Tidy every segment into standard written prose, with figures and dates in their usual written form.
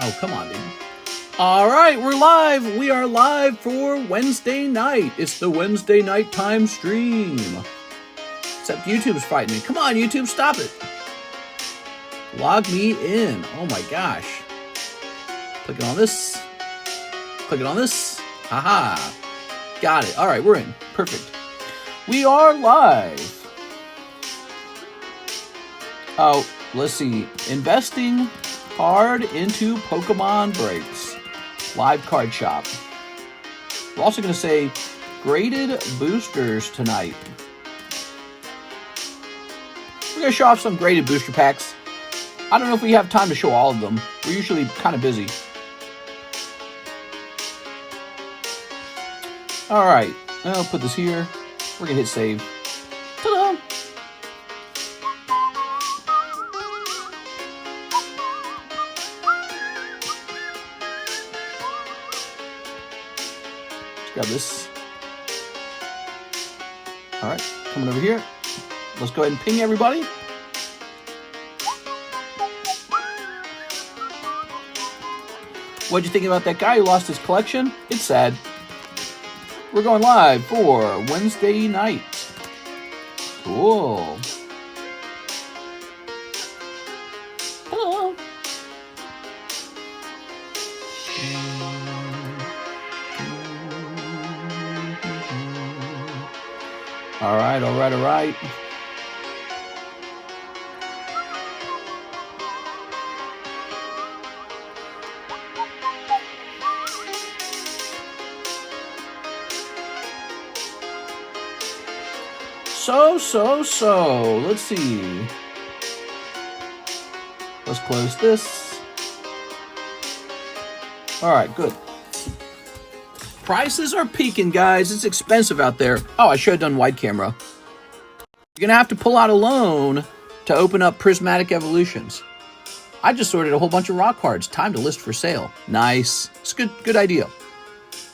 Oh, come on, dude. All right, we're live. We are live for Wednesday night. It's the Wednesday nighttime stream. Except YouTube's fighting me. Come on, YouTube, stop it. Log me in. Oh my gosh. Clicking on this. Clicking on this. Haha. Got it. All right, we're in. Perfect. We are live. Oh, let's see. Investing hard into Pokemon breaks. Live card shop. We're also going to say graded boosters tonight. We're going to show off some graded booster packs. I don't know if we have time to show all of them. We're usually kind of busy. All right, I'll put this here. We're going to hit save. Ta-da! Grab this. All right, coming over here. Let's go ahead and ping everybody. What'd you think about that guy who lost his collection? It's sad. We're going live for Wednesday night. Cool. Hello. All right, all right, all right. So, let's see. Let's close this. All right, good. Prices are peaking, guys. It's expensive out there. Oh, I should have done wide camera. You're going to have to pull out a loan to open up Prismatic Evolutions. I just sorted a whole bunch of rock cards. Time to list for sale. Nice. It's a good idea.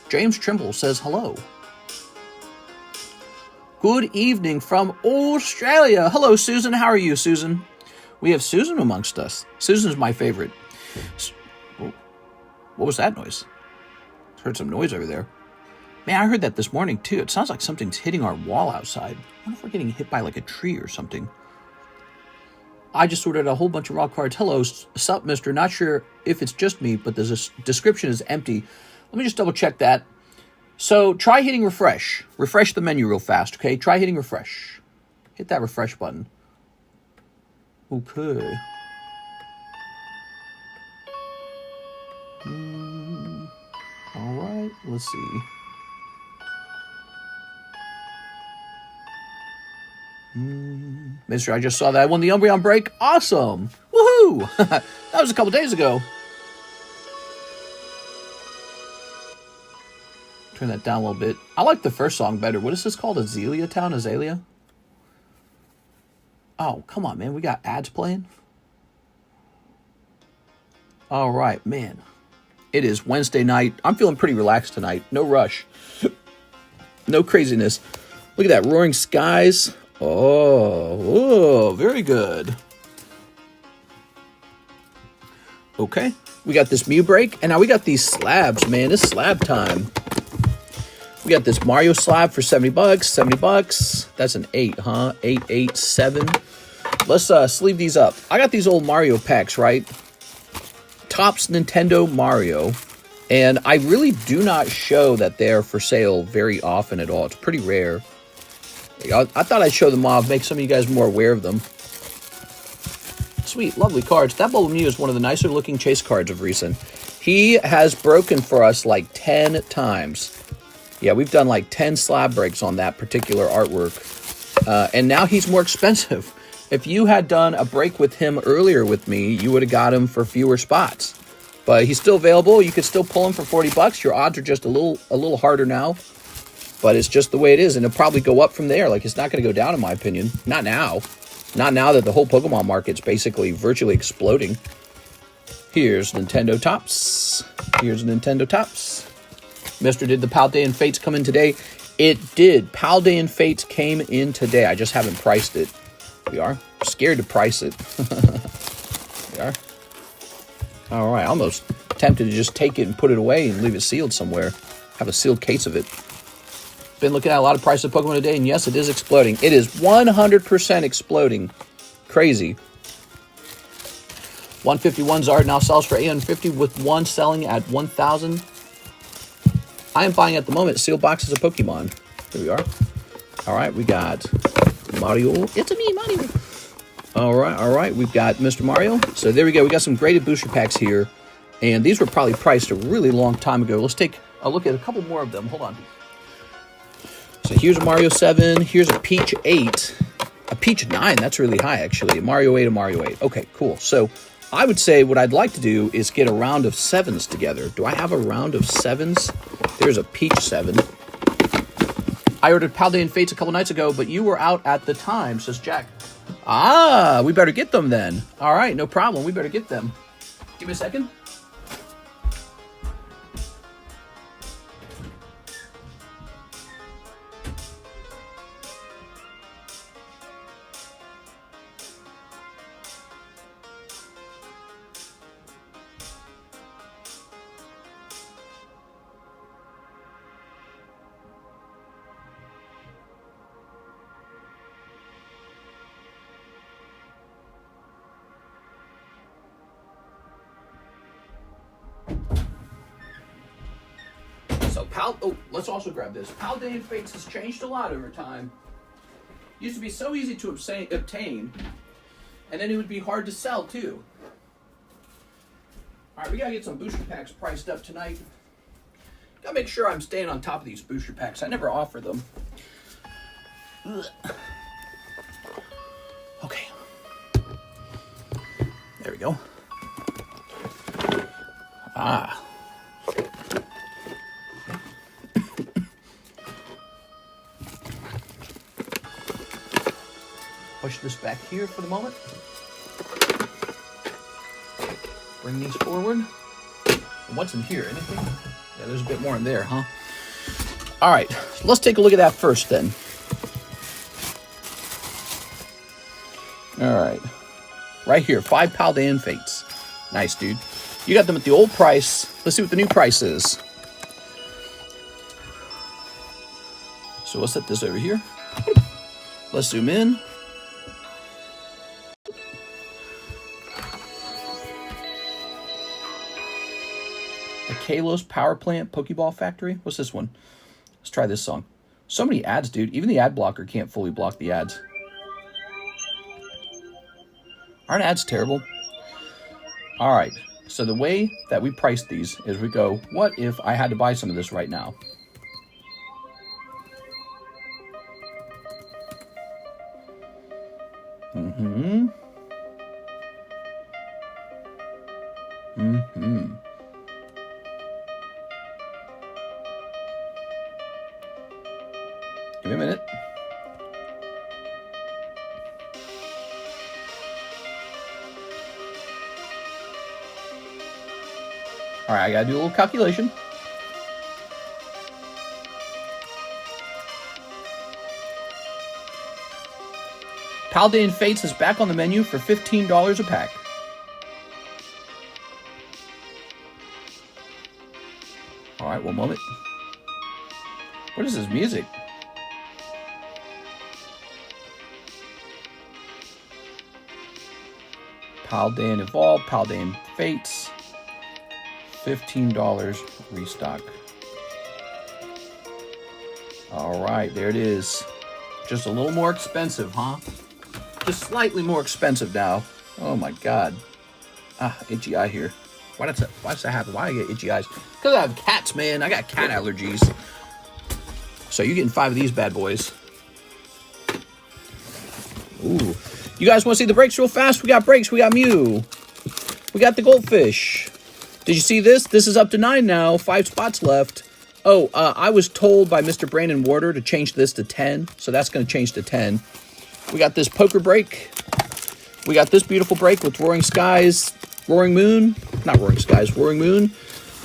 James Trimble says hello. Good evening from Australia. Hello, Susan. How are you, Susan? We have Susan amongst us. Susan's my favorite. What was that noise? Heard some noise over there. Man, I heard that this morning, too. It sounds like something's hitting our wall outside. I wonder if we're getting hit by, like, a tree or something. I just sorted a whole bunch of rock cards. Hello, sup, mister. Not sure if it's just me, but the description is empty. Let me just double-check that. So try hitting refresh. Refresh the menu real fast, okay? Try hitting refresh. Hit that refresh button. Okay. All right, let's see. Mister, I just saw that I won the Umbreon break. Awesome. Woohoo! That was a couple days ago. Turn that down a little bit. I like the first song better. What is this called? Azalea Town? Azalea? Oh, come on, man. We got ads playing. All right, man. It is Wednesday night. I'm feeling pretty relaxed tonight. No rush. No craziness. Look at that. Roaring Skies. Oh, very good. Okay. We got this Mew break. And now we got these slabs, man. It's slab time. We got this Mario slab for 70 bucks. 70 bucks. That's an 8, huh? 8, 8, 7. Let's sleeve these up. I got these old Mario packs, right? Topps Nintendo Mario. And I really do not show that they're for sale very often at all. It's pretty rare. I thought I'd show them off, make some of you guys more aware of them. Sweet, lovely cards. That Bubble Mew is one of the nicer looking chase cards of recent. He has broken for us like 10 times. Yeah, we've done like 10 slab breaks on that particular artwork. And now he's more expensive. If you had done a break with him earlier with me, you would have got him for fewer spots. But he's still available. You could still pull him for 40 bucks. Your odds are just a little harder now. But it's just the way it is. And it'll probably go up from there. Like, it's not going to go down, in my opinion. Not now. Not now that the whole Pokemon market's basically virtually exploding. Here's Nintendo Topps. Here's Nintendo Topps. Mr. Did the Paldean Fates come in today? It did. Paldean Fates came in today. I just haven't priced it. We are scared to price it. We are. All right, almost tempted to just take it and put it away and leave it sealed somewhere. Have a sealed case of it. Been looking at a lot of prices of Pokemon today, and yes, it is exploding. It is 100% exploding. Crazy. 151 Zard now sells for 850 with one selling at 1,000. I am buying at the moment sealed boxes of Pokemon. Here we are. All right, we got Mario. It's a me, Mario. All right. We've got Mr. Mario. So there we go. We got some graded booster packs here. And these were probably priced a really long time ago. Let's take a look at a couple more of them. Hold on. So here's a Mario 7. Here's a Peach 8. A Peach 9. That's really high, actually. A Mario 8, a Mario 8. Okay, cool. So I would say what I'd like to do is get a round of 7s together. Do I have a round of 7s? There's a Peach 7. I ordered Paldean Fates a couple nights ago, but you were out at the time, says Jack. Ah, we better get them then. All right, no problem. We better get them. Give me a second. Let's also grab this. Paldean Fates has changed a lot over time. Used to be so easy to obtain, and then it would be hard to sell too. All right, we gotta get some booster packs priced up tonight. Gotta make sure I'm staying on top of these booster packs. I never offer them. Ugh. Okay. There we go. Ah. Push this back here for the moment. Bring these forward. And what's in here? Anything? Yeah, there's a bit more in there, huh? All right, let's take a look at that first then. All right. Right here, 5 Paldean Fates. Nice, dude. You got them at the old price. Let's see what the new price is. So let's set this over here. Let's zoom in. Kalos Power Plant Pokeball Factory. What's this one? Let's try this song. So many ads, dude. Even the ad blocker can't fully block the ads. Aren't ads terrible? All right. So the way that we price these is we go, what if I had to buy some of this right now? Mm-hmm. Mm-hmm. Give me a minute. All right, I gotta do a little calculation. Paldean Fates is back on the menu for $15 a pack. All right, one moment. What is this music? Paldean Evolve, Paldean Fates, $15 restock. All right, there it is. Just a little more expensive, huh? Just slightly more expensive now. Oh my God. Ah, itchy eye here. Why does that happen? Why do I get itchy eyes? Because I have cats, man. I got cat allergies. So you're getting 5 of these bad boys. Ooh. You guys want to see the breaks real fast? We got breaks. We got Mew. We got the goldfish. Did you see this? This is up to 9 now. 5 spots left. Oh, I was told by Mr. Brandon Warder to change this to 10. So that's going to change to 10. We got this poker break. We got this beautiful break with Roaring Skies, Roaring Moon. Not Roaring Skies, Roaring Moon.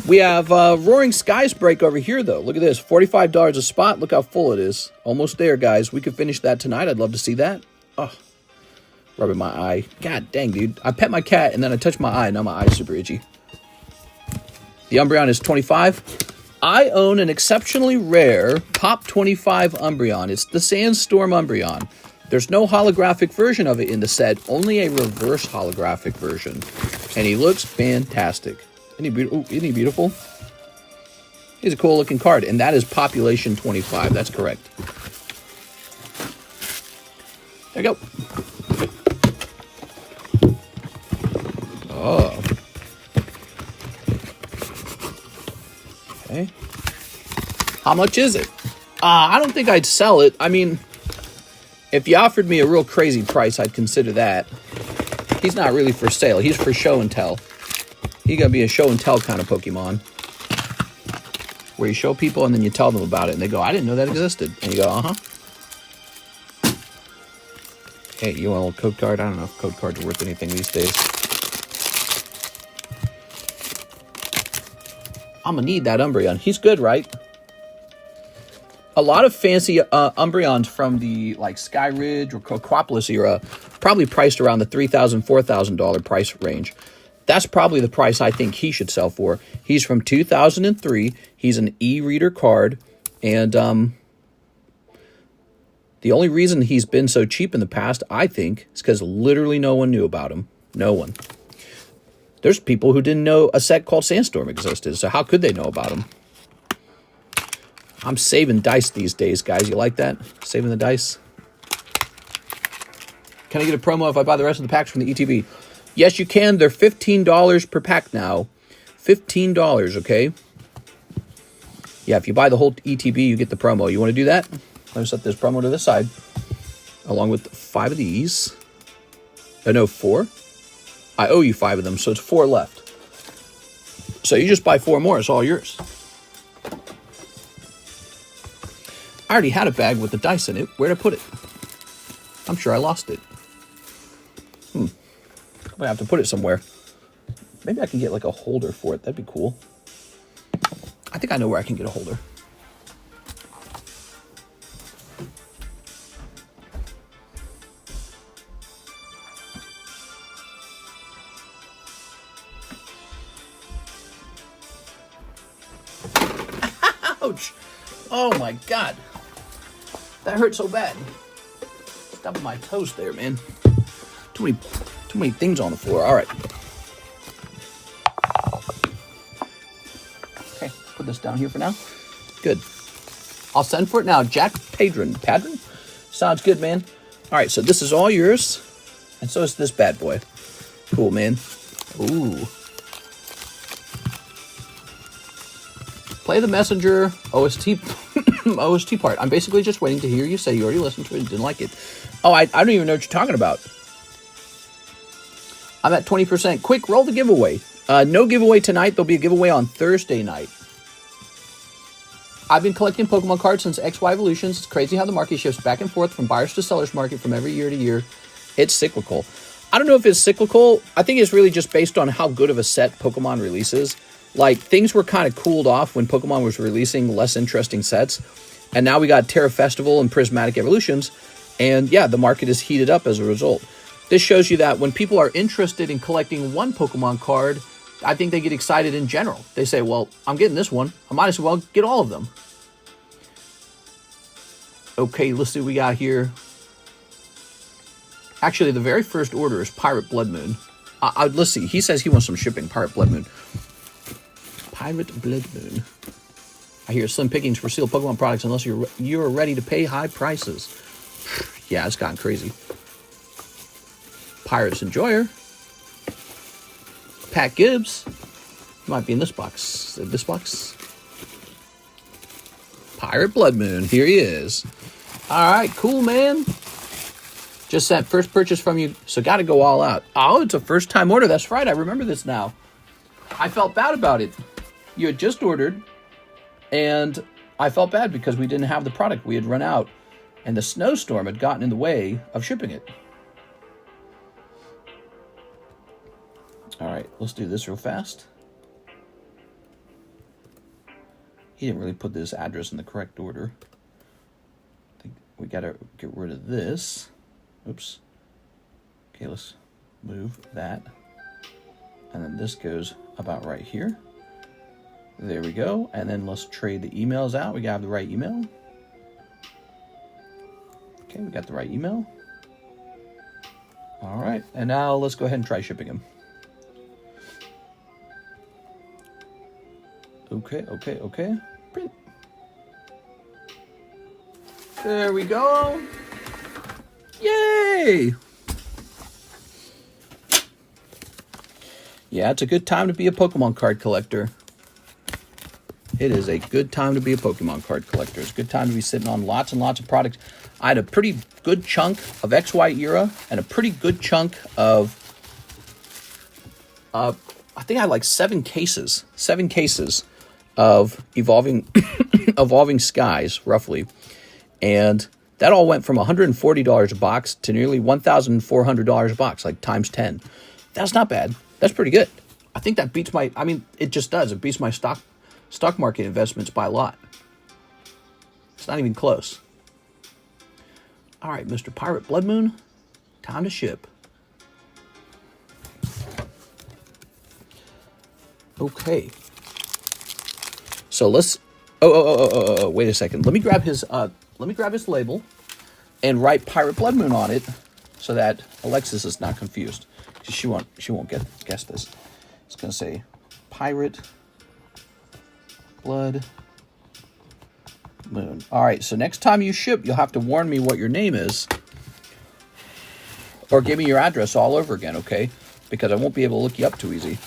We have Roaring Skies break over here, though. Look at this. $45 a spot. Look how full it is. Almost there, guys. We could finish that tonight. I'd love to see that. Oh. Rubbing my eye. God dang, dude. I pet my cat, and then I touch my eye, and now my eye's super itchy. The Umbreon is 25. I own an exceptionally rare Pop 25 Umbreon. It's the Sandstorm Umbreon. There's no holographic version of it in the set, only a reverse holographic version. And he looks fantastic. Isn't he beautiful? He's a cool looking card, and that is Population 25. That's correct. There you go. Oh. Okay. How much is it? I don't think I'd sell it. I mean, if you offered me a real crazy price, I'd consider that. He's not really for sale. He's for show and tell. He's going to be a show and tell kind of Pokemon, where you show people and then you tell them about it, and they go, I didn't know that existed. And you go, uh-huh. Hey, you want a little code card? I don't know if code cards are worth anything these days. I'm going to need that Umbreon. He's good, right? A lot of fancy Umbreons from the like Sky Ridge or Coquapolis era probably priced around the $3,000, $4,000 price range. That's probably the price I think he should sell for. He's from 2003. He's an e-reader card. And the only reason he's been so cheap in the past, I think, is because literally no one knew about him. No one. There's people who didn't know a set called Sandstorm existed. So how could they know about him? I'm saving dice these days, guys. You like that? Saving the dice? Can I get a promo if I buy the rest of the packs from the ETB? Yes, you can. They're $15 per pack now. $15, okay? Yeah, if you buy the whole ETB, you get the promo. You want to do that? Let me set this promo to this side. Along with 5 of these. Oh, no, 4? I owe you 5 of them, so it's 4 left. So you just buy 4 more. It's all yours. I already had a bag with the dice in it. Where'd I put it? I'm sure I lost it. I'm gonna have to put it somewhere. Maybe I can get like a holder for it. That'd be cool. I think I know where I can get a holder. Ouch! Oh my God. That hurt so bad. Stubbing my toes there, man. Too many things on the floor. All right. Okay, put this down here for now. Good. I'll send for it now. Jack Padron. Padron? Sounds good, man. All right, so this is all yours. And so is this bad boy. Cool, man. Ooh. Play the Messenger OST OST part. I'm basically just waiting to hear you say you already listened to it and didn't like it. Oh, I don't even know what you're talking about. I'm at 20%. Quick, roll the giveaway. No giveaway tonight. There'll be a giveaway on Thursday night. I've been collecting Pokemon cards since XY Evolutions. It's crazy how the market shifts back and forth from buyers to sellers market from every year to year. It's cyclical. I don't know if it's cyclical. I think it's really just based on how good of a set Pokemon releases. Like, things were kind of cooled off when Pokemon was releasing less interesting sets. And now we got Terra Festival and Prismatic Evolutions. And yeah, the market is heated up as a result. This shows you that when people are interested in collecting one Pokemon card, I think they get excited in general. They say, well, I'm getting this one. I might as well get all of them. Okay, let's see what we got here. Actually, the very first order is Pirate Blood Moon. Let's see. He says he wants some shipping. Pirate Blood Moon. Pirate Blood Moon. I hear slim pickings for sealed Pokemon products unless you're ready to pay high prices. Yeah, it's gotten crazy. Pirates Enjoyer. Pat Gibbs. Might be in this box. This box. Pirate Blood Moon. Here he is. All right, cool, man. Just sent first purchase from you, so got to go all out. Oh, it's a first-time order. That's right. I remember this now. I felt bad about it. You had just ordered, and I felt bad because we didn't have the product. We had run out, and the snowstorm had gotten in the way of shipping it. All right, let's do this real fast. He didn't really put this address in the correct order. I think we got to get rid of this. Oops. Okay, let's move that. And then this goes about right here. There we go. And then let's trade the emails out. We got the right email. Okay, we got the right email. All right. And now let's go ahead and try shipping them. Okay. Print. There we go. Yay! Yeah, it's a good time to be a Pokemon card collector. It is a good time to be a Pokemon card collector. It's a good time to be sitting on lots and lots of products. I had a pretty good chunk of XY era and a pretty good chunk of, I think I had like 7 cases of Evolving Evolving Skies, roughly. And that all went from $140 a box to nearly $1,400 a box, like times 10. That's not bad. That's pretty good. I think that beats my, I mean, it just does. It beats my stock market investments by a lot. It's not even close. All right, Mr. Pirate Blood Moon, time to ship. Okay. So let's, wait a second. Let me grab his label and write Pirate Blood Moon on it so that Alexis is not confused. She won't guess this. It's going to say Pirate Blood Moon. All right, so next time you ship, you'll have to warn me what your name is or give me your address all over again, okay? Because I won't be able to look you up too easy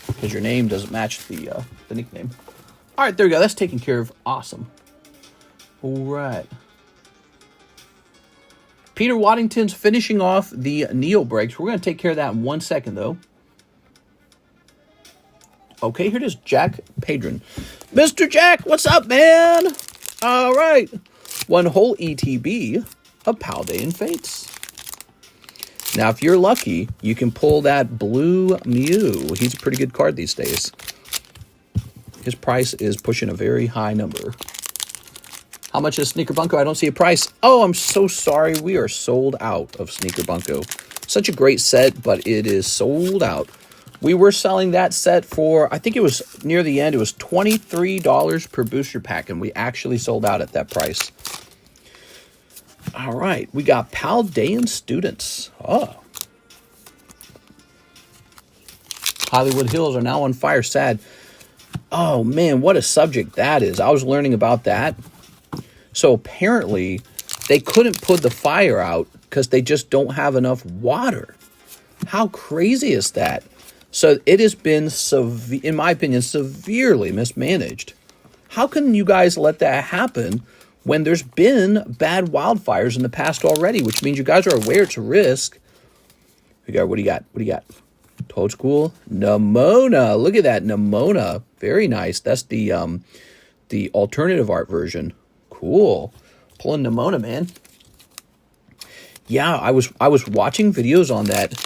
because your name doesn't match the nickname. All right, there we go. That's taken care of. Awesome. All right. Peter Waddington's finishing off the Neo breaks. We're going to take care of that in 1 second, though. Okay, here it is, Jack Padron. Mr. Jack, what's up, man? All right. 1 whole ETB of Paldean Fates. Now, if you're lucky, you can pull that blue Mew. He's a pretty good card these days. His price is pushing a very high number. How much is Sneaker Bunko? I don't see a price. Oh, I'm so sorry. We are sold out of Sneaker Bunko. Such a great set, but it is sold out. We were selling that set for, I think it was near the end, it was $23 per booster pack, and we actually sold out at that price. All right, we got Paldean Students. Oh. Hollywood Hills are now on fire. Sad. Oh, man, what a subject that is. I was learning about that. So apparently, they couldn't put the fire out because they just don't have enough water. How crazy is that? So it has been, in my opinion, severely mismanaged. How can you guys let that happen when there's been bad wildfires in the past already, which means you guys are aware it's a risk? What do you got? What do you got? Toad School? Nimona. Look at that, Nimona. Very nice. That's the alternative art version. Cool. Pulling Nimona, man. Yeah, I was watching videos on that.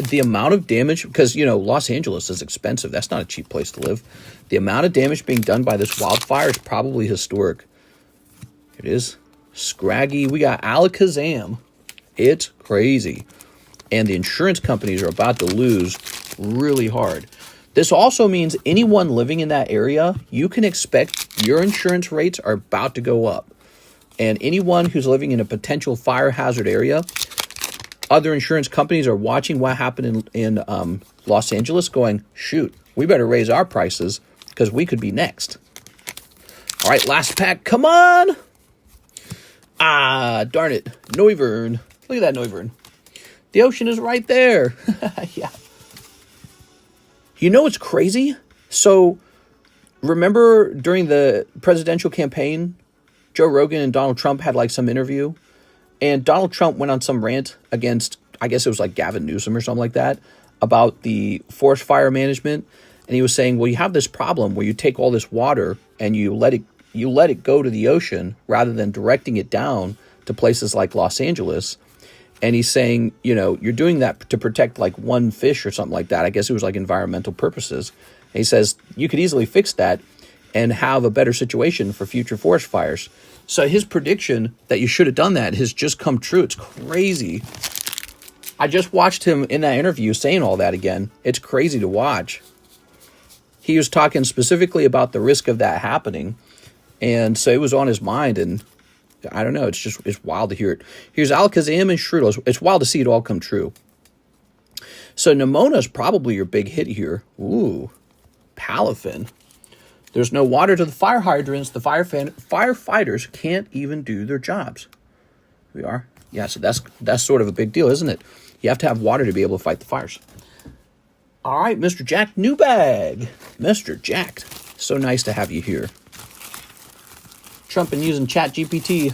The amount of damage, because, you know, Los Angeles is expensive. That's not a cheap place to live. The amount of damage being done by this wildfire is probably historic. Here it is. Scraggy. We got Alakazam. It's crazy. And the insurance companies are about to lose really hard. This also means anyone living in that area, you can expect your insurance rates are about to go up. And anyone who's living in a potential fire hazard area, other insurance companies are watching what happened in Los Angeles going, shoot, we better raise our prices because we could be next. All right, last pack. Come on. Ah, darn it. Noivern. Look at that Noivern. The ocean is right there. Yeah. You know what's crazy? So remember during the presidential campaign, Joe Rogan and Donald Trump had like some interview? And Donald Trump went on some rant against, I guess it was like Gavin Newsom or something like that, about the forest fire management. And he was saying, well, you have this problem where you take all this water and you let it go to the ocean rather than directing it down to places like Los Angeles. And he's saying, you know, you're doing that to protect like one fish or something like that. I guess it was like environmental purposes. And he says, you could easily fix that and have a better situation for future forest fires. So his prediction that you should have done that has just come true. It's crazy. I just watched him in that interview saying all that again. It's crazy to watch. he was talking specifically about the risk of that happening. And so it was on his mind, and I don't know, it's wild to hear it. Here's Alakazam and Shroodle. It's wild to see it all come true. So Nemona's probably your big hit here. Ooh, Palafin. There's no water to the fire hydrants. The firefighters can't even do their jobs. We are. Yeah, so that's sort of a big deal, isn't it? You have to have water to be able to fight the fires. All right, Mr. Jack Newbag. Mr. Jack, so nice to have you here. Trump and using ChatGPT.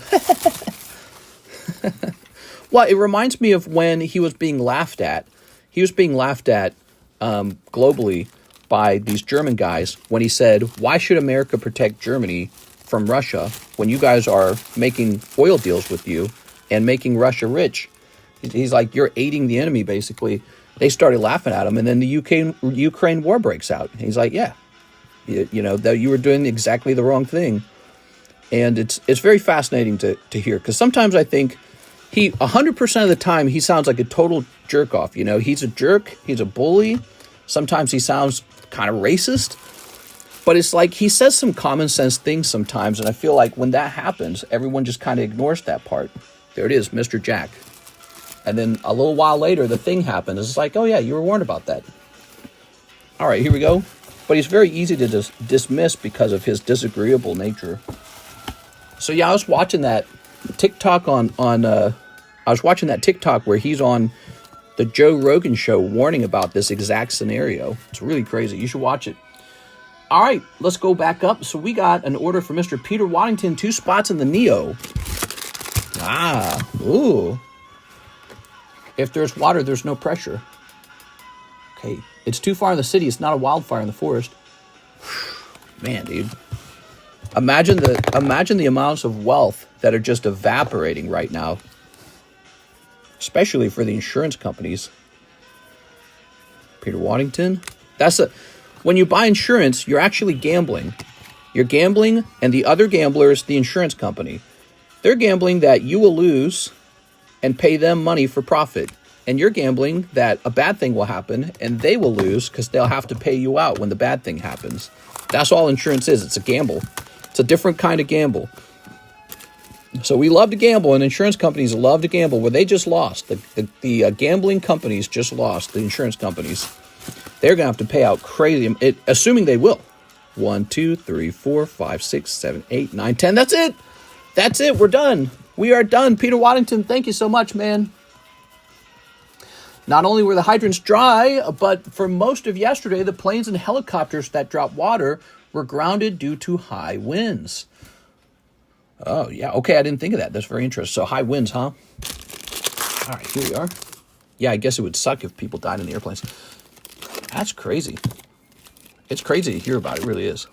Well, it reminds me of when he was being laughed at. He was being laughed at globally by these German guys when he said, why should America protect Germany from Russia when you guys are making oil deals with you and making Russia rich? He's like, you're aiding the enemy, basically. They started laughing at him, and then the Ukraine war breaks out. And he's like, yeah, you know, that you were doing exactly the wrong thing. And it's very fascinating to hear, because sometimes I think 100% of the time, he sounds like a total jerk off. You know, he's a jerk. He's a bully. Sometimes he sounds kind of racist. But it's like he says some common sense things sometimes. And I feel like when that happens, everyone just kind of ignores that part. There it is, Mr. Jack. And then a little while later, the thing happens. It's like, oh, yeah, you were warned about that. All right, here we go. But he's very easy to dismiss because of his disagreeable nature. So, yeah, I was watching that TikTok I was watching that TikTok where he's on the Joe Rogan show warning about this exact scenario. It's really crazy. You should watch it. All right, let's go back up. So we got an order for Mr. Peter Waddington, 2 spots in the Neo. Ooh. If there's water, there's no pressure. Okay, it's too far in the city. It's not a wildfire in the forest. Man, dude. Imagine the amounts of wealth that are just evaporating right now. Especially for the insurance companies. Peter Waddington. When you buy insurance, you're actually gambling. You're gambling, and the other gambler is the insurance company. They're gambling that you will lose and pay them money for profit. And you're gambling that a bad thing will happen, and they will lose because they'll have to pay you out when the bad thing happens. That's all insurance is. It's a gamble. It's a different kind of gamble. So we love to gamble, and insurance companies love to gamble. Well, they just lost. The gambling companies just lost, the insurance companies. They're going to have to pay out crazy, assuming they will. 1, 2, 3, 4, 5, 6, 7, 8, 9, 10. That's it. That's it. We're done. We are done. Peter Waddington, thank you so much, man. Not only were the hydrants dry, but for most of yesterday, the planes and helicopters that dropped water were grounded due to high winds. Oh, yeah. Okay, I didn't think of that. That's very interesting. So high winds, huh? All right, here we are. Yeah, I guess it would suck if people died in the airplanes. That's crazy. It's crazy to hear about. It really is.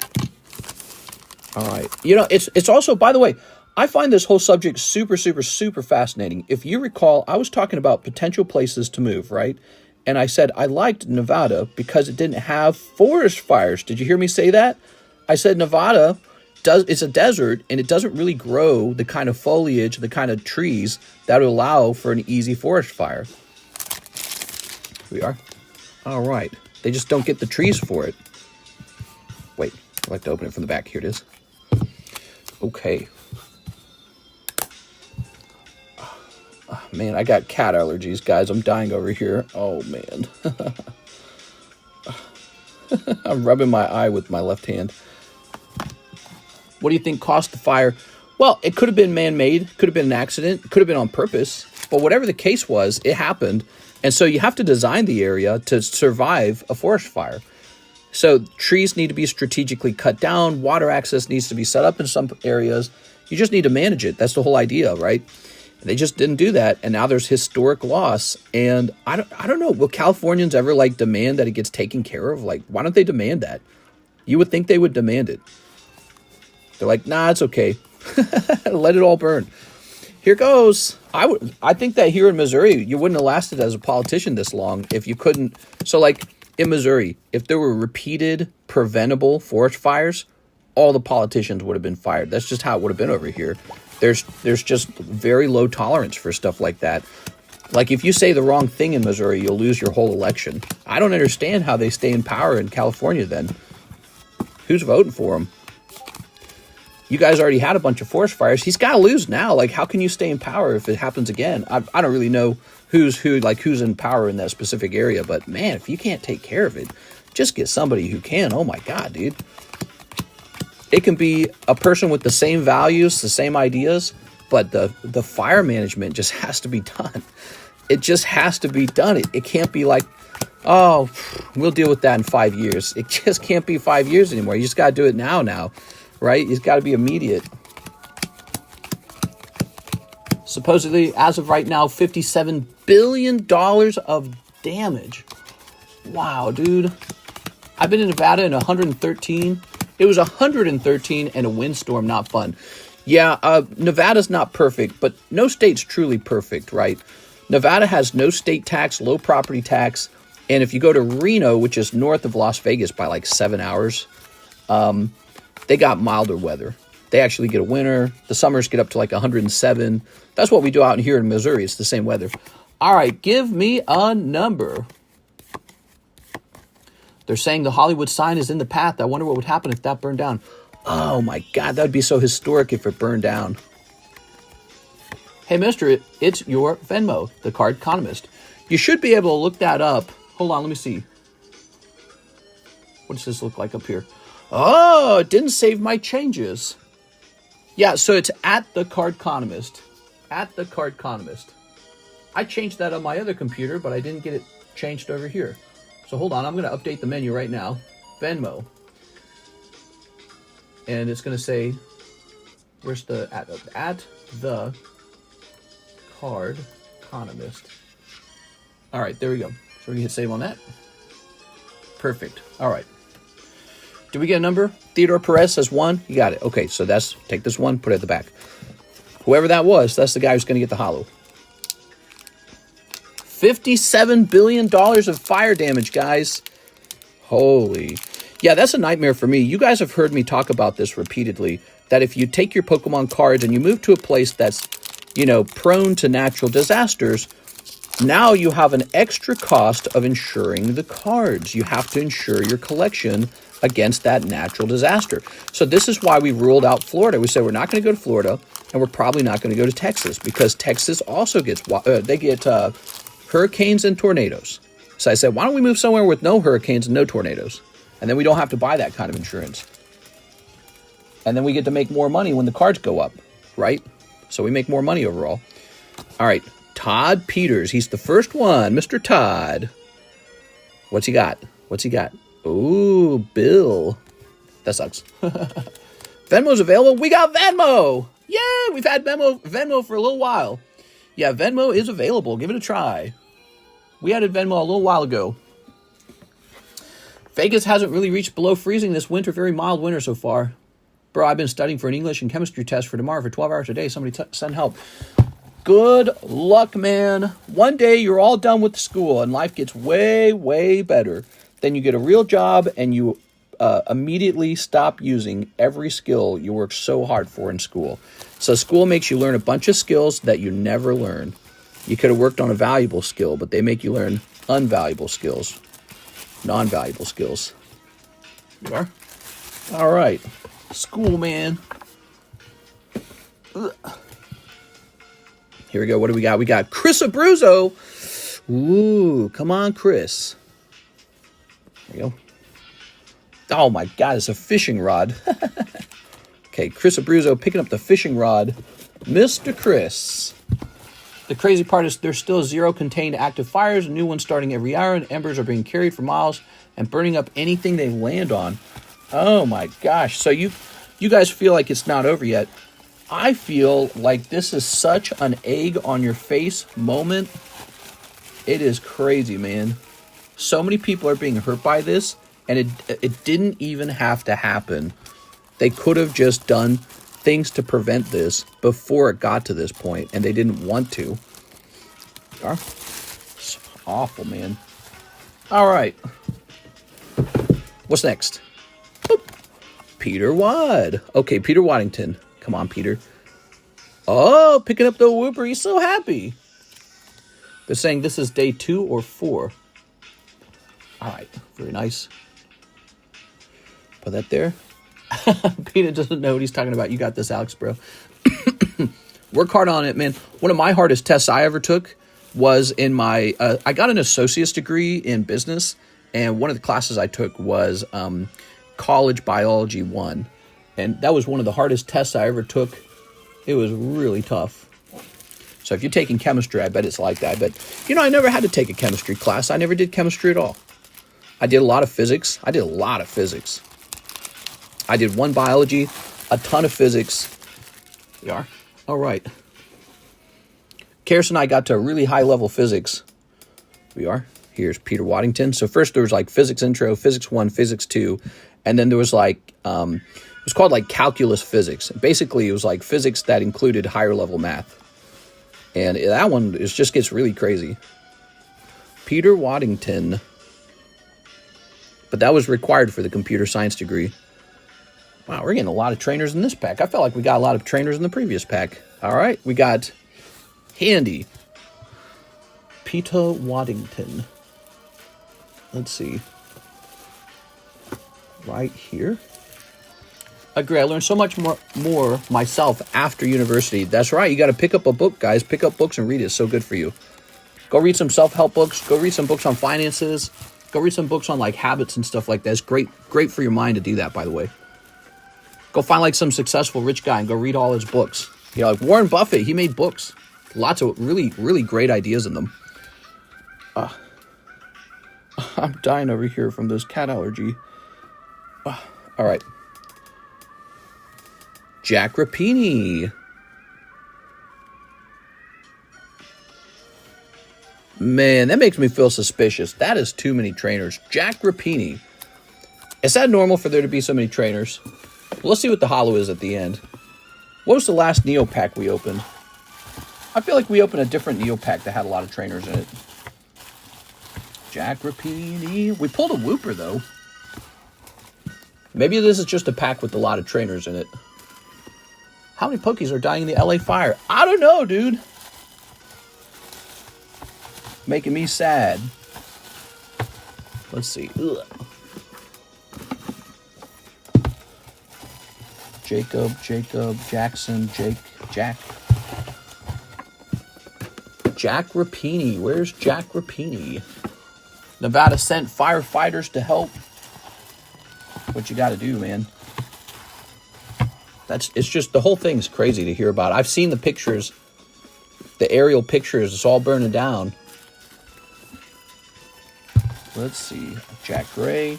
All right. You know, it's also, by the way, I find this whole subject super, super, super fascinating. If you recall, I was talking about potential places to move, right? And I said I liked Nevada because it didn't have forest fires. Did you hear me say that? I said Nevada it's a desert, and it doesn't really grow the kind of foliage, the kind of trees that would allow for an easy forest fire. Here we are. All right. They just don't get the trees for it. Wait, I'd like to open it from the back. Here it is. Okay. Oh, man, I got cat allergies, guys. I'm dying over here. Oh, man. I'm rubbing my eye with my left hand. What do you think caused the fire? Well, it could have been man-made, could have been an accident, could have been on purpose. But whatever the case was, it happened. And so you have to design the area to survive a forest fire. So trees need to be strategically cut down. Water access needs to be set up in some areas. You just need to manage it. That's the whole idea, right? They just didn't do that. And now there's historic loss. And I don't know. Will Californians ever demand that it gets taken care of? Why don't they demand that? You would think they would demand it. They're like, nah, it's okay. Let it all burn. Here goes. I think that here in Missouri, you wouldn't have lasted as a politician this long if you couldn't. So in Missouri, if there were repeated preventable forest fires, all the politicians would have been fired. That's just how it would have been over here. There's just very low tolerance for stuff like that. If you say the wrong thing in Missouri, you'll lose your whole election. I don't understand how they stay in power in California then. Who's voting for him? You guys already had a bunch of forest fires. He's got to lose now. Like, how can you stay in power if it happens again? I don't really know who's in power in that specific area. But, man, if you can't take care of it, just get somebody who can. Oh, my God, dude. It can be a person with the same values, the same ideas, but the fire management just has to be done. It just has to be done. It can't be like, oh, we'll deal with that in 5 years. It just can't be 5 years anymore. You just got to do it now. Right? It's got to be immediate. Supposedly, as of right now, $57 billion of damage. Wow, dude. I've been in Nevada in 113. It was 113 and a windstorm, not fun. Yeah, Nevada's not perfect, but no state's truly perfect, right? Nevada has no state tax, low property tax, and if you go to Reno, which is north of Las Vegas by like 7 hours, they got milder weather. They actually get a winter. The summers get up to like 107. That's what we do out here in Missouri. It's the same weather. All right, give me a number. They're saying the Hollywood sign is in the path. I wonder what would happen if that burned down. Oh my God, that would be so historic if it burned down. Hey, mister, it's your Venmo, The Card Economist. You should be able to look that up. Hold on, let me see. What does this look like up here? Oh, it didn't save my changes. Yeah, so it's at The Card Economist. At The Card Economist. I changed that on my other computer, but I didn't get it changed over here. So hold on, I'm going to update the menu right now. Venmo. And it's going to say, where's the, at The Card Economist. All right, there we go. So we can hit save on that. Perfect. All right. Do we get a number? Theodore Perez says 1. You got it. Okay, so take this 1, put it at the back. Whoever that was, that's the guy who's going to get the holo. $57 billion of fire damage, guys. Holy. Yeah, that's a nightmare for me. You guys have heard me talk about this repeatedly, that if you take your Pokemon cards and you move to a place that's, prone to natural disasters, now you have an extra cost of insuring the cards. You have to insure your collection against that natural disaster. So this is why we ruled out Florida. We said we're not going to go to Florida, and we're probably not going to go to Texas, because Texas also gets hurricanes and tornadoes. So I said, why don't we move somewhere with no hurricanes and no tornadoes? And then we don't have to buy that kind of insurance. And then we get to make more money when the cards go up, right? So we make more money overall. All right, Todd Peters. He's the first one, Mr. Todd. What's he got? Ooh, Bill. That sucks. Venmo's available. We got Venmo. Yeah, we've had Venmo for a little while. Yeah, Venmo is available. Give it a try. We added Venmo a little while ago. Vegas hasn't really reached below freezing this winter. Very mild winter so far. Bro, I've been studying for an English and chemistry test for tomorrow for 12 hours a day. Somebody send help. Good luck, man. One day you're all done with school and life gets way, way better. Then you get a real job and you immediately stop using every skill you worked so hard for in school. So school makes you learn a bunch of skills that you never learn. You could have worked on a valuable skill, but they make you learn unvaluable skills, non-valuable skills. You are? All right. School, man. Ugh. Here we go. What do we got? We got Chris Abruzzo. Ooh, come on, Chris. There you go. Oh, my God. It's a fishing rod. Okay, Chris Abruzzo picking up the fishing rod. Mr. Chris. The crazy part is there's still 0 contained active fires, a new one starting every hour, and embers are being carried for miles and burning up anything they land on. Oh, my gosh. So you guys feel like it's not over yet. I feel like this is such an egg on your face moment. It is crazy, man. So many people are being hurt by this, and it didn't even have to happen. They could have just done things to prevent this before it got to this point, and they didn't want to. It's awful, man. All right. What's next? Boop. Peter Wad. Okay, Peter Waddington. Come on, Peter. Oh, picking up the whooper. He's so happy. They're saying this is day 2 or 4. All right. Very nice. Put that there. Peter doesn't know what he's talking about. You got this, Alex, bro. Work hard on it, man. One of my hardest tests I ever took was in my, I got an associate's degree in business, and one of the classes I took was College Biology 1. And that was one of the hardest tests I ever took. It was really tough. So if you're taking chemistry, I bet it's like that. But, you know, I never had to take a chemistry class. I never did chemistry at all. I did a lot of physics. I did one biology, a ton of physics. We are. All right. Karis and I got to a really high level physics. We are. Here's Peter Waddington. So first there was like physics intro, physics 1, physics 2. And then there was like, it was called like calculus physics. Basically, it was like physics that included higher level math. And that one just gets really crazy. Peter Waddington. But that was required for the computer science degree. Wow, we're getting a lot of trainers in this pack. I felt like we got a lot of trainers in the previous pack. All right, we got Handy. Peter Waddington. Let's see. Right here. Agree, I learned so much more myself after university. That's right, you got to pick up a book, guys. Pick up books and read it. It's so good for you. Go read some self-help books. Go read some books on finances. Go read some books on like habits and stuff like that. It's great for your mind to do that, by the way. Go find like some successful rich guy and go read all his books. You know, like Warren Buffett, he made books. Lots of really, really great ideas in them. I'm dying over here from this cat allergy. All right. Jack Rapini. Man, that makes me feel suspicious. That is too many trainers. Jack Rapini. Is that normal for there to be so many trainers? Well, let's see what the holo is at the end. What was the last Neo pack we opened? I feel like we opened a different Neo pack that had a lot of trainers in it. Jack Rapini. We pulled a Whooper, though. Maybe this is just a pack with a lot of trainers in it. How many Pokies are dying in the LA fire? I don't know, dude. Making me sad. Let's see. Ugh. Jacob, Jackson, Jack. Jack Rapini. Where's Jack Rapini? Nevada sent firefighters to help. What you got to do, man. It's just, the whole thing's crazy to hear about. I've seen the pictures, the aerial pictures. It's all burning down. Let's see. Jack Gray.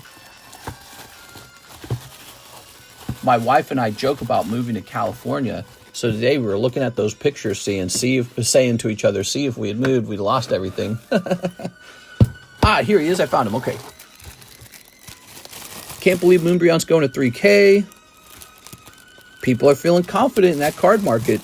My wife and I joke about moving to California. So today we were looking at those pictures, saying to each other, see if we had moved, we'd lost everything. Here he is. I found him. Okay. Can't believe Moonbrion's going to 3K. People are feeling confident in that card market.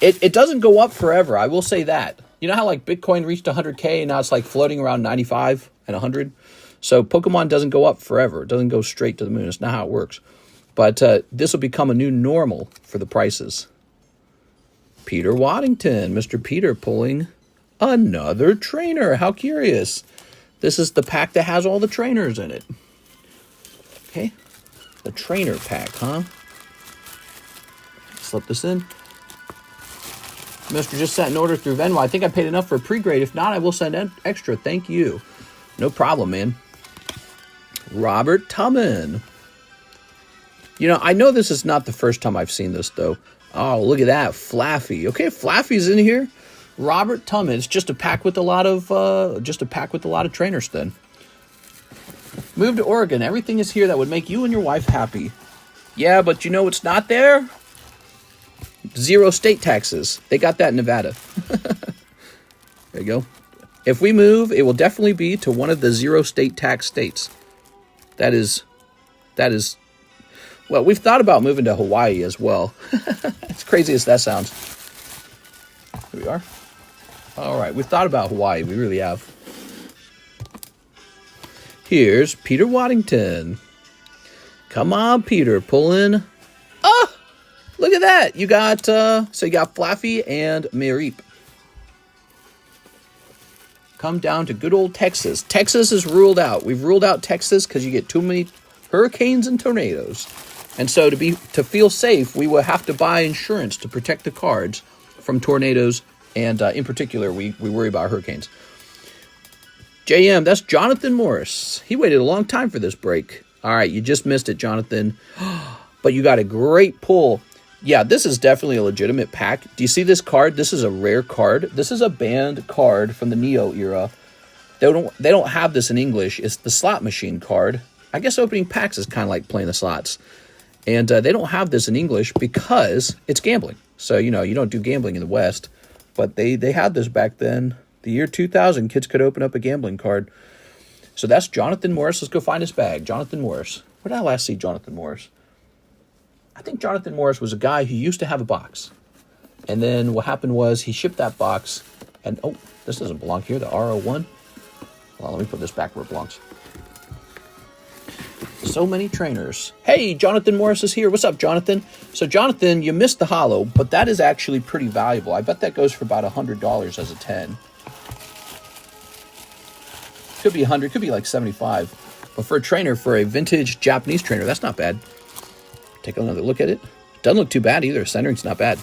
It doesn't go up forever. I will say that. You know how like Bitcoin reached 100K and now it's like floating around 95 and 100? So Pokemon doesn't go up forever. It doesn't go straight to the moon. It's not how it works. But this will become a new normal for the prices. Peter Waddington. Mr. Peter pulling another trainer. How curious. This is the pack that has all the trainers in it. Okay. The trainer pack, huh? Slip this in. Mr. just sent an order through Venmo. I think I paid enough for a pre-grade. If not, I will send extra. Thank you. No problem, man. Robert Tubman. You know, I know this is not the first time I've seen this, though. Oh, look at that. Flaffy. Okay, Flaffy's in here. Robert Tubman. It's just a pack with a lot of trainers then. Move to Oregon. Everything is here that would make you and your wife happy. Yeah, but you know what's not there? 0 state taxes. They got that in Nevada. There you go. If we move, it will definitely be to one of the 0 state tax states. That is, well, we've thought about moving to Hawaii as well. As crazy as that sounds. Here we are. All right, we've thought about Hawaii. We really have. Here's Peter Waddington. Come on, Peter, pull in. Oh, look at that. You got, so you got Flaffy and Mareep. Come down to good old Texas. Texas is ruled out. We've ruled out Texas because you get too many hurricanes and tornadoes. And so to feel safe, we will have to buy insurance to protect the cards from tornadoes, and in particular, we worry about hurricanes. JM, that's Jonathan Morris. He waited a long time for this break. All right, you just missed it, Jonathan. But you got a great pull. Yeah, this is definitely a legitimate pack. Do you see this card? This is a rare card. This is a banned card from the Neo era. They don't have this in English. It's the slot machine card. I guess opening packs is kind of like playing the slots. And they don't have this in English because it's gambling. So, you don't do gambling in the West. But they had this back then. The year 2000, kids could open up a gambling card. So that's Jonathan Morris. Let's go find his bag. Jonathan Morris. Where did I last see Jonathan Morris? I think Jonathan Morris was a guy who used to have a box. And then what happened was he shipped that box. And, oh, this doesn't belong here. The RO1. Well, let me put this back where it belongs. So many trainers. Hey, Jonathan Morris is here. What's up, Jonathan? So, Jonathan, you missed the holo, but that is actually pretty valuable. I bet that goes for about $100 as a 10. Could be 100, could be like 75. But for a trainer, for a vintage Japanese trainer, that's not bad. Take another look at it. Doesn't look too bad either. Centering's not bad.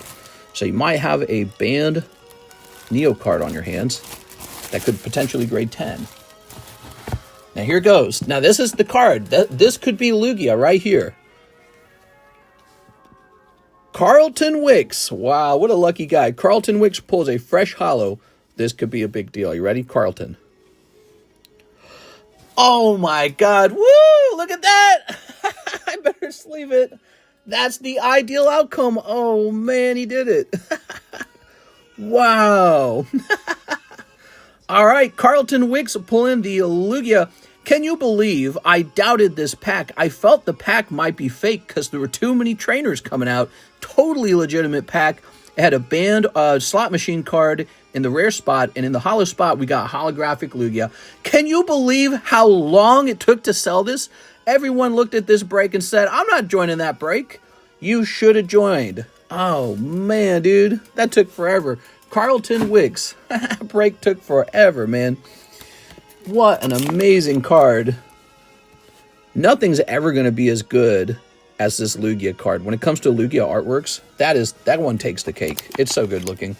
So you might have a banned Neo card on your hands that could potentially grade 10. Now here goes. Now this is the card. This could be Lugia right here. Carlton Wicks. Wow, what a lucky guy. Carlton Wicks pulls a fresh holo. This could be a big deal. You ready? Carlton. Oh my God. Woo! Look at that. I better sleeve it. That's the ideal outcome. Oh man, he did it. Wow. All right, Carlton Wicks pulling the Lugia. Can you believe I doubted this pack? I felt the pack might be fake because there were too many trainers coming out. Totally legitimate pack. It had a banned slot machine card in the rare spot, and in the holo spot, we got holographic Lugia. Can you believe how long it took to sell this? Everyone looked at this break and said, I'm not joining that break. You should have joined. Oh, man, dude. That took forever. Carlton Wicks. Break took forever, man. What an amazing card. Nothing's ever going to be as good as this Lugia card. When it comes to Lugia artworks, that one takes the cake. It's so good looking.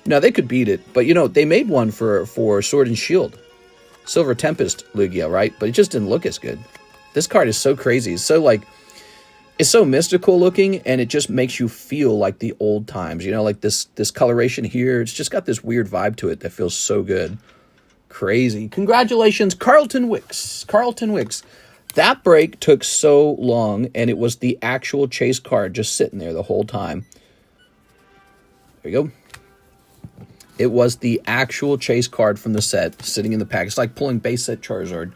No, they could beat it, but they made one for Sword and Shield. Silver Tempest Lugia, right? But it just didn't look as good. This card is so crazy. It's so mystical looking, and it just makes you feel like the old times. Like this coloration here. It's just got this weird vibe to it that feels so good. Crazy. Congratulations, Carlton Wicks. Carlton Wicks. That break took so long, and it was the actual chase card just sitting there the whole time. There you go. It was the actual chase card from the set sitting in the pack. It's like pulling base set Charizard.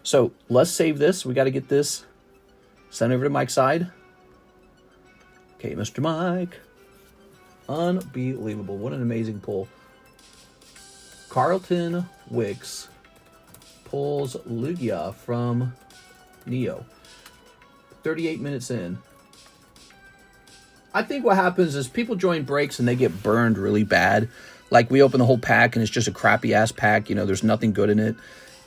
So let's save this. We got to get this sent over to Mike's side. Okay, Mr. Mike. Unbelievable. What an amazing pull. Carlton Wicks pulls Lugia from Neo. 38 minutes in. I think what happens is people join breaks and they get burned really bad. Like we open the whole pack and it's just a crappy ass pack. There's nothing good in it.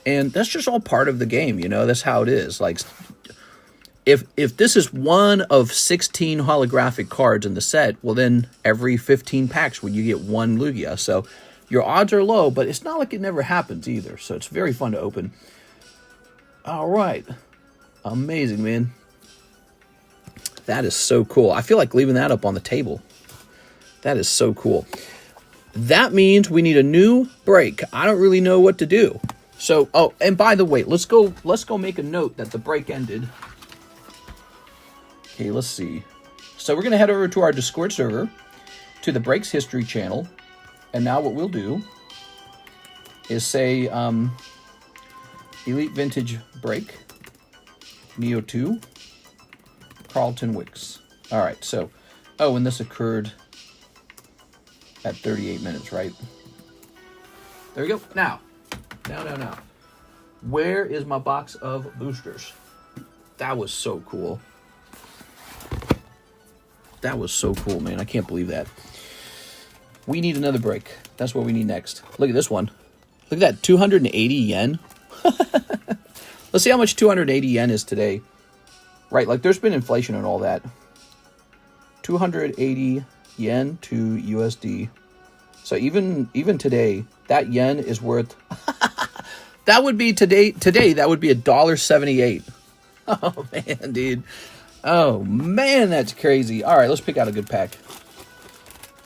And that's just all part of the game. That's how it is. Like if this is one of 16 holographic cards in the set, well then every 15 packs would you get one Lugia. So your odds are low, but it's not like it never happens either. So it's very fun to open. All right. Amazing, man. That is so cool. I feel like leaving that up on the table. That is so cool. That means we need a new break. I don't really know what to do. So, oh, and by the way, let's go make a note that the break ended. Okay, let's see. So we're going to head over to our Discord server, to the Breaks History channel. And now what we'll do is say Elite Vintage Break, Neo 2, Carlton Wicks. All right, so, oh, and this occurred at 38 minutes, right? There we go. Now. Where is my box of boosters? That was so cool. That was so cool, man. I can't believe that. We need another break. That's what we need next. Look at this one. Look at that, 280 yen. Let's see how much 280 yen is today. Right, like there's been inflation and all that. 280 yen to USD. So even today, that yen is worth... that would be today, that would be $1.78. Oh, man, dude. Oh, man, that's crazy. All right, let's pick out a good pack.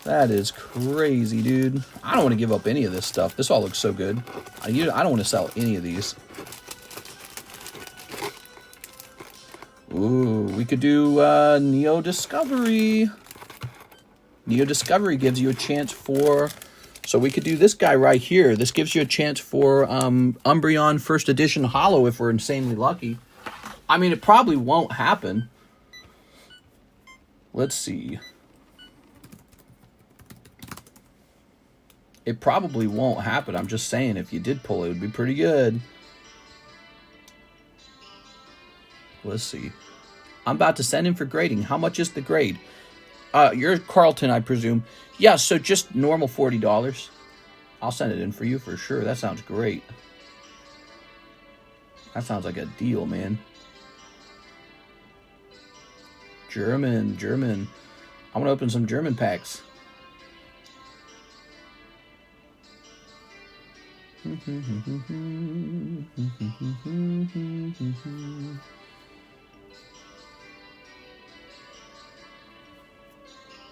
That is crazy, dude. I don't want to give up any of this stuff. This all looks so good. I don't want to sell any of these. Ooh, we could do Neo Discovery. Neo Discovery gives you a chance for... So we could do this guy right here. This gives you a chance for Umbreon First Edition Holo if we're insanely lucky. I mean, it probably won't happen. Let's see. It probably won't happen. I'm just saying, if you did pull it, it would be pretty good. Let's see. I'm about to send him for grading. How much is the grade? You're Carlton, I presume. Yeah, so just normal $40. I'll send it in for you for sure. That sounds great. That sounds like a deal, man. German. I want to open some German packs.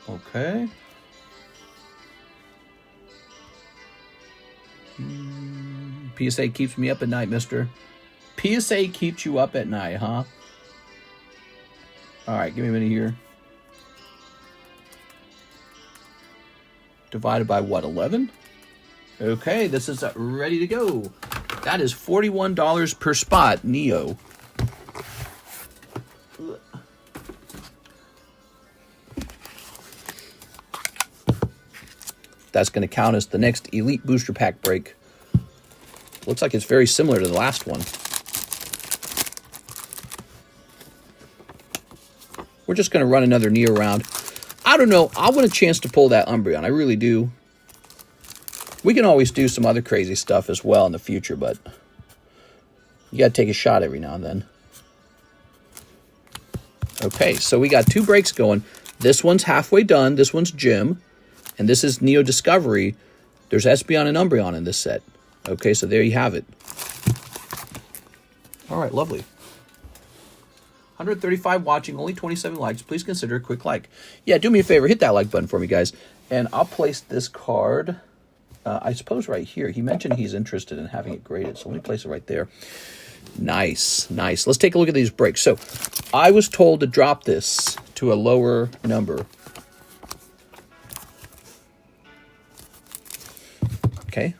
Okay. PSA keeps me up at night, mister. PSA keeps you up at night, huh? All right, give me a minute here. Divided by what, 11? Okay, this is ready to go. That is $41 per spot, Neo. That's going to count as the next Elite Booster Pack break. Looks like it's very similar to the last one. We're just going to run another Neo round. I don't know. I want a chance to pull that Umbreon. I really do. We can always do some other crazy stuff as well in the future, but you got to take a shot every now and then. Okay, so we got 2 breaks going. This one's halfway done. This one's Gym. And this is Neo Discovery. There's Espeon and Umbreon in this set. Okay, so there you have it. All right, lovely. 135 watching, only 27 likes. Please consider a quick like. Yeah, do me a favor. Hit that like button for me, guys. And I'll place this card, I suppose, right here. He mentioned he's interested in having it graded, so let me place it right there. Nice, nice. Let's take a look at these breaks. So I was told to drop this to a lower number. Okay.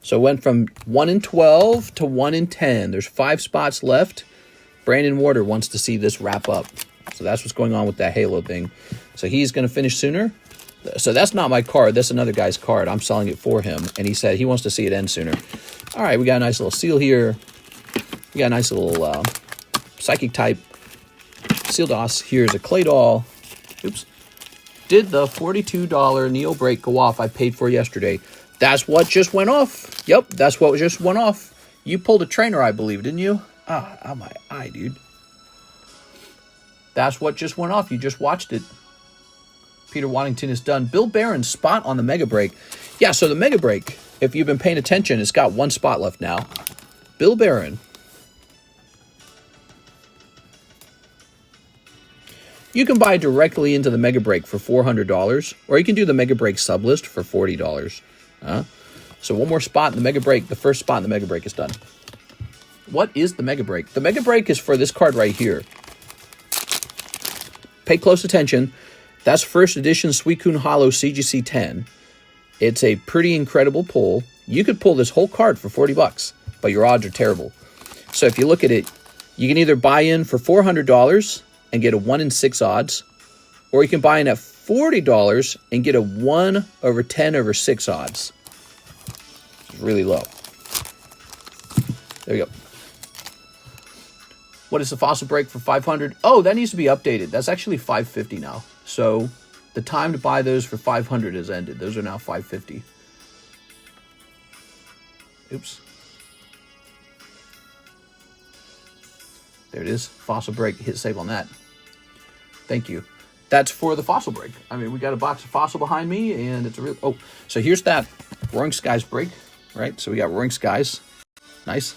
So it went from 1 in 12 to 1 in 10. There's 5 spots left. Brandon Warder wants to see this wrap up. So that's what's going on with that Halo thing. So he's going to finish sooner. So that's not my card. That's another guy's card. I'm selling it for him. And he said he wants to see it end sooner. All right, we got a nice little seal here. We got a nice little Psychic type Sealdos. Here's a Claydol. Oops. Did the $42 Neo break go off I paid for yesterday? That's what just went off. Yep, that's what just went off. You pulled a trainer, I believe, didn't you? Ah, my eye, dude. That's what just went off. You just watched it. Peter Waddington is done. Bill Barron's spot on the Mega Break. Yeah, so the Mega Break, if you've been paying attention, it's got 1 spot left now. Bill Barron. You can buy directly into the Mega Break for $400, or you can do the Mega Break Sublist for $40. So one more spot in the Mega Break. The first spot in the Mega Break is done. What is the Mega Break? The Mega Break is for this card right here. Pay close attention. That's first edition Suicune Holo CGC 10. It's a pretty incredible pull. You could pull this whole card for $40, but your odds are terrible. So if you look at it, you can either buy in for $400 and get a 1 in 6 odds, or you can buy in at $40 and get a 1 over 10 over 6 odds. It's really low. There you go. What is the fossil break for 500? Oh, that needs to be updated. That's actually 550 now. So the time to buy those for 500 has ended. Those are now 550. Oops. There it is. Fossil break. Hit save on that. Thank you. That's for the fossil break. I mean, we got a box of fossil behind me, and it's a real... Oh, so here's that Roaring Skies break, right? So we got Roaring Skies. Nice.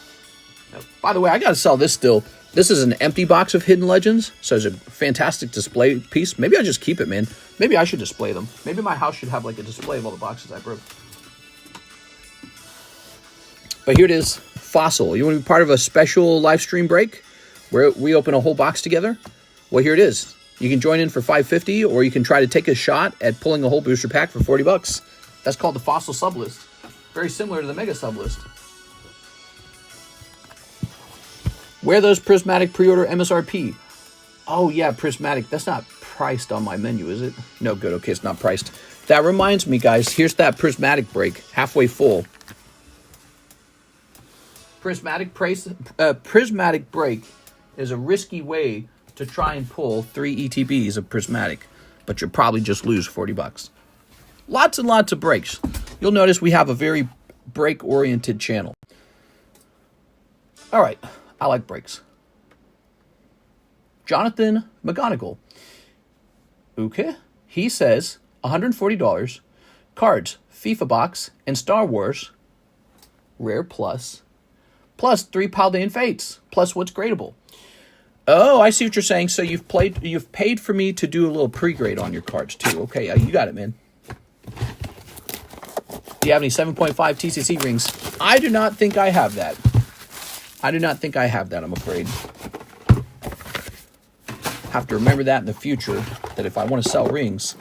Now, by the way, I got to sell this still. This is an empty box of Hidden Legends, so it's a fantastic display piece. Maybe I just keep it, man. Maybe I should display them. Maybe my house should have like a display of all the boxes I broke. But here it is, Fossil. You want to be part of a special live stream break where we open a whole box together? Well, here it is. You can join in for $5.50, or you can try to take a shot at pulling a whole booster pack for $40. That's called the Fossil Sublist. Very similar to the Mega Sublist. Where those Prismatic pre-order MSRP? Oh yeah, Prismatic. That's not priced on my menu, is it? No, good. Okay, it's not priced. That reminds me, guys. Here's that Prismatic break, halfway full. Prismatic break is a risky way to try and pull 3 ETBs of Prismatic, but you'll probably just lose $40. Lots and lots of breaks. You'll notice we have a very break-oriented channel. All right, I like breaks. Jonathan McGonigal. Okay, he says $140, cards, FIFA box, and Star Wars, Rare Plus 3 Paldean Fates, plus what's gradable. Oh, I see what you're saying. So you've paid for me to do a little pre-grade on your cards too. Okay, you got it, man. Do you have any 7.5 TCC rings? I do not think I have that. I'm afraid. Have to remember that in the future, that if I want to sell rings,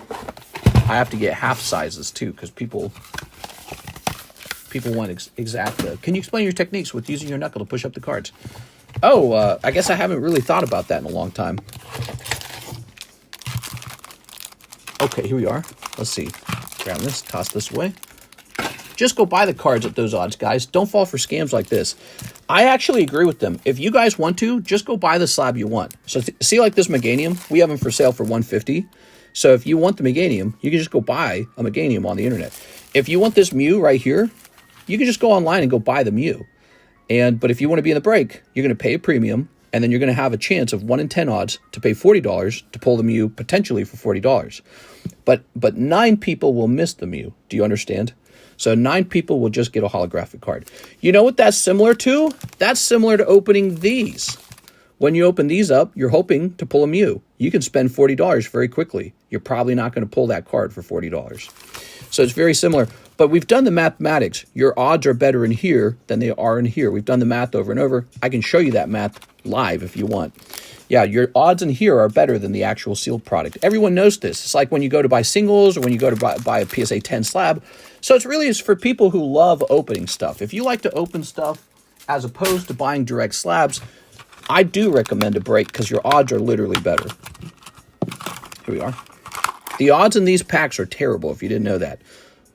I have to get half sizes too, because people want exact. Can you explain your techniques with using your knuckle to push up the cards? Oh, I guess I haven't really thought about that in a long time. Okay, here we are. Let's see. Grab this, toss this away. Just go buy the cards at those odds, guys. Don't fall for scams like this. I actually agree with them. If you guys want to, just go buy the slab you want. So see, like this Meganium, we have them for sale for $150. So if you want the Meganium, you can just go buy a Meganium on the internet. If you want this Mew right here, you can just go online and go buy the Mew. But if you want to be in the break, you're going to pay a premium, and then you're going to have a chance of 1 in 10 odds to pay $40 to pull the Mew potentially for $40. But 9 people will miss the Mew. Do you understand? So 9 people will just get a holographic card. You know what that's similar to? That's similar to opening these. When you open these up, you're hoping to pull a Mew. You can spend $40 very quickly. You're probably not going to pull that card for $40. So it's very similar. But we've done the mathematics. Your odds are better in here than they are in here. We've done the math over and over. I can show you that math live if you want. Yeah, your odds in here are better than the actual sealed product. Everyone knows this. It's like when you go to buy singles or when you go to buy a PSA 10 slab. So it's really for people who love opening stuff. If you like to open stuff as opposed to buying direct slabs, I do recommend a break because your odds are literally better. Here we are. The odds in these packs are terrible if you didn't know that.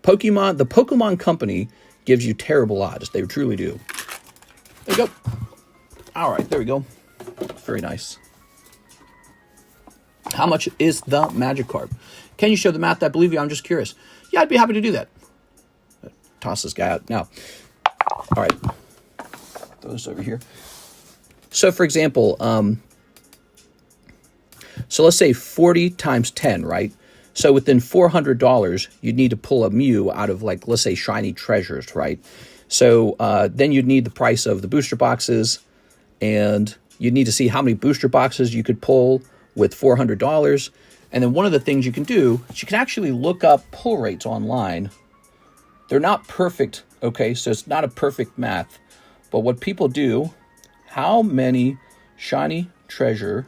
The Pokemon Company gives you terrible odds. They truly do. There you go. All right, there we go. Very nice. How much is the Magikarp? Can you show the math? I believe you. I'm just curious. Yeah, I'd be happy to do that. Toss this guy out now. All right. Throw this over here. So, for example, so let's say 40 times 10, right? So within $400, you'd need to pull a Mew out of, like, let's say, Shiny Treasures, right? So then you'd need the price of the booster boxes, and you'd need to see how many booster boxes you could pull with $400. And then one of the things you can do is you can actually look up pull rates online. They're not perfect, okay? So it's not a perfect math. But what people do, how many Shiny Treasures,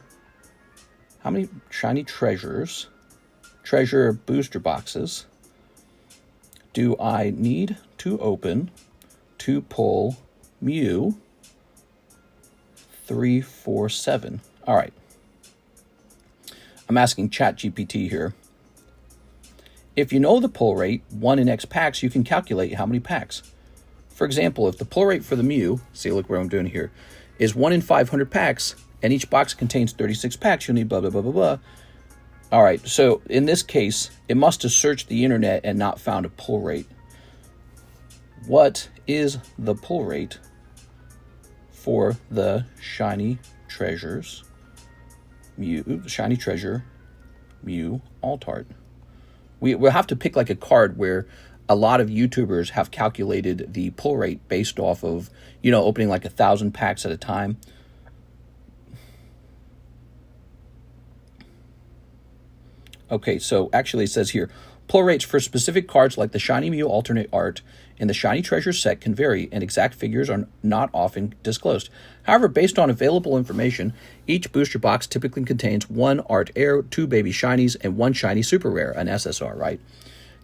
treasure booster boxes do I need to open to pull Mew 347? All right. I'm asking ChatGPT here. If you know the pull rate, 1 in X packs, you can calculate how many packs. For example, if the pull rate for the Mew, see, look what I'm doing here, is 1 in 500 packs, and each box contains 36 packs, you'll need blah, blah, blah, blah, blah. All right, so in this case, it must have searched the internet and not found a pull rate. what is the pull rate for the Shiny Treasures Shiny Treasure Mew Alt Art? We'll have to pick like a card where a lot of YouTubers have calculated the pull rate based off of, opening like 1,000 packs at a time. Okay, so actually it says here, pull rates for specific cards like the Shiny Mew alternate art and the Shiny Treasure set can vary, and exact figures are not often disclosed. However, based on available information, each booster box typically contains 1 art air, 2 baby shinies, and 1 shiny super rare, an SSR, right?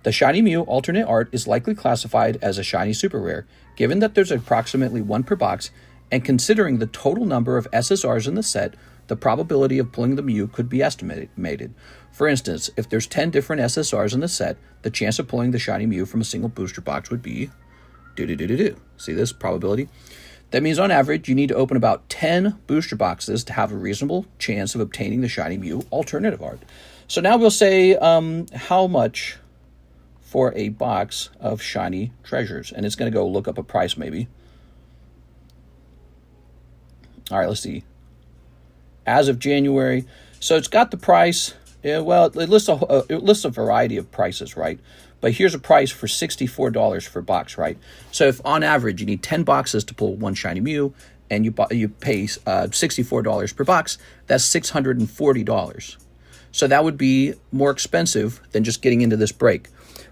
The Shiny Mew alternate art is likely classified as a shiny super rare, given that there's approximately 1 per box, and considering the total number of SSRs in the set, the probability of pulling the Mew could be estimated. For instance, if there's 10 different SSRs in the set, the chance of pulling the Shiny Mew from a single booster box would be See this probability? That means on average, you need to open about 10 booster boxes to have a reasonable chance of obtaining the Shiny Mew alternative art. So now we'll say how much for a box of Shiny Treasures. And it's going to go look up a price maybe. All right, let's see. As of January, so it's got the price. Well, it lists a variety of prices, right? But here's a price for $64 for a box, right? So if on average you need 10 boxes to pull 1 Shiny Mew, and you pay $64 per box, that's $640. So that would be more expensive than just getting into this break.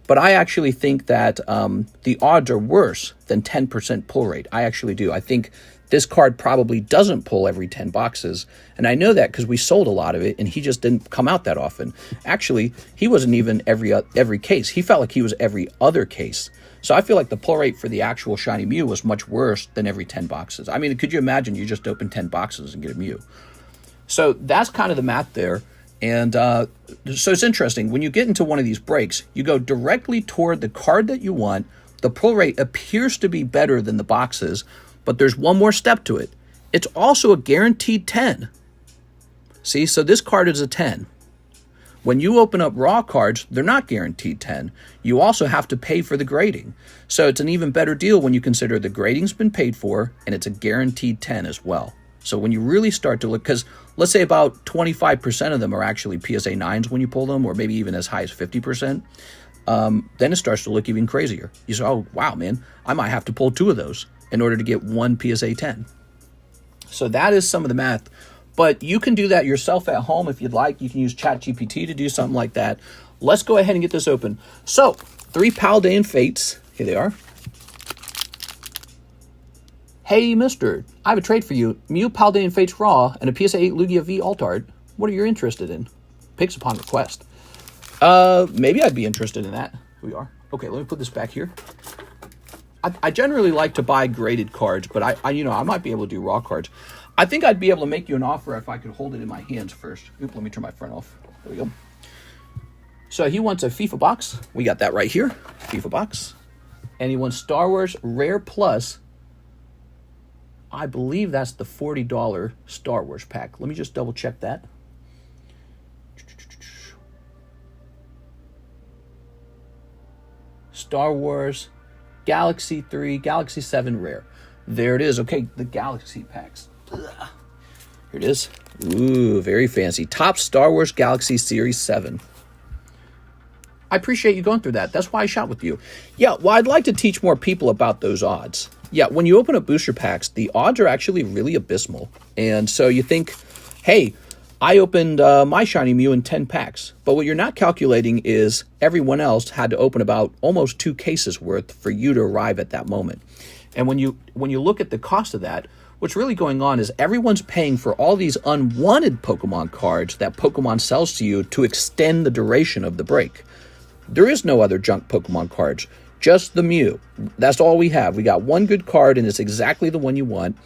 But I actually think that the odds are worse than 10% pull rate. I actually do. I think this card probably doesn't pull every 10 boxes. And I know that because we sold a lot of it and he just didn't come out that often. Actually, he wasn't even every case. He felt like he was every other case. So I feel like the pull rate for the actual Shiny Mew was much worse than every 10 boxes. I mean, could you imagine you just open 10 boxes and get a Mew? So that's kind of the math there. And so it's interesting. When you get into one of these breaks, you go directly toward the card that you want. The pull rate appears to be better than the boxes, but there's one more step to it. It's also a guaranteed 10. See, so this card is a 10. When you open up raw cards, they're not guaranteed 10. You also have to pay for the grading. So it's an even better deal when you consider the grading's been paid for and it's a guaranteed 10 as well. So when you really start to look, because let's say about 25% of them are actually PSA 9s when you pull them, or maybe even as high as 50%, then it starts to look even crazier. You say, oh, wow, man, I might have to pull 2 of those in order to get 1 PSA 10. So that is some of the math. But you can do that yourself at home if you'd like. You can use ChatGPT to do something like that. Let's go ahead and get this open. So, 3 Paldean Fates. Here they are. Hey, mister, I have a trade for you. Mew Paldean Fates Raw and a PSA 8 Lugia V Alt Art. What are you interested in? Picks upon request. Maybe I'd be interested in that. Here we are. Okay, let me put this back here. I generally like to buy graded cards, but I might be able to do raw cards. I think I'd be able to make you an offer if I could hold it in my hands first. Oop, let me turn my front off. There we go. So he wants a FIFA box. We got that right here. FIFA box. And he wants Star Wars Rare Plus. I believe that's the $40 Star Wars pack. Let me just double check that. Star Wars Galaxy 3, Galaxy 7 Rare. There it is. Okay, the Galaxy packs. Ugh. Here it is. Ooh, very fancy. Top Star Wars Galaxy Series 7. I appreciate you going through that. That's why I shot with you. Yeah, well, I'd like to teach more people about those odds. Yeah, when you open up booster packs, the odds are actually really abysmal. And so you think, hey, I opened my Shiny Mew in 10 packs. But what you're not calculating is everyone else had to open about almost 2 cases worth for you to arrive at that moment. And when you look at the cost of that, what's really going on is everyone's paying for all these unwanted Pokemon cards that Pokemon sells to you to extend the duration of the break. There is no other junk Pokemon cards, just the Mew. That's all we have. We got one good card, and it's exactly the one you want.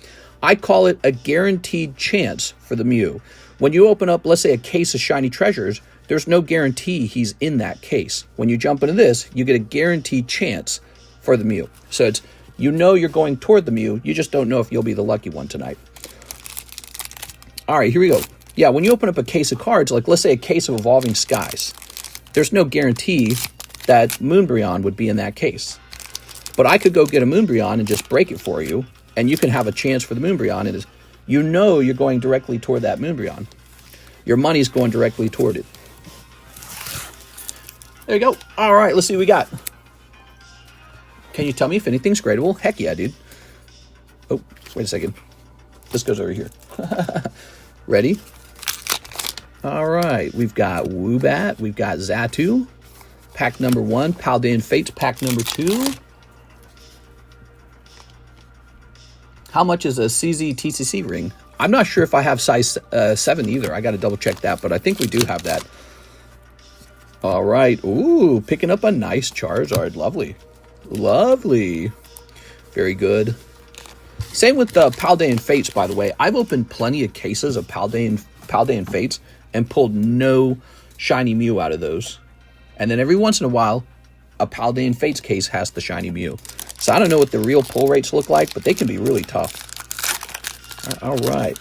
I call it a guaranteed chance for the Mew. When you open up, let's say, a case of Shiny Treasures, there's no guarantee he's in that case. When you jump into this, you get a guaranteed chance for the Mew. So it's, you know you're going toward the Mew, you just don't know if you'll be the lucky one tonight. All right, here we go. Yeah, when you open up a case of cards, like let's say a case of Evolving Skies, there's no guarantee that Moonbryon would be in that case. But I could go get a Moonbryon and just break it for you, and you can have a chance for the Moonbryon. And you know you're going directly toward that Moonbryon. Your money's going directly toward it. There you go. All right, let's see what we got. Can you tell me if anything's gradable? Heck yeah, dude. Oh, wait a second. This goes over here. Ready? All right, we've got Woobat. We've got Xatu. Pack number 1. Paldean Fates, pack number 2. How much is a CZ TCC ring? I'm not sure if I have size 7 either. I got to double check that, but I think we do have that. All right. Ooh, picking up a nice Charizard. Lovely. Lovely. Very good. Same with the Paldean Fates, by the way. I've opened plenty of cases of Paldean Fates and pulled no shiny Mew out of those. And then every once in a while, a Paldean Fates case has the shiny Mew. So I don't know what the real pull rates look like, but they can be really tough. All right.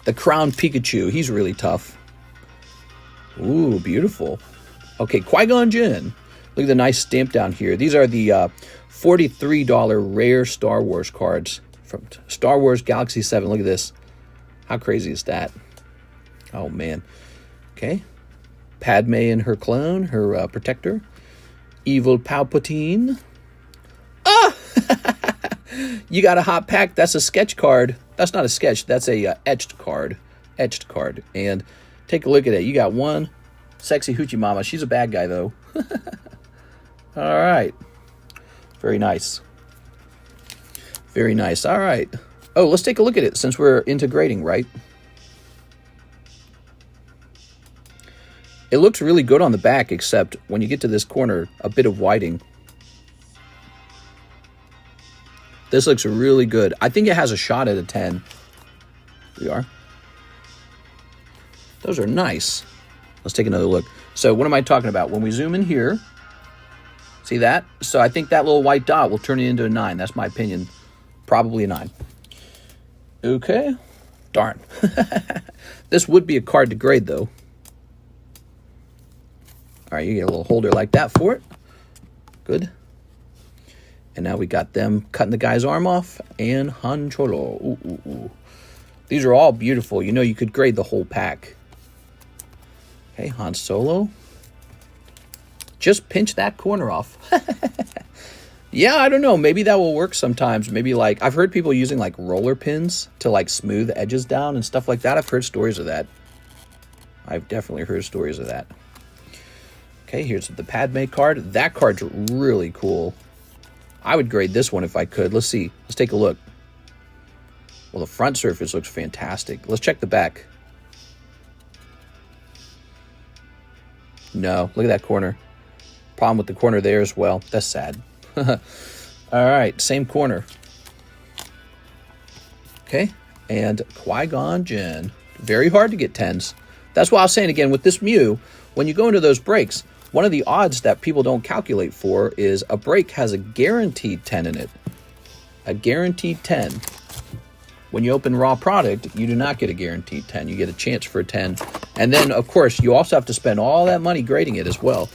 The Crown Pikachu. He's really tough. Ooh, beautiful. Okay, Qui-Gon Jinn. Look at the nice stamp down here. These are the $43 rare Star Wars cards from Star Wars Galaxy 7. Look at this. How crazy is that? Oh, man. Okay. Padme and her clone, her protector. Evil Palpatine. Ah! You got a hot pack. That's a sketch card. That's not a sketch. That's a etched card. Etched card. And take a look at it. You got one sexy hoochie mama. She's a bad guy, though. All right. Very nice. Very nice. All right. Oh, let's take a look at it since we're integrating, right? It looks really good on the back, except when you get to this corner, a bit of whiting. This looks really good. I think it has a shot at a 10. Here we are. Those are nice. Let's take another look. So what am I talking about? When we zoom in here, see that? So I think that little white dot will turn it into a 9. That's my opinion. Probably a 9. Okay. Darn. This would be a card to grade, though. All right, you get a little holder like that for it. Good. And now we got them cutting the guy's arm off. And Han Cholo. Ooh, ooh, ooh. These are all beautiful. You know, you could grade the whole pack. Okay, Han Solo. Just pinch that corner off. Yeah, I don't know. Maybe that will work sometimes. Maybe like, I've heard people using like roller pins to like smooth edges down and stuff like that. I've heard stories of that. I've definitely heard stories of that. Okay, here's the Padme card. That card's really cool. I would grade this one if I could. Let's see. Let's take a look. Well, the front surface looks fantastic. Let's check the back. No, look at that corner. Problem with the corner there as well. That's sad. All right, same corner. Okay, and Qui-Gon Jinn. Very hard to get 10s. That's why I was saying again, with this Mew, when you go into those breaks, one of the odds that people don't calculate for is a break has a guaranteed 10 in it. A guaranteed 10. When you open raw product, you do not get a guaranteed 10. You get a chance for a 10. And then, of course, you also have to spend all that money grading it as well.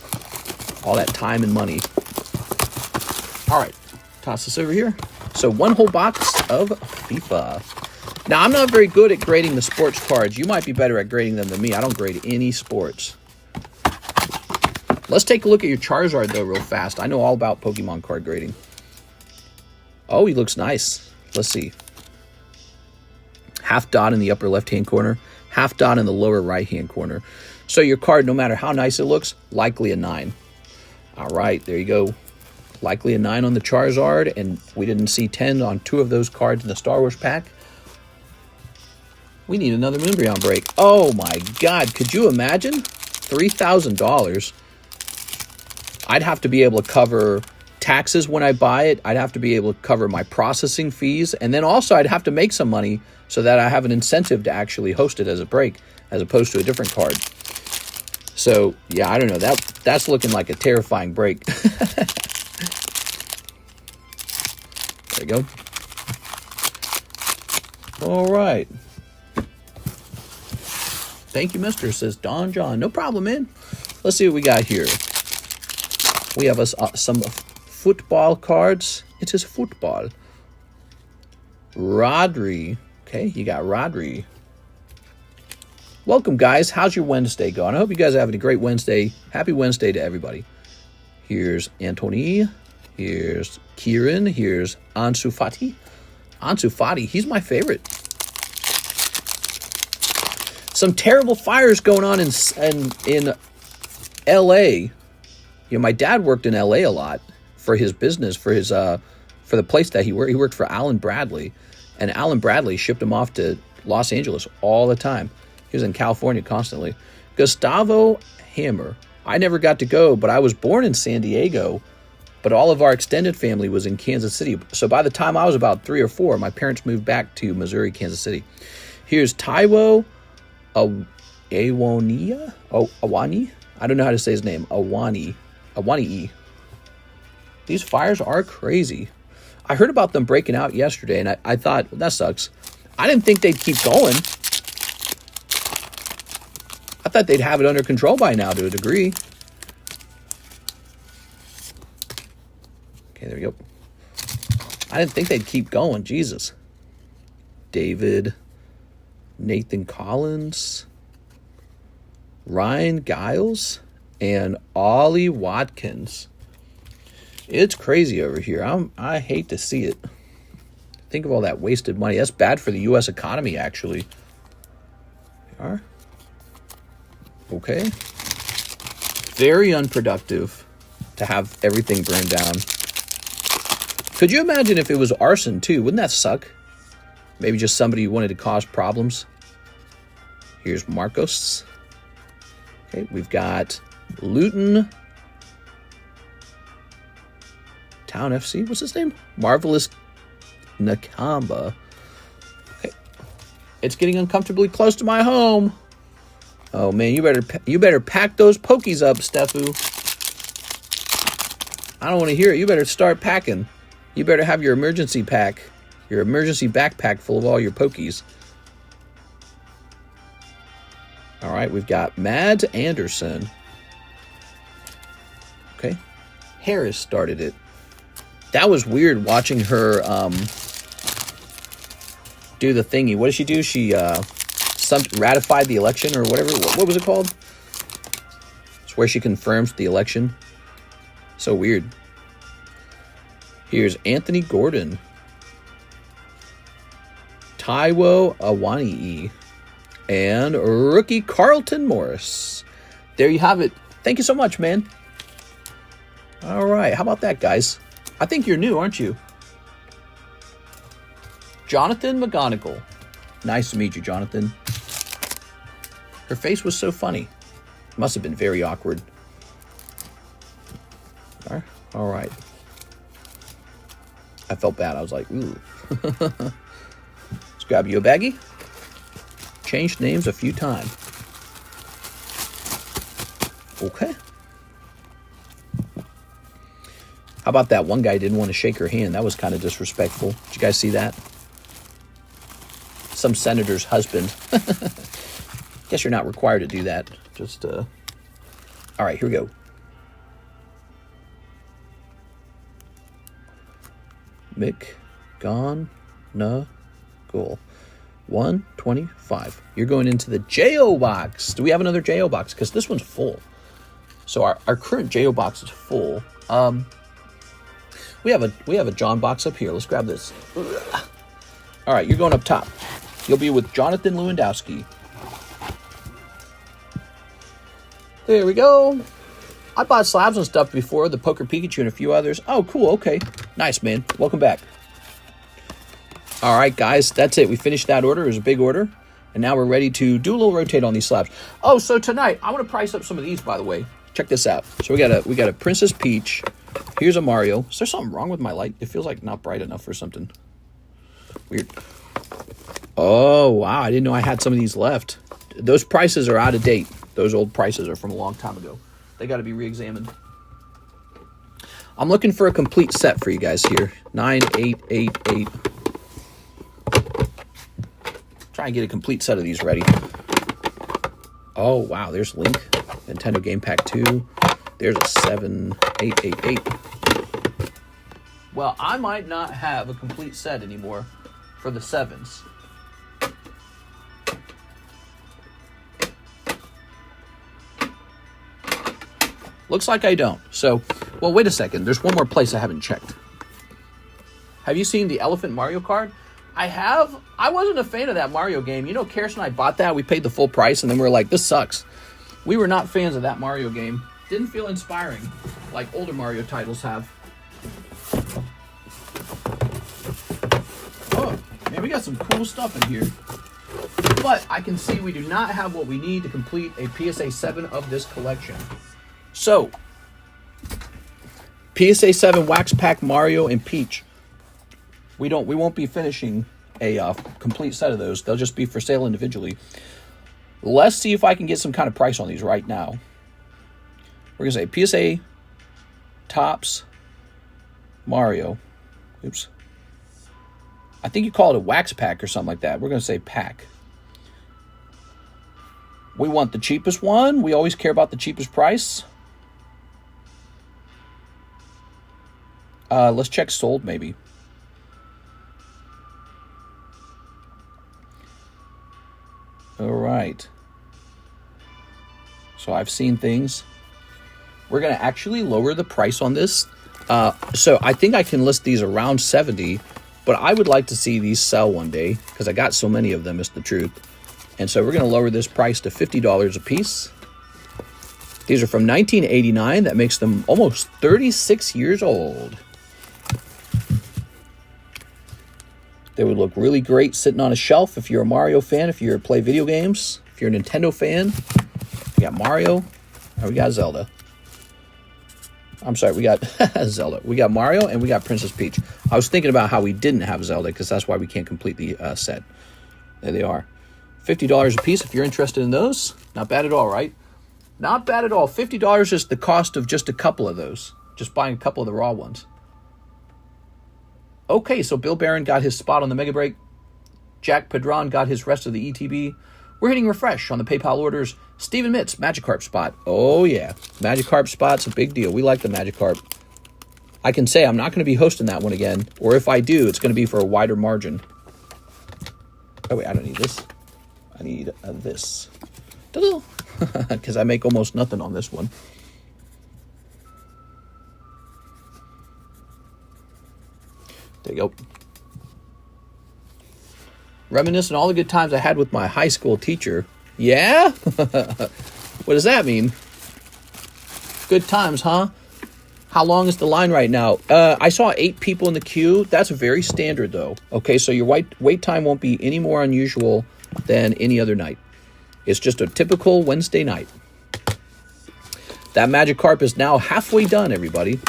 All that time and money. All right, toss this over here. So one whole box of FIFA. Now, I'm not very good at grading the sports cards. You might be better at grading them than me. I don't grade any sports. Let's take a look at your Charizard, though, real fast. I know all about Pokemon card grading. Oh, he looks nice. Let's see. Half dot in the upper left-hand corner. Half dot in the lower right-hand corner. So your card, no matter how nice it looks, likely a 9. All right, there you go. Likely a 9 on the Charizard, and we didn't see 10 on 2 of those cards in the Star Wars pack. We need another Moonbryon break. Oh my God, could you imagine? $3,000. I'd have to be able to cover taxes when I buy it. I'd have to be able to cover my processing fees. And then also I'd have to make some money so that I have an incentive to actually host it as a break as opposed to a different card. So, yeah, I don't know. That's looking like a terrifying break. There you go. All right. Thank you, mister, says Don John. No problem, man. Let's see what we got here. We have some football cards. It is football. Rodri. Okay, you got Rodri. Welcome, guys. How's your Wednesday going? I hope you guys are having a great Wednesday. Happy Wednesday to everybody. Here's Anthony. Here's Kieran. Here's Ansu Fati. Ansu Fati, he's my favorite. Some terrible fires going on in L.A. You know, my dad worked in L.A. a lot for his business, for the place that he worked. He worked for Allen Bradley, and Allen Bradley shipped him off to Los Angeles all the time. He was in California constantly. Gustavo Hammer. I never got to go, but I was born in San Diego, but all of our extended family was in Kansas City. So by the time I was about 3 or 4, my parents moved back to Missouri, Kansas City. Here's Taiwo Awani. I don't know how to say his name. Awani. These fires are crazy. I heard about them breaking out yesterday, and I thought, well, that sucks. I didn't think they'd keep going. I thought they'd have it under control by now to a degree. Okay, there we go. I didn't think they'd keep going. Jesus. David, Nathan Collins, Ryan Giles, and Ollie Watkins. It's crazy over here. I hate to see it. Think of all that wasted money. That's bad for the U.S. economy, actually. They are. Okay. Very unproductive to have everything burned down. Could you imagine if it was arson, too? Wouldn't that suck? Maybe just somebody who wanted to cause problems. Here's Marcos. Okay, we've got Luton Town FC. What's his name? Marvelous Nakamba. Okay. It's getting uncomfortably close to my home. Oh man, you better pack those pokies up, Stefu. I don't want to hear it. You better start packing. You better have your emergency pack, your emergency backpack full of all your pokies. All right, we've got Mads Anderson. Okay, Harris started it. That was weird watching her do the thingy. What did she do? She ratified the election or whatever. What was it called? It's where she confirms the election. So weird. Here's Anthony Gordon. Taiwo Awani. And rookie Carlton Morris. There you have it. Thank you so much, man. All right. How about that, guys? I think you're new, aren't you? Jonathan McGonigal. Nice to meet you, Jonathan. Her face was so funny. Must have been very awkward. All right. I felt bad. I was like, ooh. Let's grab you a baggie. Changed names a few times. Okay. How about that one guy didn't want to shake her hand? That was kind of disrespectful. Did you guys see that? Some senator's husband. Guess you're not required to do that. Just, all right, here we go. McGonigal. 125. You're going into the JO box. Do we have another JO box? Because this one's full. So our current JO box is full. We have a John box up here. Let's grab this. All right, you're going up top. You'll be with Jonathan Lewandowski. There we go. I bought slabs and stuff before, the Poker Pikachu and a few others. Oh, cool. Okay. Nice, man. Welcome back. All right, guys. That's it. We finished that order. It was a big order. And now we're ready to do a little rotate on these slabs. Oh, so tonight, I want to price up some of these, by the way. Check this out. So we got a Princess Peach. Here's a Mario. Is there something wrong with my light? It feels like not bright enough or something. Weird. Oh, wow. I didn't know I had some of these left. Those prices are out of date. Those old prices are from a long time ago. They got to be re-examined. I'm looking for a complete set for you guys here. 9888. Try and get a complete set of these ready. Oh, wow. There's Link. Nintendo Game Pack 2. There's a 7888. Well, I might not have a complete set anymore for the 7s. Looks like I don't. So, well, wait a second. There's one more place I haven't checked. Have you seen the Elephant Mario card? I have. I wasn't a fan of that Mario game. You know, Karis and I bought that. We paid the full price, and then we were like, this sucks. We were not fans of that Mario game. Didn't feel inspiring like older Mario titles have. Oh, man, we got some cool stuff in here. But I can see we do not have what we need to complete a PSA 7 of this collection. So, PSA 7 Wax Pack Mario and Peach. We won't be finishing a complete set of those. They'll just be for sale individually. Let's see if I can get some kind of price on these right now. We're going to say PSA Topps Mario. Oops. I think you call it a wax pack or something like that. We're going to say pack. We want the cheapest one. We always care about the cheapest price. Let's check sold maybe. All right. So I've seen things. We're going to actually lower the price on this. So I think I can list these around 70, but I would like to see these sell one day because I got so many of them, is the truth. And so we're going to lower this price to $50 a piece. These are from 1989. That makes them almost 36 years old. They would look really great sitting on a shelf if you're a Mario fan, if you play video games, if you're a Nintendo fan. We got Mario, and we got Zelda. I'm sorry, we got Zelda. We got Mario, and we got Princess Peach. I was thinking about how we didn't have Zelda, because that's why we can't complete the set. There they are. $50 a piece if you're interested in those. Not bad at all, right? Not bad at all. $50 is the cost of just a couple of those. Just buying a couple of the raw ones. Okay, so Bill Barron got his spot on the Mega Break. Jack Padron got his rest of the ETB. We're hitting refresh on the PayPal orders. Stephen Mitz, Magikarp spot. Oh, yeah. Magikarp spot's a big deal. We like the Magikarp. I can say I'm not going to be hosting that one again. Or if I do, it's going to be for a wider margin. Oh, wait, I don't need this. I need this. Because I make almost nothing on this one. There you go. Reminiscing all the good times I had with my high school teacher. Yeah? What does that mean? Good times, huh? How long is the line right now? I saw 8 people in the queue. That's very standard, though. Okay, so your wait time won't be any more unusual than any other night. It's just a typical Wednesday night. That Magikarp is now halfway done, everybody.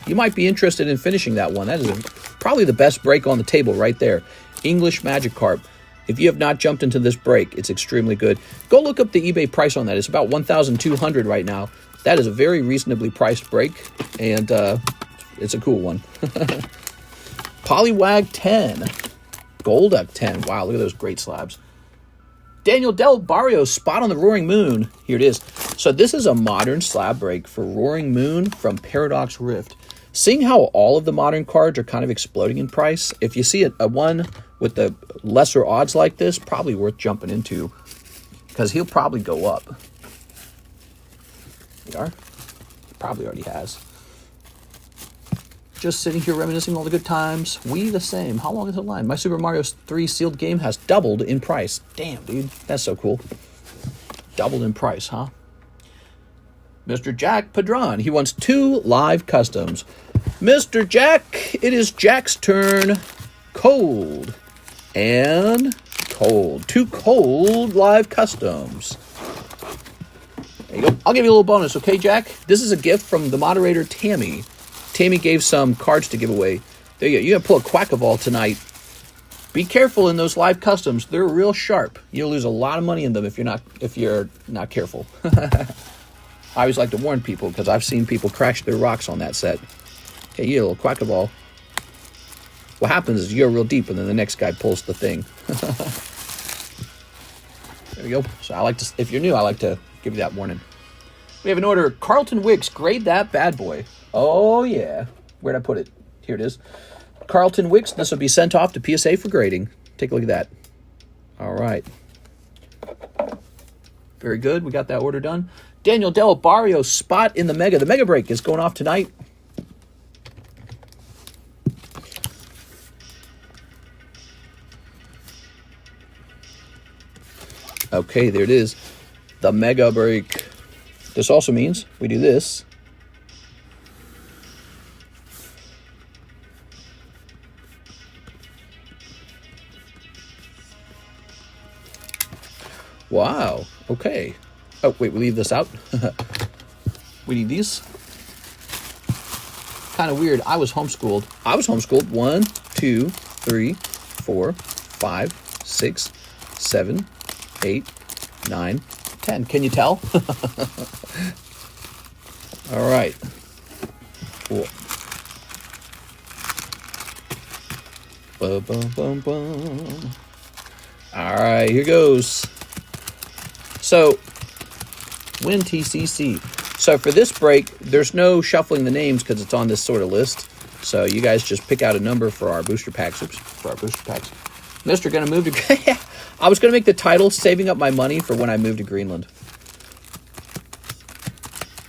You might be interested in finishing that one. That is probably the best break on the table right there. English Magikarp. If you have not jumped into this break, it's extremely good. Go look up the eBay price on that. It's about $1,200 right now. That is a very reasonably priced break, and it's a cool one. Poliwag 10. Golduck 10. Wow, look at those great slabs. Daniel Del Barrio's spot on the Roaring Moon. Here it is. So this is a modern slab break for Roaring Moon from Paradox Rift. Seeing how all of the modern cards are kind of exploding in price, if you see a one with the lesser odds like this, probably worth jumping into, because he'll probably go up. We are? Probably already has. Just sitting here reminiscing all the good times. We the same. How long is the line? My Super Mario 3 sealed game has doubled in price. Damn, dude. That's so cool. Doubled in price, huh? Mr. Jack Padron. He wants 2 live customs. Mr. Jack, it is Jack's turn. Cold. And cold. 2 cold live customs. There you go. I'll give you a little bonus, okay, Jack? This is a gift from the moderator, Tammy. Tammy gave some cards to give away. There you go. You're going to pull a Quackaball tonight. Be careful in those live customs. They're real sharp. You'll lose a lot of money in them if you're not careful. I always like to warn people because I've seen people crash their rocks on that set. Okay, you little Quackaball. What happens is you're real deep and then the next guy pulls the thing. There we go. So I like to, if you're new, I like to give you that warning. We have an order. Carlton Wicks, grade that bad boy. Oh, yeah. Where'd I put it? Here it is. Carlton Wicks, this will be sent off to PSA for grading. Take a look at that. All right. Very good. We got that order done. Daniel Del Barrio, spot in the Mega. The Mega Break is going off tonight. Okay, there it is. The Mega Break. This also means we do this. Wow. Okay. Oh, wait, we leave this out. We need these. Kind of weird. I was homeschooled. 1, 2, 3, 4, 5, 6, 7, 8, 9, 10. Can you tell? All right. Cool. Bum, bum, bum, bum. All right, here goes. So, win TCC. So for this break, there's no shuffling the names because it's on this sort of list. So you guys just pick out a number for our booster packs. Oops, for our booster packs. Mr. Gonna move to... I was going to make the title Saving Up My Money for when I move to Greenland.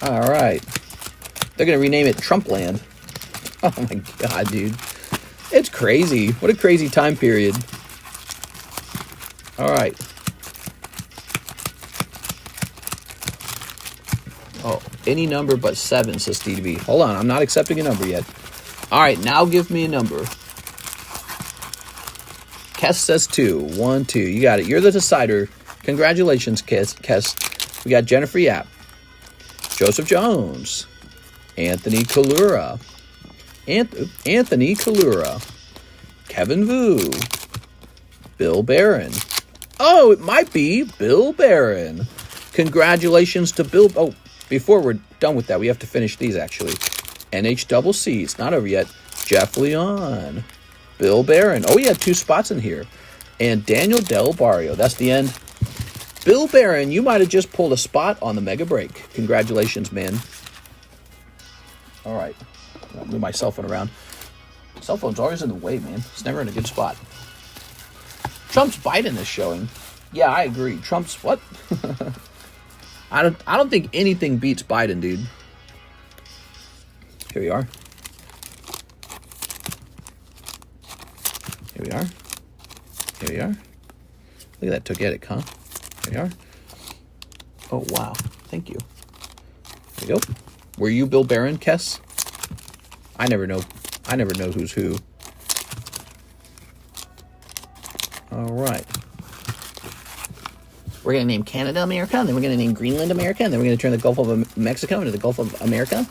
All right. They're going to rename it Trumpland. Oh my God, dude. It's crazy. What a crazy time period. All right. Oh, any number but 7, says DDB. Hold on, I'm not accepting a number yet. All right, now give me a number. Kess says 2. 1, 2. You got it. You're the decider. Congratulations, Kess. We got Jennifer Yap, Joseph Jones, Anthony Kalura, Anthony Kalura, Kevin Vu, Bill Barron. Oh, it might be Bill Barron. Congratulations to Bill. Oh, before we're done with that, we have to finish these, actually. NHCC. It's not over yet. Jeff Leon. Bill Barron. Oh, he had 2 spots in here. And Daniel Del Barrio. That's the end. Bill Barron, you might have just pulled a spot on the Mega Break. Congratulations, man. All right. I'll move my cell phone around. Cell phone's always in the way, man. It's never in a good spot. Trump's Biden is showing. Yeah, I agree. Trump's what? I don't think anything beats Biden, dude. Here we are. Here we are. Here we are. Look at that togetic, huh? Here we are. Oh, wow. Thank you. There we go. Were you Bill Barron, Kess? I never know. I never know who's who. All right. We're going to name Canada America, and then we're going to name Greenland America, and then we're going to turn the Gulf of Mexico into the Gulf of America.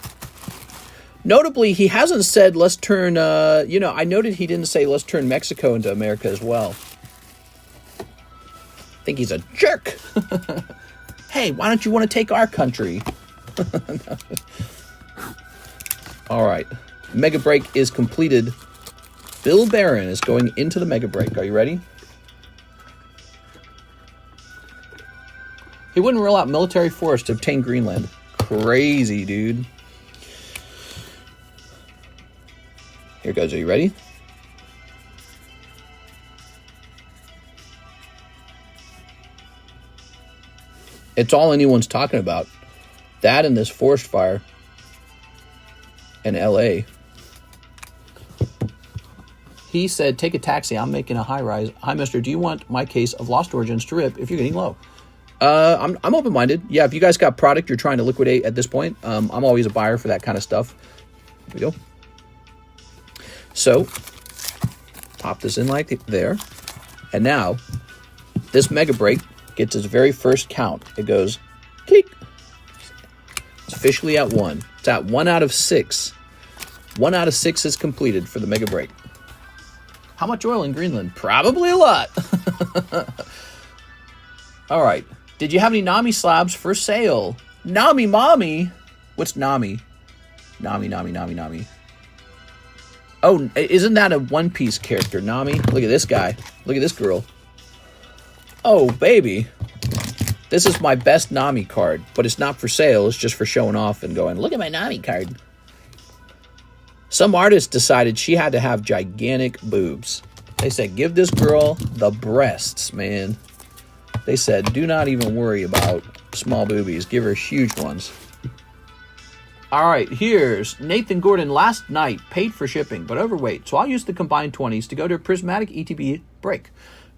Notably, he hasn't said let's turn, I noted he didn't say let's turn Mexico into America as well. I think he's a jerk. Hey, why don't you want to take our country? All right. Mega Break is completed. Bill Barron is going into the Mega Break. Are you ready? He wouldn't rule out military force to obtain Greenland. Crazy, dude. Here goes. Are you ready? It's all anyone's talking about. That and this forest fire in LA. He said, take a taxi. I'm making a high rise. Hi, mister. Do you want my case of Lost Origins to rip if you're getting low? I'm open-minded. Yeah, if you guys got product you're trying to liquidate at this point, I'm always a buyer for that kind of stuff. Here we go. So, pop this in like there. And now, this Mega Break gets its very first count. It goes, click. It's officially at 1. It's at 1 out of 6. 1 out of 6 is completed for the Mega Break. How much oil in Greenland? Probably a lot. All right. Did you have any Nami slabs for sale? Nami mommy? What's Nami? Nami. Oh, isn't that a One Piece character, Nami? Look at this guy. Look at this girl. Oh, baby. This is my best Nami card, but it's not for sale. It's just for showing off and going, look at my Nami card. Some artist decided she had to have gigantic boobs. They said, give this girl the breasts, man. They said, do not even worry about small boobies. Give her huge ones. All right, here's Nathan Gordon. Last night, paid for shipping, but overweight. So I'll use the combined 20s to go to a prismatic ETB break.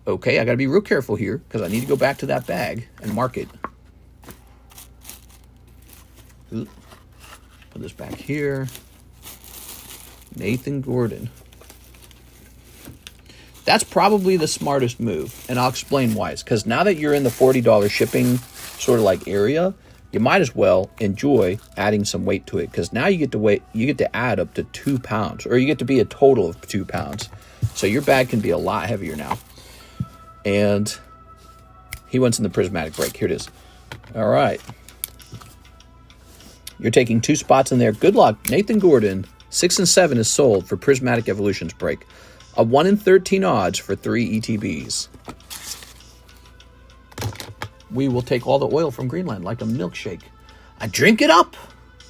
Okay, I got to be real careful here because I need to go back to that bag and mark it. Ooh. Put this back here. Nathan Gordon. That's probably the smartest move, and I'll explain why. It's because now that you're in the $40 shipping sort of like area, you might as well enjoy adding some weight to it, because now you get to add up to 2 pounds, or you get to be a total of 2 pounds. So your bag can be a lot heavier now. And he went in the prismatic break. Here it is. All right. You're taking 2 spots in there. Good luck. Nathan Gordon, 6 and 7 is sold for prismatic evolutions break. A 1 in 13 odds for 3 ETBs. We will take all the oil from Greenland like a milkshake. I drink it up.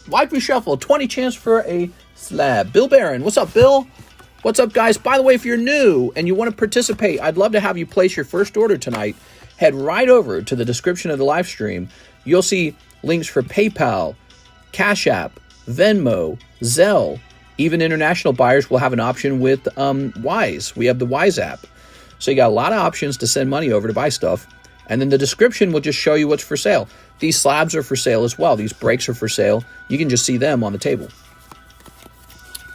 Wide reshuffle. 20 chance for a slab. Bill Barron. What's up, Bill? What's up, guys? By the way, if you're new and you want to participate, I'd love to have you place your first order tonight. Head right over to the description of the live stream. You'll see links for PayPal, Cash App, Venmo, ZELLE. Even international buyers will have an option with Wise. We have the Wise app. So you got a lot of options to send money over to buy stuff. And then the description will just show you what's for sale. These slabs are for sale as well. These breaks are for sale. You can just see them on the table.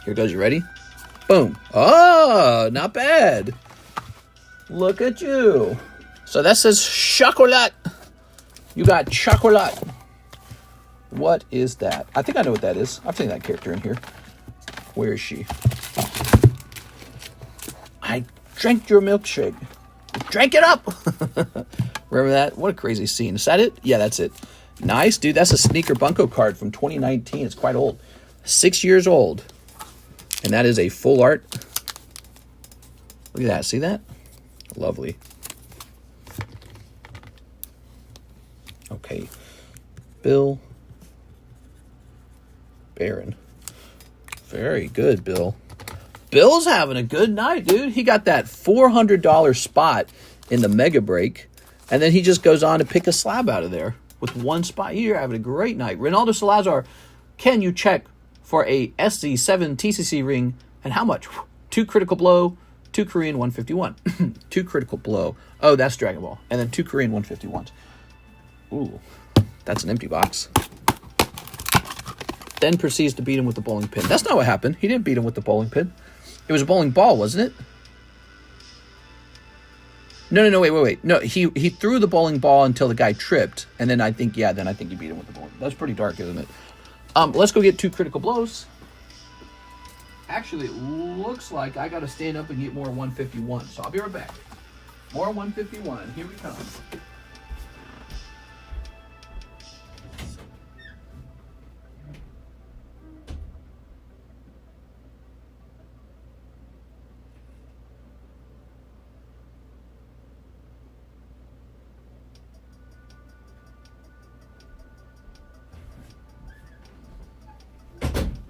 Here it goes. You ready? Boom. Oh, not bad. Look at you. So that says chocolat. You got chocolat. What is that? I think I know what that is. I've seen that character in here. Where is she? I drank your milkshake. Drank it up. Remember that? What a crazy scene. Is that it? Yeah, that's it. Nice, dude. That's a Sneaker Bunko card from 2019. It's quite old. 6 years old. And that is a full art. Look at that. See that? Lovely. Okay. Bill Barron. Very good, Bill. Bill's having a good night, dude. He got that $400 spot in the mega break, and then he just goes on to pick a slab out of there with 1 spot. You're having a great night. Ronaldo Salazar, can you check for a SC7 TCC ring, and how much? 2 critical blow, 2 Korean 151. 2 critical blow. Oh, that's Dragon Ball. And then 2 Korean 151s. Ooh, that's an empty box. Then proceeds to beat him with the bowling pin. That's not what happened. He didn't beat him with the bowling pin. It was a bowling ball, wasn't it? No, wait. No, he threw the bowling ball until the guy tripped, and then I think he beat him with the bowling. That's pretty dark, isn't it? Let's go get 2 critical blows. Actually, it looks like I got to stand up and get more 151, so I'll be right back. More 151. Here we come.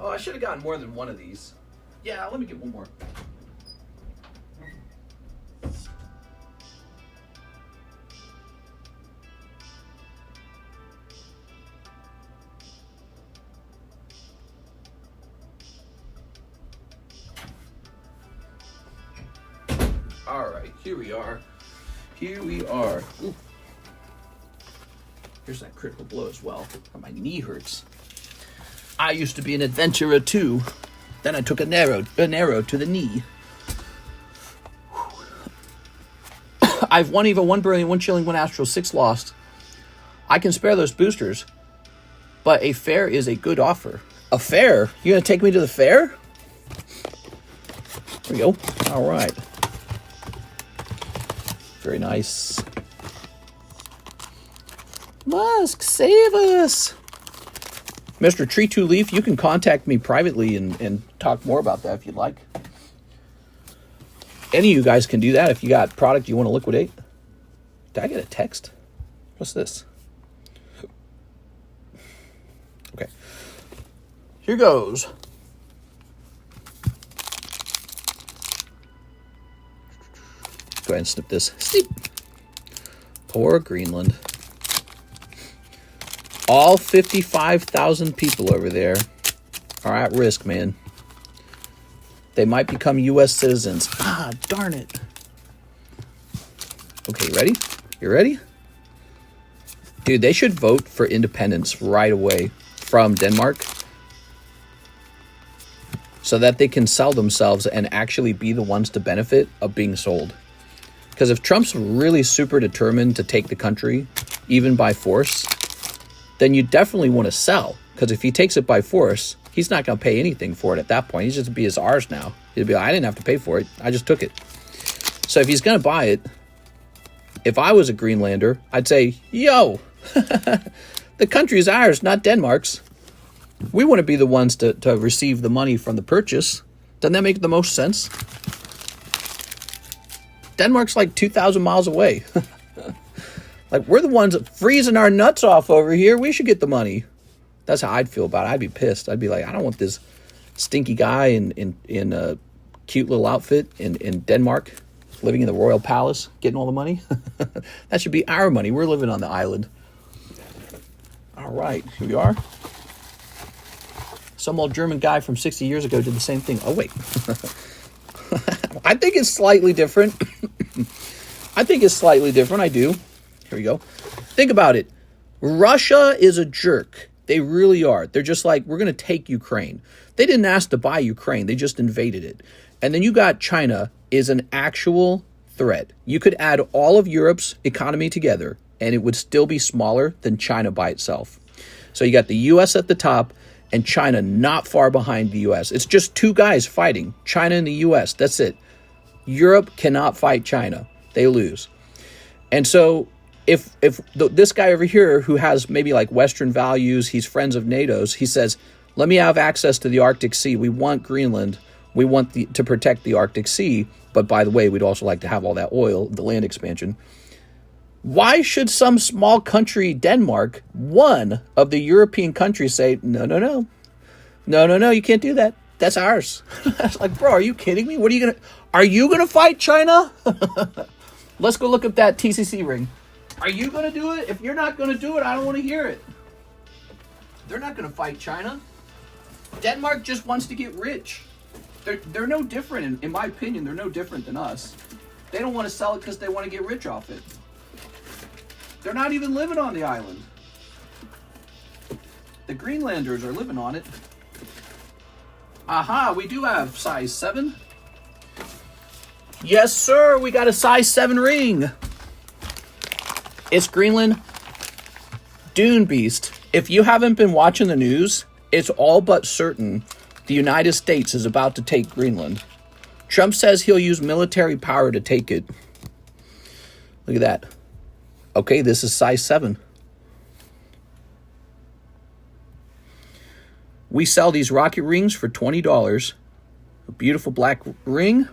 Oh, I should have gotten more than one of these. Yeah, let me get one more. All right, here we are. Ooh. Here's that critical blow as well. My knee hurts. I used to be an adventurer too. Then I took an arrow to the knee. I've won EVO 1 brilliant, 1 chilling, 1 astral, 6 lost. I can spare those boosters, but a fair is a good offer. A fair? You gonna take me to the fair? There we go. All right. Very nice. Musk, save us. Mr. Tree 2 Leaf, you can contact me privately and talk more about that if you'd like. Any of you guys can do that if you got product you want to liquidate. Did I get a text? What's this? Okay. Here goes. Go ahead and snip this. Snip. Poor Greenland. All 55,000 people over there are at risk, man. They might become U.S. citizens. Ah, darn it. Okay, ready? You ready? Dude, they should vote for independence right away from Denmark so that they can sell themselves and actually be the ones to benefit of being sold. Because if Trump's really super determined to take the country, even by force, then you definitely want to sell. Because if he takes it by force, he's not going to pay anything for it at that point. He's just be as ours now. He'd be like, I didn't have to pay for it. I just took it. So if he's going to buy it, if I was a Greenlander, I'd say, yo, the country is ours, not Denmark's. We want to be the ones to receive the money from the purchase. Doesn't that make the most sense? Denmark's like 2,000 miles away. Like, we're the ones freezing our nuts off over here. We should get the money. That's how I'd feel about it. I'd be pissed. I'd be like, I don't want this stinky guy in a cute little outfit in Denmark, living in the royal palace, getting all the money. That should be our money. We're living on the island. All right, here we are. Some old German guy from 60 years ago did the same thing. Oh, wait. I think it's slightly different. I think it's slightly different. I do. Here we go. Think about it. Russia is a jerk. They really are. They're just like, we're going to take Ukraine. They didn't ask to buy Ukraine. They just invaded it. And then you got China is an actual threat. You could add all of Europe's economy together and it would still be smaller than China by itself. So you got the U.S. at the top and China not far behind the U.S. It's just two guys fighting, China and the U.S. That's it. Europe cannot fight China. They lose. And so if this guy over here who has maybe like Western values, he's friends of NATO's, he says, let me have access to the Arctic Sea. We want Greenland. We want to protect the Arctic Sea. But by the way, we'd also like to have all that oil, the land expansion. Why should some small country, Denmark, one of the European countries, say, no, you can't do that. That's ours. It's like, bro, are you kidding me? Are you going to fight China? Let's go look up that TCC ring. Are you going to do it? If you're not going to do it, I don't want to hear it. They're not going to fight China. Denmark just wants to get rich. They're no different, in my opinion, they're no different than us. They don't want to sell it because they want to get rich off it. They're not even living on the island. The Greenlanders are living on it. Aha, we do have size 7. Yes, sir, we got a size 7 ring. It's Greenland. Dune Beast. If you haven't been watching the news, it's all but certain the United States is about to take Greenland. Trump says he'll use military power to take it. Look at that. Okay, this is size 7. We sell these rocket rings for $20. A beautiful black ring.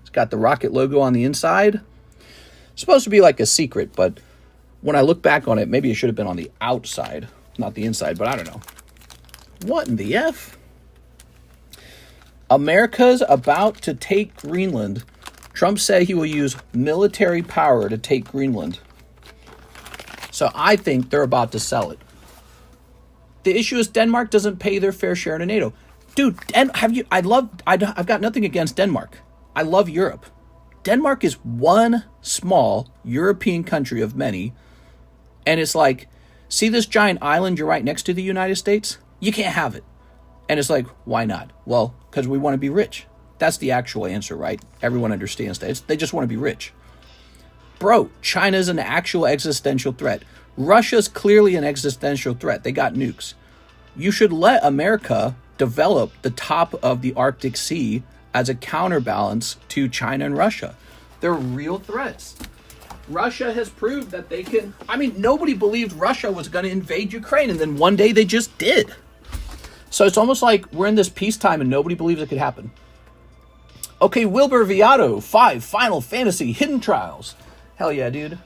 It's got the rocket logo on the inside. It's supposed to be like a secret, but when I look back on it, maybe it should have been on the outside, not the inside, but I don't know. What in the F? America's about to take Greenland. Trump said he will use military power to take Greenland. So I think they're about to sell it. The issue is Denmark doesn't pay their fair share to NATO. Dude, I've got nothing against Denmark. I love Europe. Denmark is one small European country of many. And it's like, see this giant island you're right next to the United States? You can't have it. And it's like, why not? Well, because we want to be rich. That's the actual answer, right? Everyone understands that. They just want to be rich. Bro, China's an actual existential threat. Russia's clearly an existential threat. They got nukes. You should let America develop the top of the Arctic Sea as a counterbalance to China and Russia. They're real threats. Russia has proved that they can... I mean, nobody believed Russia was going to invade Ukraine, and then one day they just did. So it's almost like we're in this peacetime and nobody believes it could happen. Okay, Wilbur Viato, 5 Final Fantasy Hidden Trials. Hell yeah, dude.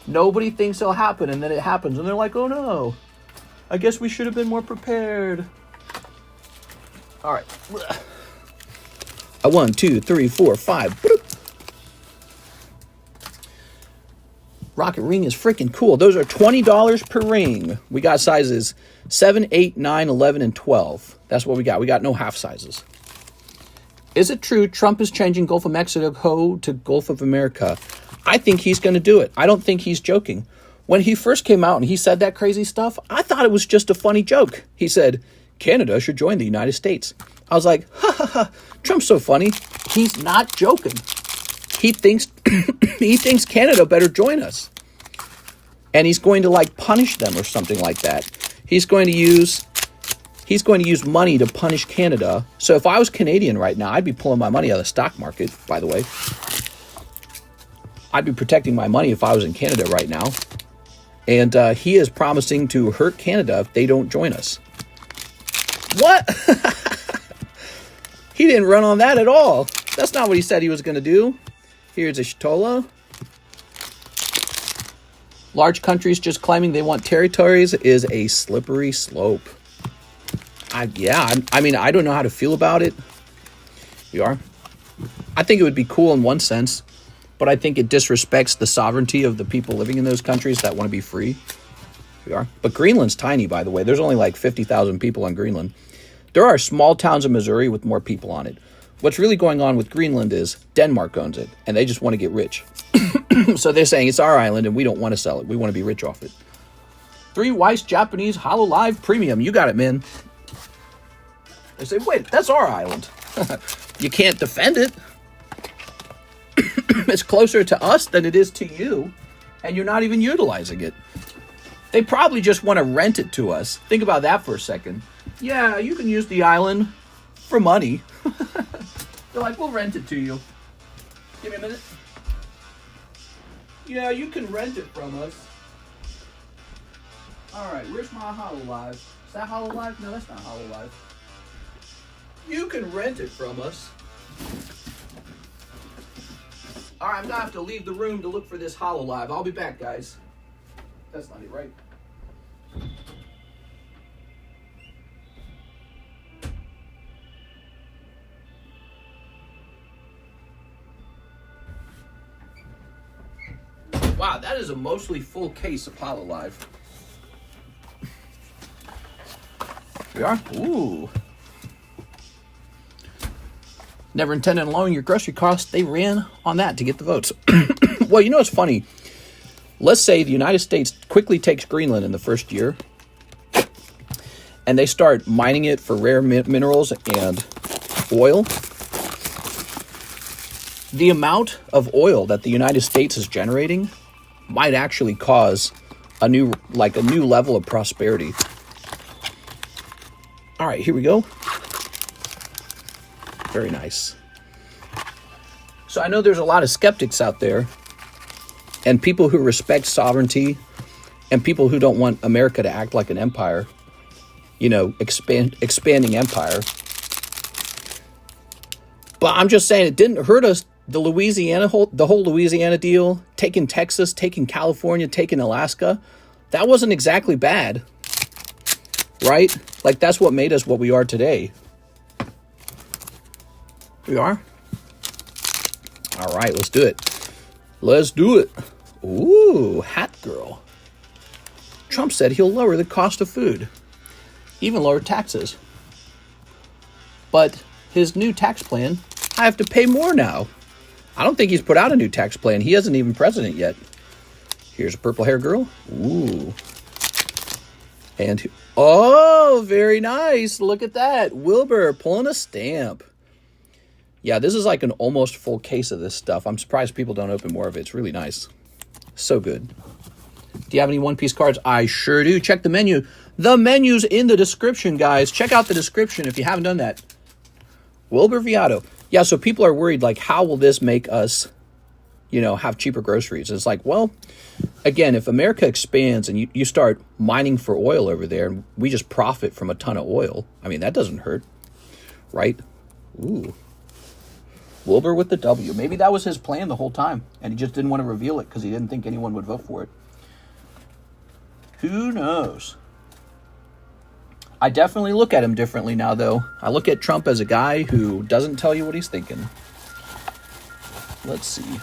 Nobody thinks it'll happen, and then it happens, and they're like, oh no. I guess we should have been more prepared. All right. 1, 2, 3, 4, 5. Boop. Rocket ring is freaking cool. Those are $20 per ring. We got sizes 7, 8, 9, 11, and 12. That's what we got. We got no half sizes. Is it true Trump is changing Gulf of Mexico to Gulf of America? I think he's going to do it. I don't think he's joking. When he first came out and he said that crazy stuff, I thought it was just a funny joke. He said, Canada should join the United States. I was like, ha ha ha, Trump's so funny. He's not joking. He thinks he thinks Canada better join us. And he's going to like punish them or something like that. He's going to use money to punish Canada. So if I was Canadian right now, I'd be pulling my money out of the stock market, by the way. I'd be protecting my money if I was in Canada right now. And he is promising to hurt Canada if they don't join us. What? He didn't run on that at all. That's not what he said he was going to do. Here's a Shtola. Large countries just claiming they want territories is a slippery slope. I mean, I don't know how to feel about it. You are? I think it would be cool in one sense, but I think it disrespects the sovereignty of the people living in those countries that want to be free. You are? But Greenland's tiny, by the way. There's only like 50,000 people on Greenland. There are small towns in Missouri with more people on it. What's really going on with Greenland is Denmark owns it, and they just want to get rich. So they're saying it's our island, and we don't want to sell it. We want to be rich off it. 3 Weiss Japanese Hololive Premium. You got it, man. They say, wait, that's our island. You can't defend it. It's closer to us than it is to you, and you're not even utilizing it. They probably just want to rent it to us. Think about that for a second. Yeah, you can use the island for money. They're like, we'll rent it to you. Give me a minute. Yeah, you can rent it from us. All right, where's my Hololive? Is that Hololive? No, that's not Hololive. You can rent it from us. All right, I'm going to have to leave the room to look for this Hololive. I'll be back, guys. That's not it, right? Wow, that is a mostly full case of Hololive. We are? Ooh. Never intended on lowering your grocery costs. They ran on that to get the votes. Well, you know what's funny? Let's say the United States quickly takes Greenland in the first year, and they start mining it for rare minerals and oil. The amount of oil that the United States is generating might actually cause a new level of prosperity. All right, here we go. Very nice. So I know there's a lot of skeptics out there and people who respect sovereignty and people who don't want America to act like an empire, you know, expanding empire. But I'm just saying it didn't hurt us. The whole Louisiana deal, taking Texas, taking California, taking Alaska, that wasn't exactly bad, right? Like, that's what made us what we are today. We are? All right, let's do it. Let's do it. Ooh, hat girl. Trump said he'll lower the cost of food, even lower taxes. But his new tax plan, I have to pay more now. I don't think he's put out a new tax plan. He isn't even president yet. Here's a purple hair girl. Ooh. And, oh, very nice. Look at that. Wilbur pulling a stamp. Yeah, this is like an almost full case of this stuff. I'm surprised people don't open more of it. It's really nice. So good. Do you have any One Piece cards? I sure do. Check the menu. The menu's in the description, guys. Check out the description if you haven't done that. Wilbur Viato. Yeah, so people are worried, like, how will this make us, you know, have cheaper groceries? It's like, well, again, if America expands and you start mining for oil over there and we just profit from a ton of oil, I mean, that doesn't hurt, right? Ooh. Wilbur with the W. Maybe that was his plan the whole time, and he just didn't want to reveal it because he didn't think anyone would vote for it. Who knows? I definitely look at him differently now, though. I look at Trump as a guy who doesn't tell you what he's thinking. Let's see.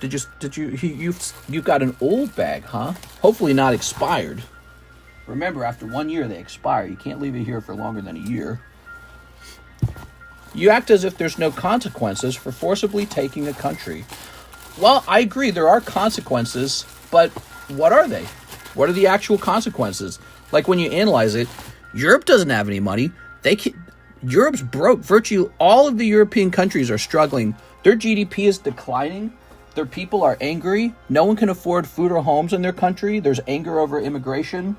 You've got an old bag, huh? Hopefully not expired. Remember, after 1 year, they expire. You can't leave it here for longer than a year. You act as if there's no consequences for forcibly taking a country. Well, I agree, there are consequences, but what are they? What are the actual consequences? Like when you analyze it, Europe doesn't have any money. Europe's broke. Virtually all of the European countries are struggling. Their GDP is declining. Their people are angry. No one can afford food or homes in their country. There's anger over immigration.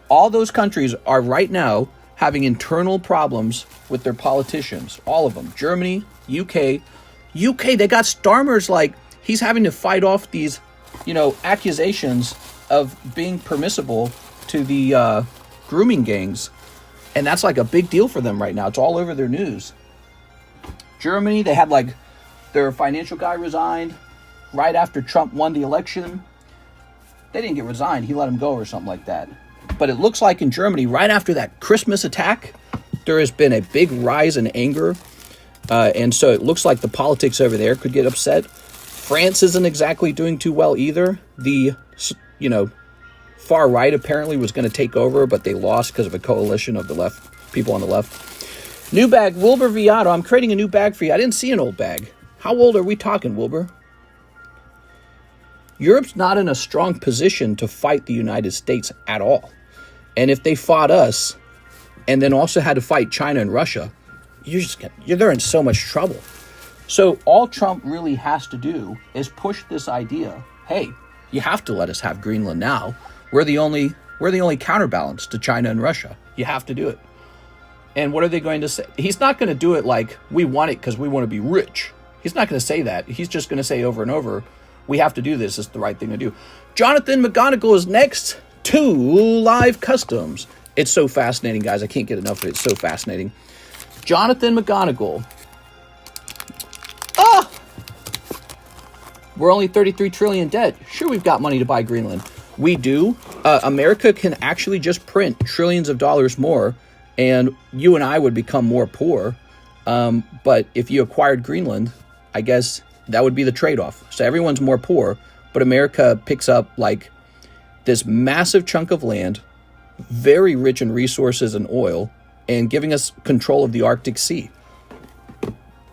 All those countries are right now having internal problems with their politicians. All of them. Germany, UK, they got Starmer's like, he's having to fight off these, accusations of being permissible to the grooming gangs. And that's like a big deal for them right now. It's all over their news. Germany, they had like their financial guy resigned right after Trump won the election. They didn't get resigned. He let him go or something like that. But it looks like in Germany, right after that Christmas attack, there has been a big rise in anger. And so it looks like the politics over there could get upset. France isn't exactly doing too well either. The, far right apparently was going to take over, but they lost because of a coalition of the left, people on the left. New bag, Wilbur Viato. I'm creating a new bag for you. I didn't see an old bag. How old are we talking, Wilbur? Europe's not in a strong position to fight the United States at all. And if they fought us and then also had to fight China and Russia, they're in so much trouble. So all Trump really has to do is push this idea. Hey, you have to let us have Greenland now. We're the only counterbalance to China and Russia. You have to do it. And what are they going to say? He's not going to do it like we want it because we want to be rich. He's not going to say that. He's just going to say over and over, we have to do this. It's the right thing to do. Jonathan McGonigal is next to Live Customs. It's so fascinating, guys. I can't get enough of it. It's so fascinating. Jonathan McGonigal. We're only 33 trillion debt. Sure, we've got money to buy Greenland. We do. America can actually just print trillions of dollars more, and you and I would become more poor. But if you acquired Greenland, I guess that would be the trade-off. So everyone's more poor, but America picks up like this massive chunk of land, very rich in resources and oil, and giving us control of the Arctic Sea.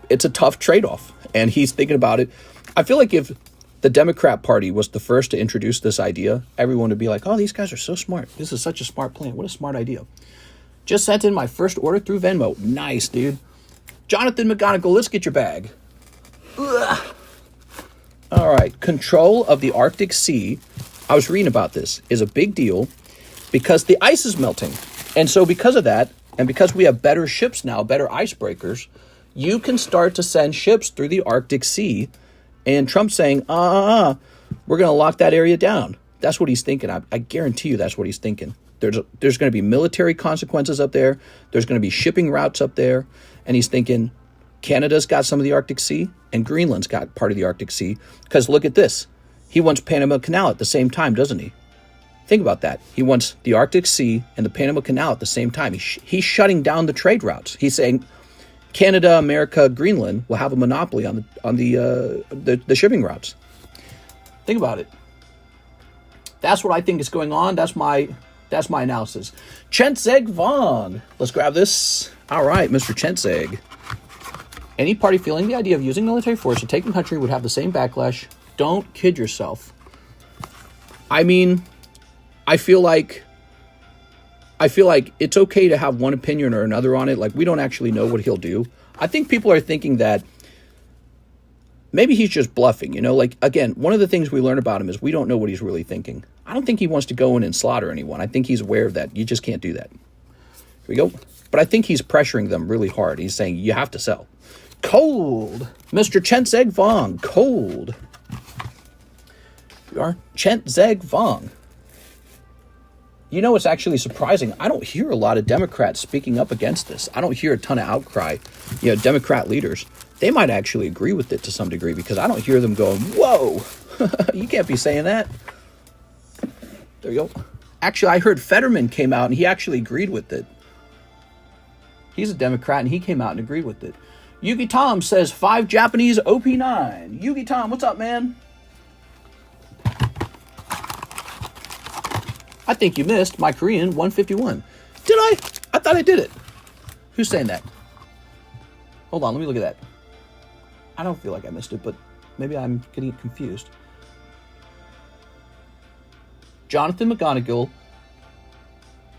It's a tough trade-off, and he's thinking about it. I feel like if the Democrat Party was the first to introduce this idea, everyone would be like, oh, these guys are so smart. This is such a smart plan. What a smart idea. Just sent in my first order through Venmo. Nice, dude. Jonathan McGonigal, let's get your bag. Ugh. All right. Control of the Arctic Sea, I was reading about this, is a big deal because the ice is melting. And so because of that, and because we have better ships now, better icebreakers, you can start to send ships through the Arctic Sea. And Trump's saying, we're going to lock that area down. That's what he's thinking. I guarantee you that's what he's thinking. There's going to be military consequences up there. There's going to be shipping routes up there. And he's thinking, Canada's got some of the Arctic Sea, and Greenland's got part of the Arctic Sea. Because look at this. He wants Panama Canal at the same time, doesn't he? Think about that. He wants the Arctic Sea and the Panama Canal at the same time. He's shutting down the trade routes. He's saying Canada, America, Greenland will have a monopoly on the shipping routes. Think about it. That's what I think is going on. That's my analysis. Chentzeg Vong. Let's grab this. All right, Mr. Chentzeg. Any party feeling the idea of using military force to take the country would have the same backlash. Don't kid yourself. I mean, I feel like it's okay to have one opinion or another on it. Like, we don't actually know what he'll do. I think people are thinking that maybe he's just bluffing, Like, again, one of the things we learn about him is we don't know what he's really thinking. I don't think he wants to go in and slaughter anyone. I think he's aware of that. You just can't do that. Here we go. But I think he's pressuring them really hard. He's saying, you have to sell. Cold. Mr. Chentzeg Vong. Cold. We are Chentzeg Vong. It's actually surprising. I don't hear a lot of Democrats speaking up against this. I don't hear a ton of outcry. Democrat leaders, they might actually agree with it to some degree because I don't hear them going, whoa, you can't be saying that. There you go. Actually, I heard Fetterman came out and he actually agreed with it. He's a Democrat and he came out and agreed with it. Yugi Tom says 5 Japanese OP9. Yugi Tom, what's up, man? I think you missed my Korean 151. Did I? I thought I did it. Who's saying that? Hold on, let me look at that. I don't feel like I missed it, but maybe I'm getting it confused. Jonathan McGonigal,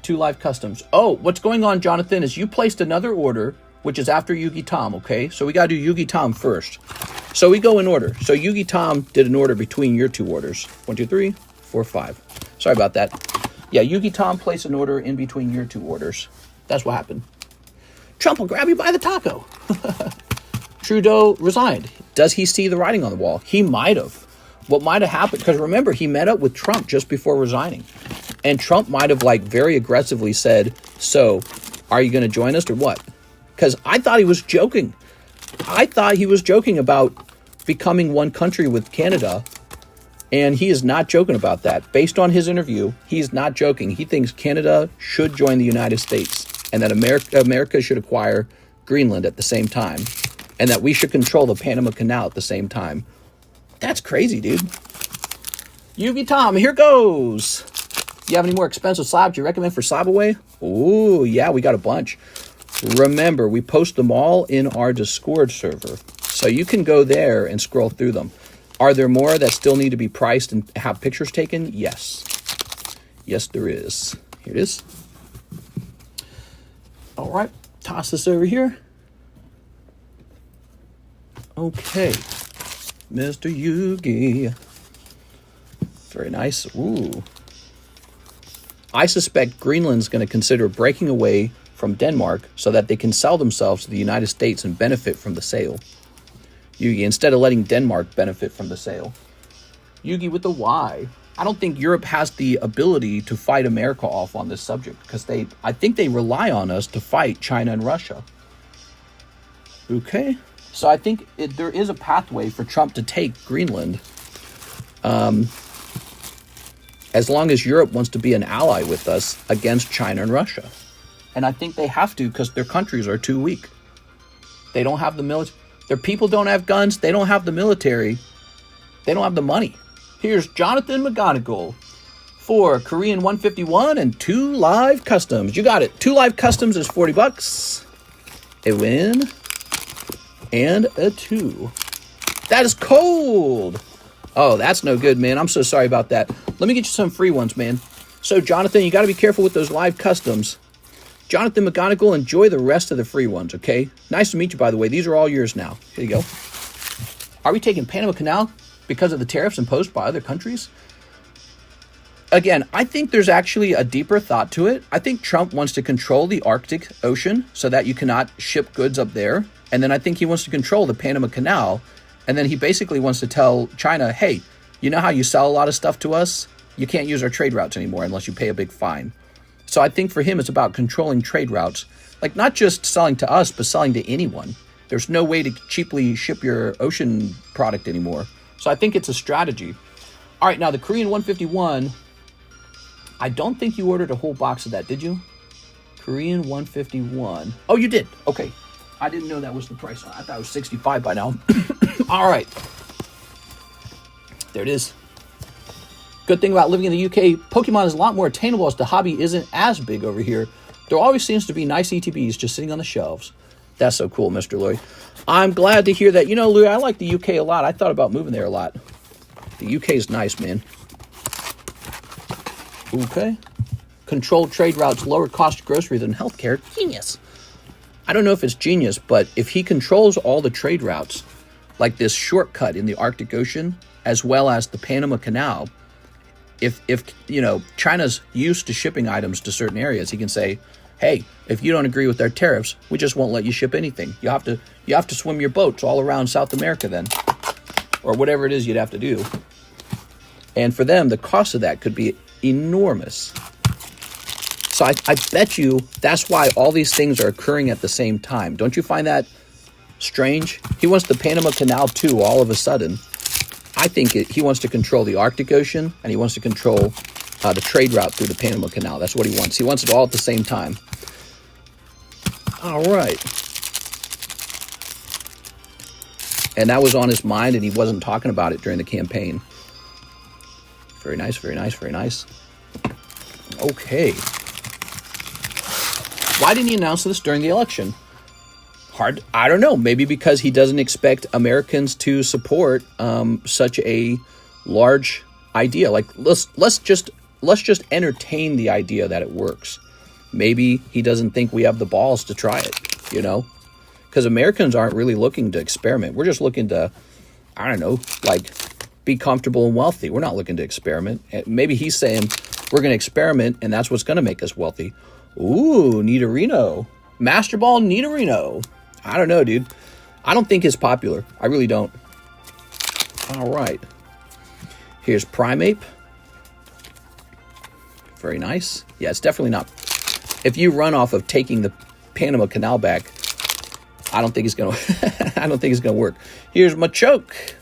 2 Live Customs. Oh, what's going on, Jonathan, is you placed another order, which is after Yugi Tom, okay? So we got to do Yugi Tom first. So we go in order. So Yugi Tom did an order between your 2 orders. 1, 2, 3, 4, 5. Sorry about that. Yeah, Yugi Tom placed an order in between your 2 orders. That's what happened. Trump will grab you by the taco. Trudeau resigned. Does he see the writing on the wall? He might have. What might have happened, because remember, he met up with Trump just before resigning. And Trump might have, like, very aggressively said, so, are you going to join us or what? Because I thought he was joking. I thought he was joking about becoming one country with Canada. And he is not joking about that. Based on his interview, he's not joking. He thinks Canada should join the United States. And that America should acquire Greenland at the same time. And that we should control the Panama Canal at the same time. That's crazy, dude. Yugi Tom, here goes. Do you have any more expensive slabs you recommend for slab away? Oh, yeah, we got a bunch. Remember, we post them all in our Discord server. So you can go there and scroll through them. Are there more that still need to be priced and have pictures taken? Yes. Yes, there is. Here it is. All right, toss this over here. Okay. Mr. Yugi. Very nice. Ooh. I suspect Greenland's going to consider breaking away from Denmark so that they can sell themselves to the United States and benefit from the sale. Yugi, instead of letting Denmark benefit from the sale. Yugi with the Y. I don't think Europe has the ability to fight America off on this subject because I think they rely on us to fight China and Russia. Okay. So I think there is a pathway for Trump to take Greenland as long as Europe wants to be an ally with us against China and Russia. And I think they have to because their countries are too weak. They don't have the military. Their people don't have guns. They don't have the military. They don't have the money. Here's Jonathan McGonigal for Korean 151 and 2 Live Customs. You got it. 2 Live Customs is $40. A win. And a 2. That is cold. Oh, that's no good, man. I'm so sorry about that. Let me get you some free ones, man. So, Jonathan, you got to be careful with those Live Customs. Jonathan McGonigal, enjoy the rest of the free ones, okay? Nice to meet you, by the way. These are all yours now. Here you go. Are we taking Panama Canal because of the tariffs imposed by other countries? Again, I think there's actually a deeper thought to it. I think Trump wants to control the Arctic Ocean so that you cannot ship goods up there. And then I think he wants to control the Panama Canal. And then he basically wants to tell China, hey, you know how you sell a lot of stuff to us? You can't use our trade routes anymore unless you pay a big fine. So I think for him, it's about controlling trade routes. Like not just selling to us, but selling to anyone. There's no way to cheaply ship your ocean product anymore. So I think it's a strategy. All right, now the Korean 151, I don't think you ordered a whole box of that, did you? Korean 151. Oh, you did. Okay. I didn't know that was the price on it. I thought it was 65 by now. All right. There it is. Good thing about living in the UK, Pokemon is a lot more attainable as the hobby isn't as big over here. There always seems to be nice ETBs just sitting on the shelves. That's so cool, Mr. Louis. I'm glad to hear that. You know, Louis, I like the UK a lot. I thought about moving there a lot. The UK is nice, man. Okay. Controlled trade routes, lower cost grocery than healthcare. Genius. I don't know if it's genius, but if he controls all the trade routes, like this shortcut in the Arctic Ocean, as well as the Panama Canal, if you know, China's used to shipping items to certain areas, he can say, hey, if you don't agree with our tariffs, we just won't let you ship anything. You have to swim your boats all around South America then, or whatever it is you'd have to do. And for them, the cost of that could be enormous. So I bet you that's why all these things are occurring at the same time. Don't you find that strange? He wants the Panama Canal too, all of a sudden. I think he wants to control the Arctic Ocean, and he wants to control the trade route through the Panama Canal. That's what he wants. He wants it all at the same time. All right. And that was on his mind, and he wasn't talking about it during the campaign. Very nice, very nice, very nice. Okay. Why didn't he announce this during the election? Hard. I don't know. Maybe because he doesn't expect Americans to support such a large idea. Like, let's just entertain the idea that it works. Maybe he doesn't think we have the balls to try it, you know? Because Americans aren't really looking to experiment. We're just looking to, I don't know, like, be comfortable and wealthy. We're not looking to experiment. Maybe he's saying we're going to experiment, and that's what's going to make us wealthy. Ooh, Nitorino. Master Ball Nitorino. I don't know, dude. I don't think it's popular. I really don't. All right. Here's Primeape. Very nice. Yeah, it's definitely not. If you run off of taking the Panama Canal back, I don't think it's gonna. I don't think it's gonna work. Here's Machoke.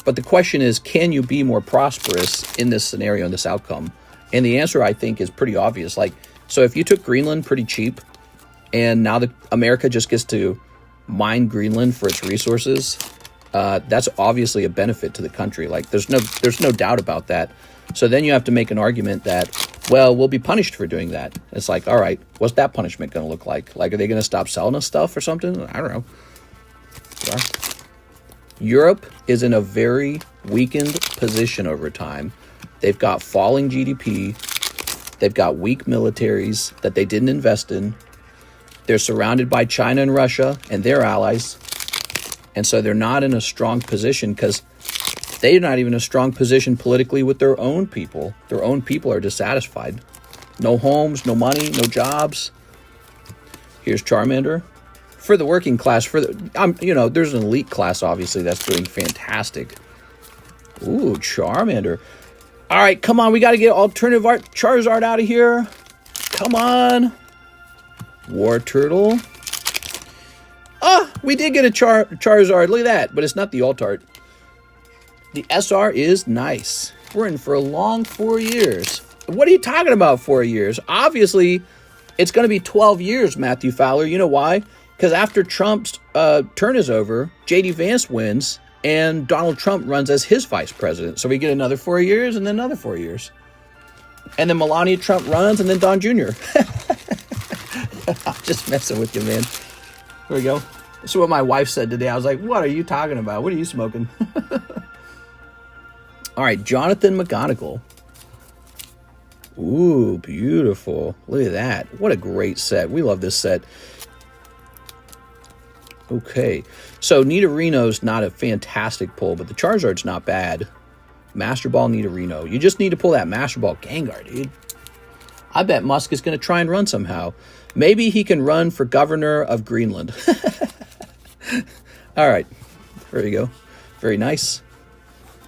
But the question is, can you be more prosperous in this scenario, in this outcome? And the answer, I think, is pretty obvious. Like, so if you took Greenland pretty cheap, and now America just gets to mine Greenland for its resources, that's obviously a benefit to the country. Like, there's no doubt about that. So then you have to make an argument that, well, we'll be punished for doing that. It's like, all right, what's that punishment going to look like? Like, are they going to stop selling us stuff or something? I don't know. Yeah. Europe is in a very weakened position over time. They've got falling GDP. They've got weak militaries that they didn't invest in. They're surrounded by China and Russia and their allies. And so they're not in a strong position because they're not even in a strong position politically with their own people. Their own people are dissatisfied. No homes, no money, no jobs. Here's Charmander. For the working class, there's an elite class, obviously, that's doing fantastic. Ooh, Charmander. All right, come on. We got to get alternative art Charizard out of here. Come on. War Turtle. Oh, we did get a Charizard. Look at that. But it's not the alt art. The SR is nice. We're in for a long 4 years. What are you talking about 4 years? Obviously, it's going to be 12 years, Matthew Fowler. You know why? Because after Trump's turn is over, J.D. Vance wins, and Donald Trump runs as his vice president. So we get another 4 years and then another 4 years. And then Melania Trump runs, and then Don Jr. I'm just messing with you, man. Here we go. This is what my wife said today. I was like, what are you talking about? What are you smoking? All right, Jonathan McGonigal. Ooh, beautiful. Look at that. What a great set. We love this set. Okay, so Nidorino's not a fantastic pull, but the Charizard's not bad. Master Ball Nidorino. You just need to pull that Master Ball Gengar, dude. I bet Musk is going to try and run somehow. Maybe he can run for governor of Greenland. All right, there you go. Very nice.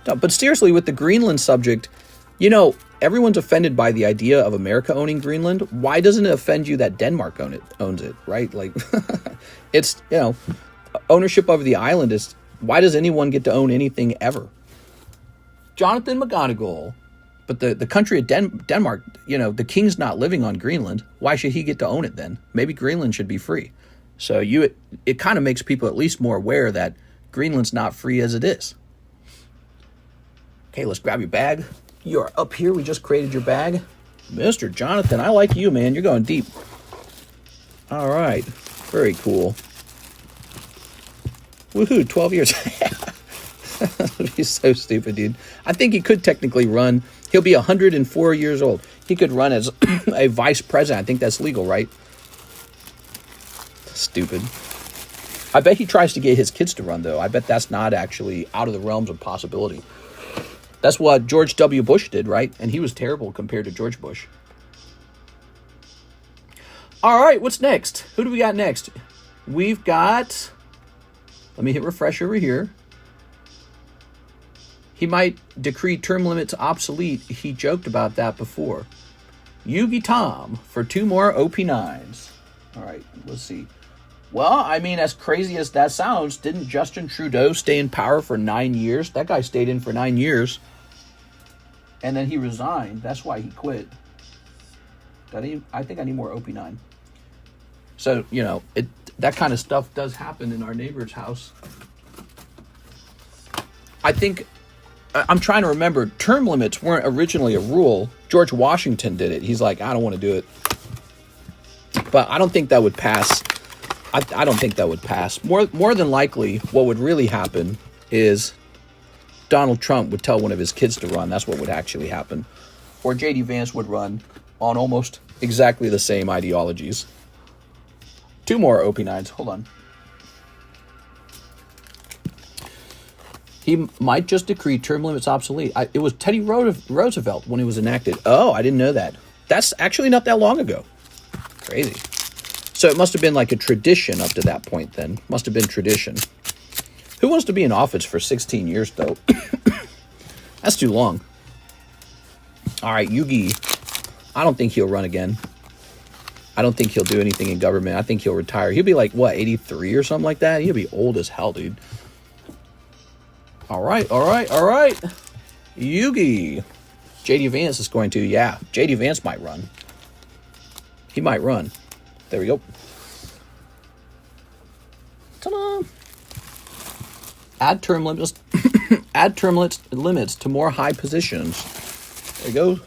No, but seriously, with the Greenland subject, everyone's offended by the idea of America owning Greenland. Why doesn't it offend you that Denmark owns it, right? Like, it's, ownership of the island is, why does anyone get to own anything ever? Jonathan McGonigal. But the country of Denmark, the king's not living on Greenland. Why should he get to own it then? Maybe Greenland should be free. So it kind of makes people at least more aware that Greenland's not free as it is. Okay, let's grab your bag. You are up here. We just created your bag. Mr. Jonathan, I like you, man. You're going deep. All right. Very cool. Woohoo, 12 years. He's so stupid, dude. I think he could technically run. He'll be 104 years old. He could run as a vice president. I think that's legal, right? Stupid. I bet he tries to get his kids to run, though. I bet that's not actually out of the realms of possibility. That's what George W. Bush did, right? And he was terrible compared to George Bush. All right, what's next? Who do we got next? We've got... Let me hit refresh over here. He might decree term limits obsolete. He joked about that before. Yugi Tom for 2 more OP9s. All right, let's see. Well, I mean, as crazy as that sounds, didn't Justin Trudeau stay in power for 9 years? That guy stayed in for 9 years. and then he resigned. That's why he quit. I think I need more OP9. So, you know, that kind of stuff does happen in our neighbor's house. I think, I'm trying to remember, term limits weren't originally a rule. George Washington did it. He's like, I don't want to do it. But I don't think that would pass. I don't think that would pass. More than likely, what would really happen is Donald Trump would tell one of his kids to run. That's what would actually happen. Or J.D. Vance would run on almost exactly the same ideologies. 2 more OP9s. Hold on. He might just decree term limits obsolete. It was Teddy Roosevelt when he was enacted. Oh, I didn't know that. That's actually not that long ago. Crazy. So it must have been like a tradition up to that point then. Must have been tradition. Who wants to be in office for 16 years, though? That's too long. All right, Yugi. I don't think he'll run again. I don't think he'll do anything in government. I think he'll retire. He'll be like, what, 83 or something like that? He'll be old as hell, dude. All right. Yugi. J.D. Vance is going to, yeah. J.D. Vance might run. He might run. There we go. Ta-da! Add term limits. Add term limits to more high positions. There you go.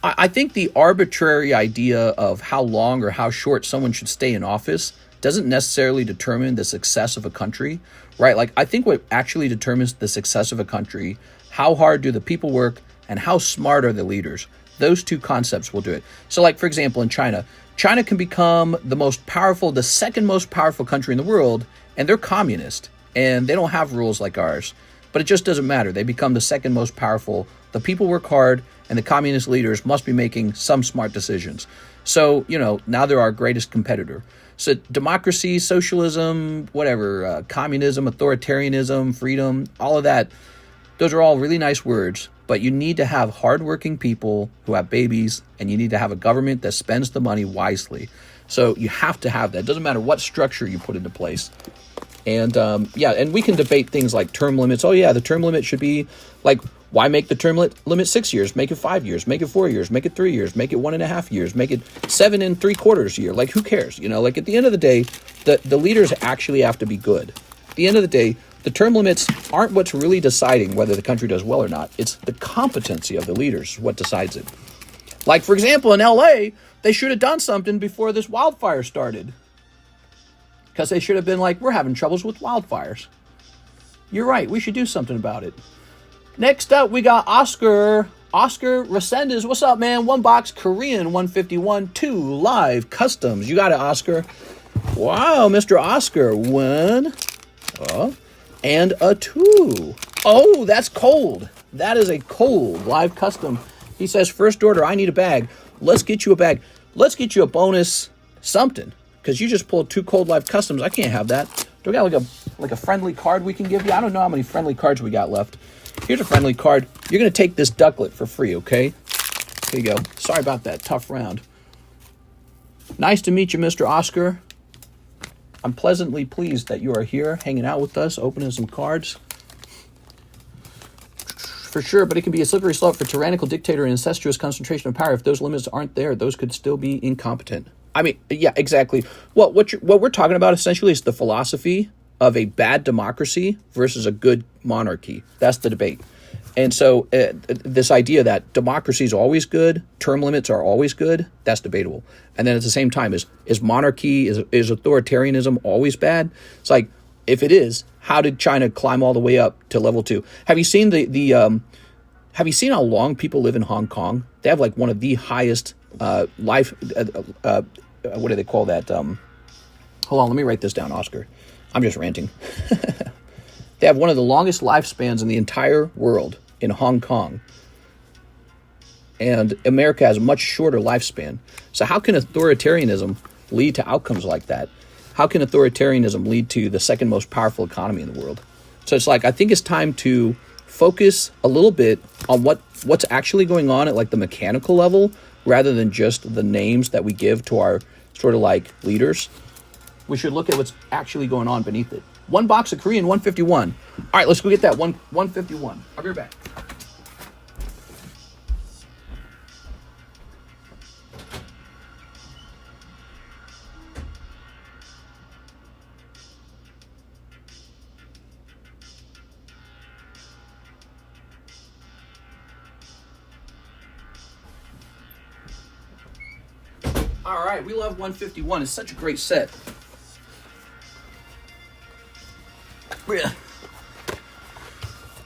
I think the arbitrary idea of how long or how short someone should stay in office doesn't necessarily determine the success of a country, right? Like, I think what actually determines the success of a country, how hard do the people work and how smart are the leaders? Those two concepts will do it. So, like, for example, in China can become the second most powerful country in the world, and they're communist, and they don't have rules like ours. But it just doesn't matter. They become the second most powerful. The people work hard, and the communist leaders must be making some smart decisions. So, you know, now they're our greatest competitor. So democracy, socialism, whatever, communism, authoritarianism, freedom, all of that, those are all really nice words. But you need to have hardworking people who have babies, and you need to have a government that spends the money wisely. So you have to have that. It doesn't matter what structure you put into place. And and we can debate things like term limits. Oh yeah, the term limit should be like, why make the term limit 6 years? Make it 5 years, make it 4 years, make it 3 years, make it 1.5 years, make it 7 3/4 year. Like, who cares? You know, like, at the end of the day, the leaders actually have to be good. At the end of the day, the term limits aren't what's really deciding whether the country does well or not. It's the competency of the leaders what decides it. Like, for example, in LA, they should have done something before this wildfire started. Because they should have been like, we're having troubles with wildfires. You're right, we should do something about it. Next up, we got Oscar Resendez. What's up, man? 1 box, Korean 151, 2 live customs. You got it, Oscar. Wow, Mr. Oscar. 1 and a 2. Oh, that's cold. That is a cold live custom. He says, first order, I need a bag. Let's get you a bag. Let's get you a bonus something. Because you just pulled 2 cold live customs. I can't have that. Do we got like a friendly card we can give you? I don't know how many friendly cards we got left. Here's a friendly card. You're going to take this ducklet for free, okay? Here you go. Sorry about that tough round. Nice to meet you, Mr. Oscar. I'm pleasantly pleased that you are here, hanging out with us, opening some cards. For sure, but it can be a slippery slope for tyrannical dictator and incestuous concentration of power. If those limits aren't there, those could still be incompetent. I mean, yeah, exactly. What we're talking about essentially is the philosophy of a bad democracy versus a good monarchy. That's the debate. And so this idea that democracy is always good, term limits are always good, that's debatable. And then at the same time, is monarchy, is authoritarianism always bad? It's like, if it is, how did China climb all the way up to level 2? Have you seen have you seen how long people live in Hong Kong? They have like one of the highest what do they call that? Hold on, let me write this down, Oscar. I'm just ranting. They have one of the longest lifespans in the entire world in Hong Kong. And America has a much shorter lifespan. So how can authoritarianism lead to outcomes like that? How can authoritarianism lead to the second most powerful economy in the world? So it's like, I think it's time to focus a little bit on what's actually going on at like the mechanical level, rather than just the names that we give to our sort of like leaders. We should look at what's actually going on beneath it. One box of Korean, 151. All right, let's go get that 151. I'll be right back. All right, we love 151. It's such a great set.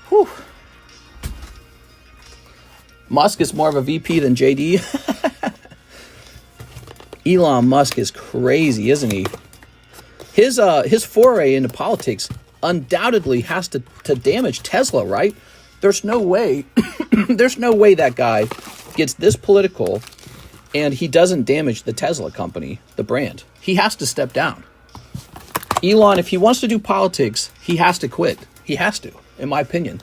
Whew. Musk is more of a VP than JD. Elon Musk is crazy, isn't he? His foray into politics undoubtedly has to damage Tesla, right? There's no way, there's no way that guy gets this political and he doesn't damage the Tesla company, the brand. He has to step down. Elon, if he wants to do politics, he has to quit. He has to, in my opinion.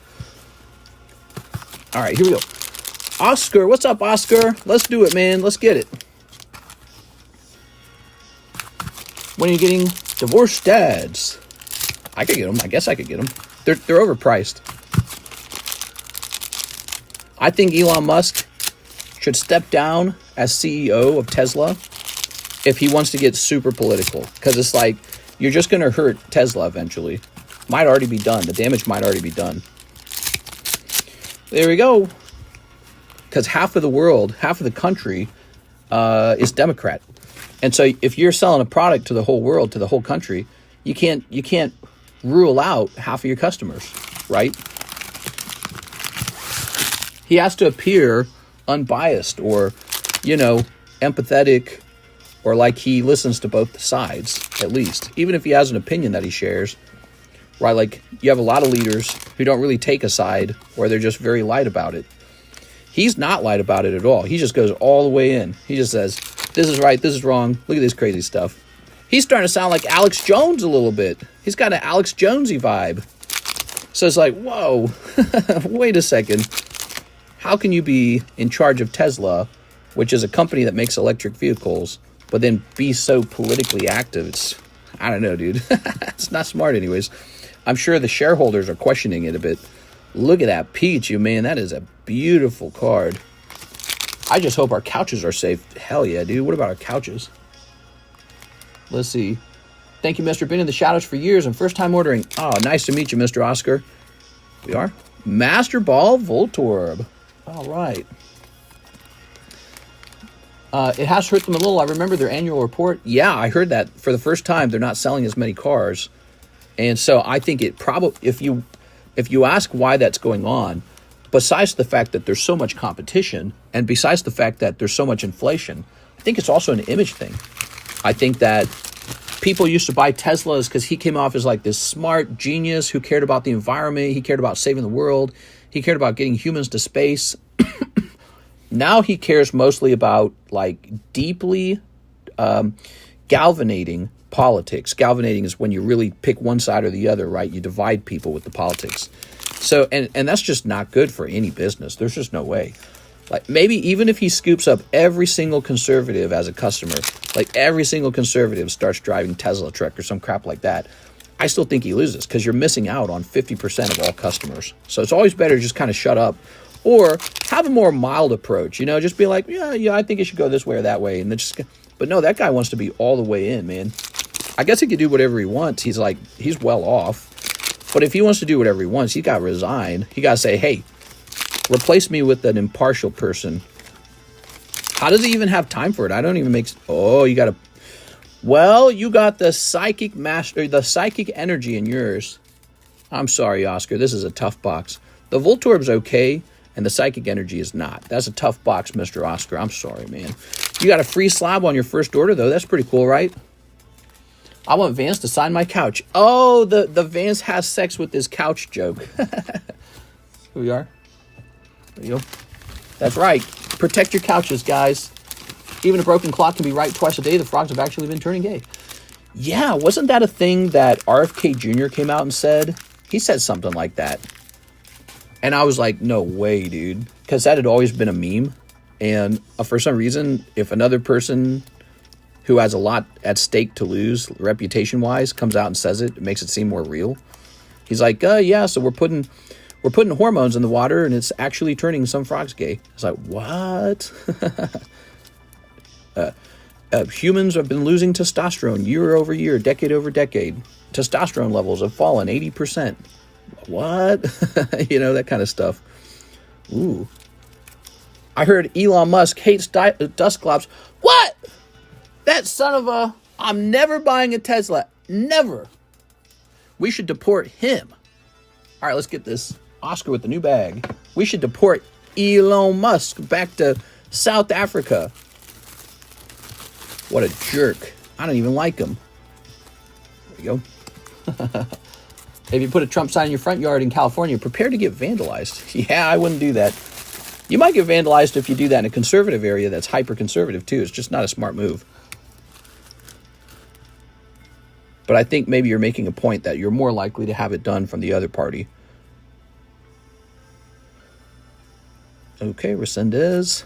All right, here we go. Oscar, what's up, Oscar? Let's do it, man. Let's get it. When are you getting divorced dads? I could get them. I guess I could get them. They're overpriced. I think Elon Musk should step down as CEO of Tesla if he wants to get super political. Because it's like, you're just going to hurt Tesla eventually. Might already be done. The damage might already be done. There we go. Because half of the world, half of the country is Democrat. And so if you're selling a product to the whole world, to the whole country, you can't rule out half of your customers, right? He has to appear unbiased or, empathetic, or like he listens to both sides, at least. Even if he has an opinion that he shares, right? Like, you have a lot of leaders who don't really take a side, or they're just very light about it. He's not light about it at all. He just goes all the way in. He just says, this is right, this is wrong. Look at this crazy stuff. He's starting to sound like Alex Jones a little bit. He's got an Alex Jonesy vibe. So it's like, whoa, wait a second. How can you be in charge of Tesla, which is a company that makes electric vehicles, but then be so politically active? I don't know, dude. It's not smart anyways. I'm sure the shareholders are questioning it a bit. Look at that Pichu, man. That is a beautiful card. I just hope our couches are safe. Hell yeah, dude. What about our couches? Let's see. Thank you, Mr. Been in the shadows for years and first time ordering. Oh, nice to meet you, Mr. Oscar. We are. Master Ball Voltorb. All right. It has hurt them a little. I remember their annual report. Yeah, I heard that for the first time. They're not selling as many cars. And so I think it probably, if you ask why that's going on, besides the fact that there's so much competition and besides the fact that there's so much inflation, I think it's also an image thing. I think that people used to buy Teslas because he came off as like this smart genius who cared about the environment. He cared about saving the world. He cared about getting humans to space. Now he cares mostly about like deeply galvanizing politics. Galvanizing is when you really pick one side or the other, right? You divide people with the politics. So, and that's just not good for any business. There's just no way. Like maybe even if he scoops up every single conservative as a customer, like every single conservative starts driving Tesla truck or some crap like that, I still think he loses because you're missing out on 50% of all customers. So it's always better to just kind of shut up or have a more mild approach, just be like, yeah, I think it should go this way or that way. And then but no, that guy wants to be all the way in, man. I guess he could do whatever he wants. He's well off. But if he wants to do whatever he wants, he got to resign. He got to say, hey, replace me with an impartial person. How does he even have time for it? I don't even make... Oh, you got to... Well, you got the psychic master, the psychic energy in yours. I'm sorry, Oscar. This is a tough box. The Voltorb's okay, and the psychic energy is not. That's a tough box, Mr. Oscar. I'm sorry, man. You got a free slab on your first order, though. That's pretty cool, right? I want Vance to sign my couch. Oh, the Vance has sex with this couch joke. Here we are. There you go. That's right. Protect your couches, guys. Even a broken clock can be right twice a day. The frogs have actually been turning gay. Yeah, wasn't that a thing that RFK Jr. came out and said? He said something like that. And I was like, no way, dude. Because that had always been a meme. And for some reason, if another person who has a lot at stake to lose reputation-wise, comes out and says it. It makes it seem more real. He's like, yeah, so we're putting hormones in the water, and it's actually turning some frogs gay. It's like, what? Humans have been losing testosterone year over year, decade over decade. Testosterone levels have fallen 80%. What? You know, that kind of stuff. Ooh. I heard Elon Musk hates dust globs. What? That son of a... I'm never buying a Tesla. Never. We should deport him. All right, let's get this. Oscar with the new bag. We should deport Elon Musk back to South Africa. What a jerk. I don't even like him. There you go. If you put a Trump sign in your front yard in California, prepare to get vandalized. Yeah, I wouldn't do that. You might get vandalized if you do that in a conservative area that's hyper-conservative, too. It's just not a smart move. But I think maybe you're making a point that you're more likely to have it done from the other party. Okay, Resendez.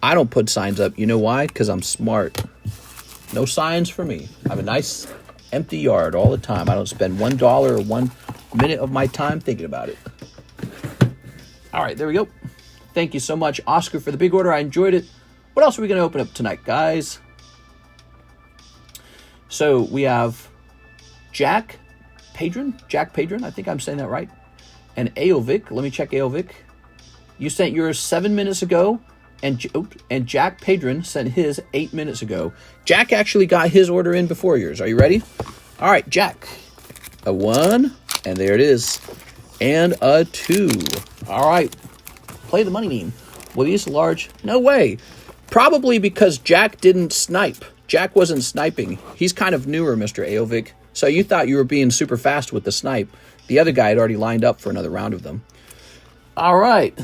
I don't put signs up. You know why? Because I'm smart. No signs for me. I have a nice empty yard all the time. I don't spend $1 or 1 minute of my time thinking about it. All right, there we go. Thank you so much, Oscar, for the big order. I enjoyed it. What else are we going to open up tonight, guys? So we have Jack Padron, I think I'm saying that right, and Aovic. Let me check Aovic. You sent yours 7 minutes ago, and Jack Padron sent his 8 minutes ago. Jack actually got his order in before yours. Are you ready? All right, Jack. A 1, and there it is, and a 2. All right, play the money meme. Will these large? No way. Probably because Jack didn't snipe. Jack wasn't sniping. He's kind of newer, Mr. Aovic. So you thought you were being super fast with the snipe. The other guy had already lined up for another round of them. All right.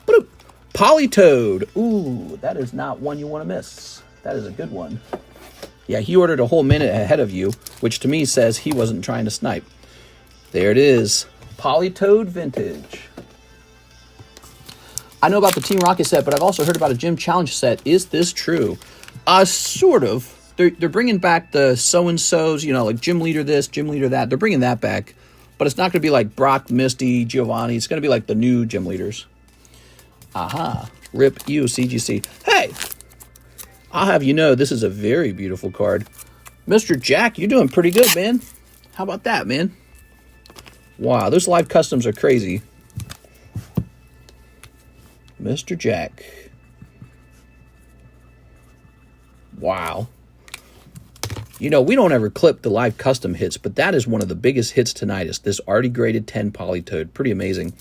Bloop. Polytoad. Ooh, that is not one you want to miss. That is a good one. Yeah, he ordered a whole minute ahead of you, which to me says he wasn't trying to snipe. There it is. Polytoad Vintage. I know about the Team Rocket set, but I've also heard about a Gym Challenge set. Is this true? Sort of. They're bringing back the so-and-sos, you know, like gym leader this, gym leader that. They're bringing that back. But it's not going to be like Brock, Misty, Giovanni. It's going to be like the new gym leaders. Aha. Rip you, CGC. Hey! I'll have you know, this is a very beautiful card. Mr. Jack, you're doing pretty good, man. How about that, man? Wow, those live customs are crazy. Mr. Jack. Wow. You know, we don't ever clip the live custom hits, but that is one of the biggest hits tonight. Is this already graded 10 Polytoad. Pretty amazing.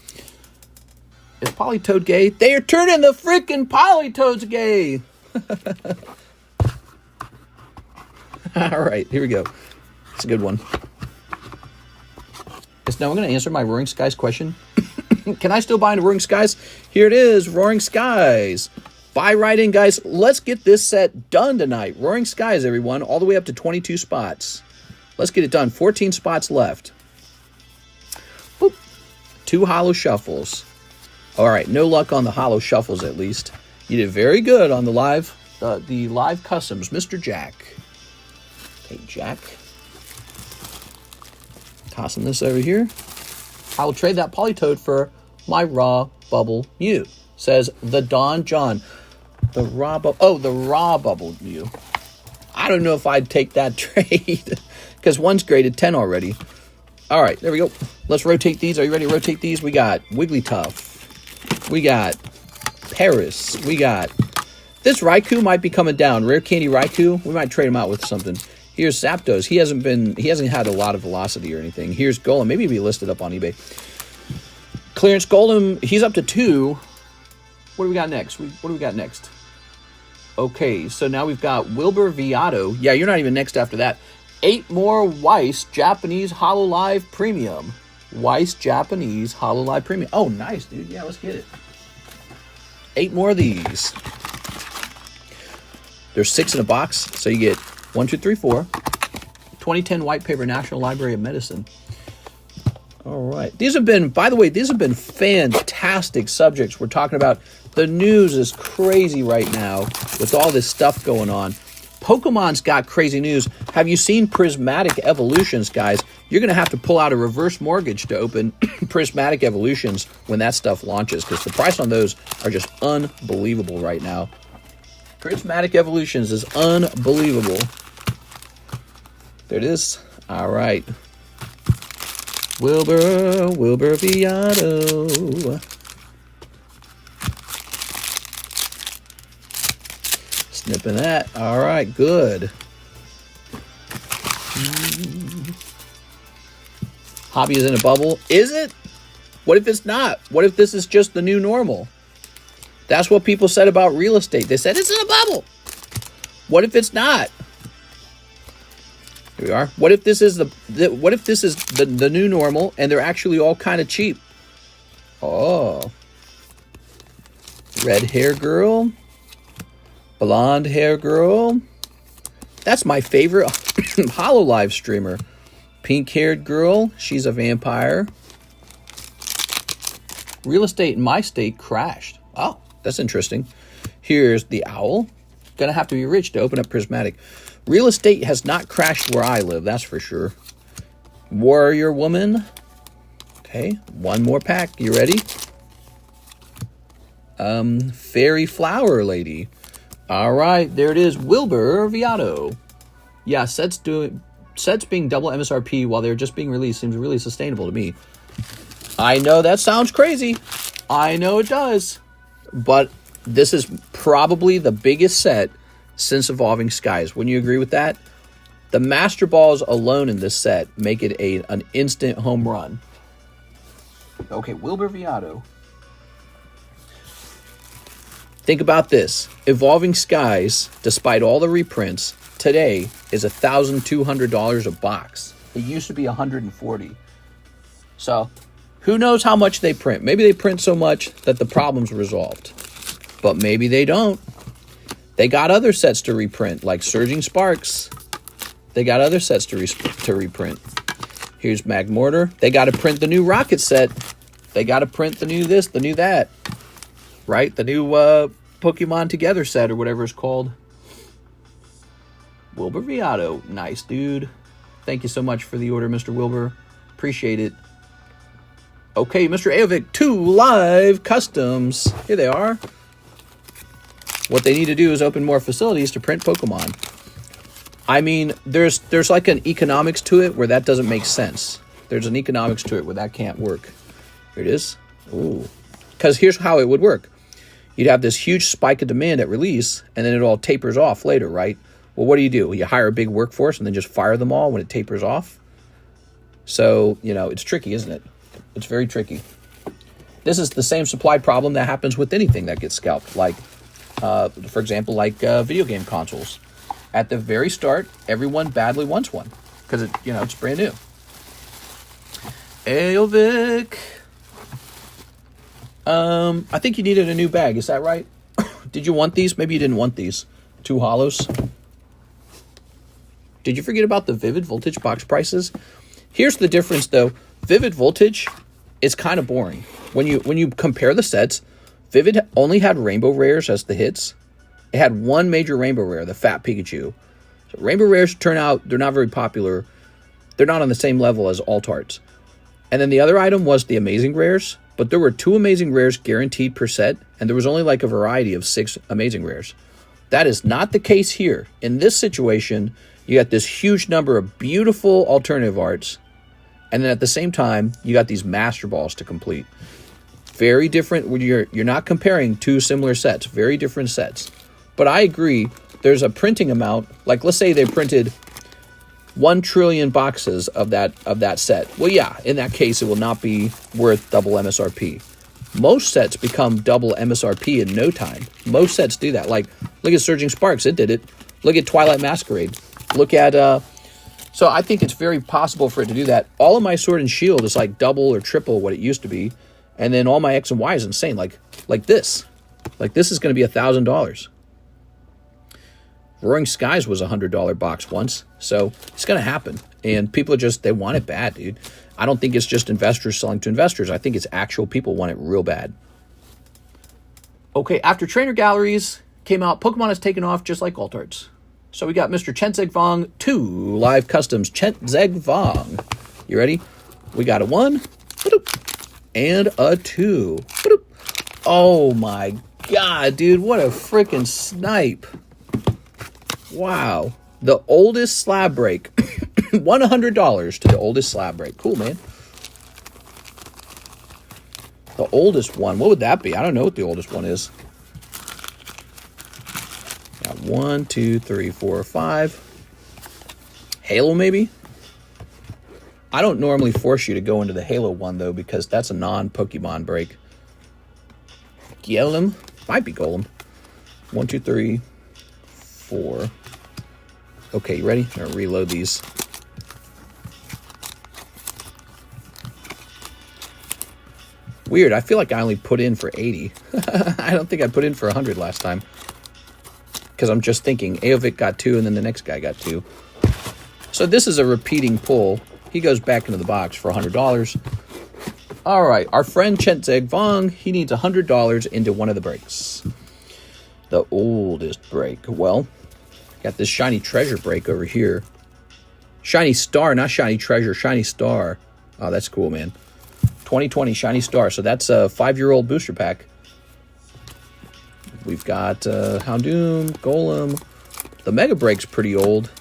Is Polytoad gay? They are turning the freaking Polytoads gay. All right, here we go. It's a good one. Yes, now I'm going to answer my Roaring Skies question. Can I still buy into Roaring Skies? Here it is, Roaring Skies. Buy right in, guys. Let's get this set done tonight. Roaring Skies, everyone, all the way up to 22 spots. Let's get it done. 14 spots left. Boop. 2 holo shuffles. All right, no luck on the holo shuffles, at least. You did very good on the live customs, Mr. Jack. Okay, Jack. Tossing this over here. I will trade that Polytoad for my Raw Bubble Mew. Says the Don John. The Raw Bubble Mew. I don't know if I'd take that trade. Because one's graded 10 already. All right, there we go. Let's rotate these. Are you ready to rotate these? We got Wigglytuff. We got Paris. We got... This Raikou might be coming down. Rare Candy Raikou. We might trade him out with something. Here's Zapdos. He hasn't had a lot of velocity or anything. Here's Golem. Maybe he'll be listed up on eBay. Clearance Golem. He's up to 2. What do we got next? What do we got next? Okay, so now we've got Wilbur Viato. Yeah, you're not even next after that. 8 more Weiss Japanese Hololive Premium. Weiss Japanese Hololive Premium. Oh, nice, dude. Yeah, let's get it. 8 more of these. There's 6 in a box, so you get 1, 2, 3, 4. 2010 White Paper, National Library of Medicine. All right. These have been, by the way, these have been fantastic subjects we're talking about. The news is crazy right now with all this stuff going on. Pokemon's got crazy news. Have you seen Prismatic Evolutions, guys? You're going to have to pull out a reverse mortgage to open Prismatic Evolutions when that stuff launches, because the price on those are just unbelievable right now. Prismatic Evolutions is unbelievable. There it is. All right. Wilbur Viado. Snipping that. All right, good. Hobby is in a bubble. Is it? What if it's not? What if this is just the new normal? That's what people said about real estate. They said it's in a bubble. What if it's not? Here we are. What if this is the new normal and they're actually all kind of cheap? Oh. Red hair girl. Blonde hair girl. That's my favorite Hololive streamer. Pink haired girl. She's a vampire. Real estate in my state crashed. Oh, that's interesting. Here's the owl. Gonna have to be rich to open up Prismatic. Real estate has not crashed where I live, that's for sure. Warrior woman. Okay, one more pack. You ready? Fairy flower lady. All right, there it is. Wilbur Viado. Yeah, sets being double MSRP while they're just being released seems really sustainable to me. I know that sounds crazy. I know it does. But this is probably the biggest set since Evolving Skies. Wouldn't you agree with that? The Master Balls alone in this set make it an instant home run. Okay, Wilbur Viado. Think about this. Evolving Skies, despite all the reprints, today is $1,200 a box. It used to be $140. So, who knows how much they print? Maybe they print so much that the problem's resolved. But maybe they don't. They got other sets to reprint, like Surging Sparks. They got other sets to reprint. Here's Magmortar. They got to print the new Rocket set. They got to print the new this, the new that. Right? The new Pokemon Together set or whatever it's called. Wilbur Viado. Nice, dude. Thank you so much for the order, Mr. Wilbur. Appreciate it. Okay, Mr. Aovic, 2 live customs. Here they are. What they need to do is open more facilities to print Pokemon. I mean, there's like an economics to it where that doesn't make sense. There's an economics to it where that can't work. Here it is. Ooh. Because here's how it would work. You'd have this huge spike of demand at release, and then it all tapers off later, right? Well, what do? You hire a big workforce and then just fire them all when it tapers off? So, it's tricky, isn't it? It's very tricky. This is the same supply problem that happens with anything that gets scalped. Like, for example, video game consoles. At the very start, everyone badly wants one because it's brand new. Aovic. I think you needed a new bag. Is that right? Did you want these? Maybe you didn't want these. 2 holos. Did you forget about the Vivid Voltage box prices? Here's the difference, though. Vivid Voltage is kind of boring. When you compare the sets, Vivid only had Rainbow Rares as the hits. It had one major Rainbow Rare, the Fat Pikachu. So Rainbow Rares turn out, they're not very popular. They're not on the same level as Alt-Arts. And then the other item was the Amazing Rares, but there were 2 Amazing Rares guaranteed per set, and there was only like a variety of 6 Amazing Rares. That is not the case here. In this situation, you got this huge number of beautiful alternative arts, and then at the same time, you got these Master Balls to complete. Very different. You're not comparing 2 similar sets. Very different sets. But I agree, there's a printing amount. Like, let's say they printed 1 trillion boxes of that set. Well, yeah, in that case, it will not be worth double MSRP. Most sets become double MSRP in no time. Most sets do that. Like, look at Surging Sparks. It did it. Look at Twilight Masquerade. Look at... So I think it's very possible for it to do that. All of my Sword and Shield is like double or triple what it used to be. And then all my X and Y is insane. Like this. Like, this is going to be $1,000. Roaring Skies was a $100 box once. So it's going to happen. And people are just, they want it bad, dude. I don't think it's just investors selling to investors. I think it's actual people want it real bad. Okay, after Trainer Galleries came out, Pokemon has taken off just like Alt-Arts. So we got Mr. Chen Zegvong, 2 live customs. Chen Zegvong. You ready? We got a 1 and a 2. Oh my God, dude. What a freaking snipe. Wow. The oldest slab break. $100 to the oldest slab break. Cool, man. The oldest one. What would that be? I don't know what the oldest one is. Got 1, 2, 3, 4, 5. Halo, maybe? I don't normally force you to go into the Halo one, though, because that's a non-Pokemon break. Golem? Might be Golem. 1, 2, 3, 4. Okay, you ready? I'm going to reload these. Weird, I feel like I only put in for 80. I don't think I put in for 100 last time. Because I'm just thinking, Aovic got 2 and then the next guy got 2. So this is a repeating pull. He goes back into the box for $100. All right, our friend Chen Zegvong, he needs $100 into one of the breaks. The oldest break. Well, got this shiny treasure break over here. Shiny star, not shiny treasure, shiny star. Oh, that's cool, man. 2020 shiny star. So that's a 5-year-old booster pack. We've got Houndoom, Golem. The Mega Break's pretty old.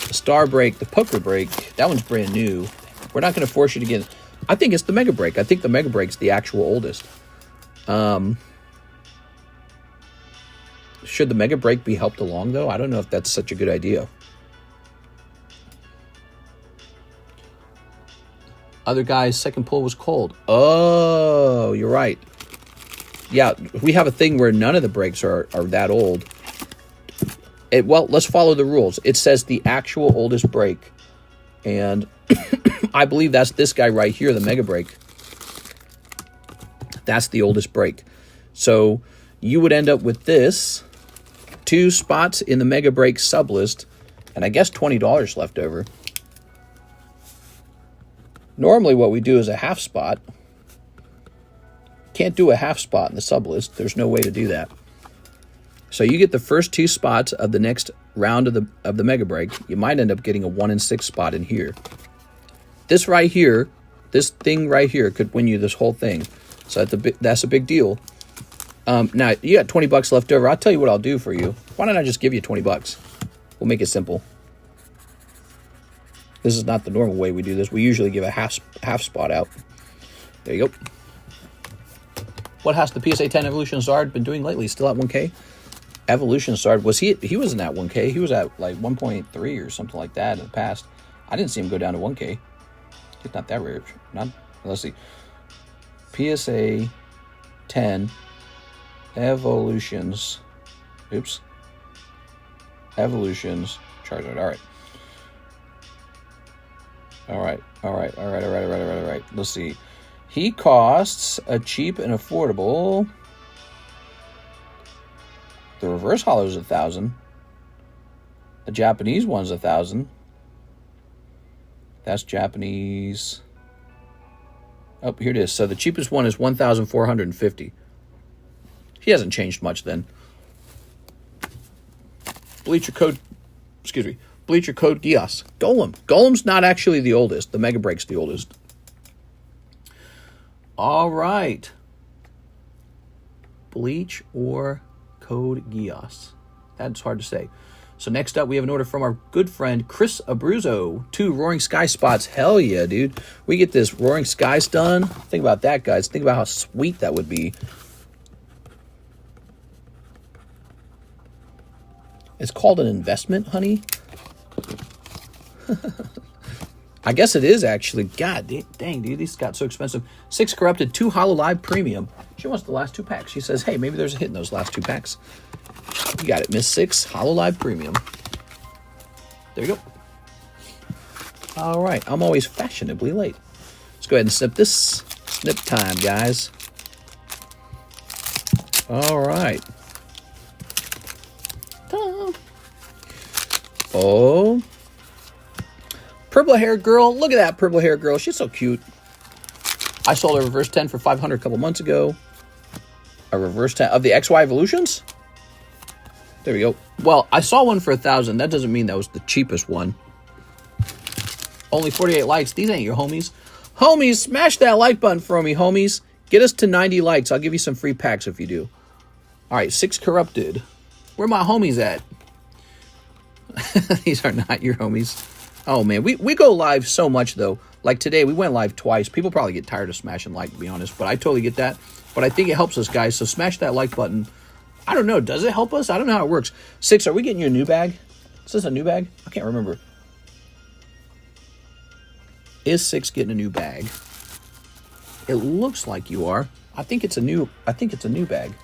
The Star Break, the Poker Break, that one's brand new. We're not going to force you to get... I think it's the Mega Break. I think the Mega Break's the actual oldest. Should the Mega Break be helped along, though? I don't know if that's such a good idea. Other guy's second pull was cold. Oh, you're right. Yeah, we have a thing where none of the breaks are that old. Well, let's follow the rules. It says the actual oldest break. And I believe that's this guy right here, the Mega Break. That's the oldest break. So you would end up with this. 2 spots in the Mega Break sublist. And I guess $20 left over. Normally what we do is a half spot. Can't do a half spot in the sublist. There's no way to do that. So you get the first 2 spots of the next round of the Mega Break. You might end up getting a 1 in 6 spot in here. This right here, this thing right here could win you this whole thing. So that's a big deal. Now, you got $20 left over. I'll tell you what I'll do for you. Why don't I just give you $20? We'll make it simple. This is not the normal way we do this. We usually give a half spot out. There you go. What has the PSA 10 Evolution Zard been doing lately? Still at 1K? Evolution Zard, was he wasn't at 1K. He was at like 1.3 or something like that in the past. I didn't see him go down to 1K. It's not that rare. Let's see. PSA 10 Evolutions. Oops. Evolutions Charizard. All right. Let's see. He costs a cheap and affordable. The reverse holo is 1,000. The Japanese one's 1,000. That's Japanese. Oh, here it is. So the cheapest one is 1,450. He hasn't changed much then. Bleacher Code Geass. Golem. Golem's not actually the oldest. The Mega Break's the oldest. All right. Bleach or Code Geass. That's hard to say. So next up, we have an order from our good friend Chris Abruzzo. 2 Roaring Sky spots. Hell yeah, dude. We get this Roaring Skies done. Think about that, guys. Think about how sweet that would be. It's called an investment, honey. I guess it is, actually. God dang, dude. These got so expensive. 6 corrupted, 2 Hololive Premium. She wants the last 2 packs. She says, hey, maybe there's a hit in those last 2 packs. You got it, Miss 6. Hololive Premium. There you go. All right. I'm always fashionably late. Let's go ahead and snip this. Snip time, guys. All right. Ta-da. Oh. Purple-haired girl. Look at that purple-haired girl. She's so cute. I sold a reverse 10 for $500 a couple months ago. A reverse 10 of the XY Evolutions? There we go. Well, I saw one for 1,000. That doesn't mean that was the cheapest one. Only 48 likes. These ain't your homies. Homies, smash that like button for me, homies. Get us to 90 likes. I'll give you some free packs if you do. All right, 6 corrupted. Where my homies at? These are not your homies. Oh, man. We go live so much, though. Like today, we went live twice. People probably get tired of smashing like, to be honest. But I totally get that. But I think it helps us, guys. So smash that like button. I don't know. Does it help us? I don't know how it works. 6, are we getting you a new bag? Is this a new bag? I can't remember. Is 6 getting a new bag? It looks like you are. I think it's a new bag.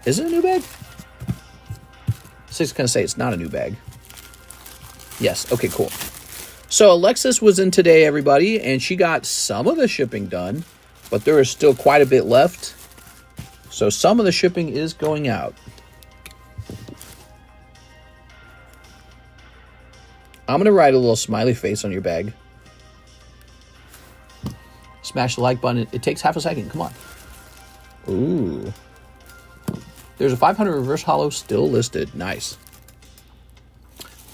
Is it a new bag? 6 is going to say it's not a new bag. Yes. Okay, cool. So Alexis was in today, everybody, and she got some of the shipping done, but there is still quite a bit left. So some of the shipping is going out. I'm going to write a little smiley face on your bag. Smash the like button. It takes half a second. Come on. Ooh. There's a 500 reverse holo still listed. Nice.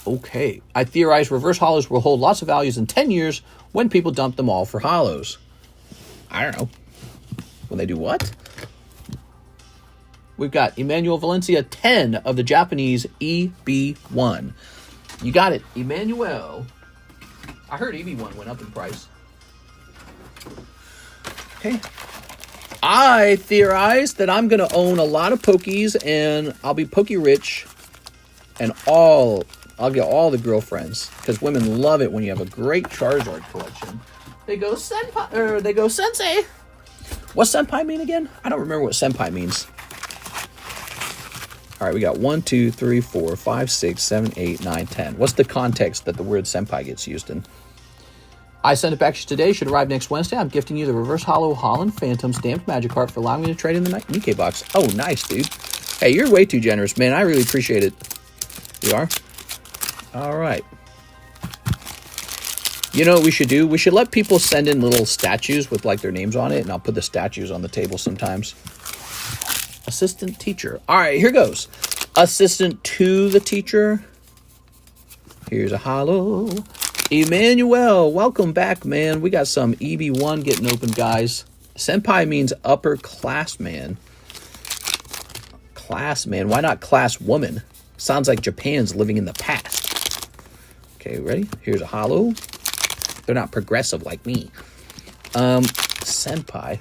Okay. I theorize reverse holos will hold lots of values in 10 years when people dump them all for holos. I don't know. When they do what? We've got Emmanuel Valencia 10 of the Japanese EB1. You got it. Emmanuel. I heard EB1 went up in price. Okay. I theorize that I'm going to own a lot of Pokies and I'll be Poke rich and I'll get all the girlfriends because women love it when you have a great Charizard collection. They go senpai, or they go sensei. What's senpai mean again? I don't remember what senpai means. All right, we got 1, 2, 3, 4, 5, 6, 7, 8, 9, 10. What's the context that the word senpai gets used in? I sent it back today. Should arrive next Wednesday. I'm gifting you the Reverse Holo Holland Phantom stamped Magikarp for allowing me to trade in the Nikkei box. Oh, nice, dude. Hey, you're way too generous, man. I really appreciate it. You are? All right. You know what we should do? We should let people send in little statues with, like, their names on it, and I'll put the statues on the table sometimes. Assistant teacher. All right, here goes. Assistant to the teacher. Here's a holo. Emmanuel, welcome back, man. We got some EB1 getting open, guys. Senpai means upper class man. Class man. Why not class woman? Sounds like Japan's living in the past. Okay, ready? Here's a holo. They're not progressive like me. Senpai.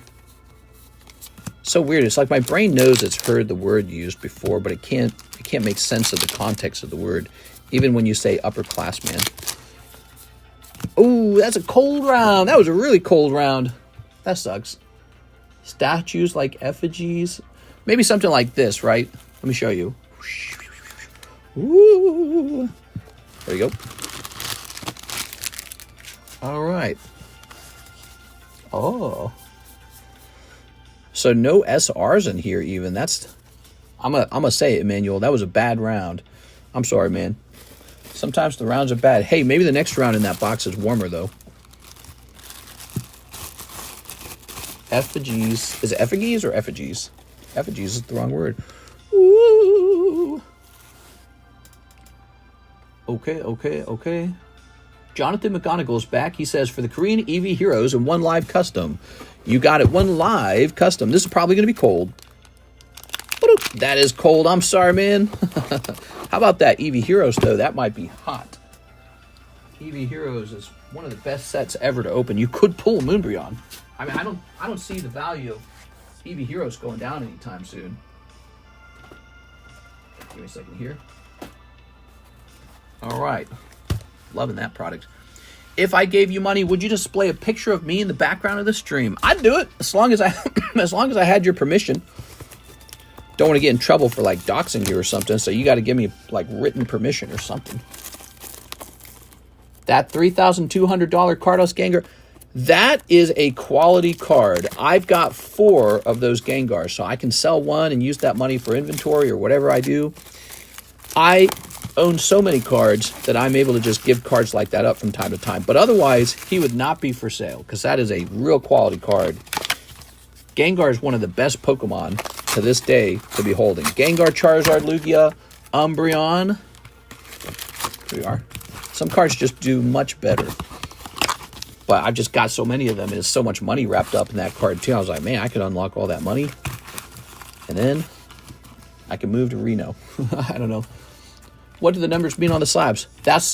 So weird. It's like my brain knows it's heard the word used before, but it can't make sense of the context of the word, even when you say upper class man. Oh, that's a cold round. That was a really cold round. That sucks. Statues like effigies. Maybe something like this, right? Let me show you. Ooh. There you go. All right. Oh. So no SRs in here even. That's... I'm gonna say it, Emmanuel. That was a bad round. I'm sorry, man. Sometimes the rounds are bad. Hey, maybe the next round in that box is warmer, though. Effigies. Is it effigies or effigies? Effigies is the wrong word. Woo! Okay. Jonathan McGonagall's back. He says, for the Korean EV Heroes and 1 live custom. You got it. 1 live custom. This is probably going to be cold. That is cold. I'm sorry, man. How about that EV Heroes, though? That might be hot. EV Heroes is one of the best sets ever to open. You could pull a Moonbreon. I mean, I don't see the value of EV Heroes going down anytime soon. Give me a second here. All right. Loving that product. If I gave you money, would you display a picture of me in the background of the stream? I'd do it as long as I had your permission. Don't want to get in trouble for like doxing you or something, so you got to give me like written permission or something. That $3,200 Cardos Gengar, that is a quality card. I've got 4 of those Gengars, so I can sell one and use that money for inventory or whatever I do. I own so many cards that I'm able to just give cards like that up from time to time. But otherwise, he would not be for sale because that is a real quality card. Gengar is one of the best Pokemon to this day to be holding. Gengar, Charizard, Lugia, Umbreon. Here we are. Some cards just do much better. But I've just got so many of them, and there's so much money wrapped up in that card, too. I was like, man, I could unlock all that money. And then I can move to Reno. I don't know. What do the numbers mean on the slabs? That's,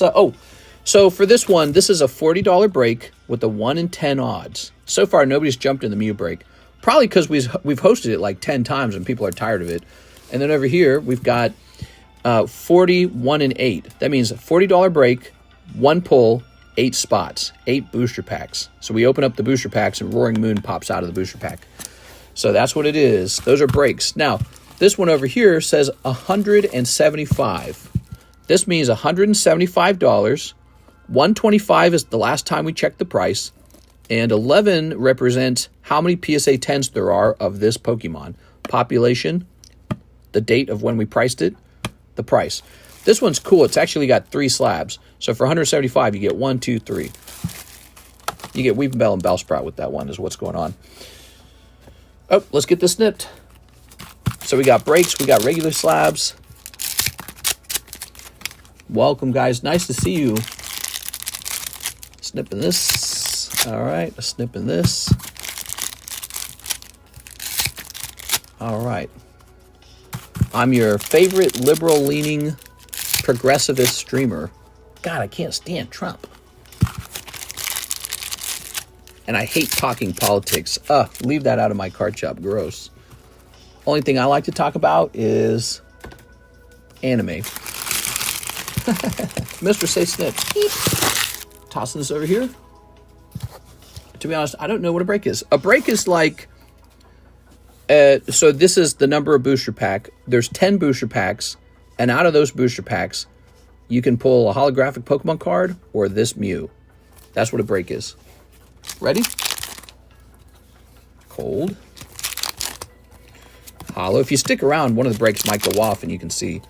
so for this one, this is a $40 break with a 1 in 10 odds. So far, nobody's jumped in the Mew break. Probably because we've hosted it like 10 times and people are tired of it. And then over here, we've got 41 and 8. That means a $40 break, 1 pull, 8 spots, 8 booster packs. So we open up the booster packs and Roaring Moon pops out of the booster pack. So that's what it is. Those are breaks. Now, this one over here says 175. This means $175. 125 is the last time we checked the price. And 11 represents how many PSA 10s there are of this Pokemon. Population, the date of when we priced it, the price. This one's cool. It's actually got 3 slabs. So for 175, you get 1, 2, 3. You get Weepinbell and Bellsprout with that one is what's going on. Oh, let's get this snipped. So we got breaks. We got regular slabs. Welcome, guys. Nice to see you. Snipping this. All right. Snipping this. All right. I'm your favorite liberal-leaning progressivist streamer. God, I can't stand Trump. And I hate talking politics. Leave that out of my card shop. Gross. Only thing I like to talk about is anime. Mr. Say Snip. Tossing this over here. To be honest, I don't know what a break is. A break is like... so this is the number of booster pack. There's 10 booster packs. And out of those booster packs, you can pull a holographic Pokemon card or this Mew. That's what a break is. Ready? Cold. Hollow. If you stick around, one of the breaks might go off and you can see.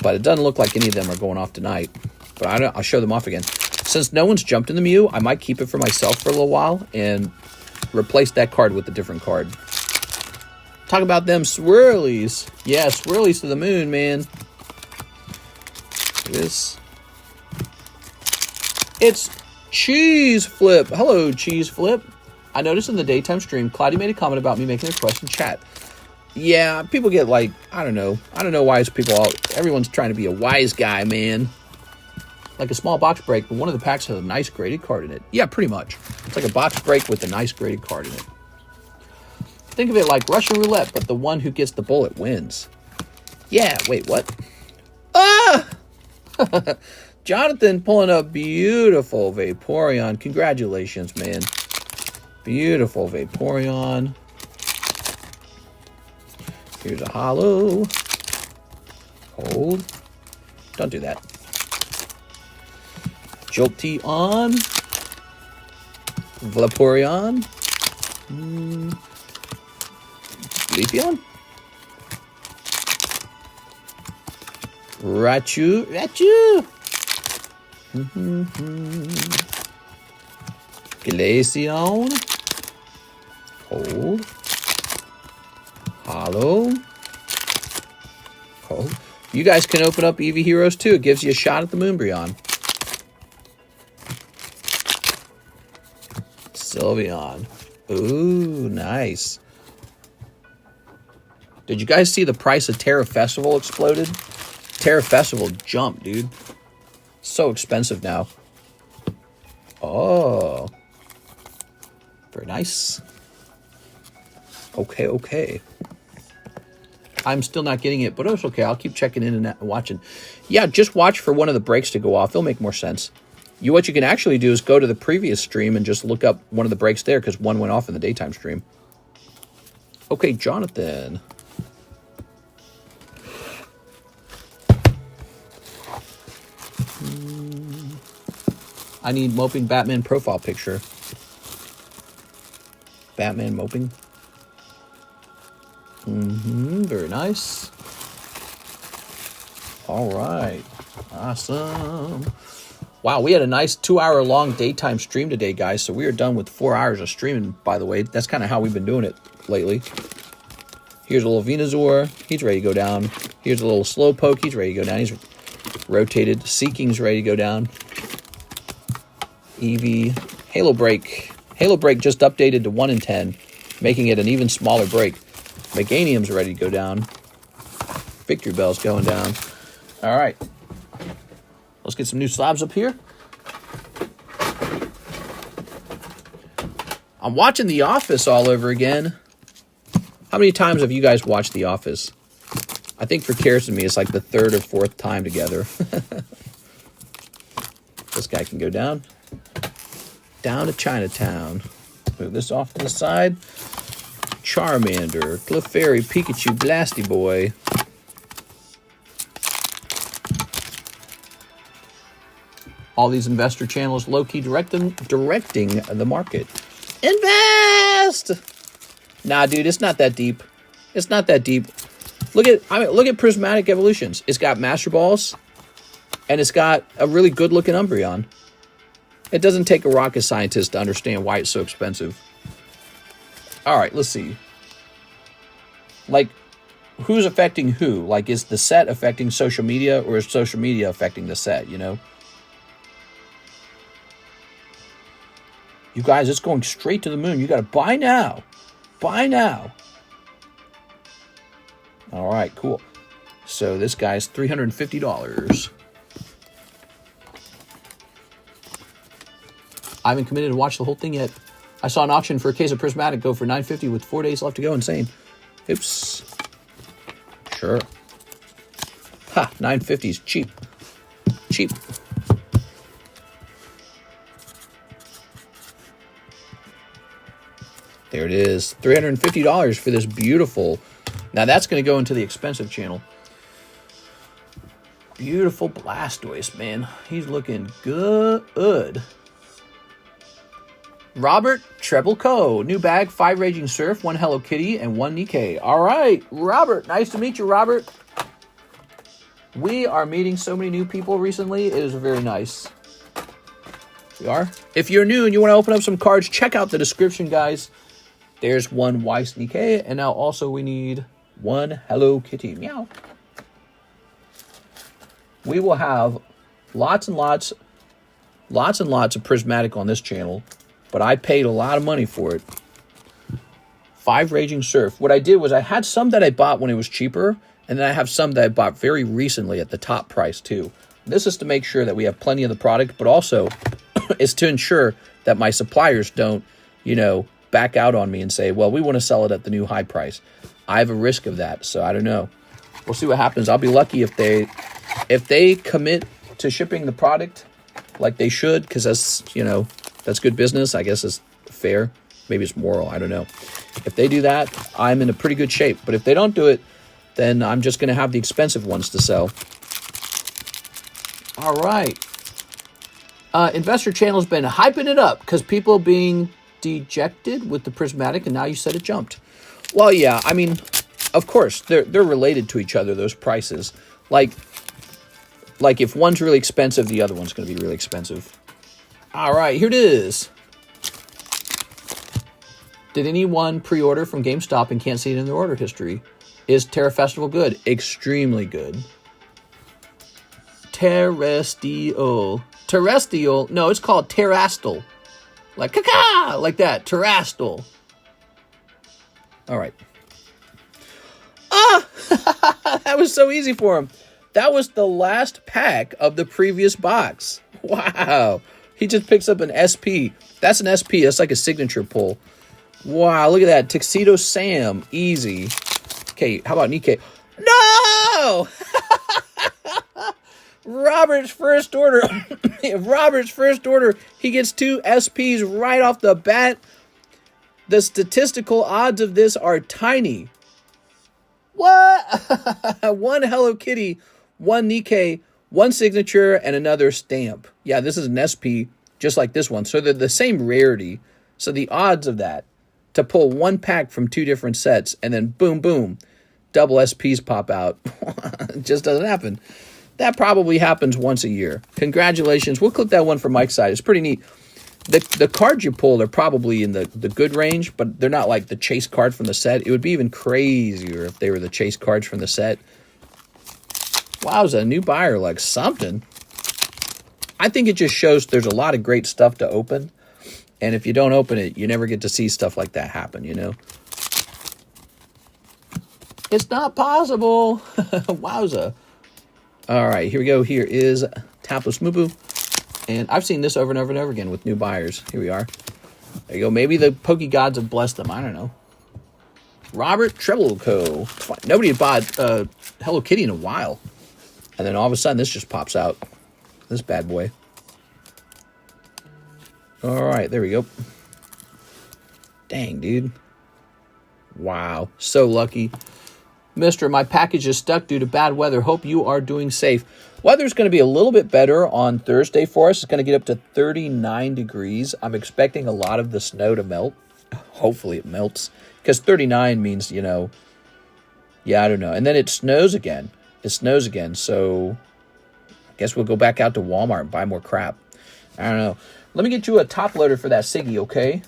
But it doesn't look like any of them are going off tonight. But I'll show them off again. Since no one's jumped in the Mew, I might keep it for myself for a little while and replace that card with a different card. Talk about them swirlies. Yeah, swirlies to the moon, man. This. It's Cheese Flip. Hello, Cheese Flip. I noticed in the daytime stream, Cloudy made a comment about me making a request in chat. Yeah, people get like, I don't know why everyone's trying to be a wise guy, man. Like a small box break, but one of the packs has a nice graded card in it. Yeah, pretty much. It's like a box break with a nice graded card in it. Think of it like Russian roulette, but the one who gets the bullet wins. Yeah, wait, what? Ah! Jonathan pulling up beautiful Vaporeon. Congratulations, man. Beautiful Vaporeon. Here's a hollow. Hold. Don't do that. Jolteon. Vaporeon. Leafeon. Raichu. Glaceon. Cold. Hollow. Cold. You guys can open up Eevee Heroes too. It gives you a shot at the Moonbreon. Sylveon. Ooh, nice. Did you guys see the price of Terra Festival exploded? Terra Festival jumped, dude. So expensive now. Oh. Very nice. Okay. I'm still not getting it, but it's okay. I'll keep checking in and watching. Yeah, just watch for one of the breaks to go off. It'll make more sense. What you can actually do is go to the previous stream and just look up one of the breaks there because one went off in the daytime stream. Okay, Jonathan. I need moping Batman profile picture. Batman moping. Very nice. All right. Awesome. Wow, we had a nice 2-hour-long daytime stream today, guys. So we are done with 4 hours of streaming, by the way. That's kind of how we've been doing it lately. Here's a little Venusaur. He's ready to go down. Here's a little Slowpoke. He's ready to go down. He's rotated. Seeking's ready to go down. Eevee. Halo Break. Halo Break just updated to 1 in 10, making it an even smaller break. Meganium's ready to go down. Victory Bell's going down. All right. Let's get some new slabs up here. I'm watching The Office all over again. How many times have you guys watched The Office? I think for Karis and me, it's like the 3rd or 4th time together. This guy can go down. Down to Chinatown. Move this off to the side. Charmander, Clefairy, Pikachu, Blasty Boy. All these investor channels low-key directing the market. Invest! Nah, dude, it's not that deep. It's not that deep. Look at Prismatic Evolutions. It's got Master Balls, and it's got a really good-looking Umbreon. It doesn't take a rocket scientist to understand why it's so expensive. All right, let's see. Like, who's affecting who? Like, is the set affecting social media, or is social media affecting the set, you know? You guys, it's going straight to the moon. You got to buy now. Buy now. All right, cool. So this guy's $350. I haven't committed to watch the whole thing yet. I saw an auction for a case of Prismatic go for $950 with 4 days left to go. Insane. Oops. Sure. Ha, $950 is cheap. Cheap. There it is. $350 for this beautiful. Now that's going to go into the expensive channel. Beautiful Blastoise, man. He's looking good. Robert Treble Co. New bag, 5 Raging Surf, 1 Hello Kitty, and 1 Nikkei. All right, Robert. Nice to meet you, Robert. We are meeting so many new people recently. It is very nice. We are. If you're new and you want to open up some cards, check out the description, guys. There's 1 Weiss Nikkei, and now also we need 1 Hello Kitty. Meow. We will have lots and lots of Prismatic on this channel, but I paid a lot of money for it. 5 Raging Surf. What I did was I had some that I bought when it was cheaper, and then I have some that I bought very recently at the top price too. This is to make sure that we have plenty of the product, but also is to ensure that my suppliers don't, you know, back out on me and say, well, we want to sell it at the new high price. I have a risk of that, so I don't know. We'll see what happens. I'll be lucky if they commit to shipping the product like they should, because that's, you know, that's good business. I guess it's fair. Maybe it's moral. I don't know. If they do that, I'm in a pretty good shape. But if they don't do it, then I'm just going to have the expensive ones to sell. All right. Investor Channel's been hyping it up because people being dejected with the Prismatic, and now you said it jumped. Well, yeah, I mean, of course, they're related to each other, those prices. Like if one's really expensive, the other one's going to be really expensive. All right, here it is. Did anyone pre-order from GameStop and can't see it in their order history? Is Terra Festival good? Extremely good. Terrestrial. No, it's called Terrastal. Like caca, like that. Terrastal. All right. Ah, that was so easy for him. That was the last pack of the previous box. Wow. He just picks up an SP. That's an SP. That's like a signature pull. Wow, look at that. Tuxedo Sam. Easy. Okay, how about Nikkei? No! Robert's first order. Robert's first order. He gets 2 SPs right off the bat. The statistical odds of this are tiny. What? 1 Hello Kitty, 1 Nikkei, 1 signature, and another stamp. Yeah, this is an SP, just like this one. So they're the same rarity. So the odds of that, to pull 1 pack from 2 different sets, and then boom, boom, double SPs pop out. It just doesn't happen. That probably happens once a year. Congratulations. We'll clip that one from Mike's side. It's pretty neat. The cards you pulled are probably in the good range, but they're not like the chase card from the set. It would be even crazier if they were the chase cards from the set. Wowza, a new buyer, like something. I think it just shows there's a lot of great stuff to open. And if you don't open it, you never get to see stuff like that happen, you know? It's not possible. Wowza. All right, here we go. Here is Tapless Mubu. And I've seen this over and over and over again with new buyers. Here we are. There you go. Maybe the Poke Gods have blessed them. I don't know. Robert Trebleco. Nobody had bought Hello Kitty in a while. And then all of a sudden, this just pops out. This bad boy. All right, there we go. Dang, dude. Wow, so lucky. Mister, my package is stuck due to bad weather. Hope you are doing safe. Weather's going to be a little bit better on Thursday for us. It's going to get up to 39 degrees. I'm expecting a lot of the snow to melt. Hopefully it melts. Because 39 means, you know, yeah, I don't know. And then it snows again. It snows again, so I guess we'll go back out to Walmart and buy more crap. I don't know. Let me get you a top loader for that Siggy, okay?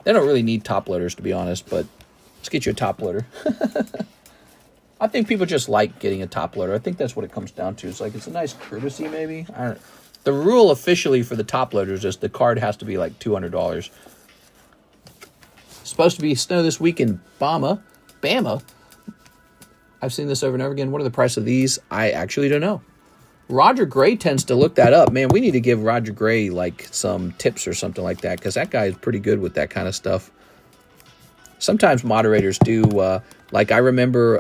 They don't really need top loaders, to be honest, but let's get you a top loader. I think people just like getting a top loader. I think that's what it comes down to. It's like it's a nice courtesy, maybe. I don't know. The rule officially for the top loaders is the card has to be like $200. It's supposed to be snow this week in Bama. I've seen this over and over again. What are the price of these? I actually don't know. Roger Gray tends to look that up. Man, we need to give Roger Gray like some tips or something like that, because that guy is pretty good with that kind of stuff. Sometimes moderators do. Like I remember,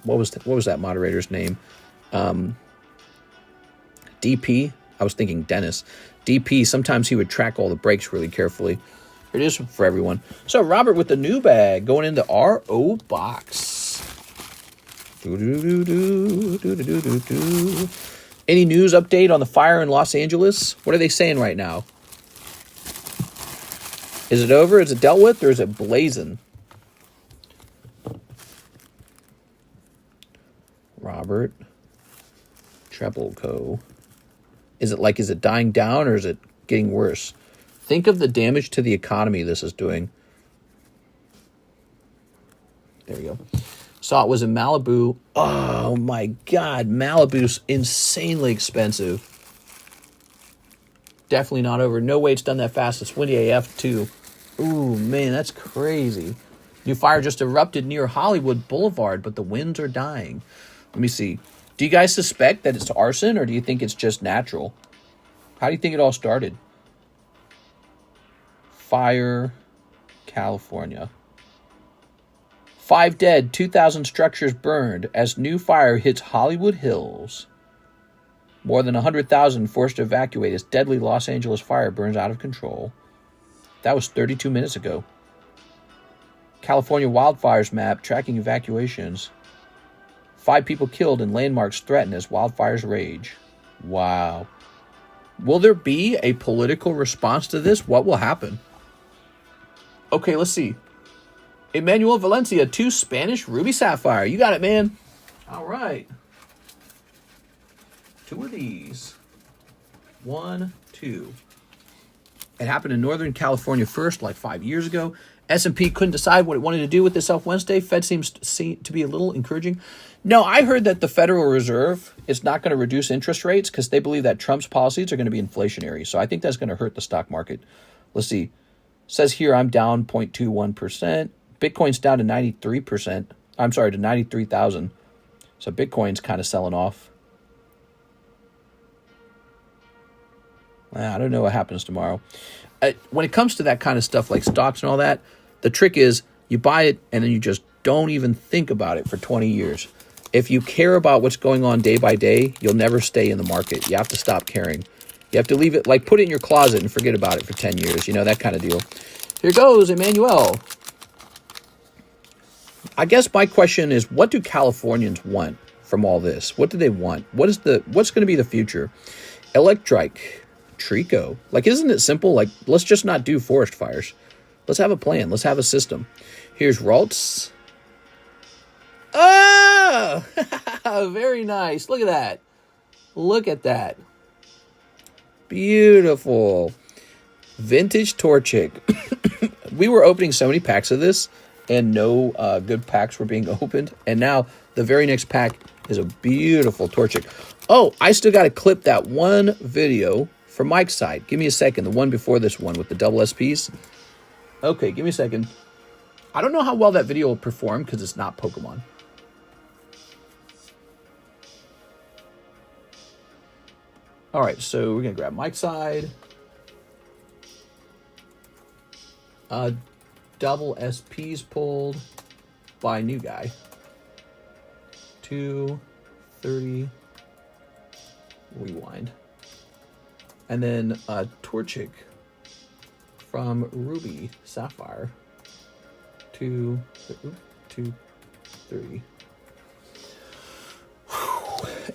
what was that moderator's name? DP. I was thinking Dennis. DP. Sometimes he would track all the breaks really carefully. Here it is for everyone. So Robert with the new bag going into RO box. Any news update on the fire in Los Angeles? What are they saying right now? Is it over? Is it dealt with? Or is it blazing? Robert Trebleco. Is it dying down or is it getting worse? Think of the damage to the economy this is doing. There we go. Saw it was in Malibu. Oh my God, Malibu's insanely expensive. Definitely not over. No way it's done that fast. It's windy AF too. Ooh, man, that's crazy. New fire just erupted near Hollywood Boulevard, but the winds are dying. Let me see. Do you guys suspect that it's arson, or do you think it's just natural? How do you think it all started? Fire, California. 5 dead, 2,000 structures burned as new fire hits Hollywood Hills. More than 100,000 forced to evacuate as deadly Los Angeles fire burns out of control. That was 32 minutes ago. California wildfires map tracking evacuations. 5 people killed and landmarks threatened as wildfires rage. Wow. Will there be a political response to this? What will happen? Okay, let's see. Emmanuel Valencia, 2 Spanish Ruby Sapphire. You got it, man. All right. 2 of these. 1, 2. It happened in Northern California first, like 5 years ago. S&P couldn't decide what it wanted to do with this Elf Wednesday. Fed seems to be a little encouraging. No, I heard that the Federal Reserve is not going to reduce interest rates because they believe that Trump's policies are going to be inflationary. So I think that's going to hurt the stock market. Let's see. It says here I'm down 0.21%. Bitcoin's down to 93%. I'm sorry, to 93,000. So Bitcoin's kind of selling off. I don't know what happens tomorrow. When it comes to that kind of stuff like stocks and all that, the trick is you buy it and then you just don't even think about it for 20 years. If you care about what's going on day by day, you'll never stay in the market. You have to stop caring. You have to leave it, like put it in your closet and forget about it for 10 years. You know, that kind of deal. Here goes Emmanuel. I guess my question is, what do Californians want from all this? What do they want? What's going to be the future? Electric, Trico. Like, isn't it simple? Like, let's just not do forest fires. Let's have a plan. Let's have a system. Here's Raltz. Oh, very nice. Look at that. Look at that. Beautiful. Vintage Torchic. We were opening so many packs of this, and no good packs were being opened. And now the very next pack is a beautiful Torchic. Oh, I still got to clip that one video for Mike's side. Give me a second. The one before this one with the double SPs. Okay, give me a second. I don't know how well that video will perform because it's not Pokemon. All right, so we're going to grab Mike's side. Double SPs pulled by new guy. 230. Rewind. And then Torchic from Ruby Sapphire. 230.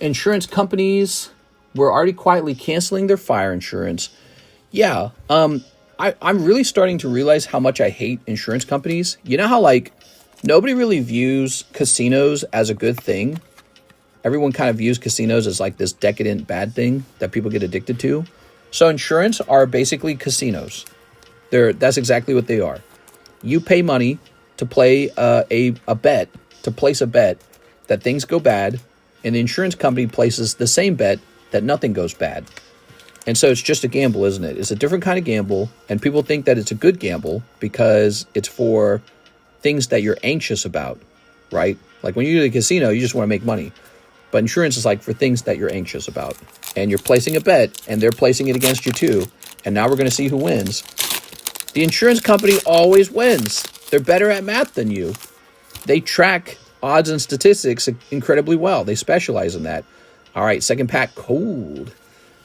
Insurance companies were already quietly canceling their fire insurance. Yeah, I'm really starting to realize how much I hate insurance companies. You know how, like, nobody really views casinos as a good thing? Everyone kind of views casinos as, like, this decadent bad thing that people get addicted to. So insurance are basically casinos. That's exactly what they are. You pay money to play a bet, to place a bet that things go bad, and the insurance company places the same bet that nothing goes bad. And so it's just a gamble, isn't it? It's a different kind of gamble, and people think that it's a good gamble because it's for things that you're anxious about, right? Like when you go to the casino, you just want to make money. But insurance is like for things that you're anxious about. And you're placing a bet, and they're placing it against you too. And now we're going to see who wins. The insurance company always wins. They're better at math than you. They track odds and statistics incredibly well. They specialize in that. All right, second pack, cold.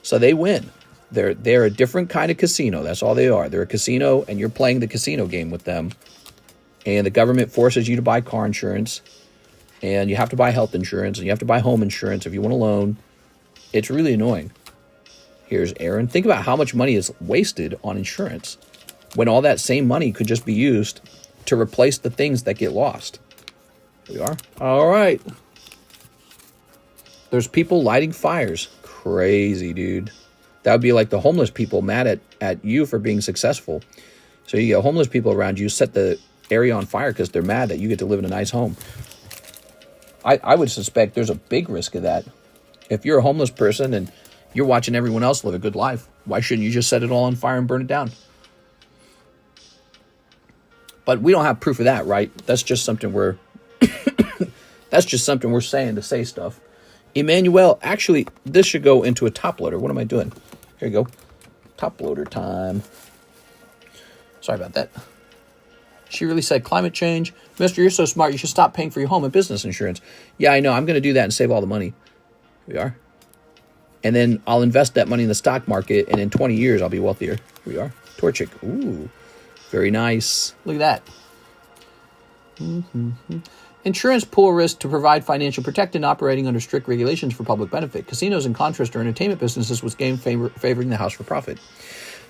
So they win. They're a different kind of casino. That's all they are. They're a casino, and you're playing the casino game with them. And the government forces you to buy car insurance, and you have to buy health insurance, and you have to buy home insurance if you want a loan. It's really annoying. Here's Aaron. Think about how much money is wasted on insurance when all that same money could just be used to replace the things that get lost. Here we are. All right. There's people lighting fires. Crazy, dude. That would be like the homeless people mad at you for being successful. So you get homeless people around you, set the area on fire because they're mad that you get to live in a nice home. I would suspect there's a big risk of that. If you're a homeless person and you're watching everyone else live a good life, why shouldn't you just set it all on fire and burn it down? But we don't have proof of that, right? That's just something we're saying to say stuff. Emmanuel, actually, this should go into a top loader. What am I doing? Here you go. Top loader time. Sorry about that. She really said climate change. Mister, you're so smart. You should stop paying for your home and business insurance. Yeah, I know. I'm going to do that and save all the money. Here we are. And then I'll invest that money in the stock market, and in 20 years, I'll be wealthier. Here we are. Torchic. Ooh, very nice. Look at that. Insurance pool risk to provide financial protection operating under strict regulations for public benefit. Casinos, in contrast, are entertainment businesses with game favoring the house for profit.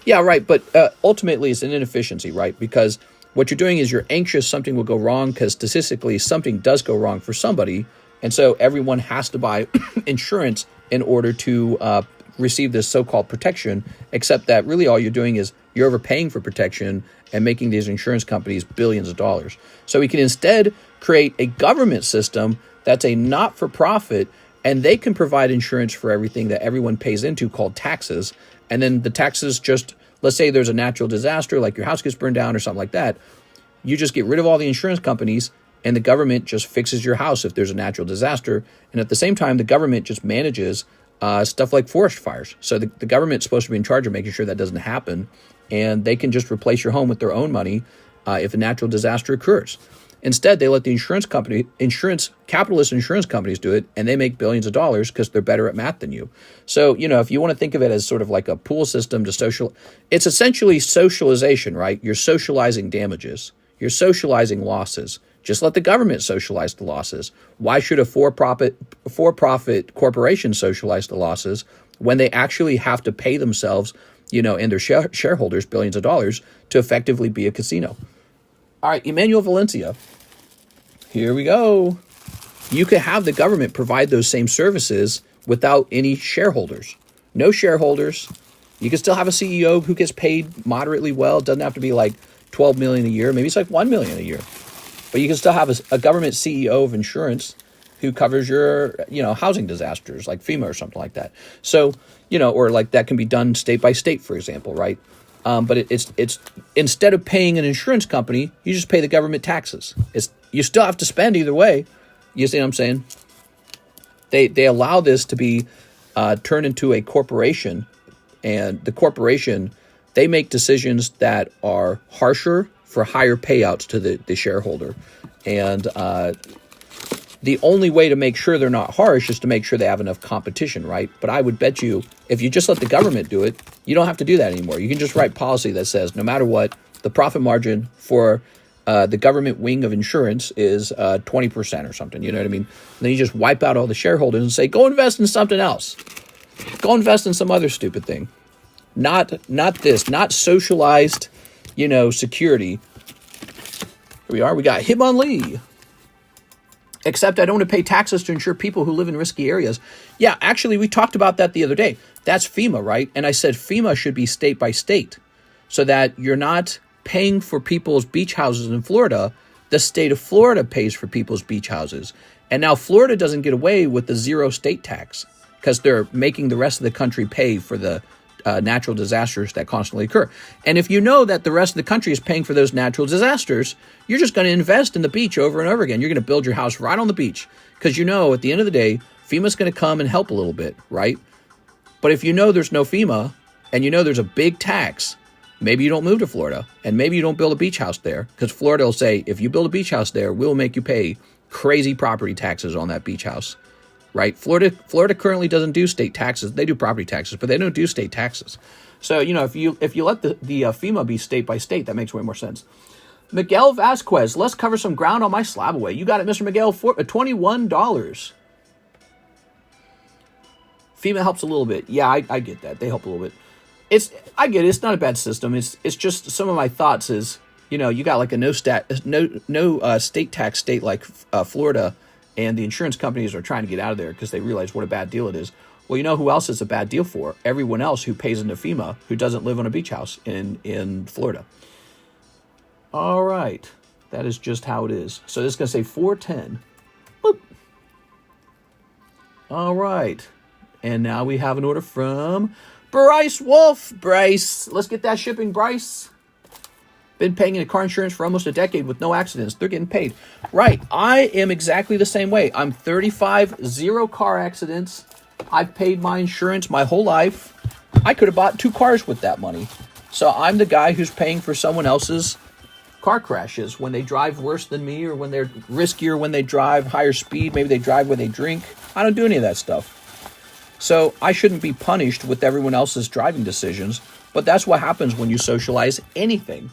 Yeah, right. But ultimately, it's an inefficiency, right? Because what you're doing is you're anxious something will go wrong because statistically something does go wrong for somebody. And so everyone has to buy insurance in order to receive this so-called protection, except that really all you're doing is you're overpaying for protection and making these insurance companies billions of dollars. So we can instead create a government system that's a not-for-profit, and they can provide insurance for everything that everyone pays into called taxes. And then the taxes just, let's say there's a natural disaster, like your house gets burned down or something like that. You just get rid of all the insurance companies, and the government just fixes your house if there's a natural disaster. And at the same time, the government just manages stuff like forest fires. So the government's supposed to be in charge of making sure that doesn't happen, and they can just replace your home with their own money if a natural disaster occurs. Instead, they let the capitalist insurance companies do it, and they make billions of dollars because they're better at math than you. So, if you want to think of it as sort of like a pool system to it's essentially socialization, right? You're socializing damages. You're socializing losses. Just let the government socialize the losses. Why should a for-profit corporation socialize the losses when they actually have to pay themselves, and their shareholders billions of dollars to effectively be a casino? All right, Emmanuel Valencia. Here we go. You could have the government provide those same services without any shareholders. No shareholders, You can still have a CEO who gets paid moderately well. It doesn't have to be like 12 million a year. Maybe it's like 1 million a year. But you can still have a government CEO of insurance who covers your, housing disasters like FEMA or something like that. So, or like that can be done state by state, for example, right? But it's instead of paying an insurance company, you just pay the government taxes. You still have to spend either way. You see what I'm saying? They allow this to be turned into a corporation, and the corporation, they make decisions that are harsher for higher payouts to the shareholder. And the only way to make sure they're not harsh is to make sure they have enough competition, right? But I would bet you, if you just let the government do it, you don't have to do that anymore. You can just write policy that says, no matter what, the profit margin for the government wing of insurance is 20% or something. You know what I mean? And then you just wipe out all the shareholders and say, go invest in something else. Go invest in some other stupid thing. Not this, not socialized, security. Here we are. We got Hibon Lee. Except I don't want to pay taxes to insure people who live in risky areas. Yeah, actually, we talked about that the other day. That's FEMA, right? And I said FEMA should be state by state so that you're not paying for people's beach houses in Florida. The state of Florida pays for people's beach houses. And now Florida doesn't get away with the zero state tax because they're making the rest of the country pay for the natural disasters that constantly occur. And if you know that the rest of the country is paying for those natural disasters, you're just going to invest in the beach over and over again. You're going to build your house right on the beach because at the end of the day, FEMA's going to come and help a little bit, right? But if you know there's no FEMA and there's a big tax, maybe you don't move to Florida and maybe you don't build a beach house there because Florida will say, if you build a beach house there, we'll make you pay crazy property taxes on that beach house. Right? Florida currently doesn't do state taxes. They do property taxes, but they don't do state taxes. So, if you let the FEMA be state by state, that makes way more sense. Miguel Vasquez, let's cover some ground on my slab away. You got it, Mr. Miguel, for $21. FEMA helps a little bit. Yeah, I get that. They help a little bit. I get it. It's not a bad system. It's just some of my thoughts is, you got like a no state tax state like Florida. And the insurance companies are trying to get out of there because they realize what a bad deal it is. Well, you know who else it's a bad deal for? Everyone else who pays into FEMA who doesn't live on a beach house in Florida. All right. That is just how it is. So this is going to say 410. Boop. All right. And now we have an order from Bryce Wolf. Bryce, let's get that shipping, Bryce. Been paying into car insurance for almost a decade with no accidents. They're getting paid. Right. I am exactly the same way. I'm 35, 0 car accidents. I've paid my insurance my whole life. I could have bought 2 cars with that money. So I'm the guy who's paying for someone else's car crashes when they drive worse than me or when they're riskier when they drive higher speed. Maybe they drive when they drink. I don't do any of that stuff. So I shouldn't be punished with everyone else's driving decisions. But that's what happens when you socialize anything.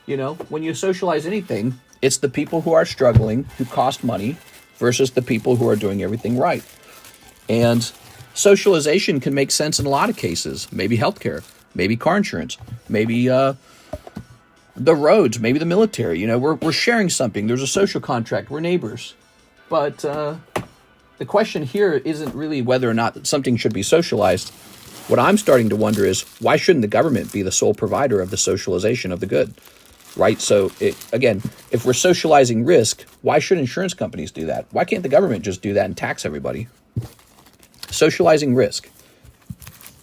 When you socialize anything, it's the people who are struggling, who cost money, versus the people who are doing everything right. And socialization can make sense in a lot of cases. Maybe healthcare, maybe car insurance, maybe the roads, maybe the military. We're sharing something. There's a social contract. We're neighbors. But the question here isn't really whether or not something should be socialized. What I'm starting to wonder is, why shouldn't the government be the sole provider of the socialization of the good? Right? So, again, if we're socializing risk, why should insurance companies do that? Why can't the government just do that and tax everybody? Socializing risk.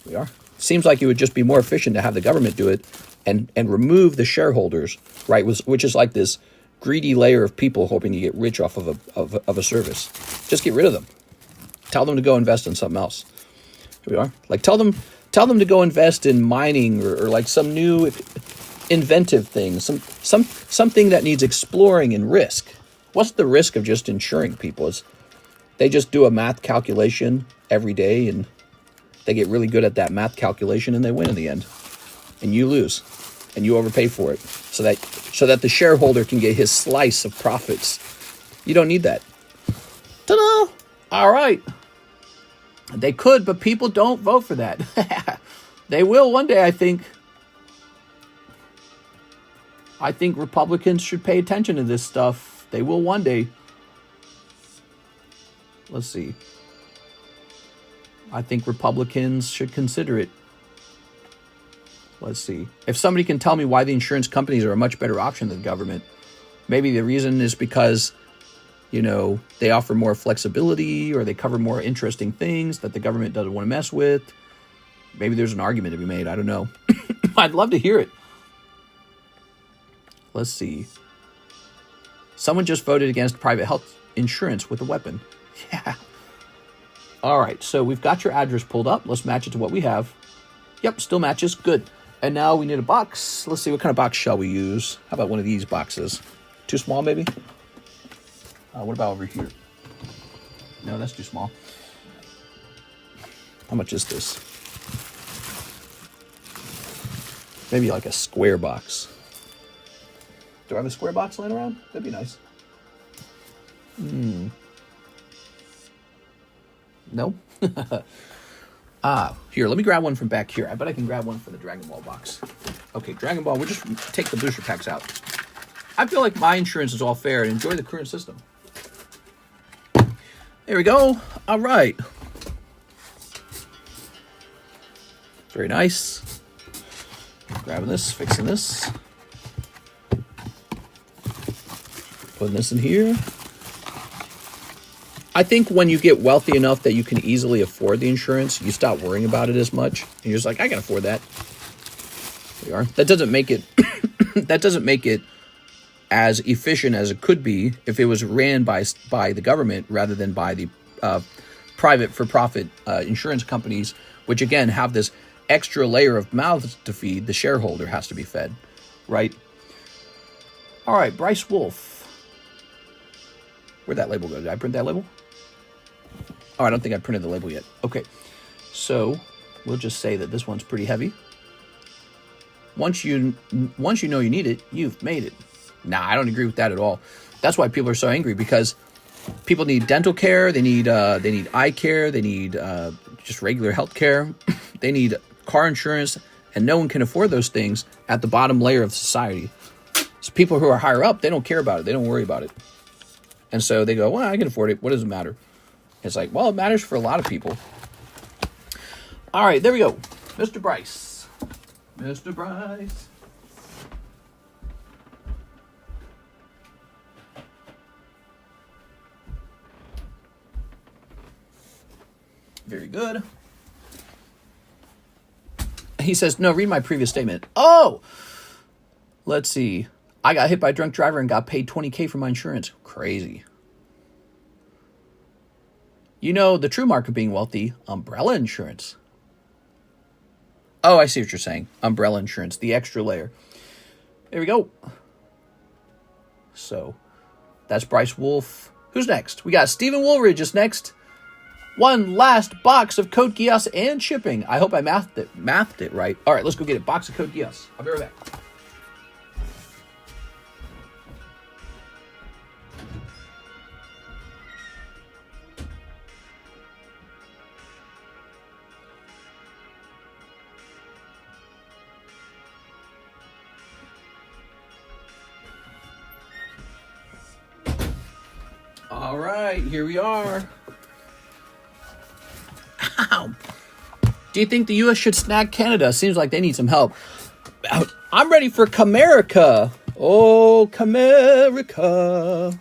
We are. Seems like it would just be more efficient to have the government do it and remove the shareholders, right? Which is like this greedy layer of people hoping to get rich off of a service. Just get rid of them. Tell them to go invest in something else. Here we are. Like tell them to go invest in mining or like some new inventive thing, something that needs exploring and risk. What's the risk of just insuring people? They just do a math calculation every day and they get really good at that math calculation and they win in the end. And you lose and you overpay for it so that the shareholder can get his slice of profits. You don't need that. Ta-da! All right. They could, but people don't vote for that. They will one day, I think. I think Republicans should pay attention to this stuff. They will one day. Let's see. I think Republicans should consider it. Let's see. If somebody can tell me why the insurance companies are a much better option than the government, maybe the reason is because, you know, they offer more flexibility or they cover more interesting things that the government doesn't want to mess with. Maybe there's an argument to be made. I don't know. I'd love to hear it. Let's see. Someone just voted against private health insurance with a weapon. Yeah. All right. So we've got your address pulled up. Let's match it to what we have. Yep. Still matches. Good. And now we need a box. Let's see. What kind of box shall we use? How about one of these boxes? Too small, maybe? What about over here? No, that's too small. How much is this? Maybe like a square box. Do I have a square box laying around? That'd be nice. No? Here, let me grab one from back here. I bet I can grab one for the Dragon Ball box. Okay, Dragon Ball, we'll just take the booster packs out. I feel like my insurance is all fair and enjoy the current system. There we go. All right. Very nice. Grabbing this, fixing this. Putting this in here. I think when you get wealthy enough that you can easily afford the insurance, you stop worrying about it as much. And you're just like, I can afford that. There we are. That doesn't make it that doesn't make it as efficient as it could be if it was ran by the government rather than by the private for-profit insurance companies, which again have this extra layer of mouths to feed. The shareholder has to be fed, right? All right, Bryce Wolf. Where'd that label go? Did I print that label? Oh, I don't think I printed the label yet. Okay, so we'll just say that this one's pretty heavy. Once you know you need it, you've made it. Nah, I don't agree with that at all. That's why people are so angry, because people need dental care, they need eye care, they need just regular health care, they need car insurance, and no one can afford those things at the bottom layer of society. So people who are higher up, they don't care about it, they don't worry about it. And so they go, well, I can afford it, what does it matter? It's like, well, it matters for a lot of people. All right, there we go. Mr. Bryce. Mr. Bryce. Very good. He says, no, read my previous statement. Oh! Let's see. I got hit by a drunk driver and got paid $20K for my insurance. Crazy. You know, the true mark of being wealthy, umbrella insurance. Oh, I see what you're saying. Umbrella insurance, the extra layer. There we go. So, that's Bryce Wolf. Who's next? We got Stephen Woolridge is next. One last box of Code Geass and shipping. I hope I mathed it right. All right, let's go get it. Box of Code Geass. I'll be right back. All right, here we are. Ow. Do you think the U.S. should snag Canada? Seems like they need some help. I'm ready for Camerica. Oh, Camerica.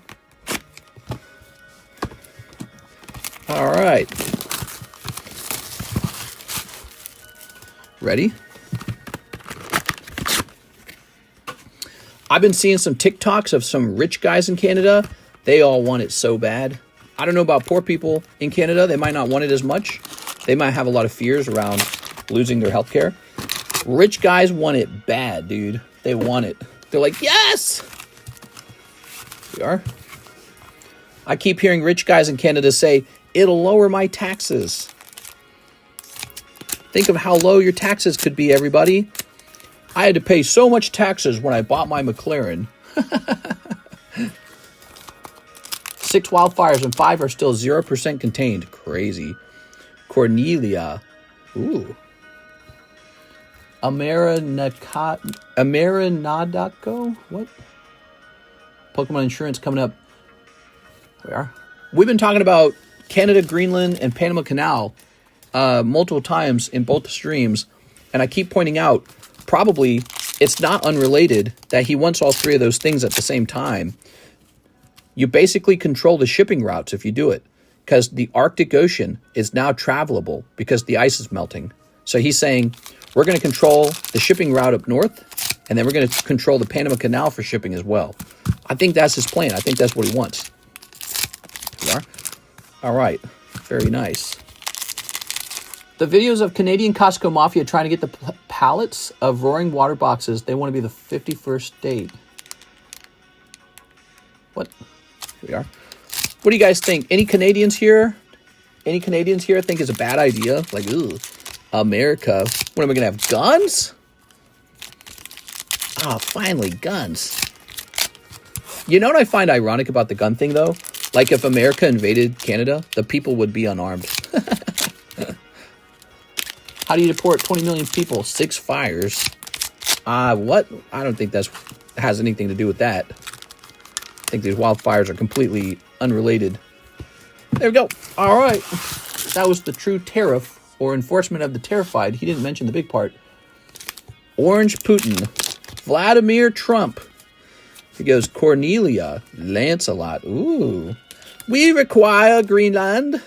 All right. Ready? I've been seeing some TikToks of some rich guys in Canada. They all want it so bad. I don't know about poor people in Canada. They might not want it as much. They might have a lot of fears around losing their health care. Rich guys want it bad, dude. They want it. They're like, yes! We are. I keep hearing rich guys in Canada say, it'll lower my taxes. Think of how low your taxes could be, everybody. I had to pay so much taxes when I bought my McLaren. 6 wildfires and 5 are still 0% contained. Crazy. Cornelia. Ooh. Amerinadako? What? Pokemon insurance coming up. We are. We've been talking about Canada, Greenland, and Panama Canal multiple times in both streams. And I keep pointing out, probably, it's not unrelated that he wants all three of those things at the same time. You basically control the shipping routes if you do it, because the Arctic Ocean is now travelable because the ice is melting. So he's saying, we're going to control the shipping route up north, and then we're going to control the Panama Canal for shipping as well. I think that's his plan. I think that's what he wants. Here we are. All right. Very nice. The videos of Canadian Costco Mafia trying to get the pallets of roaring water boxes. They want to be the 51st state. What? Here we are. What do you guys think? Any Canadians here? Any Canadians here think it's a bad idea? Like, ooh, America. What, am I going to have guns? Ah, finally, guns. You know what I find ironic about the gun thing, though? Like, if America invaded Canada, the people would be unarmed. How do you deport 20 million people? 6 fires. What? I don't think that has anything to do with that. I think these wildfires are completely unrelated. There we go. All right. That was the true tariff or enforcement of the terrified. He didn't mention the big part. Orange Putin. Vladimir Trump. He goes, Cornelia Lancelot. Ooh. We require Greenland.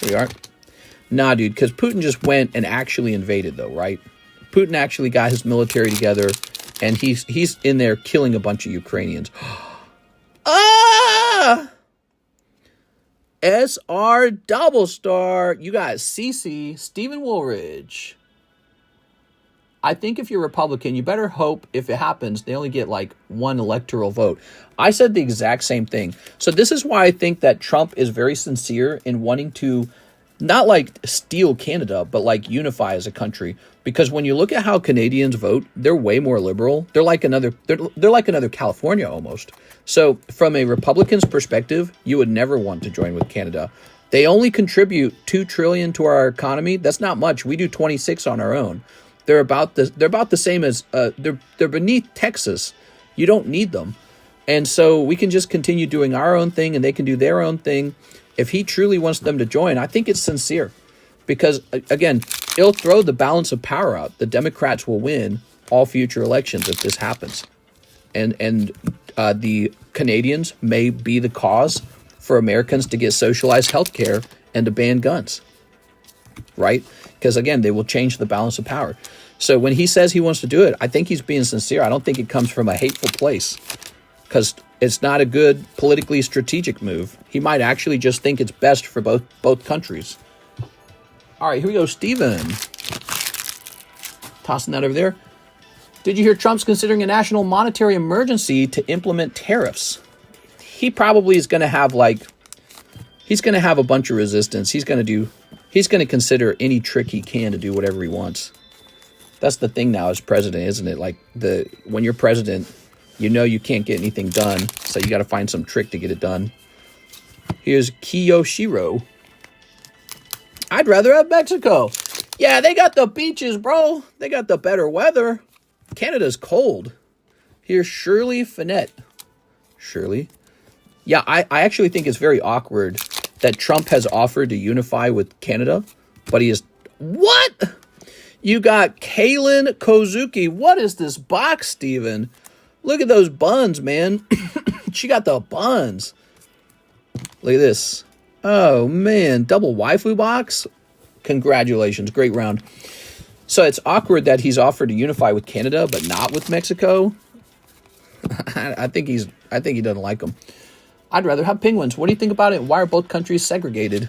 Here we are. Nah, dude, because Putin just went and actually invaded, though, right? Putin actually got his military together, and he's in there killing a bunch of Ukrainians. Ah! SR double star. You got CC, Stephen Woolridge. I think if you're Republican, you better hope if it happens, they only get like 1 electoral vote. I said the exact same thing. So this is why I think that Trump is very sincere in wanting to not like steal Canada, but like unify as a country. Because when you look at how Canadians vote, they're way more liberal. They're like another California almost. So from a Republican's perspective, you would never want to join with Canada. They only contribute $2 trillion to our economy. That's not much. We do 26 on our own. They're about the same as they're beneath Texas. You don't need them. And so we can just continue doing our own thing and they can do their own thing. If he truly wants them to join, I think it's sincere. Because, again, it'll throw the balance of power out. The Democrats will win all future elections if this happens. And the Canadians may be the cause for Americans to get socialized health care and to ban guns. Right? Because, again, they will change the balance of power. So when he says he wants to do it, I think he's being sincere. I don't think it comes from a hateful place. Because it's not a good politically strategic move. He might actually just think it's best for both countries. All right, here we go, Steven. Tossing that over there. Did you hear Trump's considering a national monetary emergency to implement tariffs? He probably is going to have he's going to have a bunch of resistance. He's going to consider any trick he can to do whatever he wants. That's the thing now as president, isn't it? Like when you're president, you know you can't get anything done, so you got to find some trick to get it done. Here's Kiyoshiro. I'd rather have Mexico. Yeah, they got the beaches, bro. They got the better weather. Canada's cold. Here's Shirley Finette. Shirley? Yeah, I actually think it's very awkward that Trump has offered to unify with Canada, but he is... What? You got Kaylin Kozuki. What is this box, Steven? Look at those buns, man. She got the buns. Look at this. Oh, man. Double waifu box? Congratulations. Great round. So it's awkward that he's offered to unify with Canada, but not with Mexico. I think he doesn't like them. I'd rather have penguins. What do you think about it? Why are both countries segregated?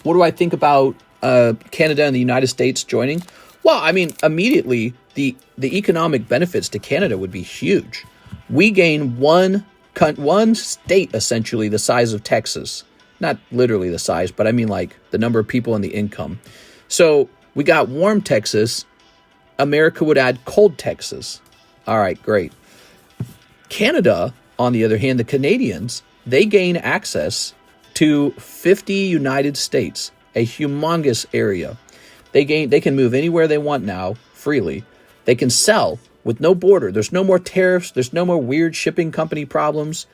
What do I think about Canada and the United States joining? Well, I mean, immediately, the economic benefits to Canada would be huge. We gain one state, essentially, the size of Texas. Not literally the size, but I mean like the number of people and the income. So we got warm Texas. America would add cold Texas. All right, great. Canada, on the other hand, the Canadians, they gain access to 50 United States, a humongous area. They can move anywhere they want now, freely. They can sell with no border. There's no more tariffs. There's no more weird shipping company problems.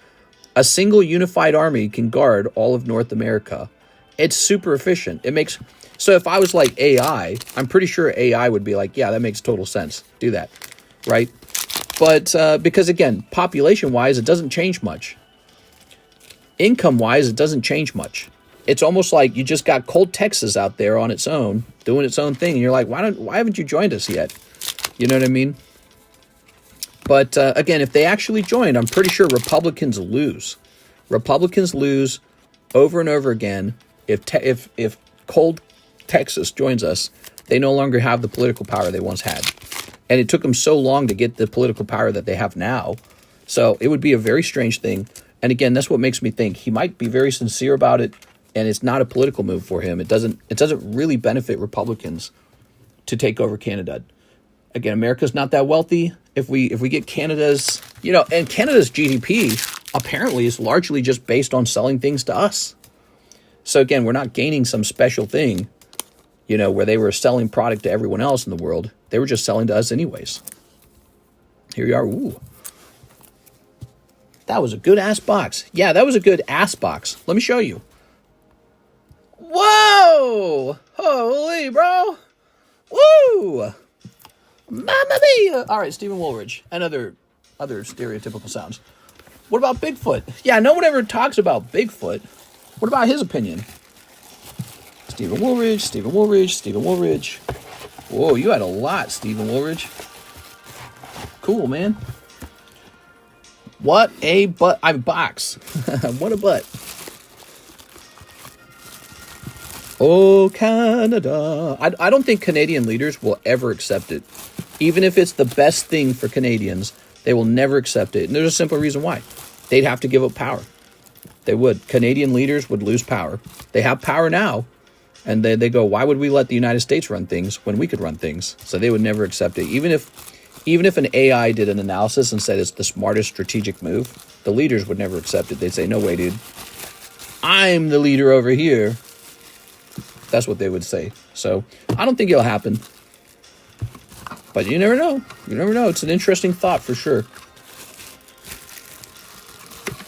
A single unified army can guard all of North America. It's super efficient. It makes, so if I was like AI, I'm pretty sure AI would be like, yeah, that makes total sense. Do that, right? But because again, population-wise, it doesn't change much. Income-wise, it doesn't change much. It's almost like you just got cold Texas out there on its own, doing its own thing, and you're like, why haven't you joined us yet? You know what I mean? But again, if they actually joined, I'm pretty sure Republicans lose. Republicans lose over and over again. If cold Texas joins us, they no longer have the political power they once had. And it took them so long to get the political power that they have now. So it would be a very strange thing. And again, that's what makes me think he might be very sincere about it, and it's not a political move for him. It doesn't really benefit Republicans to take over Canada. Again, America's not that wealthy. If we get Canada's, and Canada's GDP apparently is largely just based on selling things to us. So again, we're not gaining some special thing, where they were selling product to everyone else in the world. They were just selling to us anyways. Here you are. Ooh. That was a good ass box. Yeah, that was a good ass box. Let me show you. Whoa! Holy, bro! Woo! Mamma mia! All right, Stephen Woolridge and other stereotypical sounds. What about Bigfoot? Yeah, no one ever talks about Bigfoot. What about his opinion? Stephen Woolridge, Stephen Woolridge, Stephen Woolridge. Whoa, you had a lot, Stephen Woolridge. Cool, man. What a box. What a butt. Oh, Canada. I don't think Canadian leaders will ever accept it. Even if it's the best thing for Canadians, they will never accept it. And there's a simple reason why. They'd have to give up power. They would. Canadian leaders would lose power. They have power now. And they go, why would we let the United States run things when we could run things? So they would never accept it. Even if an AI did an analysis and said it's the smartest strategic move, the leaders would never accept it. They'd say, no way, dude. I'm the leader over here. That's what they would say. So I don't think it'll happen. But you never know. You never know. It's an interesting thought for sure.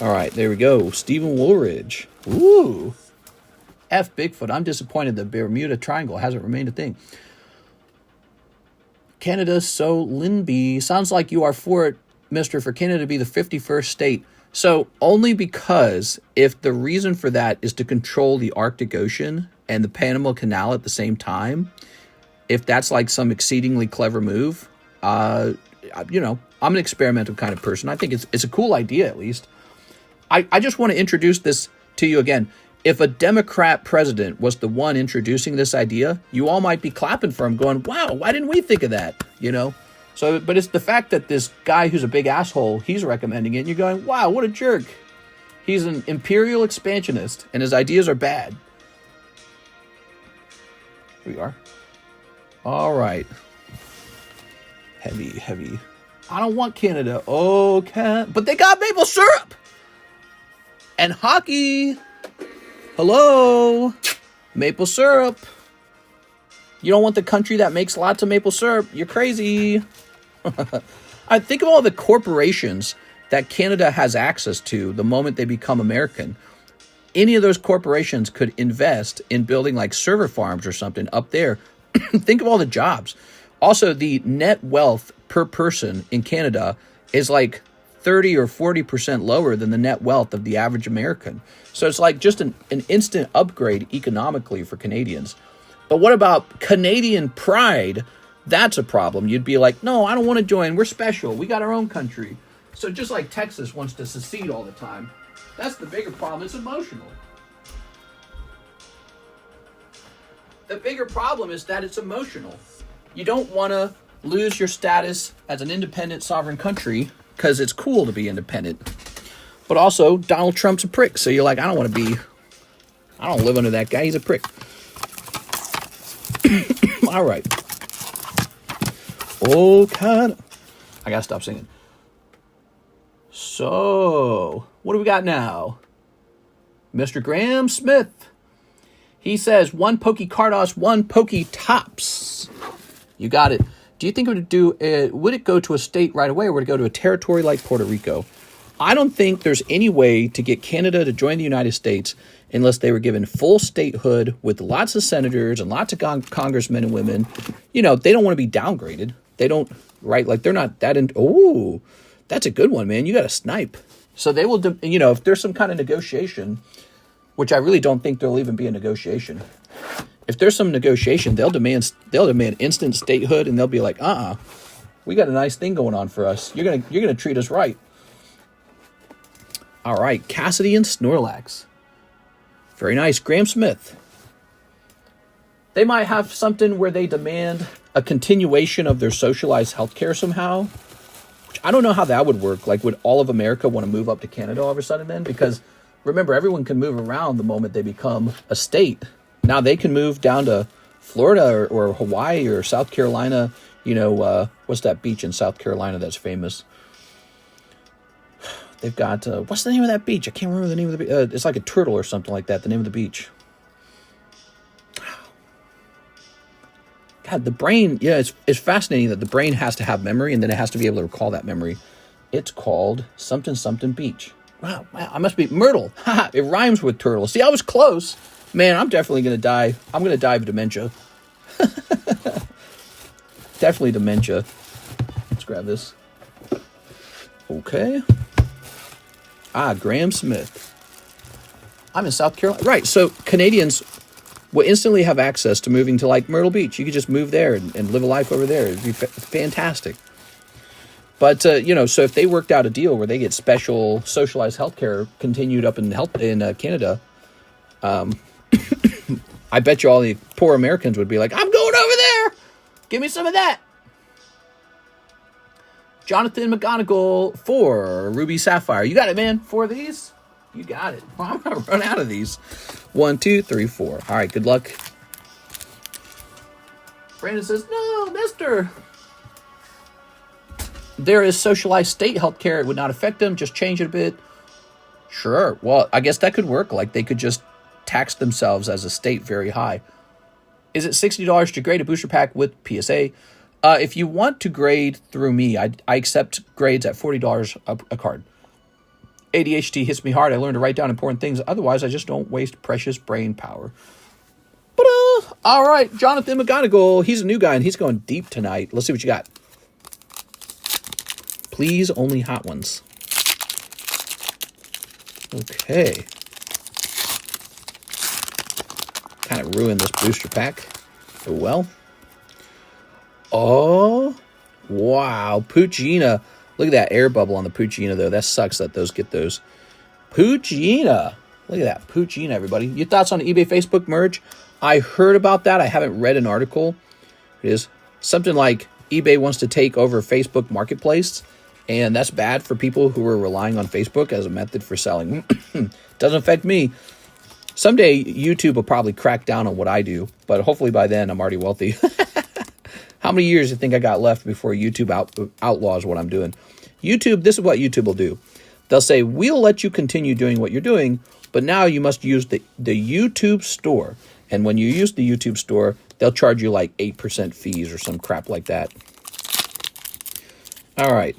All right, there we go. Stephen Woolridge. Ooh. F Bigfoot. I'm disappointed the Bermuda Triangle hasn't remained a thing. Canada, so Linby. Sounds like you are for it, mister, for Canada to be the 51st state. So only because if the reason for that is to control the Arctic Ocean and the Panama Canal at the same time, if that's like some exceedingly clever move, I'm an experimental kind of person. I think it's a cool idea, at least. I just want to introduce this to you again. If a Democrat president was the one introducing this idea, you all might be clapping for him going, wow, why didn't we think of that? So, but it's the fact that this guy who's a big asshole, he's recommending it, and you're going, wow, what a jerk. He's an imperial expansionist, and his ideas are bad. Here we are. All right. Heavy. I don't want Canada. Oh, but they got maple syrup and hockey. Hello, maple syrup. You don't want the country that makes lots of maple syrup. You're crazy. I think of all the corporations that Canada has access to the moment they become American. Any of those corporations could invest in building like server farms or something up there. Think of all the jobs. Also, the net wealth per person in Canada is like 30 or 40% lower than the net wealth of the average American. So it's like just an instant upgrade economically for Canadians. But what about Canadian pride? That's a problem. You'd be like, no, I don't want to join. We're special. We got our own country. So just like Texas wants to secede all the time. That's the bigger problem. It's emotional. The bigger problem is that it's emotional. You don't want to lose your status as an independent sovereign country because it's cool to be independent. But also, Donald Trump's a prick. So you're like, I don't live under that guy. He's a prick. All right. Oh, God. I got to stop singing. So, what do we got now? Mr. Graham Smith. He says, one pokey Cardos, one pokey tops. You got it. Do you think it would it go to a state right away, or would it go to a territory like Puerto Rico? I don't think there's any way to get Canada to join the United States unless they were given full statehood with lots of senators and lots of congressmen and women. You know, they don't want to be downgraded. They don't, right? Like, they're not that in. Oh, that's a good one, man. You got to snipe. So they will, you know, if there's some kind of negotiation, which I really don't think there'll even be a negotiation. If there's some negotiation, they'll demand instant statehood, and they'll be like, we got a nice thing going on for us. You're gonna treat us right. All right, Cassidy and Snorlax. Very nice. Graham Smith. They might have something where they demand a continuation of their socialized healthcare somehow. Which I don't know how that would work. Like, would all of America want to move up to Canada all of a sudden then? Because remember, everyone can move around the moment they become a state. Now they can move down to Florida or Hawaii or South Carolina. You know, what's that beach in South Carolina that's famous? They've got, what's the name of that beach? I can't remember the name of the beach. It's like a turtle or something like that, the name of the beach. God, the brain, yeah, it's fascinating that the brain has to have memory, and then it has to be able to recall that memory. It's called something beach. Wow, I must be Myrtle. It rhymes with turtle. See, I was close. Man, I'm definitely going to die. I'm going to die of dementia. Definitely dementia. Let's grab this. Okay. Graham Smith. I'm in South Carolina. Right, so Canadians will instantly have access to moving to, like, Myrtle Beach. You could just move there and live a life over there. It'd be fantastic. But, you know, so if they worked out a deal where they get special socialized healthcare continued up in Canada, I bet you all the poor Americans would be like, I'm going over there. Give me some of that. Jonathan McGonigal, 4 Ruby Sapphire. You got it, man. 4 of these? You got it. Well, I'm going to run out of these. 1, 2, 3, 4. All right, good luck. Brandon says, no, mister. There is socialized state healthcare. It would not affect them. Just change it a bit. Sure. Well, I guess that could work. Like, they could just tax themselves as a state very high. Is it $60 to grade a booster pack with PSA? If you want to grade through me, I accept grades at $40 a card. ADHD hits me hard. I learned to write down important things. Otherwise, I just don't waste precious brain power. But, all right, Jonathan McGonigal. He's a new guy, and he's going deep tonight. Let's see what you got. Please, only hot ones. Okay. Kind of ruined this booster pack. Oh, well. Oh, wow. Poochyena. Look at that air bubble on the Poochyena, though. That sucks that those get those. Poochyena. Look at that. Poochyena, everybody. Your thoughts on the eBay Facebook merge? I heard about that. I haven't read an article. It is something like eBay wants to take over Facebook Marketplace, and that's bad for people who are relying on Facebook as a method for selling. Doesn't affect me. Someday, YouTube will probably crack down on what I do, but hopefully by then, I'm already wealthy. How many years do you think I got left before YouTube outlaws what I'm doing? YouTube, this is what YouTube will do. They'll say, we'll let you continue doing what you're doing, but now you must use the YouTube store. And when you use the YouTube store, they'll charge you like 8% fees or some crap like that. All right.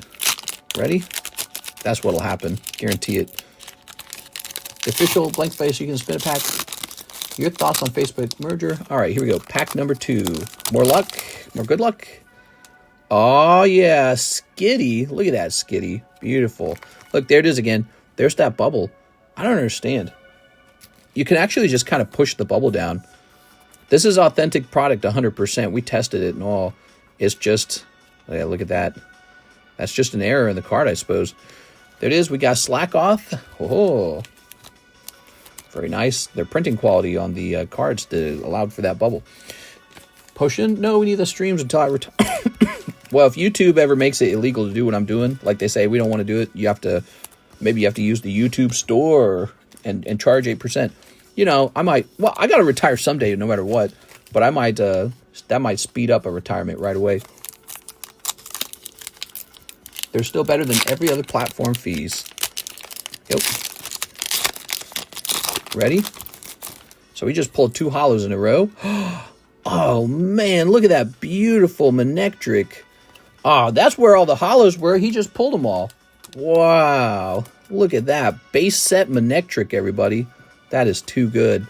Ready? That's what'll happen. Guarantee it. The official blank space, you can spin a pack. Your thoughts on Facebook merger? All right, here we go. Pack number 2. More luck. More good luck. Oh, yeah. Skitty. Look at that, Skitty. Beautiful. Look, there it is again. There's that bubble. I don't understand. You can actually just kind of push the bubble down. This is authentic product, 100%. We tested it and all. It's just, yeah, look at that. That's just an error in the card, I suppose. There it is. We got Slack off. Oh, very nice. Their printing quality on the cards allowed for that bubble. Potion? No, we need the streams until I retire. Well, if YouTube ever makes it illegal to do what I'm doing, like they say, we don't want to do it, maybe you have to use the YouTube store and charge 8%. You know, I might, well, I got to retire someday no matter what, but I might, that might speed up a retirement right away. They're still better than every other platform fees. Yep. Ready? So we just pulled 2 hollows in a row. Oh, man, look at that beautiful Manectric. Oh, that's where all the hollows were. He just pulled them all. Wow. Look at that. Base set Manectric, everybody. That is too good.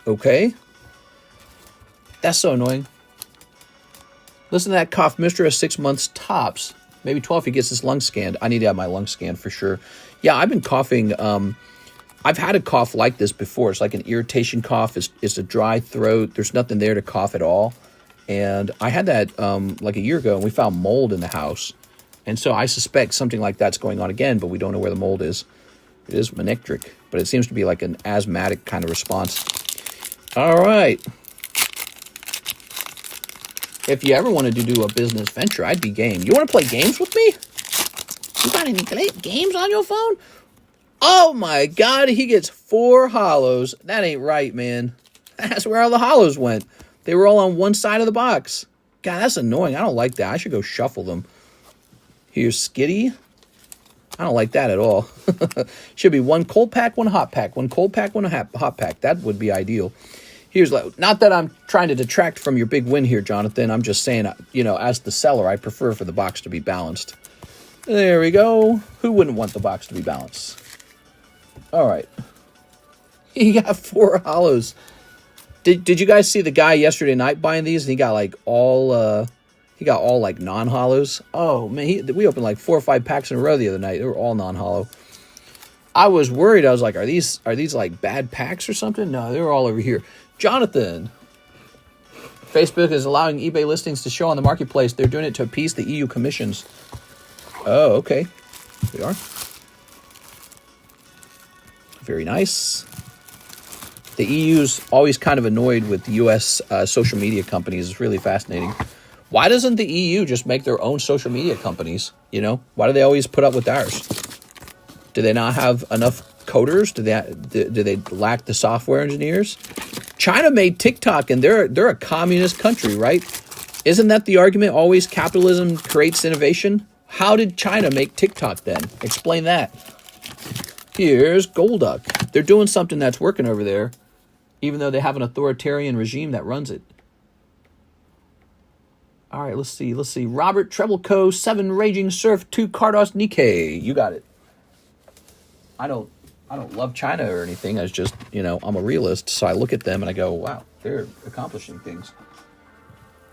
Okay. That's so annoying. Listen to that cough. Mr. has 6 months tops. Maybe 12 if he gets his lung scanned. I need to have my lung scanned for sure. Yeah, I've been coughing. I've had a cough like this before. It's like an irritation cough. It's a dry throat. There's nothing there to cough at all. And I had that like a year ago, and we found mold in the house. And so I suspect something like that's going on again, but we don't know where the mold is. It is Manectric, but it seems to be like an asthmatic kind of response. All right. If you ever wanted to do a business venture, I'd be game. You want to play games with me? You got any games on your phone? Oh my God, he gets 4 hollows. That ain't right, man. That's where all the hollows went. They were all on one side of the box. God, that's annoying. I don't like that. I should go shuffle them. Here's Skitty. I don't like that at all. Should be 1 cold pack, 1 hot pack. 1 cold pack, 1 hot pack. That would be ideal. Here's, not that I'm trying to detract from your big win here, Jonathan. I'm just saying, you know, as the seller, I prefer for the box to be balanced. There we go. Who wouldn't want the box to be balanced? All right. He got 4 hollows. Did you guys see the guy yesterday night buying these? And he got like all like non-hollows. Oh man, we opened like 4 or 5 packs in a row the other night. They were all non-hollow. I was worried. I was like, are these like bad packs or something? No, they were all over here. Jonathan, Facebook is allowing eBay listings to show on the marketplace. They're doing it to appease the EU commissions. Oh, okay. We are. Very nice. The EU's always kind of annoyed with the US social media companies. It's really fascinating. Why doesn't the EU just make their own social media companies? You know, why do they always put up with ours? Do they not have enough coders? Do they lack the software engineers? China made TikTok, and they're a communist country, right? Isn't that the argument? Always capitalism creates innovation. How did China make TikTok then? Explain that. Here's Golduck. They're doing something that's working over there, even though they have an authoritarian regime that runs it. All right, let's see. Robert Trebleco, 7 Raging Surf, 2 Cardos Nikkei. You got it. I don't love China or anything. I was just, you know, I'm a realist, so I look at them and I go, wow, they're accomplishing things.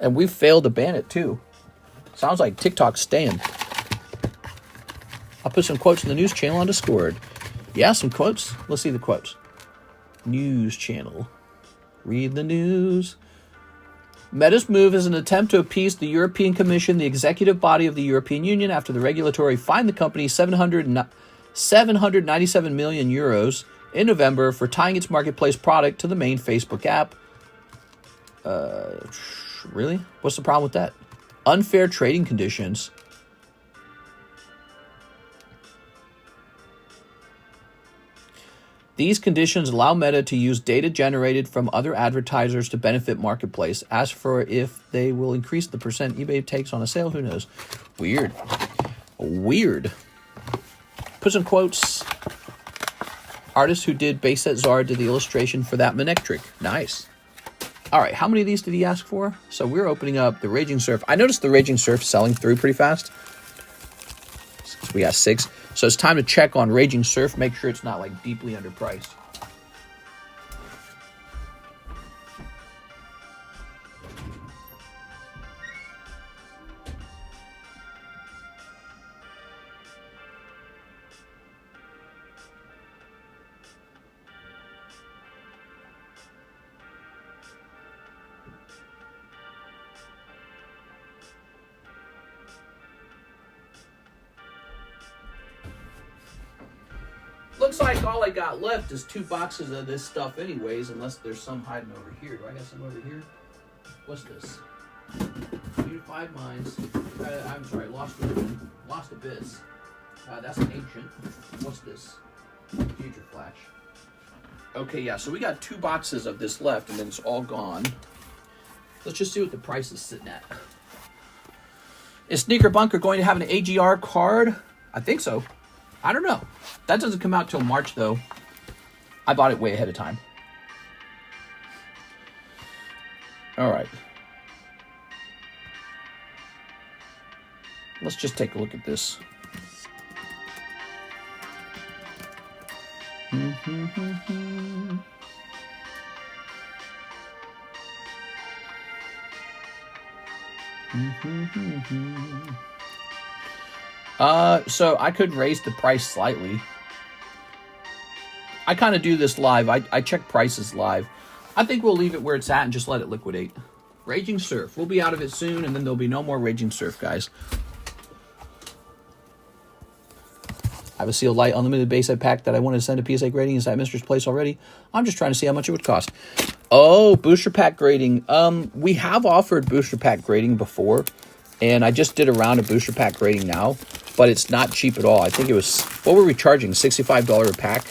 And we've failed to ban it too. Sounds like TikTok's staying. I'll put some quotes in the news channel on Discord. Yeah, some quotes. Let's see the quotes. News channel. Read the news. Meta's move is an attempt to appease the European Commission, the executive body of the European Union, after the regulatory fined the company 797 million euros in November for tying its marketplace product to the main Facebook app. Really? What's the problem with that? Unfair trading conditions. These conditions allow Meta to use data generated from other advertisers to benefit Marketplace. As for if they will increase the percent eBay takes on a sale, who knows? Weird. Put some quotes. Artist who did Base Set Czar did the illustration for that Manectric. Nice. All right, how many of these did he ask for? So we're opening up the Raging Surf. I noticed the Raging Surf selling through pretty fast. We got 6. So it's time to check on Raging Surf, make sure it's not like deeply underpriced. Looks like all I got left is 2 boxes of this stuff anyways, unless there's some hiding over here. Do I got some over here? What's this? Unified Minds. I'm sorry, Lost Abyss. That's an ancient. What's this? Future Flash. Okay, yeah, so we got 2 boxes of this left, and then it's all gone. Let's just see what the price is sitting at. Is Sneaker Bunker going to have an AGR card? I think so. I don't know. That doesn't come out till March, though. I bought it way ahead of time. All right. Let's just take a look at this. So I could raise the price slightly. I kind of do this live. I check prices live. I think we'll leave it where it's at and just let it liquidate. Raging Surf. We'll be out of it soon, and then there'll be no more Raging Surf, guys. I have a sealed light unlimited base set pack that I wanted to send a PSA grading inside Mister's place already. I'm just trying to see how much it would cost. Oh, booster pack grading. We have offered booster pack grading before, and I just did a round of booster pack grading now, but it's not cheap at all. I think it was, what were we charging? $65 a pack?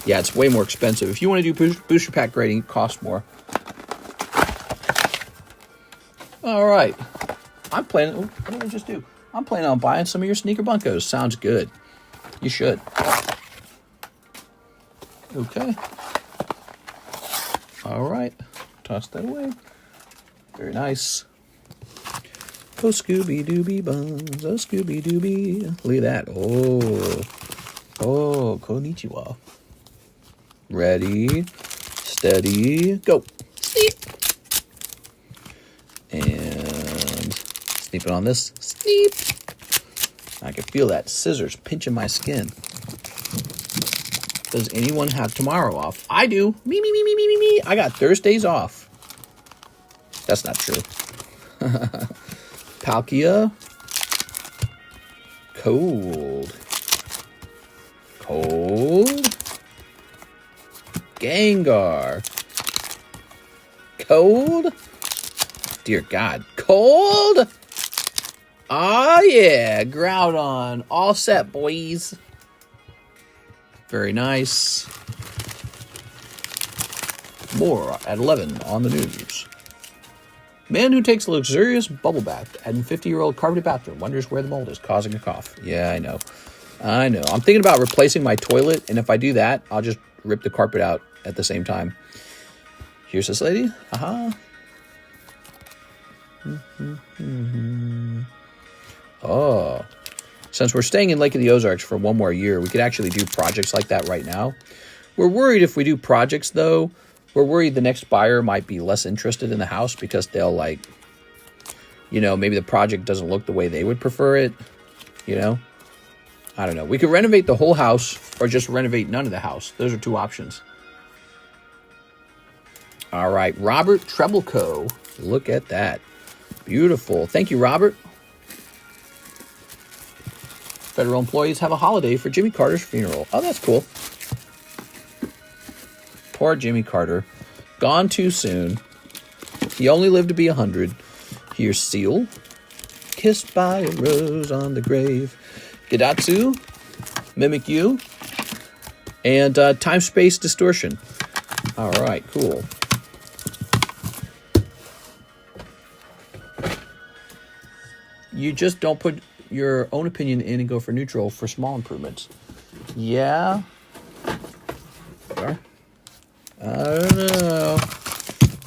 Yeah, it's way more expensive. If you want to do booster pack grading, it costs more. All right. What did I just do? I'm planning on buying some of your sneaker bunkos. Sounds good. You should. Okay. All right. Toss that away. Very nice. Oh, Scooby-Dooby buns. Oh, Scooby-Dooby. Look at that. Oh, konnichiwa. Ready, steady, go. Sneap. And sneaping on this. Sneap. I can feel that scissors pinching my skin. Does anyone have tomorrow off? I do. Me. I got Thursdays off. That's not true. Palkia. Cold. Gengar. Cold. Dear God. Cold. Oh, yeah. Groudon. All set, boys. Very nice. More at 11 on the news. Man who takes a luxurious bubble bath and 50-year-old carpeted bathroom wonders where the mold is causing a cough. Yeah, I know. I'm thinking about replacing my toilet, and if I do that, I'll just rip the carpet out at the same time. Here's this lady. Haha. Oh. Since we're staying in Lake of the Ozarks for one more year, we could actually do projects like that right now. We're worried if we do projects, though, we're worried the next buyer might be less interested in the house because they'll, like, you know, maybe the project doesn't look the way they would prefer it, you know? I don't know. We could renovate the whole house or just renovate none of the house. Those are two options. All right, Robert Trebleco. Look at that. Beautiful. Thank you, Robert. Federal employees have a holiday for Jimmy Carter's funeral. Oh, that's cool. Poor Jimmy Carter. Gone too soon. He only lived to be 100. Here's Seal. Kissed by a rose on the grave. Gidatsu. Mimikyu. And Time-Space Distortion. All right, cool. You just don't put your own opinion in and go for neutral for small improvements. Yeah. I don't know.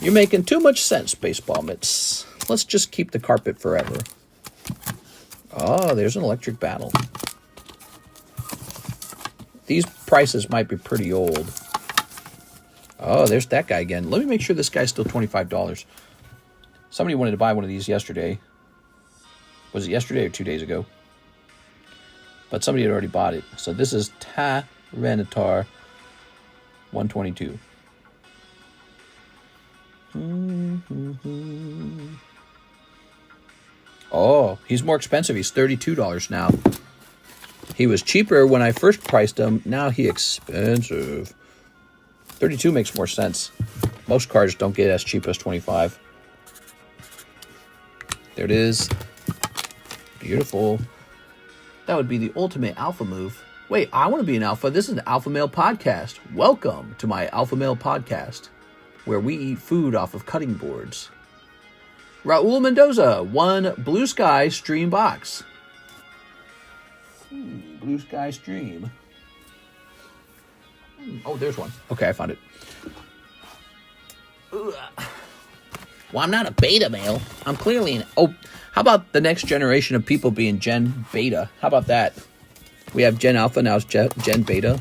You're making too much sense, baseball mitts. Let's just keep the carpet forever. Oh, there's an electric battle. These prices might be pretty old. Oh, there's that guy again. Let me make sure this guy's still $25. Somebody wanted to buy one of these yesterday. Was it yesterday or 2 days ago? But somebody had already bought it. So this is Tyranitar 122. Oh, he's more expensive. He's $32 now. He was cheaper when I first priced him. Now he's expensive. 32 makes more sense. Most cards don't get as cheap as 25. There it is. Beautiful. That would be the ultimate alpha move. Wait, I want to be an alpha. This is an Alpha Male podcast. Welcome to my Alpha Male podcast, where we eat food off of cutting boards. Raul Mendoza, one Blue Sky Stream box. Blue Sky Stream. Oh, there's one. Okay, I found it. Well, I'm not a beta male. I'm clearly an... Oh, how about the next generation of people being Gen Beta? How about that? We have Gen Alpha, now it's Gen Beta.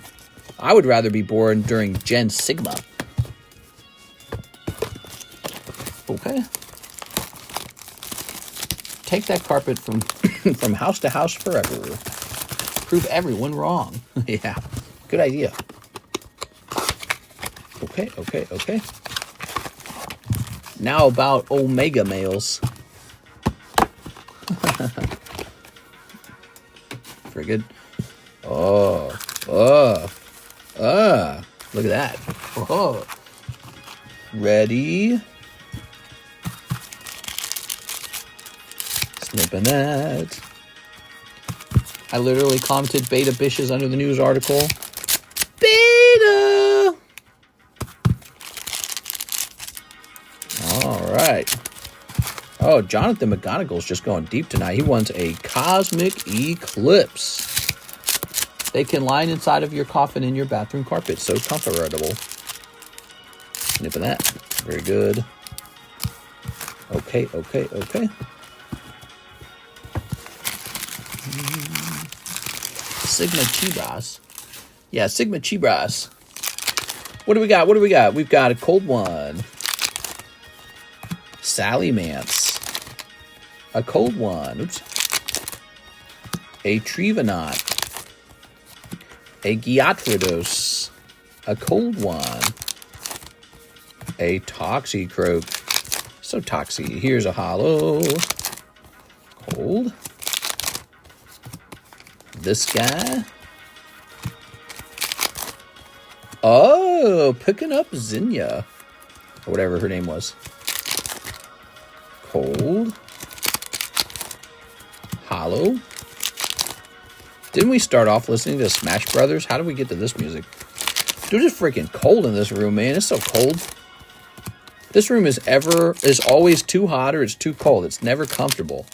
I would rather be born during Gen Sigma. Okay. Take that carpet from from house to house forever. Prove everyone wrong. Yeah, good idea. Okay, okay, okay. Now about Omega males. Very good. Oh, look at that. Oh. Ready? Snipping that. I literally commented beta bitches under the news article. Beta! All right. Oh, Jonathan McGonagall's just going deep tonight. He wants a cosmic eclipse. They can line inside of your coffin in your bathroom carpet. So comfortable. Snipping that. Very good. Okay, okay, okay. Sigma Chibras. Yeah, Sigma Chibras. What do we got? What do we got? We've got a cold one. Sally Mance. A cold one. Oops. A Trevenant. A Gyatridose. A cold one. A Toxicroak. So toxy. Here's a hollow. Cold. This guy. Oh, picking up Zinnia. Or whatever her name was. Cold. Hollow. Didn't we start off listening to Smash Brothers? How did we get to this music? Dude, it's freaking cold in this room, man. It's so cold. This room is always too hot or it's too cold. It's never comfortable.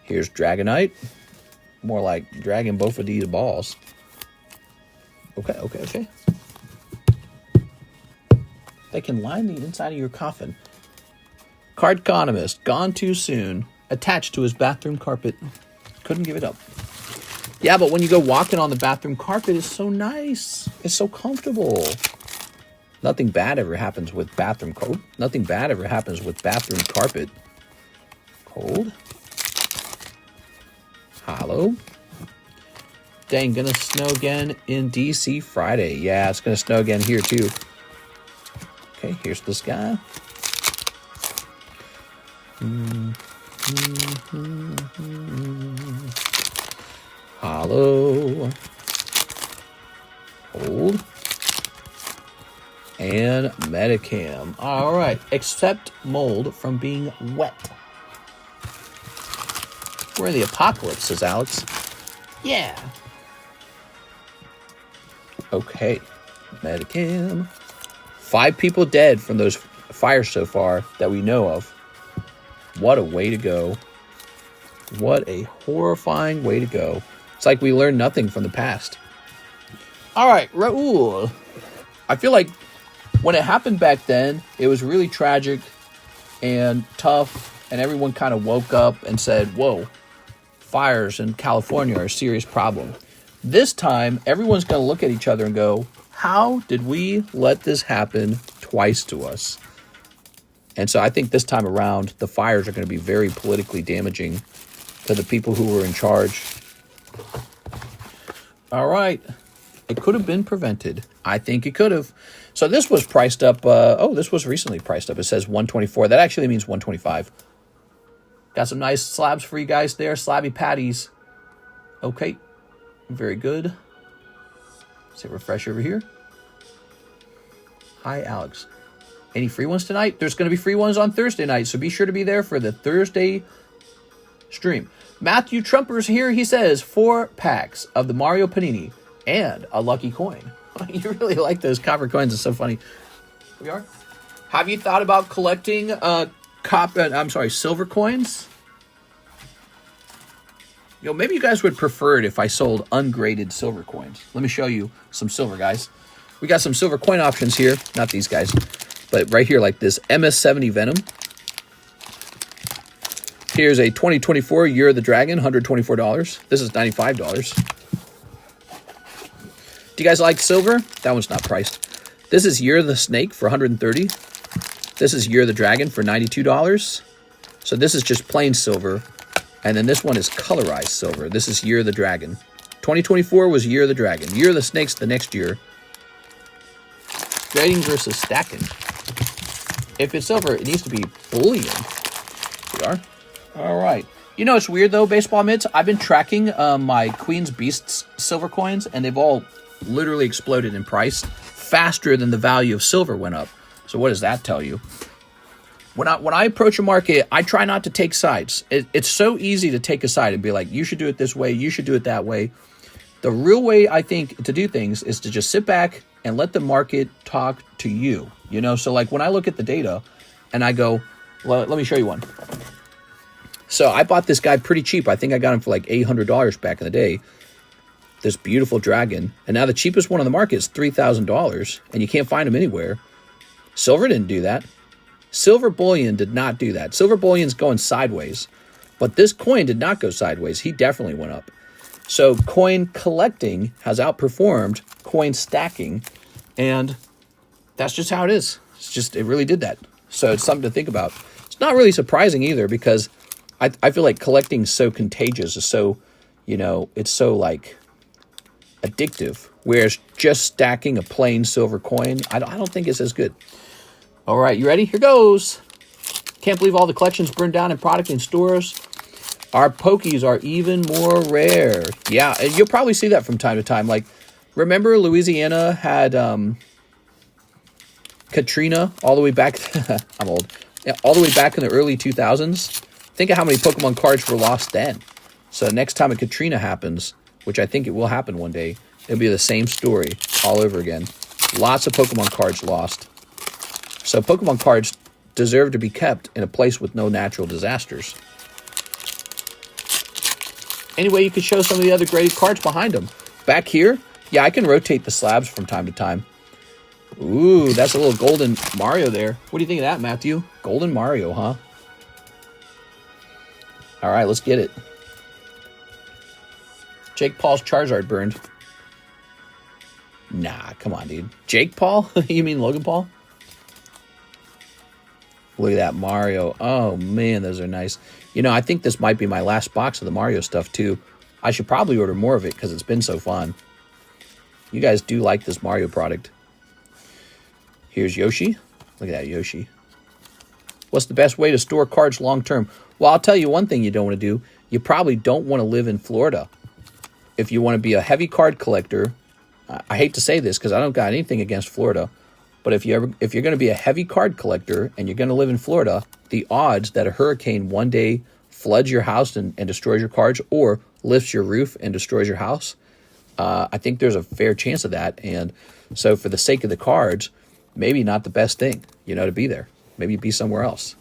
Here's Dragonite. More like dragging both of these balls. Okay, okay, okay. They can line the inside of your coffin. Cardconomist, gone too soon. Attached to his bathroom carpet. Couldn't give it up. Yeah, but when you go walking on the bathroom carpet, it's so nice. It's so comfortable. Nothing bad ever happens with bathroom coat. Nothing bad ever happens with bathroom carpet. Cold. Hollow. Dang, gonna snow again in DC Friday. Yeah, it's gonna snow again here too. Okay, here's this guy. Hollow. Hold. And Metacam. All right, except mold from being wet. We're in the apocalypse, says Alex. Yeah. Okay. Metacam. 5 people dead from those fires so far that we know of. What a way to go. What a horrifying way to go. It's like we learned nothing from the past. All right, Raul. I feel like when it happened back then, it was really tragic and tough, and everyone kind of woke up and said, whoa, fires in California are a serious problem. This time, everyone's going to look at each other and go, how did we let this happen twice to us? And so I think this time around, the fires are going to be very politically damaging to the people who were in charge. All right. It could have been prevented. I think it could have. So this was priced up. This was recently priced up. It says 124. That actually means 125. Got some nice slabs for you guys there. Slabby patties. Okay. Very good. Let's hit refresh over here. Hi, Alex. Any free ones tonight? There's going to be free ones on Thursday night, so be sure to be there for the Thursday stream. Matthew Trumper's here. He says 4 packs of the Mario Panini and a lucky coin. You really like those copper coins. It's so funny. Here we are. Have you thought about collecting silver coins? You know, maybe you guys would prefer it if I sold ungraded silver coins. Let me show you some silver, guys. We got some silver coin options here. Not these guys, but right here, like this MS-70 Venom. Here's a 2024 Year of the Dragon, $124. This is $95. Do you guys like silver? That one's not priced. This is Year of the Snake for 130. This is Year of the Dragon for $92. So this is just plain silver. And then this one is colorized silver. This is Year of the Dragon. 2024 was Year of the Dragon. Year of the Snake's the next year. Grading versus stacking. If it's silver, it needs to be bullion. Here we are. All right. You know, it's weird, though, Baseball Mitts. I've been tracking my Queen's Beasts silver coins, and they've all literally exploded in price faster than the value of silver went up. So what does that tell you? When I approach a market, I try not to take sides. It's so easy to take a side and be like, you should do it this way, you should do it that way. The real way, I think, to do things is to just sit back and let the market talk to you. You know, so like when I look at the data and I go, well, let me show you one. So I bought this guy pretty cheap. I think I got him for like $800 back in the day. This beautiful dragon. And now the cheapest one on the market is $3,000 and you can't find him anywhere. Silver didn't do that. Silver bullion did not do that. Silver bullion's going sideways, but this coin did not go sideways. He definitely went up. So coin collecting has outperformed coin stacking, and that's just how it is. It really did that. So it's something to think about. It's not really surprising either, because I feel like collecting is so contagious. It's so, you know, it's so like addictive, whereas just stacking a plain silver coin, I don't think it's as good. All right, you ready? Here goes. Can't believe all the collections burned down in product in stores. Our Pokies are even more rare. Yeah, and you'll probably see that from time to time. Like, remember Louisiana had Katrina all the way back. I'm old. Yeah, all the way back in the early 2000s. Think of how many Pokemon cards were lost then. So next time a Katrina happens, which I think it will happen one day, it'll be the same story all over again. Lots of Pokemon cards lost. So Pokemon cards deserve to be kept in a place with no natural disasters. Anyway, you could show some of the other graded cards behind them. Back here, yeah, I can rotate the slabs from time to time. Ooh, that's a little golden Mario there. What do you think of that, Matthew? Golden Mario, huh? All right, let's get it. Jake Paul's Charizard burned. Nah, come on, dude. Jake Paul? You mean Logan Paul? Look at that Mario. Oh, man, those are nice. You know, I think this might be my last box of the Mario stuff, too. I should probably order more of it because it's been so fun. You guys do like this Mario product. Here's Yoshi. Look at that Yoshi. What's the best way to store cards long term? Well, I'll tell you one thing you don't want to do. You probably don't want to live in Florida. If you want to be a heavy card collector, I hate to say this because I don't got anything against Florida, but if you're going to be a heavy card collector and you're going to live in Florida, the odds that a hurricane one day floods your house and destroys your cards, or lifts your roof and destroys your house, I think there's a fair chance of that. And so for the sake of the cards, maybe not the best thing, you know, to be there. Maybe be somewhere else.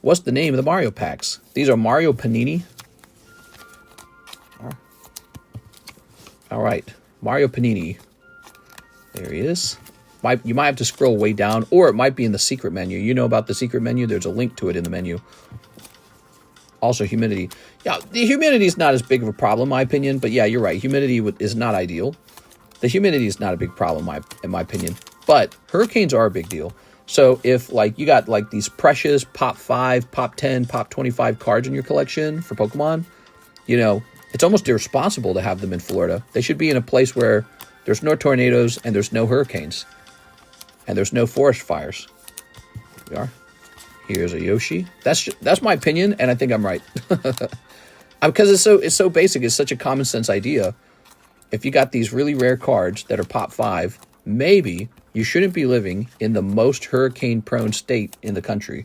What's the name of the Mario packs? These are Mario Panini. All right, Mario Panini. There he is. You might have to scroll way down, or it might be in the secret menu. You know about the secret menu? There's a link to it in the menu. Also, humidity. Yeah, the humidity is not as big of a problem, in my opinion. But yeah, you're right. Humidity is not ideal. The humidity is not a big problem, in my opinion. But hurricanes are a big deal. So if like you got like these precious Pop 5, Pop 10, Pop 25 cards in your collection for Pokemon, you know, it's almost irresponsible to have them in Florida. They should be in a place where there's no tornadoes and there's no hurricanes. And there's no forest fires. Here we are. Here's a Yoshi. That's my opinion, and I think I'm right. Because it's so basic. It's such a common sense idea. If you got these really rare cards that are Pop 5, maybe you shouldn't be living in the most hurricane-prone state in the country.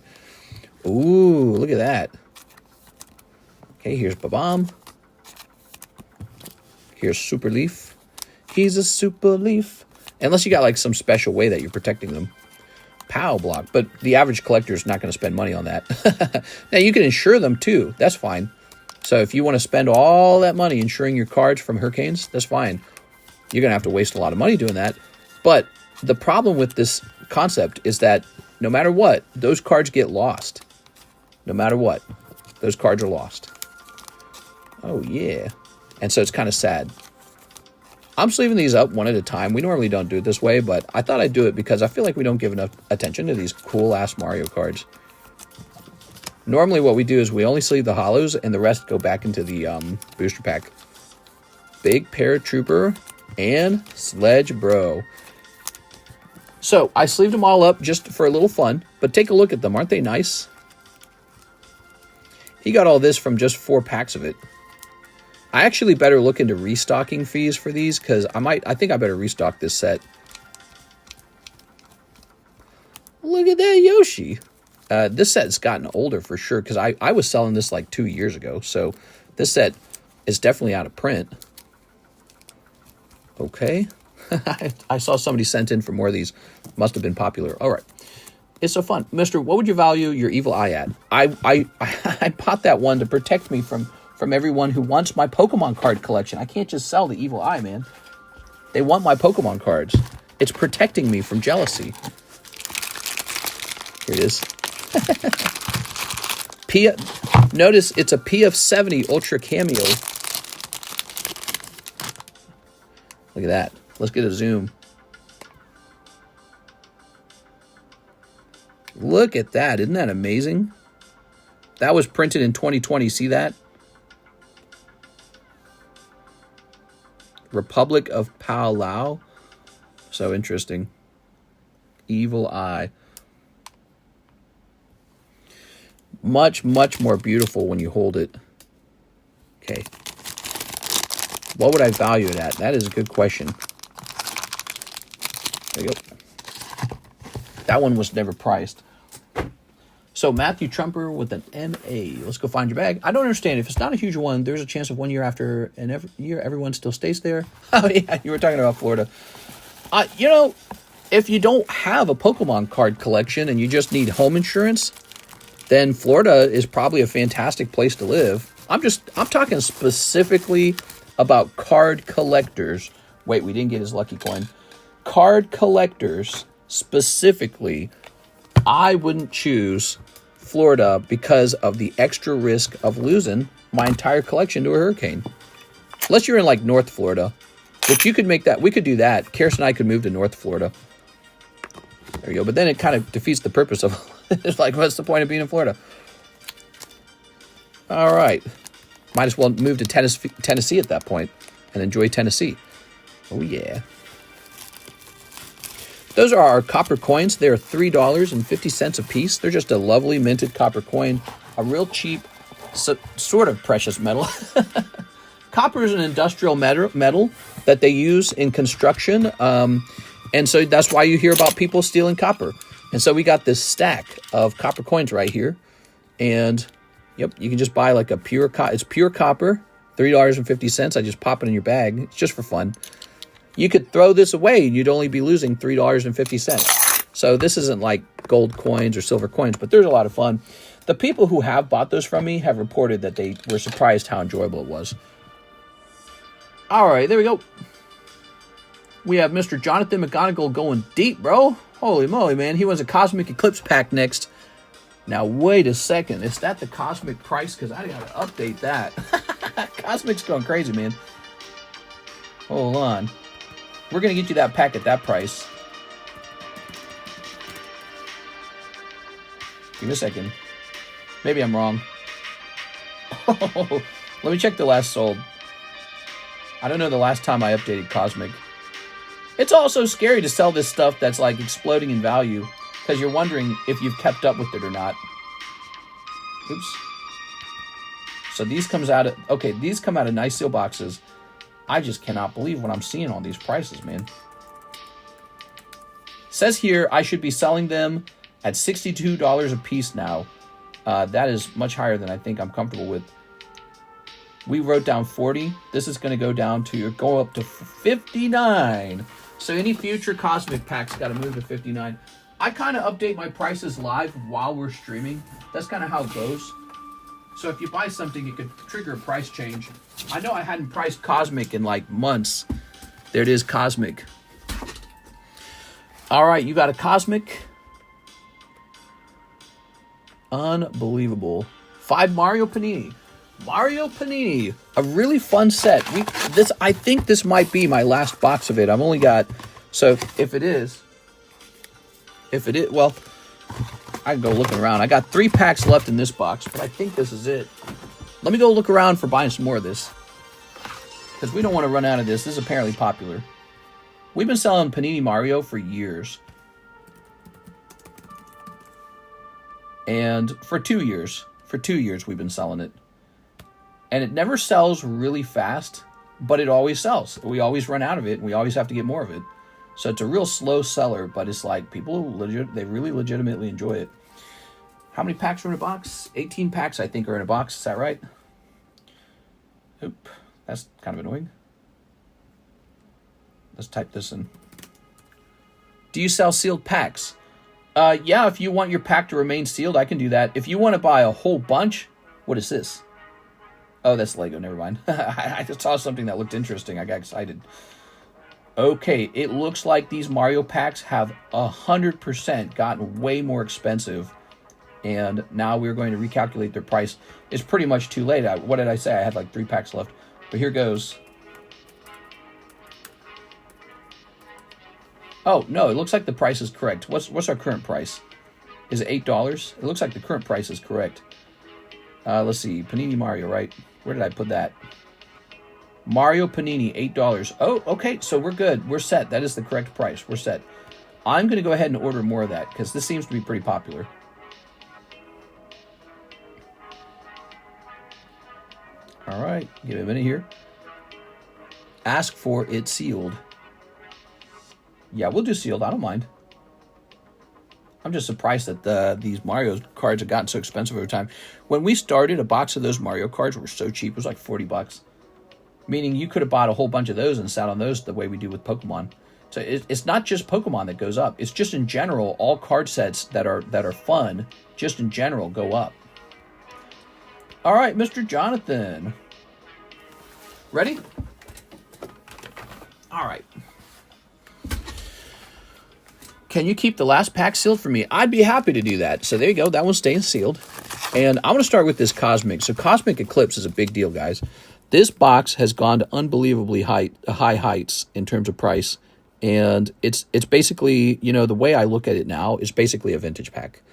Ooh, look at that. Okay, here's Babam. Here's Super Leaf. He's a Super Leaf. Unless you got like some special way that you're protecting them. POW block. But the average collector is not going to spend money on that. Now, you can insure them too. That's fine. So if you want to spend all that money insuring your cards from hurricanes, that's fine. You're going to have to waste a lot of money doing that. But the problem with this concept is that no matter what, those cards get lost. No matter what, those cards are lost. Oh, yeah. And so it's kind of sad. I'm sleeving these up one at a time. We normally don't do it this way, but I thought I'd do it because I feel like we don't give enough attention to these cool-ass Mario cards. Normally what we do is we only sleeve the holos and the rest go back into the booster pack. Big Paratrooper and Sledge Bro. So I sleeved them all up just for a little fun, but take a look at them. Aren't they nice? He got all this from just 4 packs of it. I actually better look into restocking fees for these because I think I better restock this set. Look at that Yoshi. This set's gotten older for sure because I was selling this like 2 years ago. So this set is definitely out of print. Okay. I saw somebody sent in for more of these. Must have been popular. All right. It's so fun. Mister, what would you value your evil eye at? I bought that one to protect me from everyone who wants my Pokemon card collection. I can't just sell the evil eye, man. They want my Pokemon cards. It's protecting me from jealousy. Here it is. Notice it's a PF70 Ultra Cameo. Look at that. Let's get a zoom. Look at that. Isn't that amazing? That was printed in 2020. See that? Republic of Palau. So interesting. Evil Eye. Much, much more beautiful when you hold it. Okay. What would I value it at? That is a good question. There you go. That one was never priced. So Matthew Trumper with an MA. Let's go find your bag. I don't understand. If it's not a huge one, there's a chance of 1 year after and every year everyone still stays there. Oh, yeah. You were talking about Florida. You know, if you don't have a Pokemon card collection and you just need home insurance, then Florida is probably a fantastic place to live. I'm talking specifically about card collectors. Wait, we didn't get his lucky coin. Card collectors specifically. I wouldn't choose Florida because of the extra risk of losing my entire collection to a hurricane. Unless you're in like North Florida, which you could make that. We could do that. Karis and I could move to North Florida. There you go. But then it kind of defeats the purpose of it's like, what's the point of being in Florida? All right. Might as well move to Tennessee at that point and enjoy Tennessee. Oh, yeah. Those are our copper coins. They're $3.50 a piece. They're just a lovely minted copper coin. A real cheap, sort of precious metal. Copper is an industrial metal that they use in construction. And so that's why you hear about people stealing copper. And so we got this stack of copper coins right here. And, yep, you can just buy like a pure it's pure copper, $3.50. I just pop it in your bag. It's just for fun. You could throw this away and you'd only be losing $3.50. So this isn't like gold coins or silver coins, but there's a lot of fun. The people who have bought those from me have reported that they were surprised how enjoyable it was. All right, there we go. We have Mr. Jonathan McGonigal going deep, bro. Holy moly, man. He wants a Cosmic Eclipse pack next. Now, wait a second. Is that the Cosmic price? Because I got to update that. Cosmic's going crazy, man. Hold on. We're going to get you that pack at that price. Give me a second. Maybe I'm wrong. Let me check the last sold. I don't know the last time I updated Cosmic. It's also scary to sell this stuff that's like exploding in value because you're wondering if you've kept up with it or not. Oops. So these come out of nice seal boxes. I just cannot believe what I'm seeing on these prices, man. Says here I should be selling them at $62 a piece now. That is much higher than I think I'm comfortable with. We wrote down 40. This is going to go up to 59. So any future Cosmic packs got to move to 59. I kind of update my prices live while we're streaming. That's kind of how it goes. So if you buy something, it could trigger a price change. I know I hadn't priced Cosmic in like months. There it is, Cosmic. All right, you got a Cosmic. Unbelievable. 5 Mario Panini. Mario Panini, a really fun set. I think this might be my last box of it. I've only got, so if it is, well, I can go looking around. I got 3 packs left in this box, but I think this is it. Let me go look around for buying some more of this, because we don't want to run out of this. This is apparently popular. We've been selling Panini Mario for years. And for 2 years. For 2 years we've been selling it. And it never sells really fast, but it always sells. We always run out of it, and we always have to get more of it. So it's a real slow seller, but it's like people they really legitimately enjoy it. How many packs are in a box? 18 packs, I think, are in a box. Is that right? Oop, that's kind of annoying. Let's type this in. Do you sell sealed packs? Yeah, if you want your pack to remain sealed, I can do that. If you want to buy a whole bunch, what is this? Oh, that's Lego. Never mind. I just saw something that looked interesting. I got excited. Okay, it looks like these Mario packs have 100% gotten way more expensive, and now we're going to recalculate their price. It's pretty much too late. What did I say? I had like 3 packs left, but here goes. Oh, no, it looks like the price is correct. What's our current price? Is it $8? It looks like the current price is correct. Let's see, Panini Mario, right? Where did I put that? Mario Panini, $8. Oh, okay, so we're good. We're set. That is the correct price. We're set. I'm going to go ahead and order more of that, because this seems to be pretty popular. All right, give it a minute here. Ask for it sealed. Yeah, we'll do sealed. I don't mind. I'm just surprised that these Mario cards have gotten so expensive over time. When we started, a box of those Mario cards were so cheap. It was like 40 bucks. Meaning you could have bought a whole bunch of those and sat on those the way we do with Pokemon. So it's not just Pokemon that goes up. It's just in general, all card sets that are fun, just in general, go up. All right, Mr. Jonathan. Ready? All right. Can you keep the last pack sealed for me? I'd be happy to do that. So there you go. That one's staying sealed. And I'm going to start with this Cosmic. So Cosmic Eclipse is a big deal, guys. This box has gone to unbelievably high heights in terms of price. And it's basically, you know, the way I look at it now is basically a vintage pack.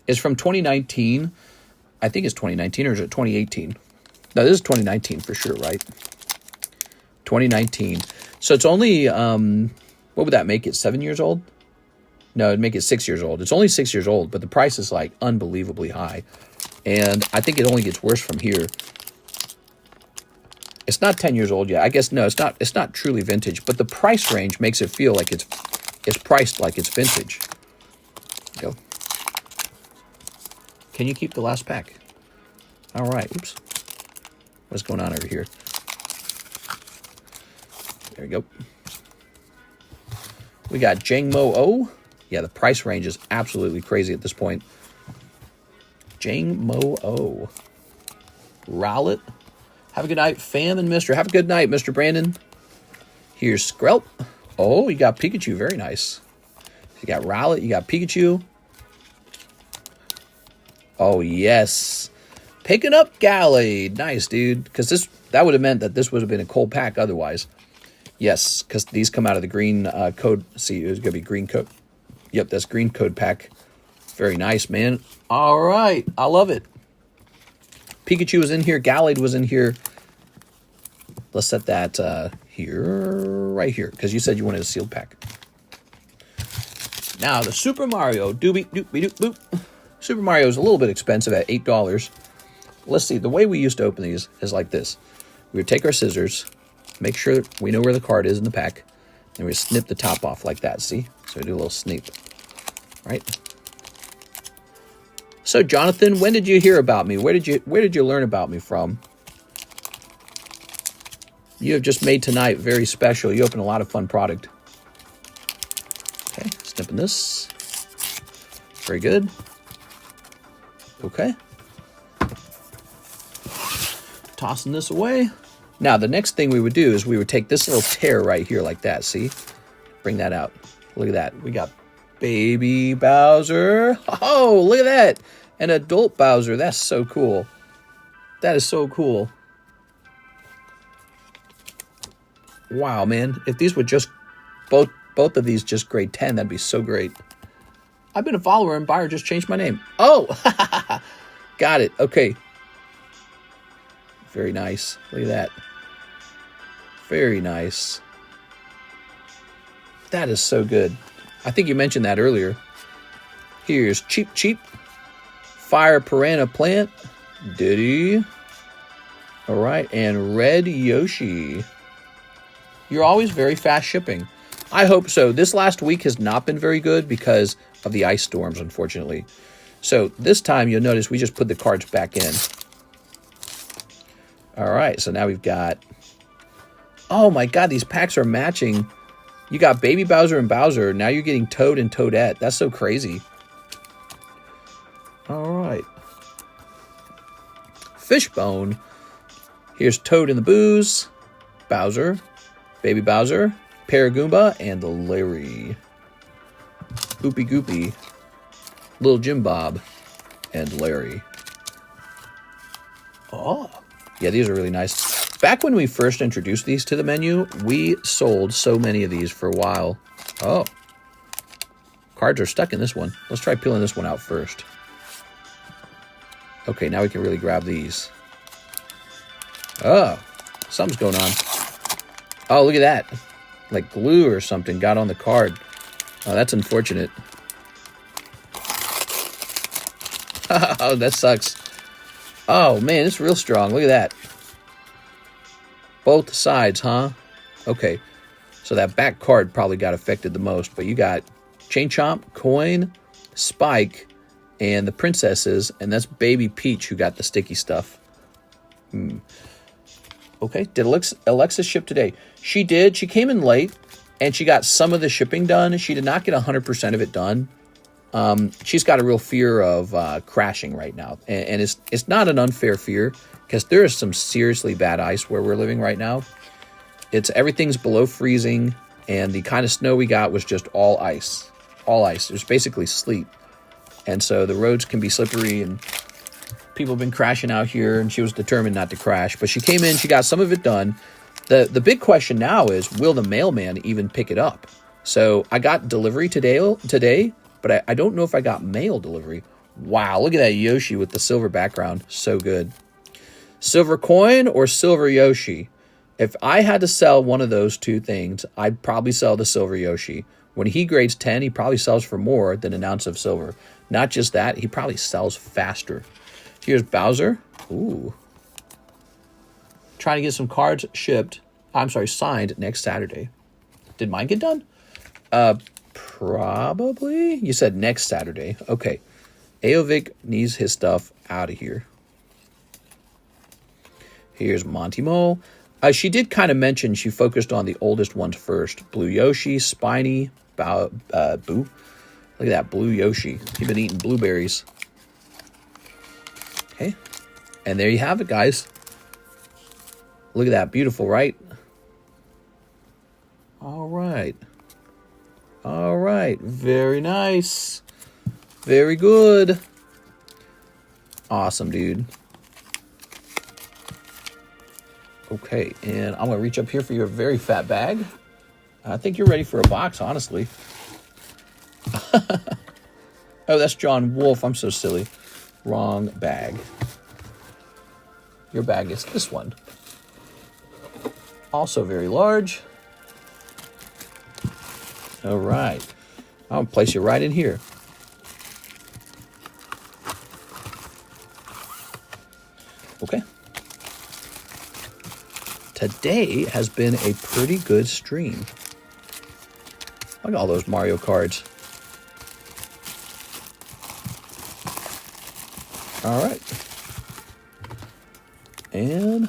It's from 2019. I think it's 2019, or is it 2018? No, this is 2019 for sure, right? 2019. So it's only, what would that make it, 7 years old? No, it'd make it 6 years old. It's only 6 years old, but the price is like unbelievably high. And I think it only gets worse from here. It's not 10 years old yet. I guess, no, it's not truly vintage, but the price range makes it feel like it's priced like it's vintage. Go. Can you keep the last pack? All right. Oops. What's going on over here? There we go. We got Jangmo O. Yeah, the price range is absolutely crazy at this point. Jangmo O. Rowlet. Have a good night, fam and Mr. Have a good night, Mr. Brandon. Here's Skrelp. Oh, you got Pikachu. Very nice. You got Rowlet. You got Pikachu. Oh, yes. Picking up Gallade. Nice, dude. Because that would have meant that this would have been a cold pack otherwise. Yes, because these come out of the green code. See, it's going to be green code. Yep, that's green code pack. Very nice, man. All right. I love it. Pikachu was in here. Gallade was in here. Let's set that here, right here, because you said you wanted a sealed pack. Now, the Super Mario. Doobie, doopie, doop, boop. Super Mario is a little bit expensive at $8. Let's see. The way we used to open these is like this. We would take our scissors, make sure we know where the card is in the pack, and we snip the top off like that, see? So we do a little snip, right? So, Jonathan, when did you hear about me? Where did you learn about me from? You have just made tonight very special. You opened a lot of fun product. Okay, snipping this. Very good. Okay. Tossing this away. Now, the next thing we would do is we would take this little tear right here like that, see? Bring that out. Look at that. We got Baby Bowser. Oh, look at that. An adult Bowser. That's so cool. That is so cool. Wow, man. If these were just both of these just grade 10, that'd be so great. I've been a follower and buyer, just changed my name. Oh, got it. Okay. Very nice. Look at that. Very nice. That is so good. I think you mentioned that earlier. Here's Cheap Cheap. Fire Piranha Plant. Diddy. All right. And Red Yoshi. You're always very fast shipping. I hope so. This last week has not been very good because of the ice storms, unfortunately. So this time you'll notice we just put the cards back in. All right. So now we've got... Oh my God, these packs are matching. You got Baby Bowser and Bowser. Now you're getting Toad and Toadette. That's so crazy. All right. Fishbone. Here's Toad in the Booze. Bowser. Baby Bowser. Paragoomba. And Larry. Oopie Goopy. Little Jim Bob. And Larry. Oh. Yeah, these are really nice. Back when we first introduced these to the menu, we sold so many of these for a while. Oh. Cards are stuck in this one. Let's try peeling this one out first. Okay, now we can really grab these. Oh, something's going on. Oh, look at that. Like glue or something got on the card. Oh, that's unfortunate. Oh, that sucks. Oh, man, it's real strong. Look at that. Both sides, huh? Okay, so that back card probably got affected the most, but you got Chain Chomp, Coin, Spike, and the princesses, and that's Baby Peach who got the sticky stuff. Okay, did Alexis ship today? She did. She came in late, and she got some of the shipping done. She did not get 100% of it done. She's got a real fear of crashing right now, and it's not an unfair fear because there is some seriously bad ice where we're living right now. Everything's below freezing, and the kind of snow we got was just all ice. All ice. It was basically sleet. And so the roads can be slippery, and people have been crashing out here, and she was determined not to crash. But she came in, she got some of it done. The big question now is, will the mailman even pick it up? So I got delivery today, but I don't know if I got mail delivery. Wow, look at that Yoshi with the silver background. So good. Silver coin or silver Yoshi? If I had to sell one of those two things, I'd probably sell the silver Yoshi. When he grades 10, he probably sells for more than an ounce of silver. Not just that, he probably sells faster. Here's Bowser. Ooh. Trying to get some cards signed next Saturday. Did mine get done? Probably. You said next Saturday. Okay. Aovic needs his stuff out of here. Here's Monty Mole. She did kind of mention she focused on the oldest ones first. Blue Yoshi, Spiny, Boo. Look at that Blue Yoshi. He's been eating blueberries. Okay. And there you have it, guys. Look at that. Beautiful, right? All right. All right. Very nice. Very good. Awesome, dude. Okay, and I'm going to reach up here for your very fat bag. I think you're ready for a box, honestly. Oh, that's John Wolfe. I'm so silly. Wrong bag. Your bag is this one. Also very large. All right. I'll place you right in here. Okay. Today has been a pretty good stream. Look at all those Mario cards. All right. And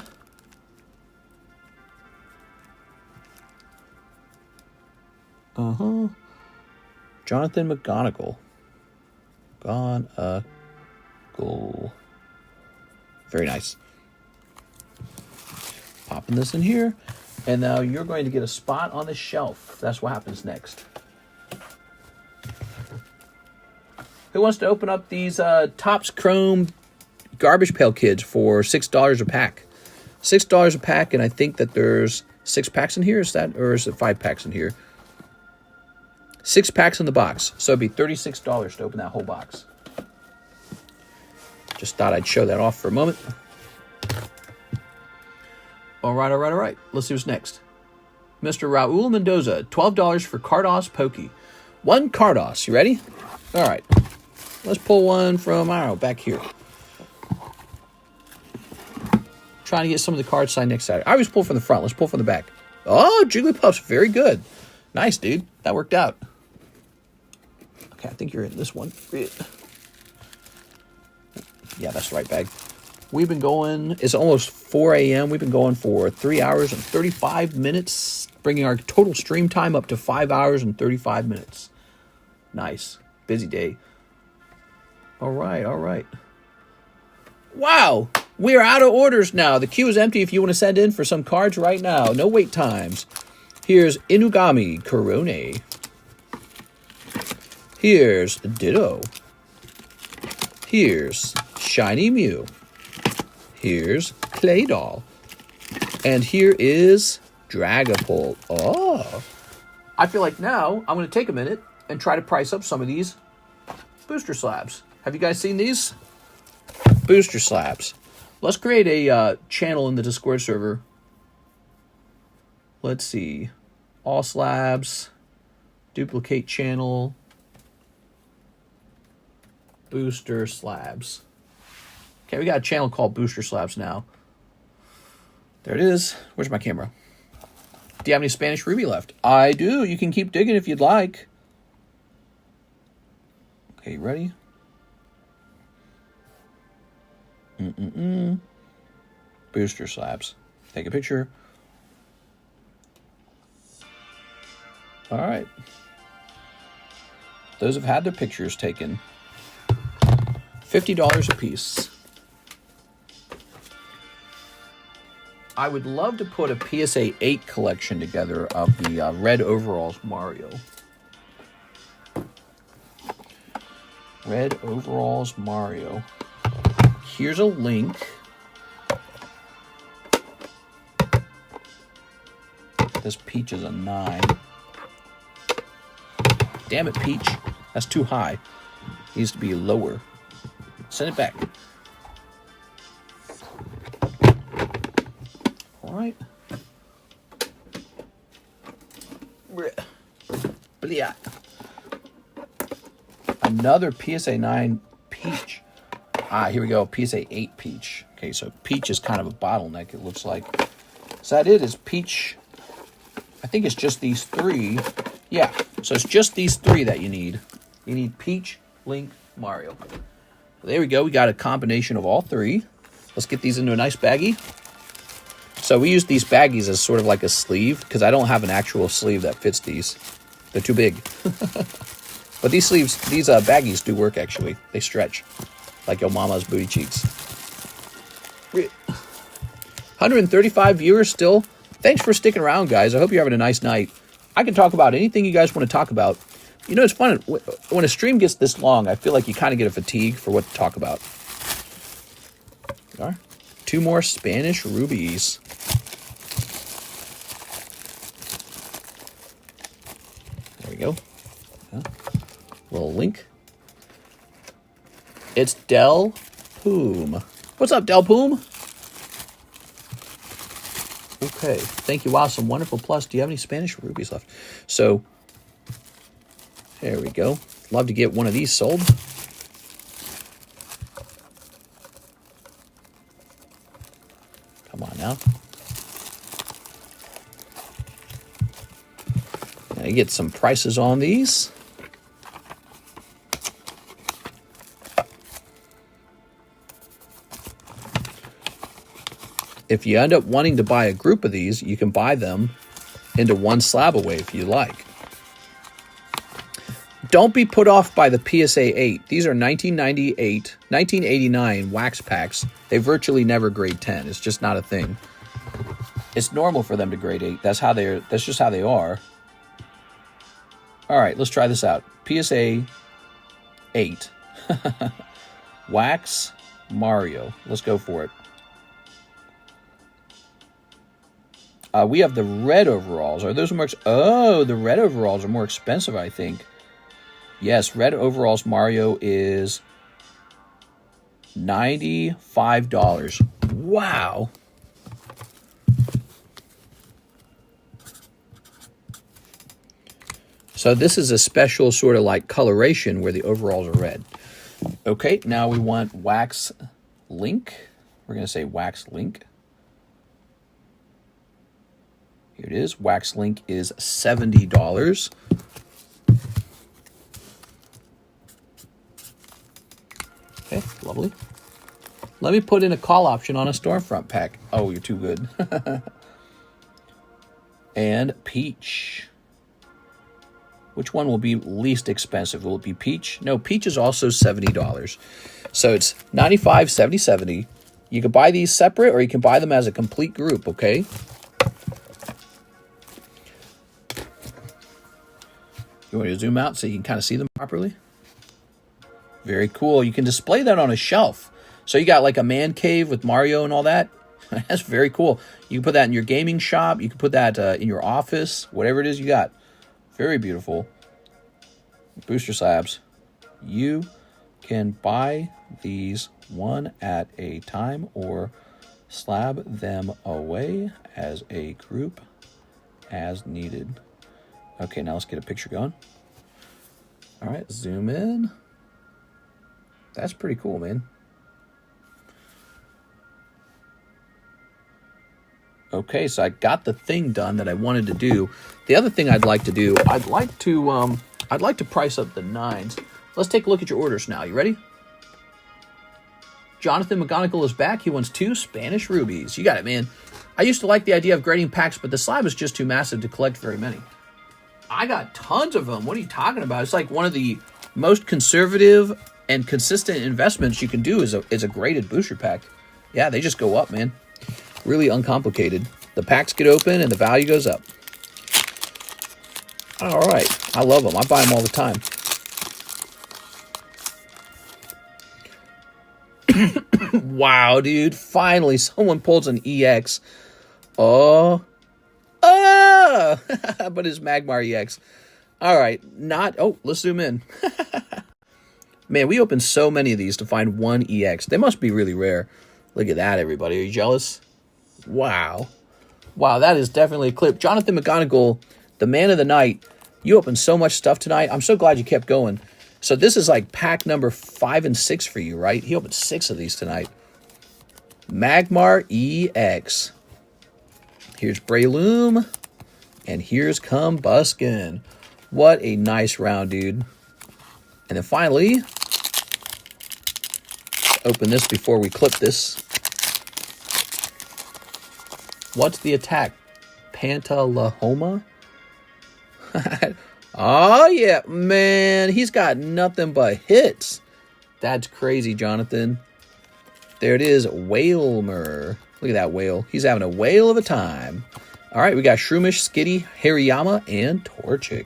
Jonathan McGonigal. Goal. Very nice. Popping this in here. And now you're going to get a spot on the shelf. That's what happens next. Who wants to open up these Topps Chrome Garbage Pail Kids for $6 a pack. $6 a pack, and I think that there's 6 packs in here. Is that, or is it 5 packs in here? 6 packs in the box. So it'd be $36 to open that whole box. Just thought I'd show that off for a moment. All right. Let's see what's next. Mr. Raul Mendoza, $12 for Cardos Pokey. 1 Cardos. You ready? All right. Let's pull one from, I don't know, back here. Trying to get some of the cards signed next Saturday. I always pull from the front. Let's pull from the back. Oh, Jigglypuff's very good. Nice, dude. That worked out. Okay, I think you're in this one. Yeah, that's the right bag. We've been going, it's almost 4 a.m. We've been going for 3 hours and 35 minutes, bringing our total stream time up to 5 hours and 35 minutes. Nice. Busy day. All right. Wow, we are out of orders now. The queue is empty if you want to send in for some cards right now. No wait times. Here's Inugami Korone. Here's Ditto. Here's Shiny Mew. Here's Clay Doll. And here is Dragapult. Oh. I feel like now I'm going to take a minute and try to price up some of these booster slabs. Have you guys seen these? Booster slabs. Let's create a channel in the Discord server. Let's see. All slabs. Duplicate channel. Booster slabs. Okay, we got a channel called Booster Slabs now. There it is. Where's my camera? Do you have any Spanish Ruby left? I do. You can keep digging if you'd like. Okay, you ready? Booster slabs. Take a picture. All right. Those have had their pictures taken. $50 a piece. I would love to put a PSA 8 collection together of the Red Overalls Mario. Red Overalls Mario. Here's a link. This Peach is a 9. Damn it, Peach. That's too high. Needs to be lower. Send it back. All right. Blia. Another PSA 9 Peach. Here we go. PSA 8 Peach. Okay, so Peach is kind of a bottleneck, it looks like. Is that it? Is Peach... I think it's just these 3. Yeah, so it's just these 3 that you need. You need Peach, Link, Mario. There we go. We got a combination of all 3. Let's get these into a nice baggie. So we use these baggies as sort of like a sleeve because I don't have an actual sleeve that fits these. They're too big. But these sleeves, these baggies do work actually. They stretch like your mama's booty cheeks. 135 viewers still. Thanks for sticking around, guys. I hope you're having a nice night. I can talk about anything you guys want to talk about. You know, it's fun. When a stream gets this long, I feel like you kind of get a fatigue for what to talk about. There are 2 more Spanish rubies. There we go. Little link. It's Del Poom. What's up, Del Poom? Okay, thank you. Wow, some wonderful plus. Do you have any Spanish rubies left? So, there we go. Love to get one of these sold. Come on now. Gonna get some prices on these. If you end up wanting to buy a group of these, you can buy them into one slab away if you like. Don't be put off by the PSA 8. These are 1989 wax packs. They virtually never grade 10. It's just not a thing. It's normal for them to grade 8. That's just how they are. All right, let's try this out. PSA 8. Wax Mario. Let's go for it. We have the red overalls. Are those more... Oh, the red overalls are more expensive, I think. Yes, red overalls Mario is $95. Wow. So this is a special sort of like coloration where the overalls are red. Okay, now we want Wax Link. We're going to say Wax Link. Here it is. Wax Link is $70. Okay, lovely. Let me put in a call option on a Stormfront pack. Oh, you're too good. And Peach. Which one will be least expensive? Will it be Peach? No, Peach is also $70. So it's 95, 70, 70. You can buy these separate or you can buy them as a complete group, okay? You want me to zoom out so you can kind of see them properly? Very cool. You can display that on a shelf. So you got like a man cave with Mario and all that. That's very cool. You can put that in your gaming shop. You can put that in your office, whatever it is you got. Very beautiful. Booster slabs. You can buy these one at a time or slab them away as a group as needed. Okay, now let's get a picture going. All right, zoom in. That's pretty cool, man. Okay, so I got the thing done that I wanted to do. The other thing I'd like to do, I'd like to price up the 9s. Let's take a look at your orders now. You ready? Jonathan McGonigal is back. He wants 2 Spanish rubies. You got it, man. I used to like the idea of grading packs, but the slab is just too massive to collect very many. I got tons of them. What are you talking about? It's like one of the most conservative and consistent investments you can do is a graded booster pack. Yeah, they just go up, man. Really uncomplicated. The packs get open and the value goes up. All right. I love them. I buy them all the time. Wow, dude. Finally, someone pulls an EX. Oh. Oh! But it's Magmar EX. All right. Oh, let's zoom in. Man, we opened so many of these to find one EX. They must be really rare. Look at that, everybody. Are you jealous? Wow. Wow, that is definitely a clip. Jonathan McGonigal, the man of the night. You opened so much stuff tonight. I'm so glad you kept going. So this is like pack number 5 and 6 for you, right? He opened 6 of these tonight. Magmar EX. Here's Breloom. And here's Combuskin. What a nice round, dude. And then finally, open this before we clip this. What's the attack? Pantalahoma? Oh, yeah, man. He's got nothing but hits. That's crazy, Jonathan. There it is, Whalmer. Look at that whale. He's having a whale of a time. All right, we got Shroomish, Skitty, Hariyama, and Torchic.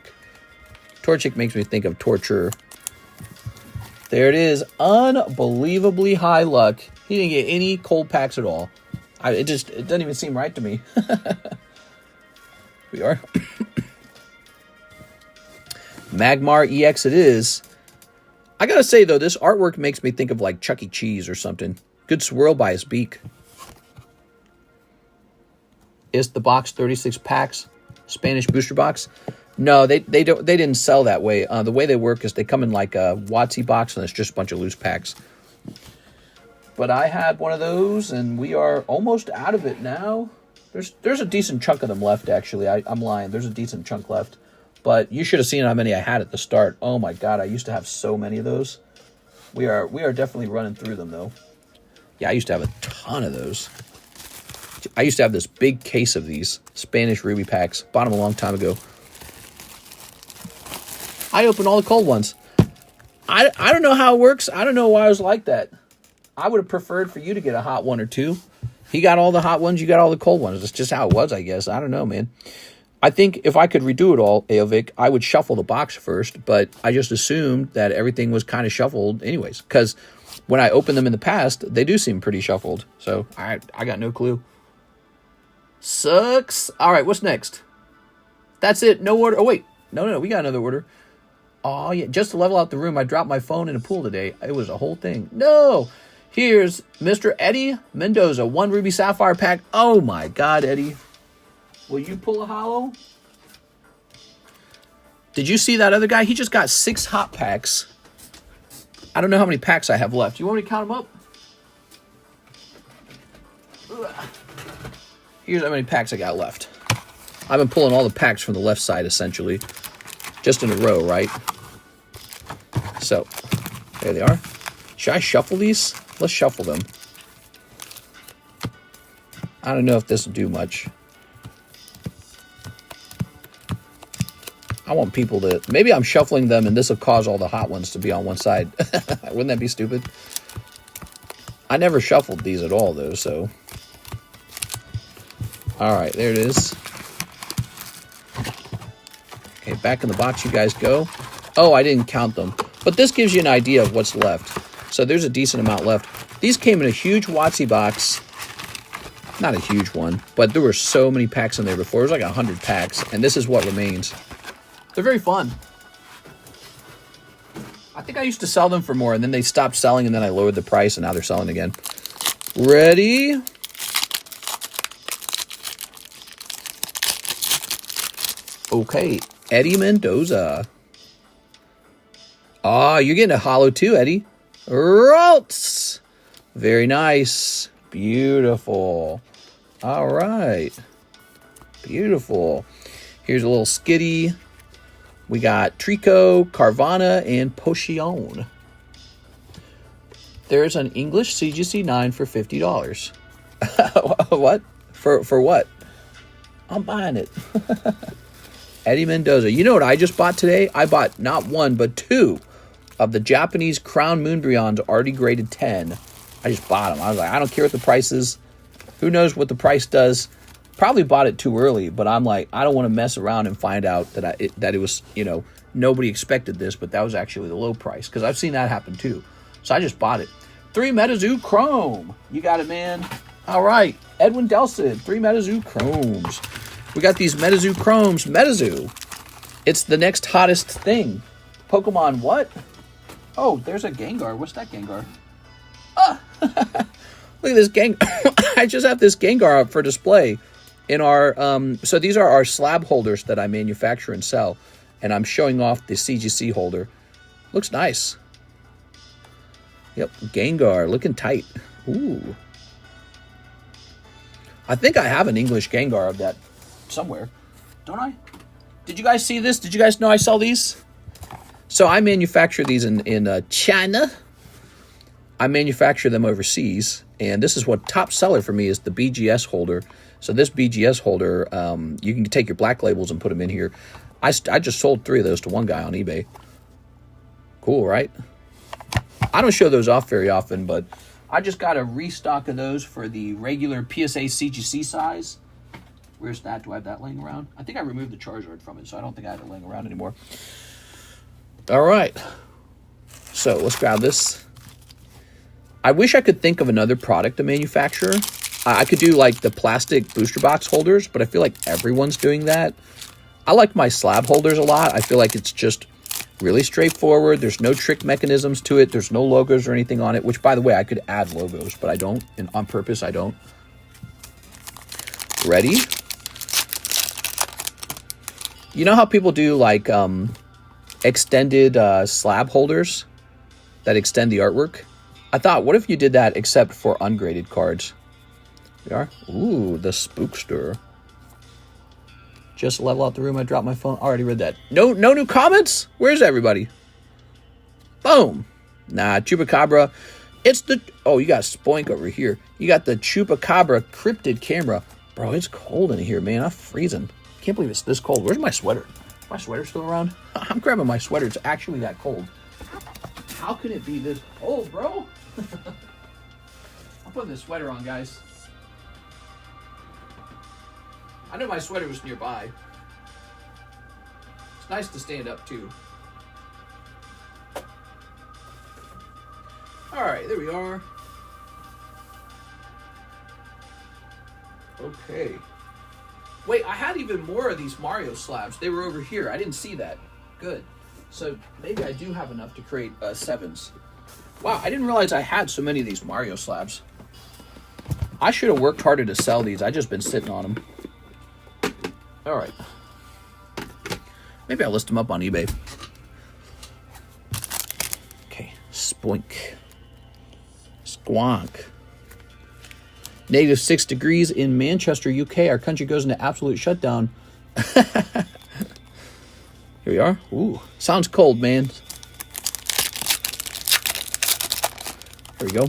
Torchic makes me think of torture. There it is. Unbelievably high luck. He didn't get any cold packs at all. It doesn't even seem right to me. We are. Magmar EX it is. I gotta say, though, this artwork makes me think of like Chuck E. Cheese or something. Good swirl by his beak. Is the box 36 packs? Spanish booster box? No, they didn't sell that way. The way they work is they come in like a WotC box and it's just a bunch of loose packs. But I had one of those and we are almost out of it now. There's a decent chunk of them left, actually. I'm lying. There's a decent chunk left. But you should have seen how many I had at the start. Oh my god, I used to have so many of those. We are definitely running through them though. Yeah, I used to have a ton of those. I used to have this big case of these Spanish Ruby packs. Bought them a long time ago. I opened all the cold ones. I don't know how it works. I don't know why I was like that. I would have preferred for you to get a hot one or two. He got all the hot ones. You got all the cold ones. That's just how it was, I guess. I don't know, man. I think if I could redo it all, Aovic, I would shuffle the box first. But I just assumed that everything was kind of shuffled anyways. Because when I open them in the past, they do seem pretty shuffled. So I got no clue. Sucks. All right, what's next? That's it. No order. Oh, wait. No, we got another order. Oh, yeah. Just to level out the room, I dropped my phone in a pool today. It was a whole thing. No. Here's Mr. Eddie Mendoza. 1 Ruby Sapphire pack. Oh, my God, Eddie. Will you pull a holo? Did you see that other guy? He just got 6 hot packs. I don't know how many packs I have left. You want me to count them up? Here's how many packs I got left. I've been pulling all the packs from the left side, essentially. Just in a row, right? So, there they are. Should I shuffle these? Let's shuffle them. I don't know if this will do much. I want people to... Maybe I'm shuffling them and this will cause all the hot ones to be on one side. Wouldn't that be stupid? I never shuffled these at all, though, so... Alright, there it is. Okay, back in the box you guys go. Oh, I didn't count them. But this gives you an idea of what's left. So there's a decent amount left. These came in a huge Watsy box. Not a huge one, but there were so many packs in there before. It was like 100 packs, and this is what remains. They're very fun. I think I used to sell them for more, and then they stopped selling, and then I lowered the price, and now they're selling again. Ready? Okay, Eddie Mendoza. Ah, you're getting a holo too, Eddie. Ralts. Very nice. Beautiful. All right. Beautiful. Here's a little skitty. We got Trico, Carvana, and Potion. There's an English CGC 9 for $50. What? For what? I'm buying it. Eddie Mendoza. You know what I just bought today? I bought not 1, but 2 of the Japanese Crown Moonbryons already graded 10. I just bought them. I was like, I don't care what the price is. Who knows what the price does? Probably bought it too early, but I'm like, I don't want to mess around and find out that it was, you know, nobody expected this, but that was actually the low price, because I've seen that happen too. So I just bought it. 3 MetaZoo Chrome. You got it, man. All right. Edwin Delsid. 3 MetaZoo Chromes. We got these MetaZoo Chromes. MetaZoo. It's the next hottest thing. Pokemon what? Oh, there's a Gengar. What's that Gengar? Ah! Look at this Gengar. I just have this Gengar up for display in our... So these are our slab holders that I manufacture and sell. And I'm showing off the CGC holder. Looks nice. Yep, Gengar. Looking tight. Ooh. I think I have an English Gengar of that somewhere. Don't I? Did you guys see this? Did you guys know I sell these? So I manufacture these in China. I manufacture them overseas. And this is what top seller for me is the BGS holder. So this BGS holder, you can take your black labels and put them in here. I just sold 3 of those to one guy on eBay. Cool, right? I don't show those off very often, but I just got a restock of those for the regular PSA CGC size. Where's that? Do I have that laying around? I think I removed the Charizard from it, so I don't think I have it laying around anymore. All right. So let's grab this. I wish I could think of another product to manufacture. I could do like the plastic booster box holders, but I feel like everyone's doing that. I like my slab holders a lot. I feel like it's just really straightforward. There's no trick mechanisms to it. There's no logos or anything on it, which, by the way, I could add logos, but I don't. And on purpose, I don't. Ready? You know how people do like extended slab holders that extend the artwork? I thought, what if you did that except for ungraded cards? We are. Ooh, the Spookster. Just level out the room. I dropped my phone. Already read that. No new comments? Where's everybody? Boom. Nah, Chupacabra. It's the... Oh, you got Spoink over here. You got the Chupacabra cryptid camera. Bro, it's cold in here, man. I'm freezing. Can't believe it's this cold. Where's my sweater? Is my sweater still around? I'm grabbing my sweater. It's actually that cold. How can it be this cold, bro? I'm putting this sweater on, guys. I knew my sweater was nearby. It's nice to stand up, too. All right, there we are. Okay. Wait, I had even more of these Mario slabs. They were over here. I didn't see that. Good. So maybe I do have enough to create 7s. Wow, I didn't realize I had so many of these Mario slabs. I should have worked harder to sell these. I've just been sitting on them. All right. Maybe I'll list them up on eBay. Okay, spoink. Squonk. Negative 6 degrees in Manchester, UK. Our country goes into absolute shutdown. Here we are. Ooh, sounds cold, man. There we go.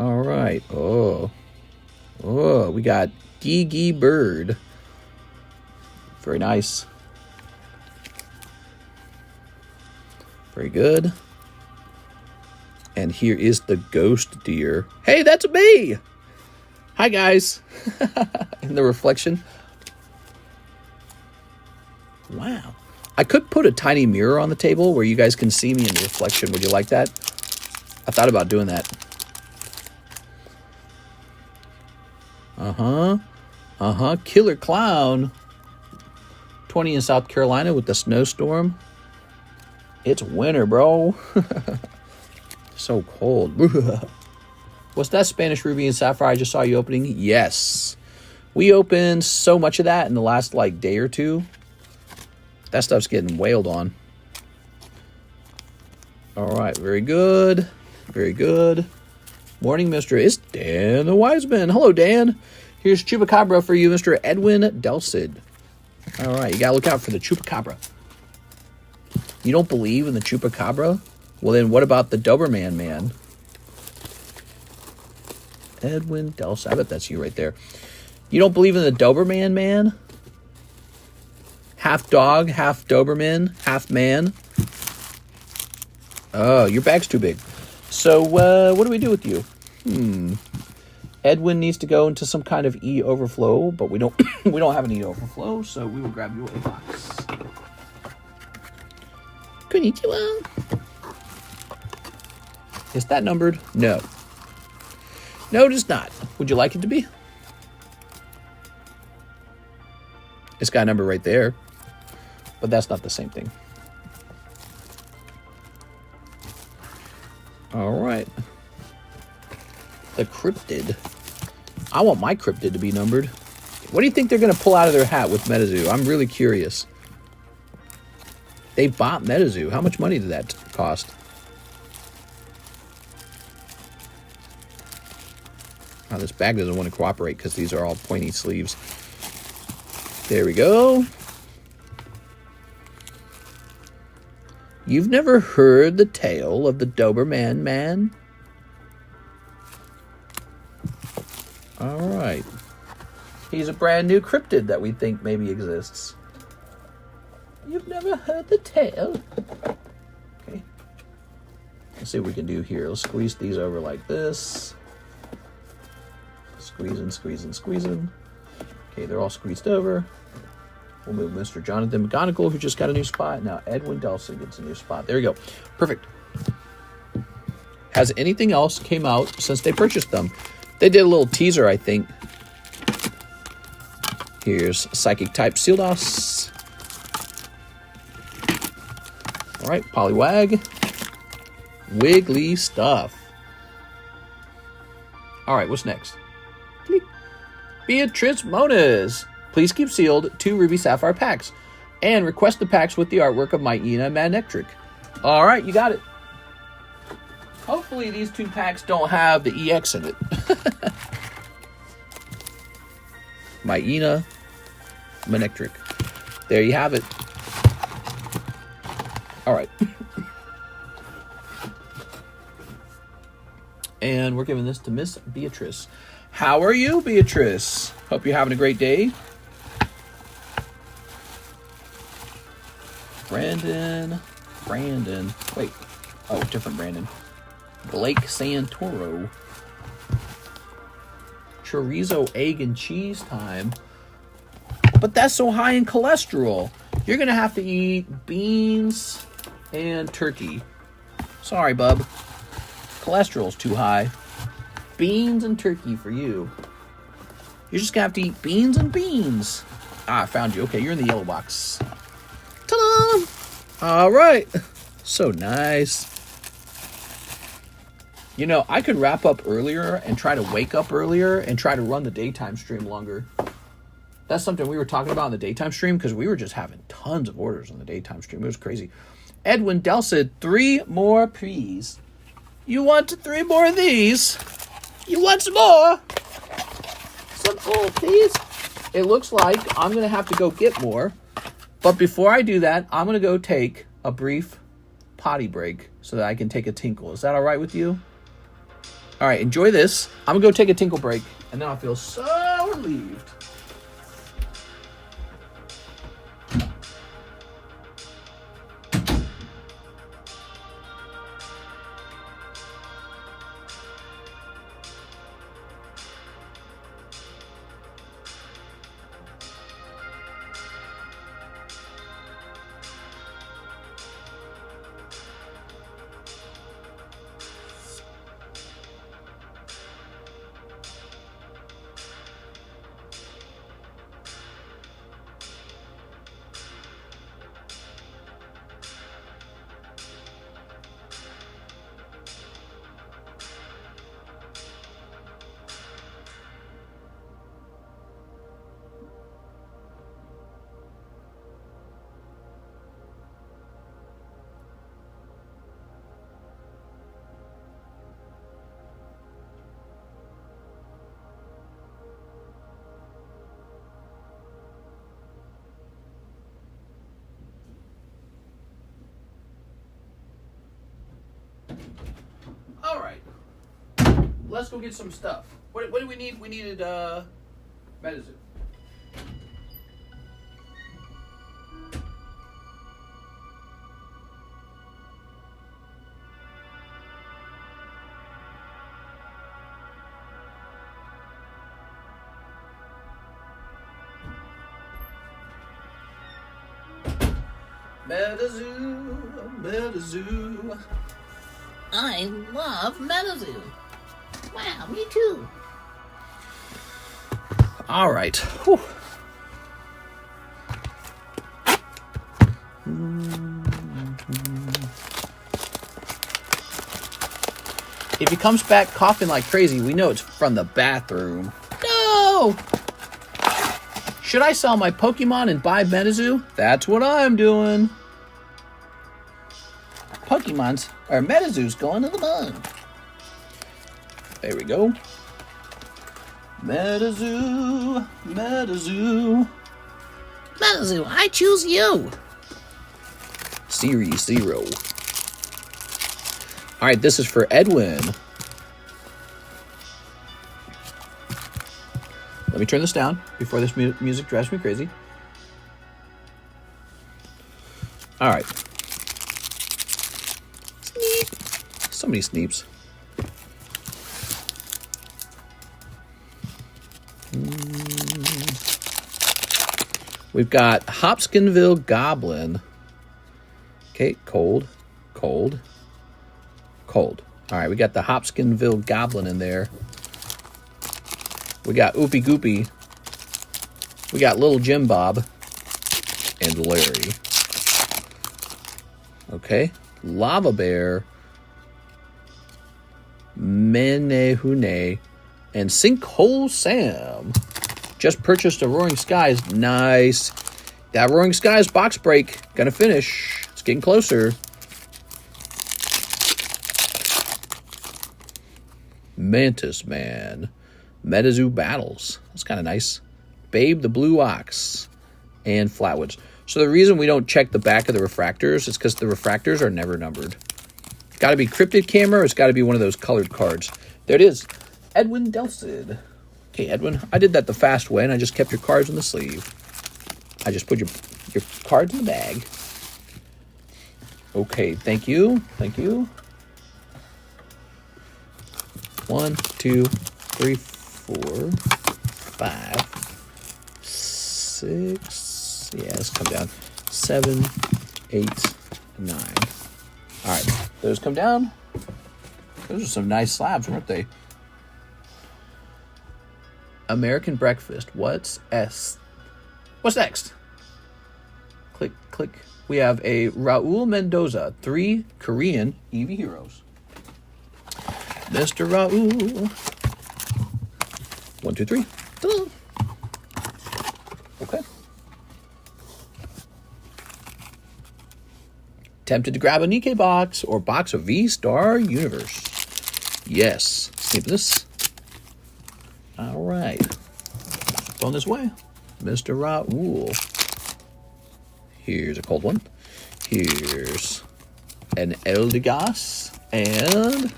All right. Oh, we got Gee Bird. Very nice. Very good. And here is the ghost deer. Hey, that's me! Hi, guys. In the reflection. Wow. I could put a tiny mirror on the table where you guys can see me in the reflection. Would you like that? I thought about doing that. Killer Clown. 20 in South Carolina with the snowstorm. It's winter, bro. So cold. What's that Spanish Ruby and Sapphire I just saw you opening? Yes. We opened so much of that in the last, day or two. That stuff's getting wailed on. All right, very good. Very good. Morning, Mr. It's Dan the Wiseman. Hello, Dan. Here's Chupacabra for you, Mr. Edwin Delcid. All right, you got to look out for the Chupacabra. You don't believe in the Chupacabra? Well, then what about the Doberman man? Edwin Delcid. I bet that's you right there. You don't believe in the Doberman man? Half dog, half Doberman, half man. Oh, your bag's too big. So, what do we do with you? Edwin needs to go into some kind of e-overflow, but we don't we don't have an e-overflow, so we will grab you a box. Konnichiwa. Is that numbered? No. No, it is not. Would you like it to be? It's got a number right there, but that's not the same thing. All right. The cryptid. I want my cryptid to be numbered. What do you think they're going to pull out of their hat with MetaZoo? I'm really curious. They bought MetaZoo. How much money did that cost? Oh, this bag doesn't want to cooperate because these are all pointy sleeves. There we go. You've never heard the tale of the Doberman man? All right. He's a brand new cryptid that we think maybe exists. You've never heard the tale? Okay. Let's see what we can do here. Let's squeeze these over like this. Squeezing, squeezing, squeezing. Okay, they're all squeezed over. We'll move Mr. Jonathan McGonigal, who just got a new spot. Now Edwin Delson gets a new spot. There you go. Perfect. Has anything else came out since they purchased them? They did a little teaser, I think. Here's Psychic Type Sealdos. All right, Poliwag. Wiggly stuff. All right, what's next? Click. Beatrice Moniz. Please keep sealed 2 Ruby Sapphire packs. And request the packs with the artwork of Myena Manectric. All right, you got it. Hopefully these 2 packs don't have the EX in it. Myena Manectric. There you have it. All right. And we're giving this to Miss Beatrice. How are you, Beatrice? Hope you're having a great day. Brandon. Wait. Oh, different Brandon. Blake Santoro. Chorizo, egg, and cheese time. But that's so high in cholesterol. You're going to have to eat beans and turkey. Sorry, bub. Cholesterol's too high. Beans and turkey for you. You're just gonna have to eat beans and beans. Ah, I found you. Okay, you're in the yellow box. Ta-da! All right. So nice. You know, I could wrap up earlier and try to wake up earlier and try to run the daytime stream longer. That's something we were talking about in the daytime stream because we were just having tons of orders on the daytime stream. It was crazy. Edwin Dell said, 3 more, please. You want 3 more of these? You want some more? Some more, please? It looks like I'm going to have to go get more. But before I do that, I'm going to go take a brief potty break so that I can take a tinkle. Is that all right with you? All right, enjoy this. I'm going to go take a tinkle break, and then I'll feel so relieved. All right, let's go get some stuff. What do we need? We needed medicine. Medizoo. I love Medizoo. Wow, me too. All right. Whew. If he comes back coughing like crazy, we know it's from the bathroom. No! Should I sell my Pokemon and buy Medizoo? That's what I'm doing. Pokemon's or Medizoo's going to the moon. There we go. Medizoo, Medizoo. Medizoo, I choose you. Series 0. All right, this is for Edwin. Let me turn this down before this music drives me crazy. All right. Sneep. So many sneeps. We've got Hopkinsville Goblin. Okay, cold, cold, cold. All right, we got the Hopkinsville Goblin in there. We got Oopie Goopy. We got Little Jim Bob. And Larry. Okay. Lava Bear. Menehune. And Sinkhole Sam. Just purchased a Roaring Skies. Nice. That Roaring Skies box break. Gonna finish. It's getting closer. Mantis Man. Medizoo Battles. That's kind of nice. Babe the Blue Ox. And Flatwoods. So the reason we don't check the back of the refractors is because the refractors are never numbered. It's got to be Cryptid Camera, or it's got to be one of those colored cards. There it is. Edwin Delcid. Okay, Edwin, I did that the fast way, and I just kept your cards in the sleeve. I just put your cards in the bag. Okay, thank you. Thank you. 1, 2, 3, 4, 5, 6. Yeah, let's come down. 7, 8, 9. All right. Those come down. Those are some nice slabs, weren't they? American Breakfast. What's next? Click, click. We have a Raul Mendoza, 3 Korean Eevee Heroes. Mr. Raul. 1, 2, 3. Okay. Tempted to grab a Nikkei box or box of V-Star Universe. Yes. Keep this. All right. Going this way. Mr. Raul. Here's a cold one. Here's an Eldegoss. And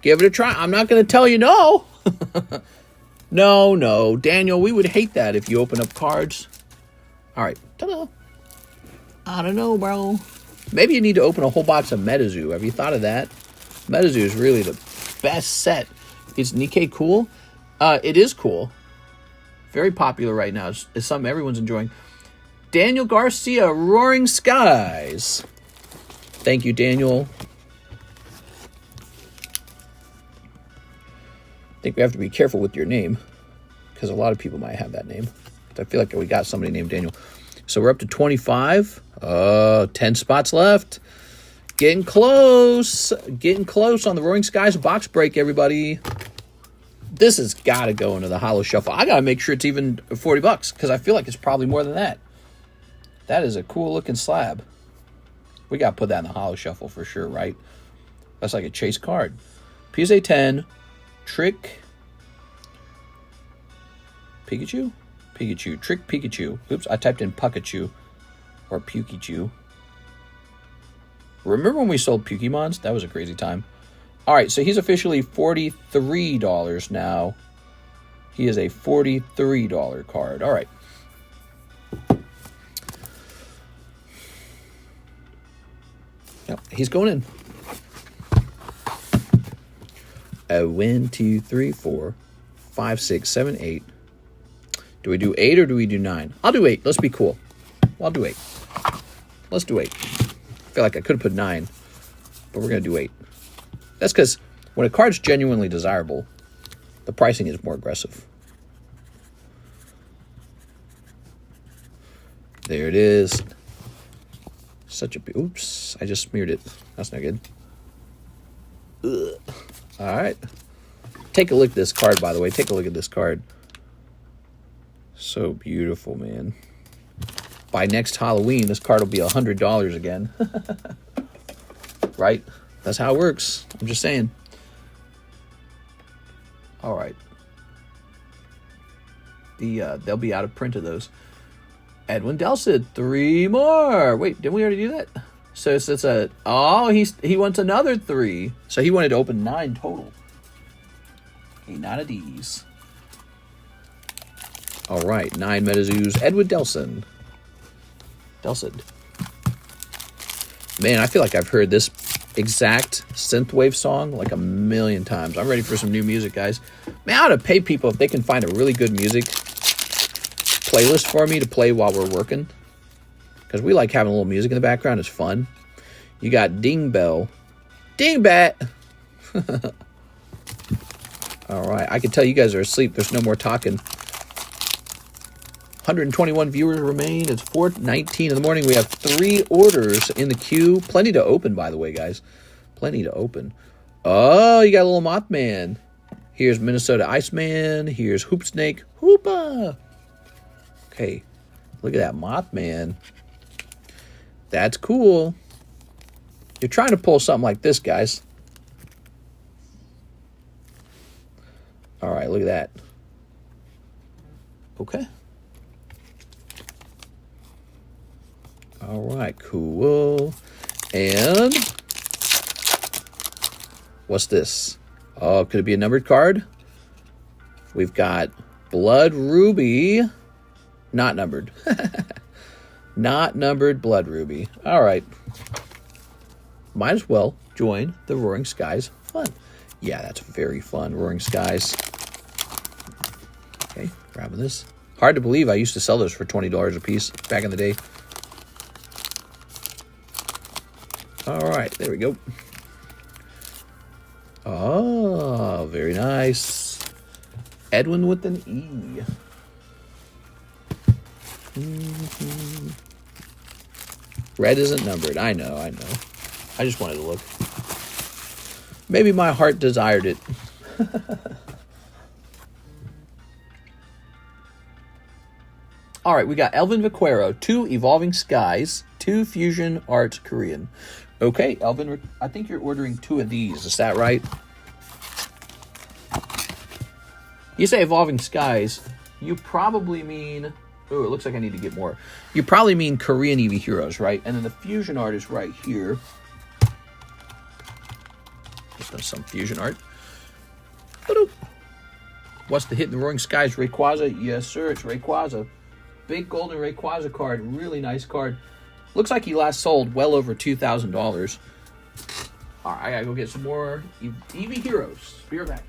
give it a try. I'm not going to tell you no. No. Daniel, we would hate that if you open up cards. All right. Ta-da. I don't know, bro. Maybe you need to open a whole box of Metazoo. Have you thought of that? Metazoo is really the best set. Is Nikkei cool? It is cool. Very popular right now. It's something everyone's enjoying. Daniel Garcia, Roaring Skies. Thank you, Daniel. I think we have to be careful with your name, because a lot of people might have that name. I feel like we got somebody named Daniel. So we're up to 25. 10 spots left. Getting close. Getting close on the Roaring Skies box break, everybody. This has got to go into the Holo Shuffle. I got to make sure it's even $40, because I feel like it's probably more than that. That is a cool looking slab. We got to put that in the Holo Shuffle for sure, right? That's like a chase card. PSA 10. Trick. Pikachu? Pikachu. Trick Pikachu. Oops, I typed in Pikachu. Or Pukichu. Remember when we sold Pokemons? That was a crazy time. All right, so he's officially $43 now. He is a $43 card. All right. Yep, he's going in. 1, 2, 3, 4, 5, 6, 7, 8. Do we do 8 or do we do 9? I'll do 8. Let's be cool. I'll do 8. Let's do 8. I feel like I could have put 9, but we're going to do 8. That's because when a card's genuinely desirable, the pricing is more aggressive. There it is. Such a... Oops, I just smeared it. That's not good. Ugh. All right. Take a look at this card, by the way. Take a look at this card. So beautiful, man. By next Halloween, this card will be $100 again. Right? That's how it works. I'm just saying. All right. They'll be out of print of those. Edwin Delsid, 3 more. Wait, didn't we already do that? So it's a... Oh, he wants another 3. So he wanted to open 9 total. Okay, 9 of these. All right, 9 Metazoos. Edwin Delson. Delsid. Man, I feel like I've heard this exact synthwave song like a million times. I'm ready for some new music, guys. Man, I ought to pay people if they can find a really good music playlist for me to play while we're working. Because we like having a little music in the background. It's fun. You got Ding Bell. Ding Bat. All right. I can tell you guys are asleep. There's no more talking. 121 viewers remain. It's 4:19 in the morning. We have 3 orders in the queue. Plenty to open, by the way, guys. Plenty to open. Oh, you got a little Mothman. Here's Minnesota Iceman. Here's Hoop Snake. Hoopa. Okay. Look at that Mothman. That's cool. You're trying to pull something like this, guys. All right, look at that. Okay. All right, cool. And what's this? Oh, could it be a numbered card? We've got Blood Ruby. Not numbered. Not numbered Blood Ruby. All right. Might as well join the Roaring Skies fun. Yeah, that's very fun. Roaring Skies. Okay, grabbing this. Hard to believe I used to sell those for $20 a piece back in the day. All right, there we go. Oh, very nice. Edwin with an E. Red isn't numbered. I know. I just wanted to look. Maybe my heart desired it. All right, we got Elvin Vaquero, 2 Evolving Skies, 2 Fusion Arts Korean. Okay, Elvin, I think you're ordering 2 of these. Is that right? You say Evolving Skies, you probably mean... Oh, it looks like I need to get more. You probably mean Korean Eevee Heroes, right? And then the Fusion Art is right here. Just done some Fusion Art. What's the hit in the Roaring Skies? Rayquaza? Yes, sir, it's Rayquaza. Big golden Rayquaza card. Really nice card. Looks like he last sold well over $2,000. All right, I gotta go get some more Eevee Heroes. Be right back.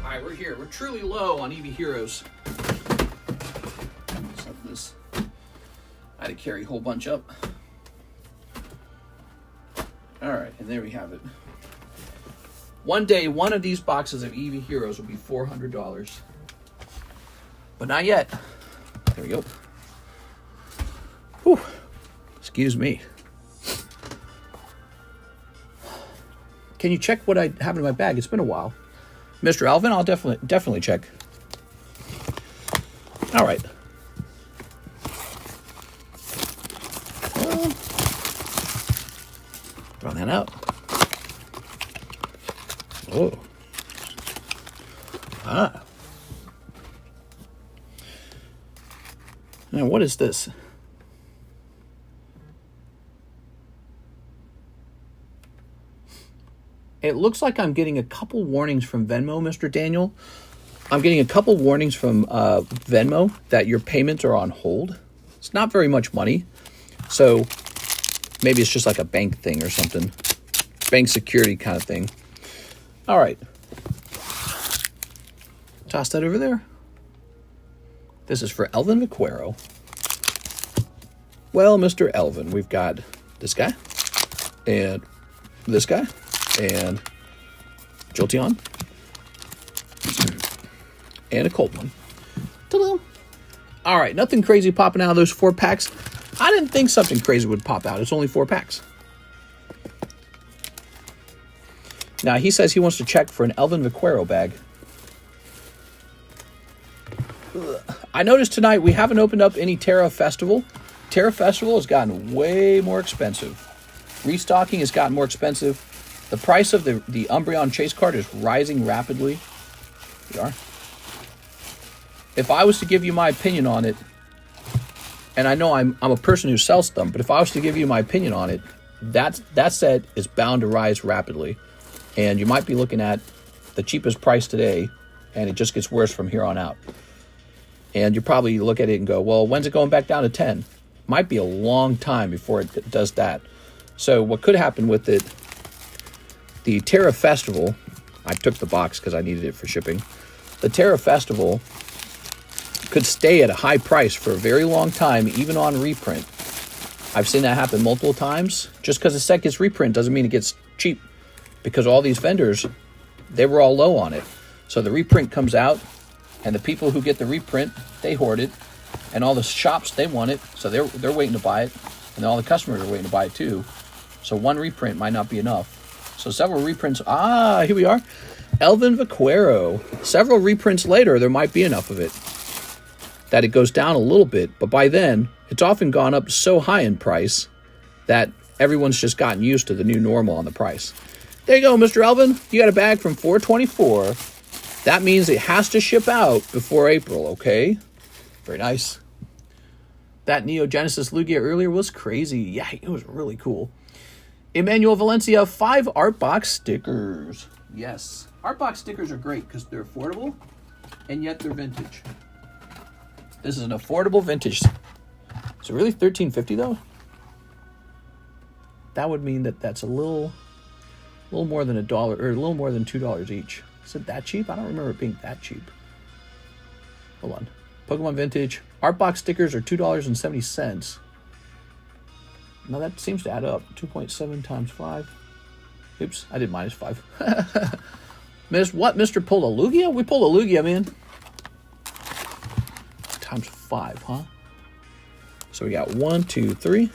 All right, we're here. We're truly low on Eevee Heroes. This. I had to carry a whole bunch up. All right, and there we have it. One day, one of these boxes of Eevee Heroes will be $400. But not yet. There we go. Whew. Excuse me. Can you check what I have in my bag? It's been a while. Mr. Alvin, I'll definitely check. All right. Throw that out. Oh. Ah. Now, what is this? It looks like I'm getting a couple warnings from Venmo, Mr. Daniel. I'm getting a couple warnings from Venmo that your payments are on hold. It's not very much money. So maybe it's just like a bank thing or something. Bank security kind of thing. All right. Toss that over there. This is for Elvin Vaquero. Well, Mr. Elvin, we've got this guy and this guy. And Jolteon. And a cold one. Ta-da. All right, nothing crazy popping out of those 4 packs. I didn't think something crazy would pop out. It's only 4 packs. Now, he says he wants to check for an Elvin Vaquero bag. I noticed tonight we haven't opened up any Terra Festival. Terra Festival has gotten way more expensive. Restocking has gotten more expensive. The price of the Umbreon Chase card is rising rapidly. We are. If I was to give you my opinion on it, and I know I'm a person who sells them, but if I was to give you my opinion on it, that set is bound to rise rapidly. And you might be looking at the cheapest price today, and it just gets worse from here on out. And you probably look at it and go, well, when's it going back down to 10? Might be a long time before it does that. So what could happen with it, the Terra Festival, I took the box because I needed it for shipping. The Terra Festival could stay at a high price for a very long time, even on reprint. I've seen that happen multiple times. Just because a set gets reprint doesn't mean it gets cheap, because all these vendors, they were all low on it. So the reprint comes out, and the people who get the reprint, they hoard it, and all the shops, they want it, so they're waiting to buy it. And all the customers are waiting to buy it too. So one reprint might not be enough. So several reprints. Ah, here we are. Elvin Vaquero. Several reprints later, there might be enough of it that it goes down a little bit. But by then, it's often gone up so high in price that everyone's just gotten used to the new normal on the price. There you go, Mr. Elvin. You got a bag from 424. That means it has to ship out before April, okay? Very nice. That Neo Genesis Lugia earlier was crazy. Yeah, it was really cool. Emmanuel Valencia, 5 art box stickers. Yes. Art box stickers are great because they're affordable and yet they're vintage. This is an affordable vintage. Is it really $13.50 though? That would mean that that's a little more than $1 or a little more than $2 each. Is it that cheap? I don't remember it being that cheap. Hold on. Pokemon Vintage. Art box stickers are $2.70. Now that seems to add up. 2.7 times 5. Oops, I did minus 5. What, Mr. Pulled a Lugia? We pulled a Lugia, man. Times 5, huh? So we got 1, 2, 3,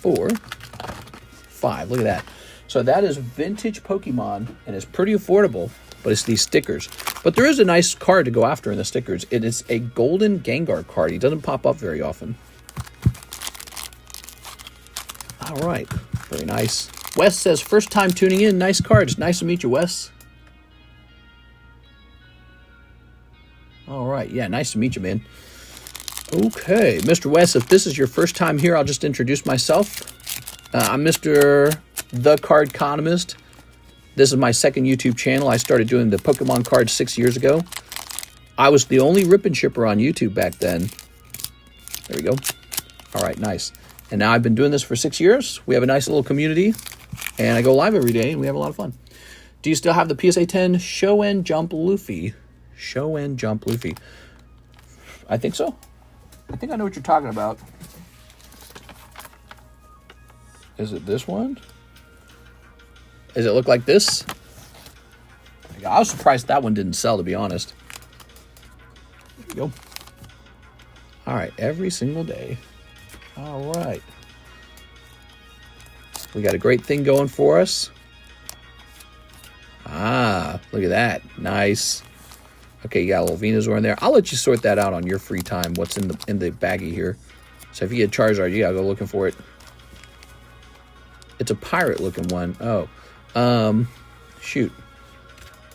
4, 5. Look at that. So that is vintage Pokemon, and it's pretty affordable, but it's these stickers. But there is a nice card to go after in the stickers. It is a golden Gengar card. He doesn't pop up very often. All right. Very nice. Wes says, first time tuning in. Nice cards. Nice to meet you, Wes. All right. Yeah, nice to meet you, man. Okay. Mr. Wes, if this is your first time here, I'll just introduce myself. I'm Mr. TheCardconomist. This is my second YouTube channel. I started doing the Pokemon cards 6 years ago. I was the only rip and shipper on YouTube back then. There we go. All right, nice. And now I've been doing this for 6 years. We have a nice little community, and I go live every day, and we have a lot of fun. Do you still have the PSA 10 Show and Jump Luffy? Show and Jump Luffy. I think so. I think I know what you're talking about. Is it this one? Does it look like this? I was surprised that one didn't sell, to be honest. There we go. All right, every single day. All right. We got a great thing going for us. Ah, look at that. Nice. Okay, you got a little Venusaur in there. I'll let you sort that out on your free time, what's in the baggie here. So if you get Charizard, you gotta go looking for it. It's a pirate-looking one. Oh. Shoot.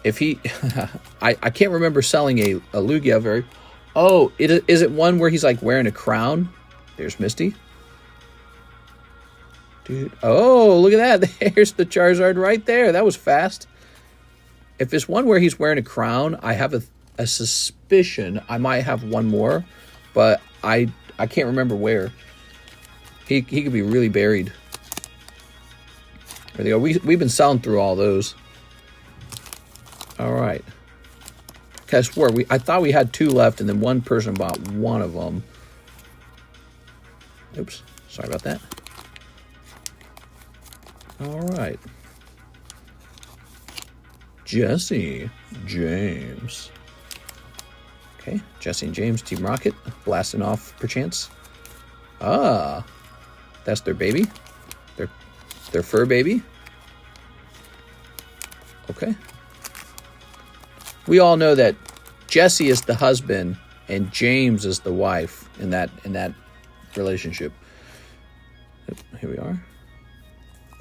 If he... I can't remember selling a Lugia very... Oh, is it one where he's like wearing a crown? There's Misty. Dude. Oh, look at that. There's the Charizard right there. That was fast. If it's one where he's wearing a crown, I have a suspicion I might have one more, but I can't remember where. He could be really buried. There they go. We've been selling through all those. All right. I swore I thought we had 2 left, and then one person bought one of them. Oops. Sorry about that. All right. Jesse James. Okay. Jesse and James, Team Rocket, blasting off perchance. Ah. That's their baby. Their fur baby. Okay. We all know that Jesse is the husband and James is the wife in that relationship. Here we are.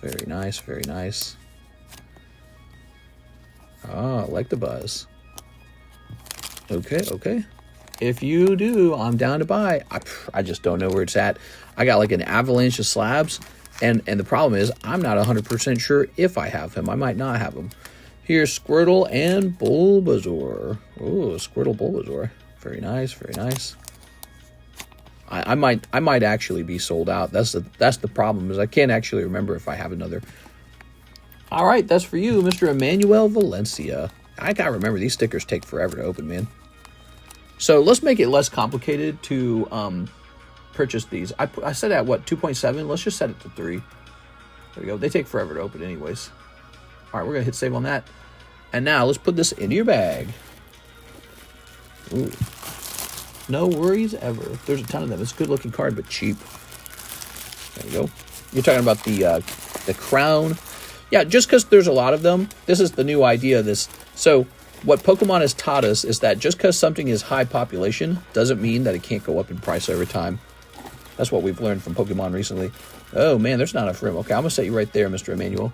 Very nice, very nice. Ah, I like the buzz. Okay, okay. If you do, I'm down to buy. I just don't know where it's at. I got like an avalanche of slabs. And the problem is, I'm not 100% sure if I have him. I might not have him. Here's Squirtle and Bulbasaur. Oh, Squirtle, Bulbasaur. Very nice, very nice. I might actually be sold out. That's the problem, is I can't actually remember if I have another. All right, that's for you, Mr. Emmanuel Valencia. I gotta remember, these stickers take forever to open, man. So let's make it less complicated to purchase these. I set it at what, 2.7? Let's just set it to 3. There we go. They take forever to open anyways. All right, we're gonna hit save on that. And now let's put this into your bag. Ooh. No worries ever. There's a ton of them. It's a good looking card, but cheap. There we go. You're talking about the crown. Yeah, just because there's a lot of them, this is the new idea of this. So what Pokemon has taught us is that just because something is high population doesn't mean that it can't go up in price over time. That's what we've learned from Pokemon recently. Oh, man, there's not enough room. Okay, I'm going to set you right there, Mr. Emmanuel.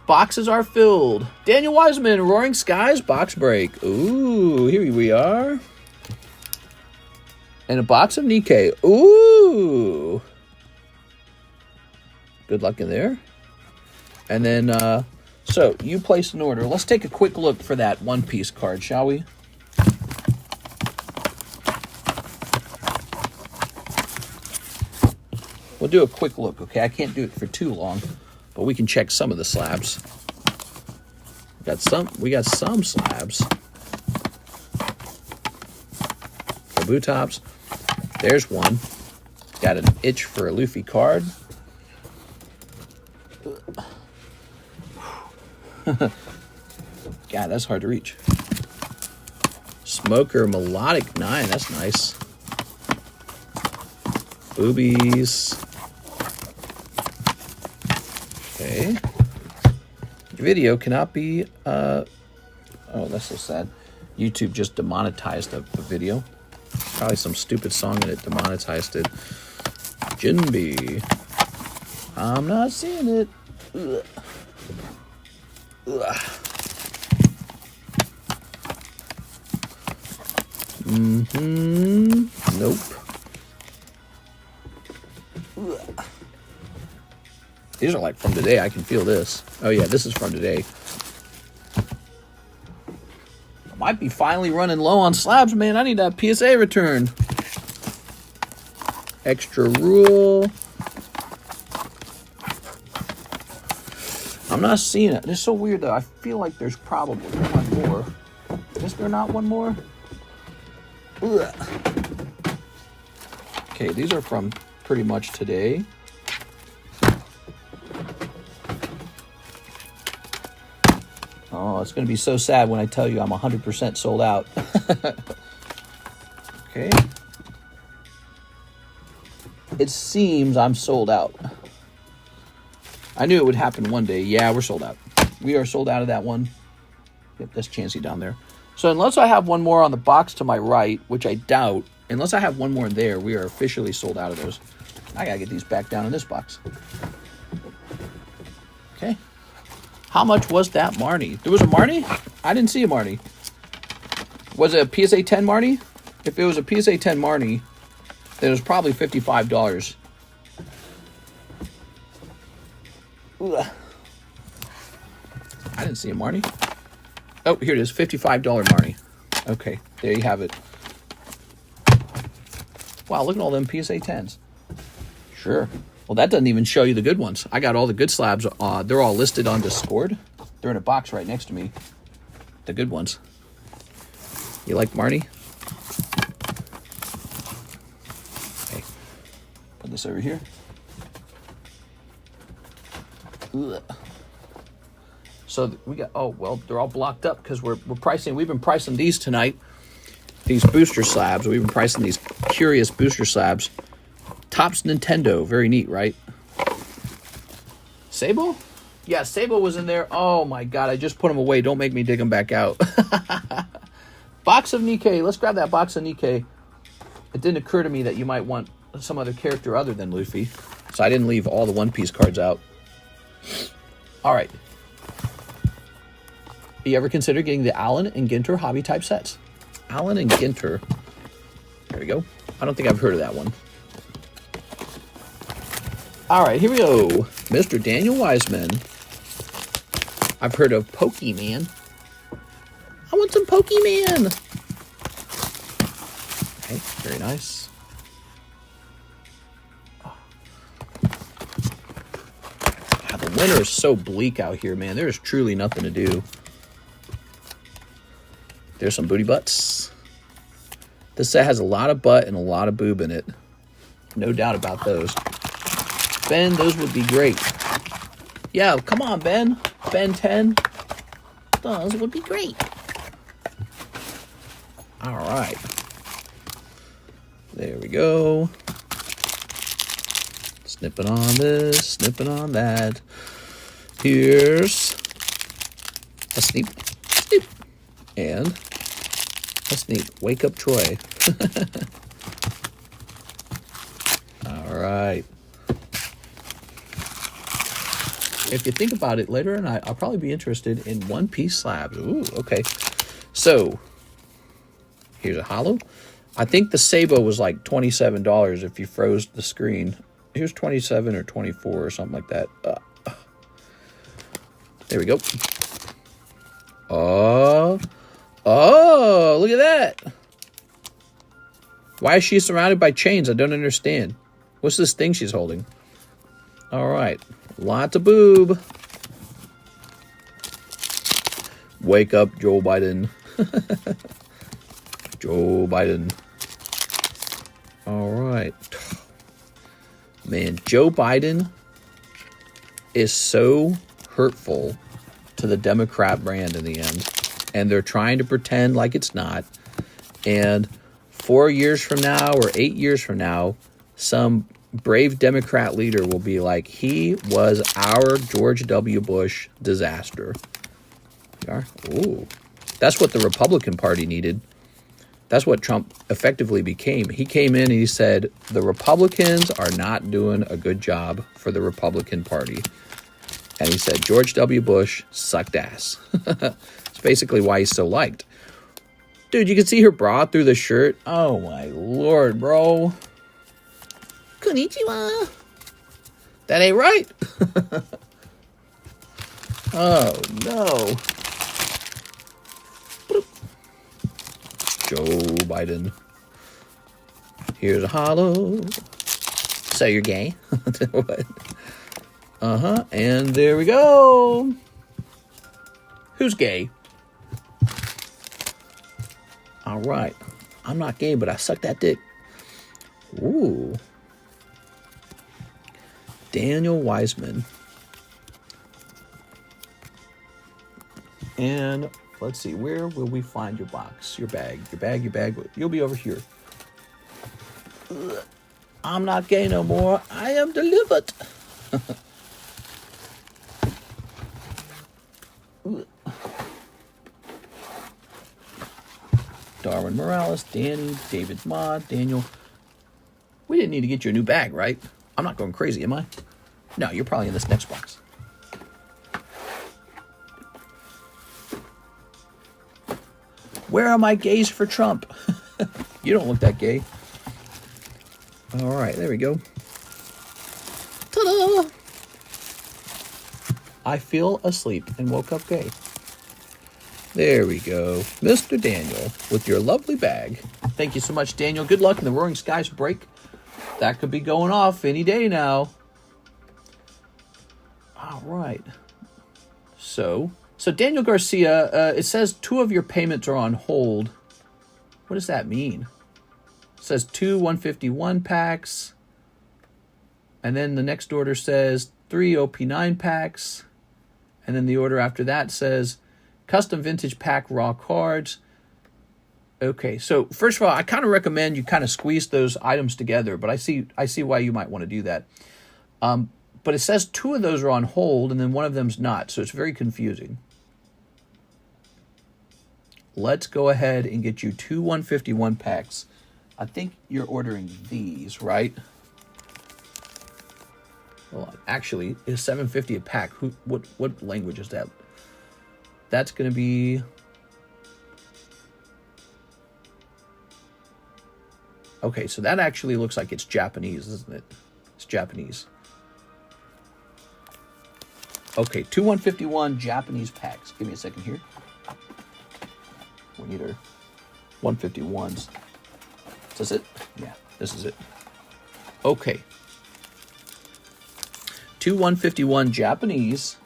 Boxes are filled. Daniel Wiseman, Roaring Skies, box break. Ooh, here we are. And a box of Nikkei. Ooh. Good luck in there. And then, so you placed an order. Let's take a quick look for that One Piece card, shall we? We'll do a quick look, okay? I can't do it for too long, but we can check some of the slabs. We got some slabs. Kabutops. There's one. Got an itch for a Luffy card. God, that's hard to reach. Smoker Melodic 9, that's nice. Boobies. Okay. Video cannot be, oh, that's so sad. YouTube just demonetized the video. Probably some stupid song in it demonetized it. Jinbi. I'm not seeing it. Ugh. Ugh. Nope. Ugh. These are like from today. I can feel this. Oh yeah, this is from today. I might be finally running low on slabs, man. I need that PSA return. Extra rule. I'm not seeing it. It's so weird though. I feel like there's probably one more. Is there not one more? Ugh. Okay, these are from pretty much today. Oh, it's going to be so sad when I tell you I'm 100% sold out. Okay. It seems I'm sold out. I knew it would happen one day. Yeah, we're sold out. We are sold out of that one. Yep, that's Chansey down there. So unless I have one more on the box to my right, which I doubt, unless I have one more in there, we are officially sold out of those. I got to get these back down in this box. Okay. How much was that Marnie? There was a Marnie? I didn't see a Marnie. Was it a PSA 10 Marnie? If it was a PSA 10 Marnie, then it was probably $55. Ugh. I didn't see a Marnie. Oh, here it is. $55 Marnie. Okay, there you have it. Wow, look at all them PSA 10s. Sure. Well, that doesn't even show you the good ones. I got all the good slabs. They're all listed on Discord. They're in a box right next to me. The good ones. You like Marnie? Okay. Put this over here. Ugh. So we got, oh, well, they're all blocked up because we've been pricing these tonight. These booster slabs. We've been pricing these curious booster slabs. Topps Nintendo. Very neat, right? Sable? Yeah, Sable was in there. Oh, my God. I just put them away. Don't make me dig them back out. Box of Nikkei. Let's grab that box of Nikkei. It didn't occur to me that you might want some other character other than Luffy. So I didn't leave all the One Piece cards out. All right. You ever consider getting the Allen and Ginter hobby type sets? Allen and Ginter. There we go. I don't think I've heard of that one. All right, here we go. Mr. Daniel Wiseman. I've heard of Pokemon. I want some Pokemon. Okay, very nice. Oh. God, the winter is so bleak out here, man. There's truly nothing to do. There's some booty butts. This set has a lot of butt and a lot of boob in it. No doubt about those. Ben, those would be great. Yeah, come on, Ben. Ben 10. Those would be great. All right. There we go. Snipping on this, snipping on that. Here's a sneak, sneak, and a sneak. Wake up, Troy. All right. If you think about it, later tonight, I'll probably be interested in one-piece slabs. Ooh, okay. So, here's a holo. I think the Sabo was like $27 if you froze the screen. Here's 27 or 24 or something like that. There we go. Oh, look at that. Why is she surrounded by chains? I don't understand. What's this thing she's holding? All right. Lots of boob. Wake up, Joe Biden. Joe Biden. All right. Man, Joe Biden is so hurtful to the Democrat brand in the end. And they're trying to pretend like it's not. And 4 years from now or 8 years from now, some brave Democrat leader will be like, he was our George W. Bush disaster. Ooh, that's what the Republican Party needed. That's what Trump effectively became. He came in and he said, the Republicans are not doing a good job for the Republican Party. And he said, George W. Bush sucked ass. It's basically why he's so liked. Dude, you can see her bra through the shirt. Oh, my Lord, bro. Konnichiwa. That ain't right. Oh, no. Joe Biden. Here's a holo. So you're gay? What? And there we go. Who's gay? All right. I'm not gay, but I suck that dick. Ooh. Daniel Wiseman. And let's see, where will we find your box? Your bag. You'll be over here. I'm not gay no more. I am delivered. Darwin Morales, Danny, David Ma, Daniel. We didn't need to get you a new bag, right? I'm not going crazy, am I? No, you're probably in this next box. Where are my gays for Trump? You don't look that gay. All right, there we go. Ta-da! I feel asleep and woke up gay. There we go. Mr. Daniel, with your lovely bag. Thank you so much, Daniel. Good luck in the Roaring Skies break. That could be going off any day now. All right. So Daniel Garcia, it says 2 of your payments are on hold. What does that mean? It says 2 151 packs. And then the next order says 3 OP9 packs. And then the order after that says custom vintage pack raw cards. Okay, so first of all, I kind of recommend you kind of squeeze those items together, but I see why you might want to do that. But it says 2 of those are on hold, and then one of them's not, so it's very confusing. Let's go ahead and get you 2 151 packs. I think you're ordering these, right? Hold on. Actually, it's $7.50 a pack. What language is that? That's going to be... Okay, so that actually looks like it's Japanese, isn't it? It's Japanese. Okay, 2 151 Japanese packs. Give me a second here. We need our 151s. Is this it? Yeah, this is it. Okay. 2 151 Japanese.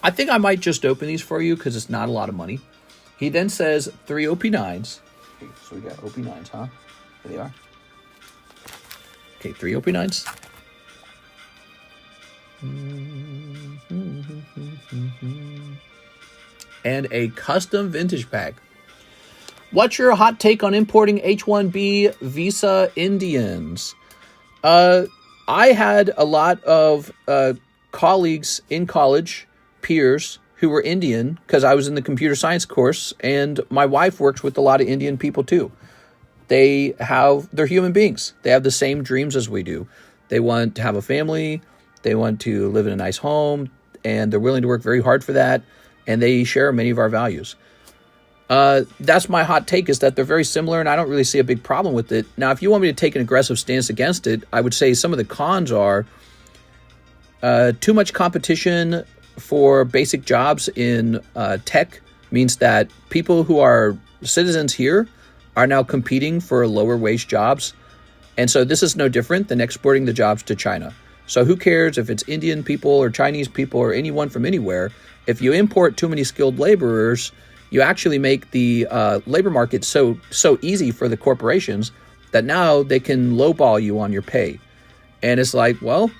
I think I might just open these for you because it's not a lot of money. He then says 3 OP9s. Okay, so we got OP9s, huh? There they are. Okay, 3 OP9s. And a custom vintage pack. What's your hot take on importing H-1B visa Indians? I had a lot of colleagues in college, peers, who were Indian because I was in the computer science course, and my wife works with a lot of Indian people too. They're human beings. They have the same dreams as we do. They want to have a family. They want to live in a nice home, and they're willing to work very hard for that, and they share many of our values. That's my hot take, is that they're very similar, and I don't really see a big problem with it. Now, if you want me to take an aggressive stance against it, I would say some of the cons are too much competition for basic jobs in tech means that people who are citizens here are now competing for lower wage jobs. And so this is no different than exporting the jobs to China. So who cares if it's Indian people or Chinese people or anyone from anywhere? If you import too many skilled laborers, you actually make the labor market so easy for the corporations that now they can lowball you on your pay. And it's like, well,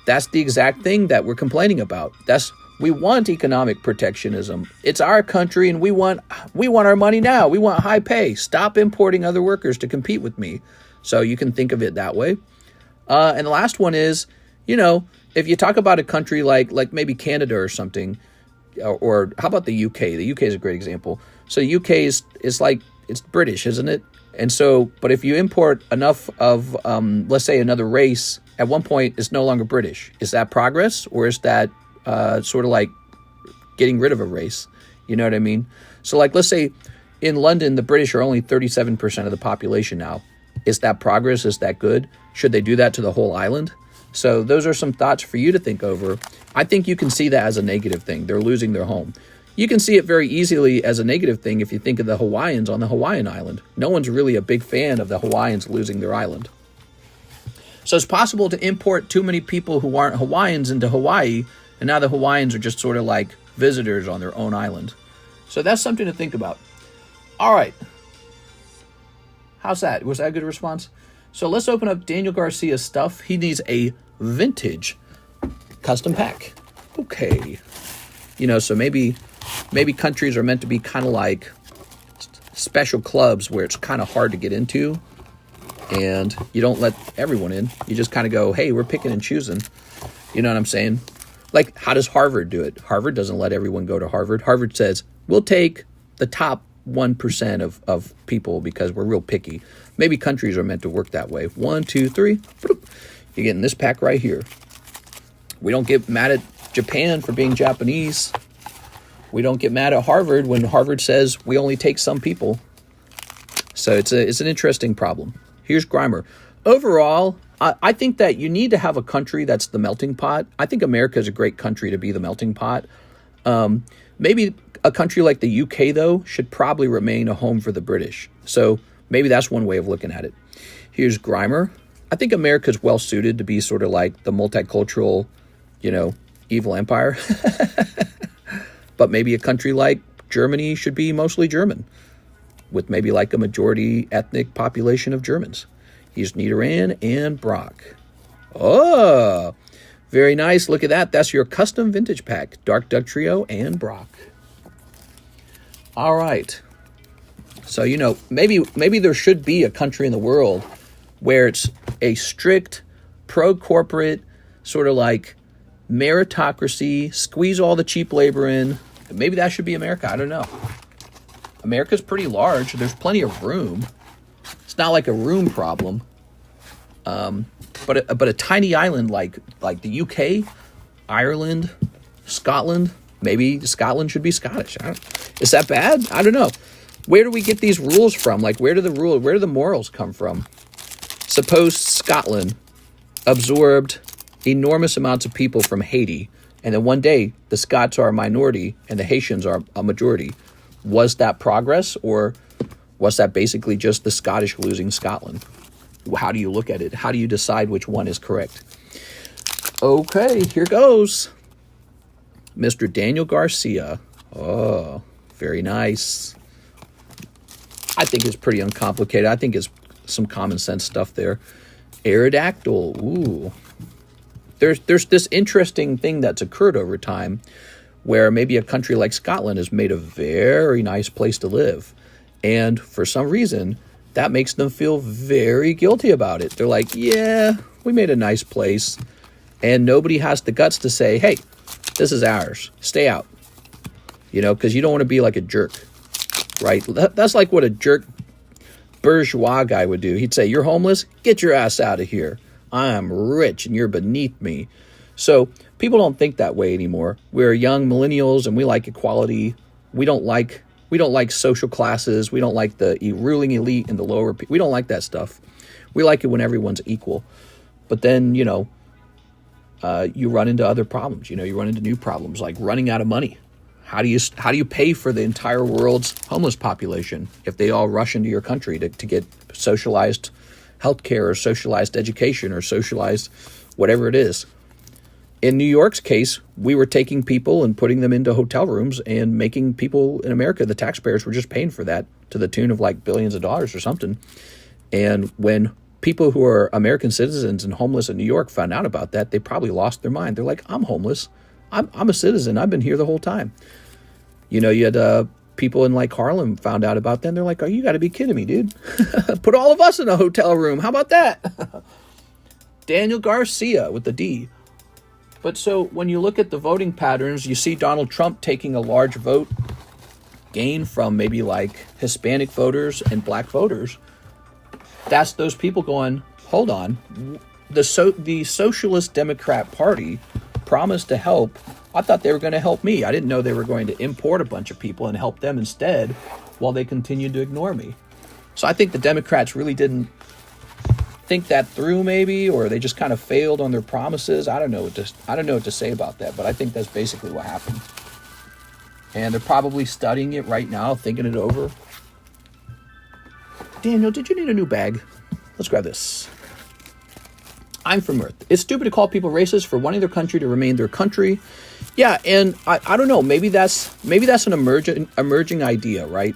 that's the exact thing that we're complaining about. We want economic protectionism. It's our country, and we want our money now. We want high pay. Stop importing other workers to compete with me. So you can think of it that way. And the last one is, if you talk about a country like maybe Canada or something, or how about the UK? The UK is a great example. So the UK is like, it's British, isn't it? And so, but if you import enough of, let's say, another race, at one point it's no longer British. Is that progress, or is that sort of like getting rid of a race? You know what I mean? So like, let's say in London, the British are only 37% of the population now. Is that progress? Is that good? Should they do that to the whole island? So those are some thoughts for you to think over. I think you can see that as a negative thing. They're losing their home. You can see it very easily as a negative thing if you think of the Hawaiians on the Hawaiian island. No one's really a big fan of the Hawaiians losing their island. So it's possible to import too many people who aren't Hawaiians into Hawaii, and now the Hawaiians are just sort of like visitors on their own island. So that's something to think about. All right. How's that? Was that a good response? So let's open up Daniel Garcia's stuff. He needs a vintage custom pack. Okay. So maybe countries are meant to be kind of like special clubs where it's kind of hard to get into, and you don't let everyone in. You just kind of go, hey, we're picking and choosing. You know what I'm saying? Like, how does Harvard do it? Harvard doesn't let everyone go to Harvard. Harvard says, we'll take the top 1% of people because we're real picky. Maybe countries are meant to work that way. 1, 2, 3. You're getting this pack right here. We don't get mad at Japan for being Japanese. We don't get mad at Harvard when Harvard says we only take some people. So it's an interesting problem. Here's Grimer. Overall, I think that you need to have a country that's the melting pot. I think America is a great country to be the melting pot. Maybe a country like the UK, though, should probably remain a home for the British. So maybe that's one way of looking at it. Here's Grimer. I think America's well suited to be sort of like the multicultural, evil empire. But maybe a country like Germany should be mostly German, with maybe like a majority ethnic population of Germans. Here's Niederan and Brock. Oh, very nice. Look at that. That's your custom vintage pack. Dark Duck Trio and Brock. All right. So, maybe there should be a country in the world where it's a strict pro-corporate sort of like meritocracy, squeeze all the cheap labor in. Maybe that should be America. I don't know. America's pretty large. There's plenty of room. It's not like a room problem. But a tiny island like the UK, Ireland, Scotland. Maybe Scotland should be Scottish. Is that bad? I don't know. Where do we get these rules from? Like, where do the morals come from? Suppose Scotland absorbed enormous amounts of people from Haiti, and then one day the Scots are a minority and the Haitians are a majority. Was that progress, or was that basically just the Scottish losing Scotland? How do you look at it? How do you decide which one is correct? Okay, here goes. Mr. Daniel Garcia. Oh, very nice. I think it's pretty uncomplicated. I think it's some common sense stuff there. Aerodactyl. Ooh. There's this interesting thing that's occurred over time where maybe a country like Scotland has made a very nice place to live. And for some reason, that makes them feel very guilty about it. They're like, yeah, we made a nice place. And nobody has the guts to say, hey, this is ours. Stay out. You know, because you don't want to be like a jerk, right? That's like what a jerk bourgeois guy would do. He'd say, you're homeless? Get your ass out of here. I'm rich and you're beneath me. So people don't think that way anymore. We're young millennials and we like equality. We don't like social classes. We don't like the ruling elite and the lower people. We don't like that stuff. We like it when everyone's equal. But then, you know, you run into other problems. You know, you run into new problems like running out of money. How do you pay for the entire world's homeless population if they all rush into your country to get socialized healthcare or socialized education or socialized whatever it is? In New York's case, we were taking people and putting them into hotel rooms and making people in America, the taxpayers were just paying for that to the tune of like billions of dollars or something. And when people who are American citizens and homeless in New York found out about that, they probably lost their mind. They're like, I'm homeless. I'm a citizen. I've been here the whole time. You know, you had people in like Harlem found out about that. And they're like, oh, you got to be kidding me, dude. Put all of us in a hotel room. How about that? Daniel Garcia with the D. But so when you look at the voting patterns, you see Donald Trump taking a large vote gain from maybe like Hispanic voters and black voters. That's those people going, hold on. The Socialist Democrat Party promised to help. I thought they were going to help me. I didn't know they were going to import a bunch of people and help them instead while they continued to ignore me. So I think the Democrats really didn't think that through maybe, or they just kind of failed on their promises. I don't know what to say about that, but I think that's basically what happened. And they're probably studying it right now, thinking it over. Daniel, did you need a new bag? Let's grab this. I'm from Earth. It's stupid to call people racist for wanting their country to remain their country. Yeah, and I don't know. Maybe that's an emerging idea, right?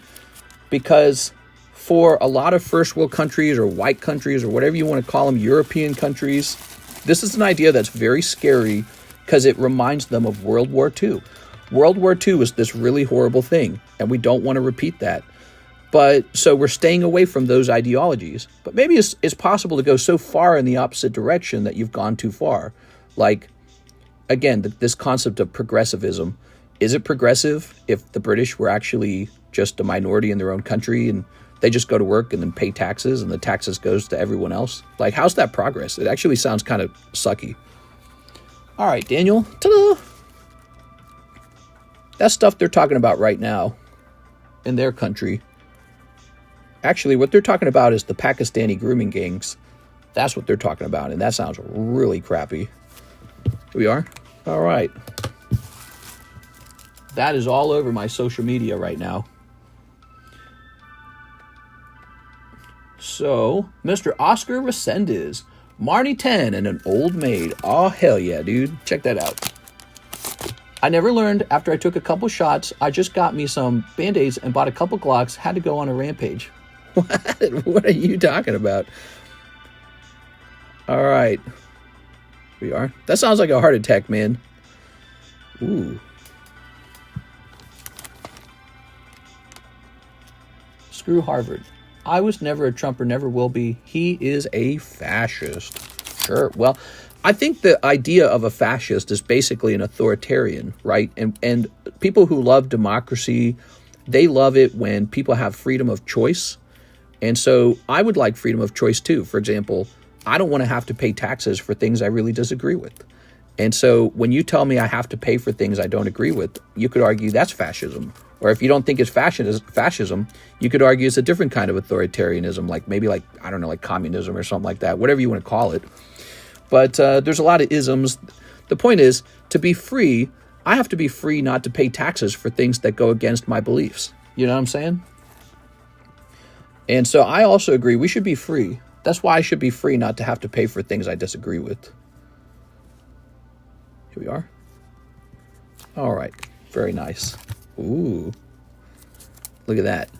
Because for a lot of first world countries or white countries or whatever you want to call them, European countries, this is an idea that's very scary because it reminds them of World War II. World War II was this really horrible thing, and we don't want to repeat that. But so we're staying away from those ideologies. But maybe it's possible to go so far in the opposite direction that you've gone too far. Like, again, this concept of progressivism. Is it progressive if the British were actually just a minority in their own country and they just go to work and then pay taxes and the taxes goes to everyone else? Like, how's that progress? It actually sounds kind of sucky. All right, Daniel. Ta-da! That stuff they're talking about right now in their country. Actually, what they're talking about is the Pakistani grooming gangs. That's what they're talking about, and that sounds really crappy. Here we are. All right. That is all over my social media right now. So, Mr. Oscar Resendez, Marnie 10 and an old maid. Oh, hell yeah, dude. Check that out. I never learned after I took a couple shots. I just got me some Band-Aids and bought a couple Glocks. Had to go on a rampage. What are you talking about? All right. Here we are. That sounds like a heart attack, man. Ooh. Screw Harvard. I was never a Trumper, never will be. He is a fascist. Sure. Well, I think the idea of a fascist is basically an authoritarian, right? And people who love democracy, they love it when people have freedom of choice. And so I would like freedom of choice too. For example, I don't want to have to pay taxes for things I really disagree with. And so when you tell me I have to pay for things I don't agree with, you could argue that's fascism. Or if you don't think it's fascism, you could argue it's a different kind of authoritarianism, like maybe like, I don't know, like communism or something like that, whatever you want to call it. But there's a lot of isms. The point is, to be free, I have to be free not to pay taxes for things that go against my beliefs. You know what I'm saying? And so I also agree we should be free. That's why I should be free not to have to pay for things I disagree with. Here we are. All right. Very nice. Ooh. Look at that.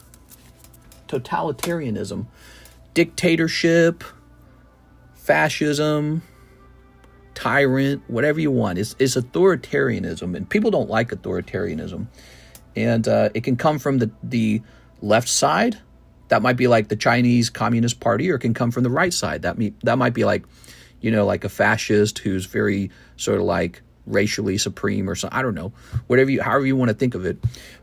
Totalitarianism. Dictatorship. Fascism. Tyrant. Whatever you want. It's authoritarianism. And people don't like authoritarianism. And it can come from the left side That might be like the Chinese Communist Party, or it can come from the right side. That might be like, like a fascist who's very sort of like racially supreme or something. I don't know, however you want to think of it.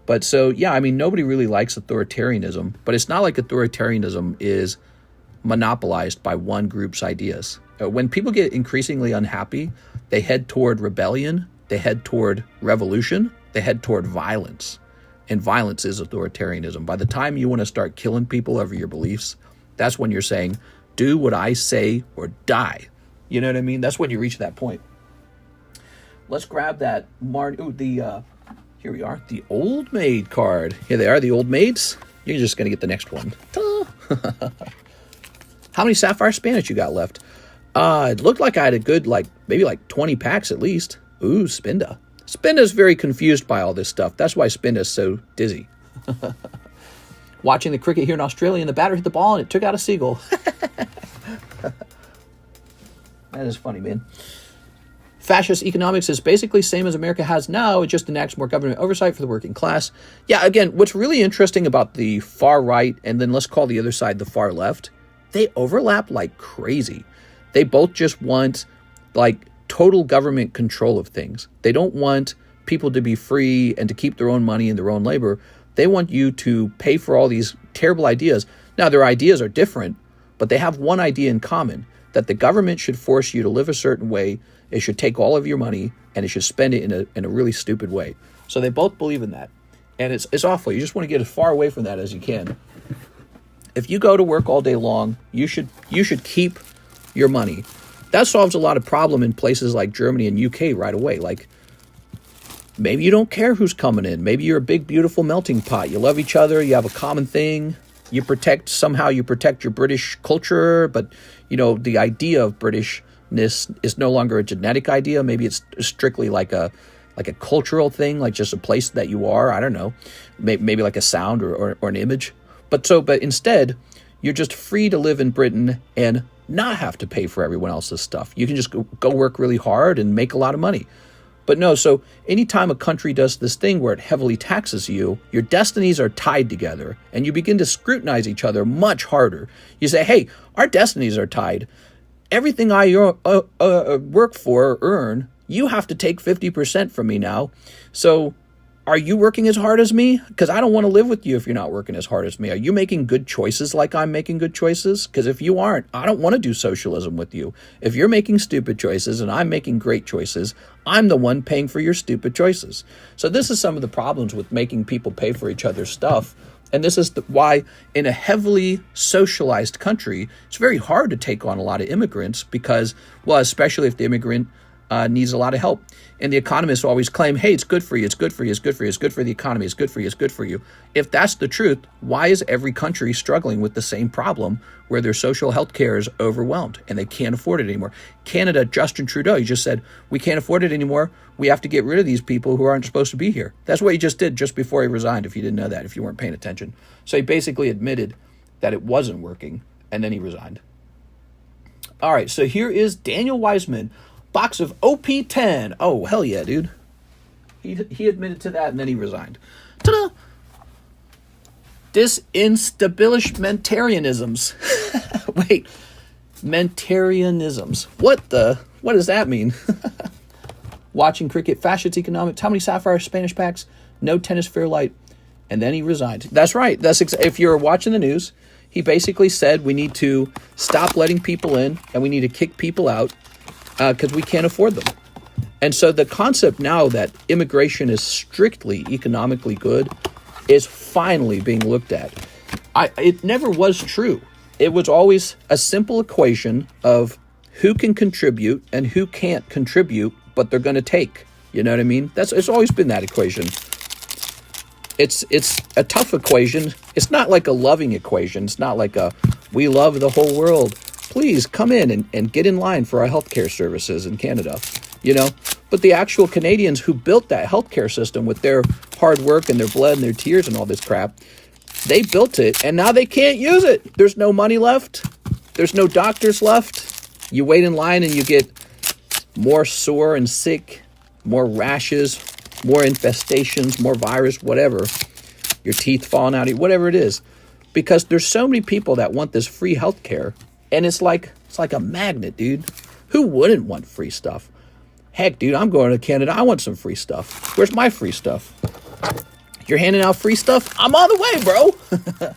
But so, yeah, I mean, nobody really likes authoritarianism, but it's not like authoritarianism is monopolized by one group's ideas. When people get increasingly unhappy, they head toward rebellion, they head toward revolution, they head toward violence. And violence is authoritarianism. By the time you want to start killing people over your beliefs, that's when you're saying, do what I say or die. You know what I mean? That's when you reach that point. Let's grab that. Here we are. The Old Maid card. Here they are, the Old Maids. You're just going to get the next one. How many Sapphire Spanish you got left? It looked like I had a good, maybe 20 packs at least. Ooh, Spinda. Spinda's very confused by all this stuff. That's why Spinda's so dizzy. Watching the cricket here in Australia, and the batter hit the ball and it took out a seagull. That is funny, man. Fascist economics is basically same as America has now. It just enacts more government oversight for the working class. Yeah, again, what's really interesting about the far right, and then let's call the other side the far left, they overlap like crazy. They both just want total government control of things. They don't want people to be free and to keep their own money and their own labor. They want you to pay for all these terrible ideas. Now, their ideas are different, but they have one idea in common, that the government should force you to live a certain way. It should take all of your money and it should spend it in a really stupid way. So they both believe in that. And it's awful. You just want to get as far away from that as you can. If you go to work all day long, you should keep your money. That solves a lot of problem in places like Germany and UK right away. Like, maybe you don't care who's coming in. Maybe you're a big, beautiful melting pot. You love each other. You have a common thing. You protect your British culture. But, the idea of Britishness is no longer a genetic idea. Maybe it's strictly like a cultural thing, like just a place that you are. I don't know. Maybe like a sound or an image. But instead, you're just free to live in Britain and not have to pay for everyone else's stuff. You can just go work really hard and make a lot of money. But no, so anytime a country does this thing where it heavily taxes you, your destinies are tied together and you begin to scrutinize each other much harder. You say, hey, our destinies are tied. Everything I work for or earn, you have to take 50% from me now. So are you working as hard as me? Because I don't want to live with you if you're not working as hard as me. Are you making good choices like I'm making good choices? Because if you aren't, I don't want to do socialism with you. If you're making stupid choices and I'm making great choices, I'm the one paying for your stupid choices. So this is some of the problems with making people pay for each other's stuff. And this is why in a heavily socialized country, it's very hard to take on a lot of immigrants because, well, especially if the immigrant needs a lot of help. And the economists always claim, hey, it's good for you, it's good for you, it's good for you, it's good for the economy, it's good for you, it's good for you. If that's the truth, why is every country struggling with the same problem where their social health care is overwhelmed and they can't afford it anymore? Canada, Justin Trudeau, he just said, we can't afford it anymore. We have to get rid of these people who aren't supposed to be here. That's what he just did just before he resigned, if you didn't know that, if you weren't paying attention. So he basically admitted that it wasn't working, and then he resigned. All right, so here is Daniel Wiseman. Box of OP10. Oh, hell yeah, dude. He admitted to that and then he resigned. Ta-da! Disinstabilismentarianisms. Wait. Mentarianisms. What does that mean? Watching cricket, fascist economics. How many Sapphire Spanish packs? No tennis Fairlight. And then he resigned. That's right. If you're watching the news, he basically said we need to stop letting people in and we need to kick people out. Because we can't afford them. And so the concept now that immigration is strictly economically good is finally being looked at. It never was true. It was always a simple equation of who can contribute and who can't contribute, but they're going to take. You know what I mean? It's always been that equation. It's a tough equation. It's not like a loving equation. It's not like a we love the whole world. Please come in and get in line for our healthcare services in Canada, But the actual Canadians who built that healthcare system with their hard work and their blood and their tears and all this crap, they built it and now they can't use it. There's no money left. There's no doctors left. You wait in line and you get more sore and sick, more rashes, more infestations, more virus, whatever. Your teeth falling out, whatever it is. because there's so many people that want this free healthcare, and it's like a magnet, dude. Who wouldn't want free stuff? Heck, dude, I'm going to Canada. I want some free stuff. Where's my free stuff? You're handing out free stuff? I'm on the way, bro.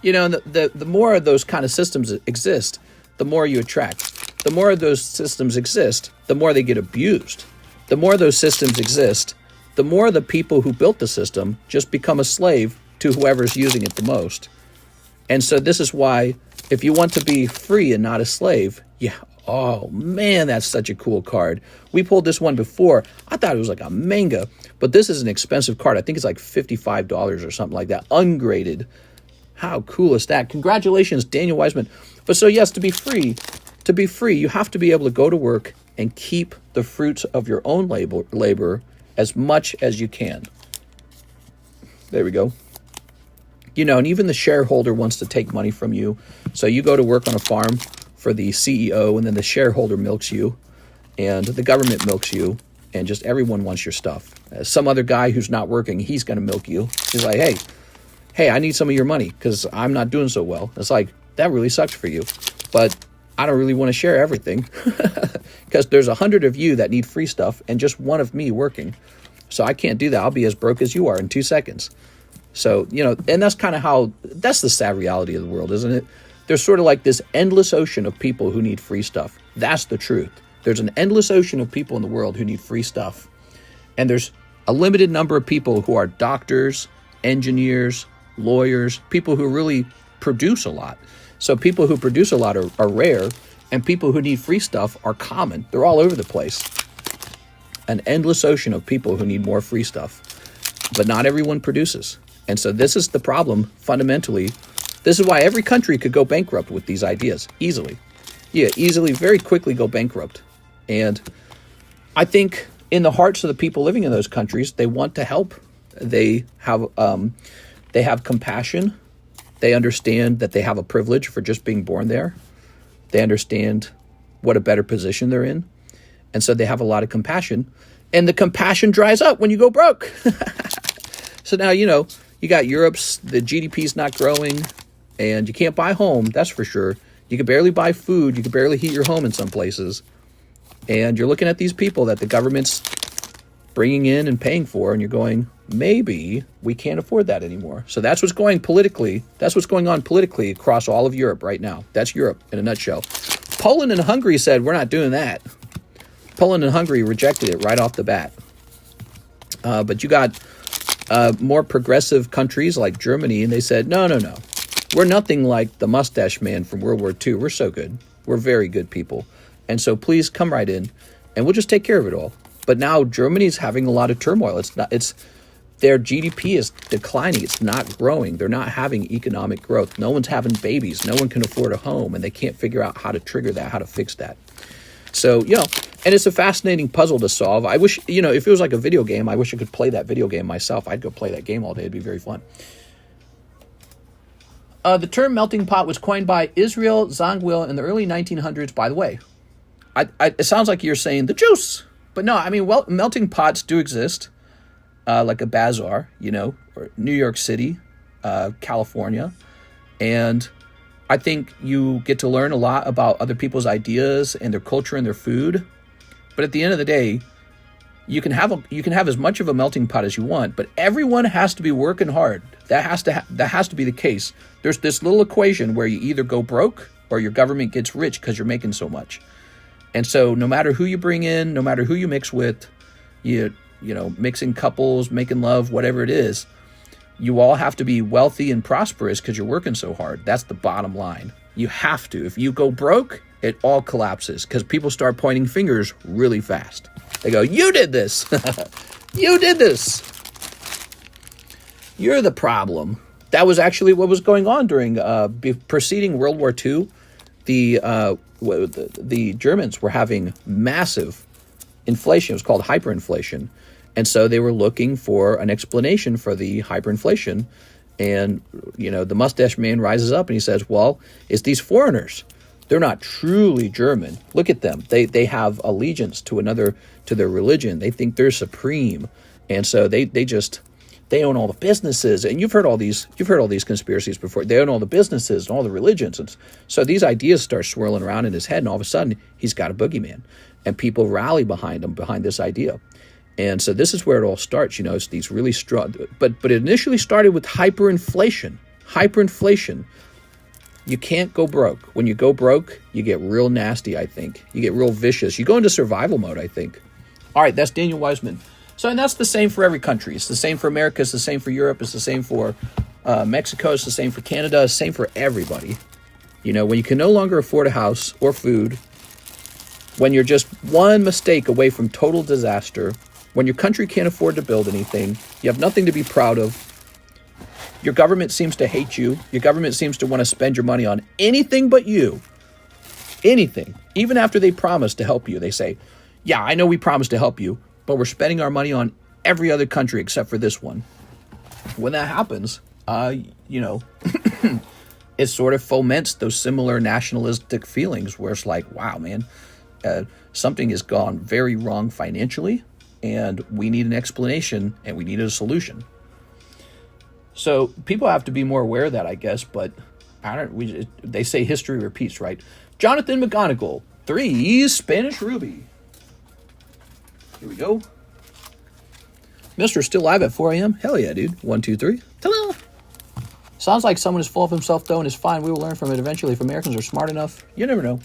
You know, the more of those kind of systems exist, the more you attract. The more of those systems exist, the more they get abused. The more those systems exist, the more the people who built the system just become a slave to whoever's using it the most. And so this is why, if you want to be free and not a slave, yeah, oh man, that's such a cool card. We pulled this one before. I thought it was like a manga, but this is an expensive card. I think it's like $55 or something like that, ungraded. How cool is that? Congratulations, Daniel Wiseman. But so yes, to be free, you have to be able to go to work and keep the fruits of your own labor as much as you can. There we go. You know, and even the shareholder wants to take money from you. So you go to work on a farm for the CEO, and then the shareholder milks you, and the government milks you, and just everyone wants your stuff. Some other guy who's not working, he's going to milk you. He's like, hey, I need some of your money because I'm not doing so well. It's like, that really sucks for you. But I don't really want to share everything because there's 100 of you that need free stuff and just one of me working. So I can't do that. I'll be as broke as you are in 2 seconds. So, you know, and that's kind of that's the sad reality of the world, isn't it? There's sort of like this endless ocean of people who need free stuff. That's the truth. There's an endless ocean of people in the world who need free stuff. And there's a limited number of people who are doctors, engineers, lawyers, people who really produce a lot. So people who produce a lot are rare, and people who need free stuff are common. They're all over the place. An endless ocean of people who need more free stuff. But not everyone produces. And so this is the problem, fundamentally. This is why every country could go bankrupt with these ideas, easily. Yeah, easily, very quickly go bankrupt. And I think in the hearts of the people living in those countries, they want to help. They have compassion. They understand that they have a privilege for just being born there. They understand what a better position they're in. And so they have a lot of compassion. And the compassion dries up when you go broke. So now, you know, you got the GDP's not growing, and you can't buy a home, that's for sure. You can barely buy food. You can barely heat your home in some places. And you're looking at these people that the government's bringing in and paying for, and you're going, maybe we can't afford that anymore. So that's what's going politically. That's what's going on politically across all of Europe right now. That's Europe in a nutshell. Poland and Hungary said, we're not doing that. Poland and Hungary rejected it right off the bat. But you got more progressive countries like Germany, and they said, no. We're nothing like the mustache man from World War II. We're so good. We're very good people. And so please come right in, and we'll just take care of it all. But now Germany's having a lot of turmoil. Their GDP is declining. It's not growing. They're not having economic growth. No one's having babies. No one can afford a home, and they can't figure out how to trigger that, how to fix that. So, you know, and it's a fascinating puzzle to solve. I wish, you know, if it was like a video game, I wish I could play that video game myself. I'd go play that game all day. It'd be very fun. The term melting pot was coined by Israel Zangwill in the early 1900s, by the way. It sounds like you're saying the juice. But no, I mean, well, melting pots do exist, like a bazaar, you know, or New York City, California. And I think you get to learn a lot about other people's ideas and their culture and their food. But at the end of the day, you can have as much of a melting pot as you want, but everyone has to be working hard. That has to be the case. There's this little equation where you either go broke or your government gets rich because you're making so much. And so no matter who you bring in, no matter who you mix with, you know, mixing couples, making love, whatever it is, you all have to be wealthy and prosperous because you're working so hard. That's the bottom line. You have to. If you go broke, it all collapses because people start pointing fingers really fast. They go, you did this. You did this. You're the problem. That was actually what was going on during preceding World War II. The Germans were having massive inflation. It was called hyperinflation. And so they were looking for an explanation for the hyperinflation. And, you know, the mustache man rises up and he says, well, it's these foreigners. They're not truly German. Look at them. They have allegiance to their religion. They think they're supreme. And so they They own all the businesses, and you've heard all these conspiracies before. They own all the businesses and all the religions, and so these ideas start swirling around in his head, and all of a sudden he's got a boogeyman, and people rally behind him, behind this idea. And so this is where it all starts. It's these really strong, but it initially started with hyperinflation. Hyperinflation. You can't go broke. When you go broke, you get real nasty, I think. You get real vicious. You go into survival mode, I think. All right, that's Daniel Wiseman. So, and that's the same for every country. It's the same for America. It's the same for Europe. It's the same for Mexico. It's the same for Canada. It's the same for everybody. When you can no longer afford a house or food, when you're just one mistake away from total disaster, when your country can't afford to build anything, you have nothing to be proud of, your government seems to hate you, your government seems to want to spend your money on anything but you, anything, even after they promise to help you. They say, yeah, I know we promised to help you, but we're spending our money on every other country except for this one. When that happens, it sort of foments those similar nationalistic feelings where it's like, wow, man, something has gone very wrong financially, and we need an explanation, and we need a solution. So people have to be more aware of that, I guess, but they say history repeats, right? Jonathan McGonigal, 3 Spanish Ruby. Here we go. Mr. Still live at 4 a.m.? Hell yeah, dude. 1, 2, 3. Hello. Sounds like someone is full of himself, though, and is fine. We will learn from it eventually if Americans are smart enough. You never know.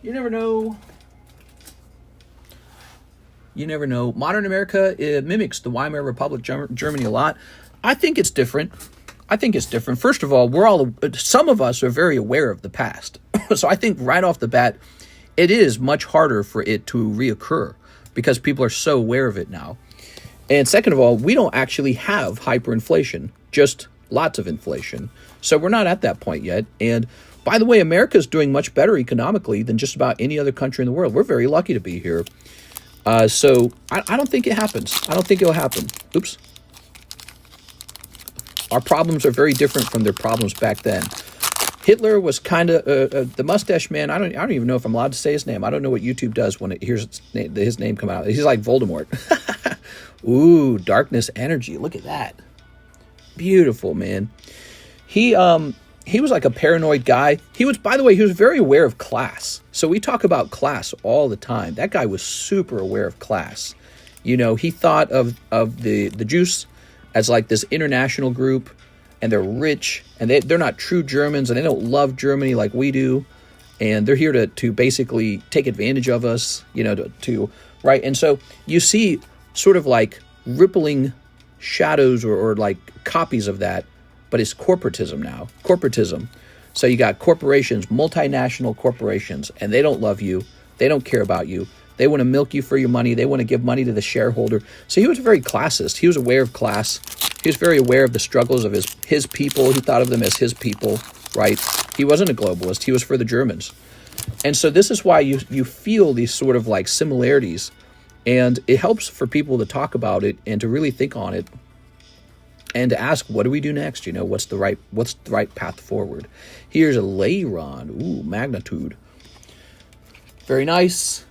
You never know. You never know. Modern America, it mimics the Weimar Republic, Germany a lot. I think it's different. First of all, some of us are very aware of the past. So I think right off the bat, it is much harder for it to reoccur because people are so aware of it now. And second of all, we don't actually have hyperinflation, just lots of inflation. So we're not at that point yet. And by the way, America is doing much better economically than just about any other country in the world. We're very lucky to be here. So I don't think it happens. I don't think it'll happen. Oops. Our problems are very different from their problems back then. Hitler was kind of the mustache man. I don't even know if I'm allowed to say his name. I don't know what YouTube does when it hears his name come out. He's like Voldemort. Ooh, darkness energy. Look at that. Beautiful, man. He was like a paranoid guy. By the way, he was very aware of class. So we talk about class all the time. That guy was super aware of class. He thought of the Jews as like this international group, and they're rich, and they're not true Germans, and they don't love Germany like we do, and they're here to basically take advantage of us, right? And so you see sort of like rippling shadows or like copies of that, but it's corporatism now. Corporatism. So you got corporations, multinational corporations, and they don't love you. They don't care about you. They want to milk you for your money. They want to give money to the shareholder. So he was very classist. He was aware of class. He was very aware of the struggles of his people. He thought of them as his people, right? He wasn't a globalist. He was for the Germans. And so this is why you feel these sort of like similarities. And it helps for people to talk about it and to really think on it and to ask, what do we do next? What's the right path forward? Here's a Leiron. Ooh, magnitude. Very nice.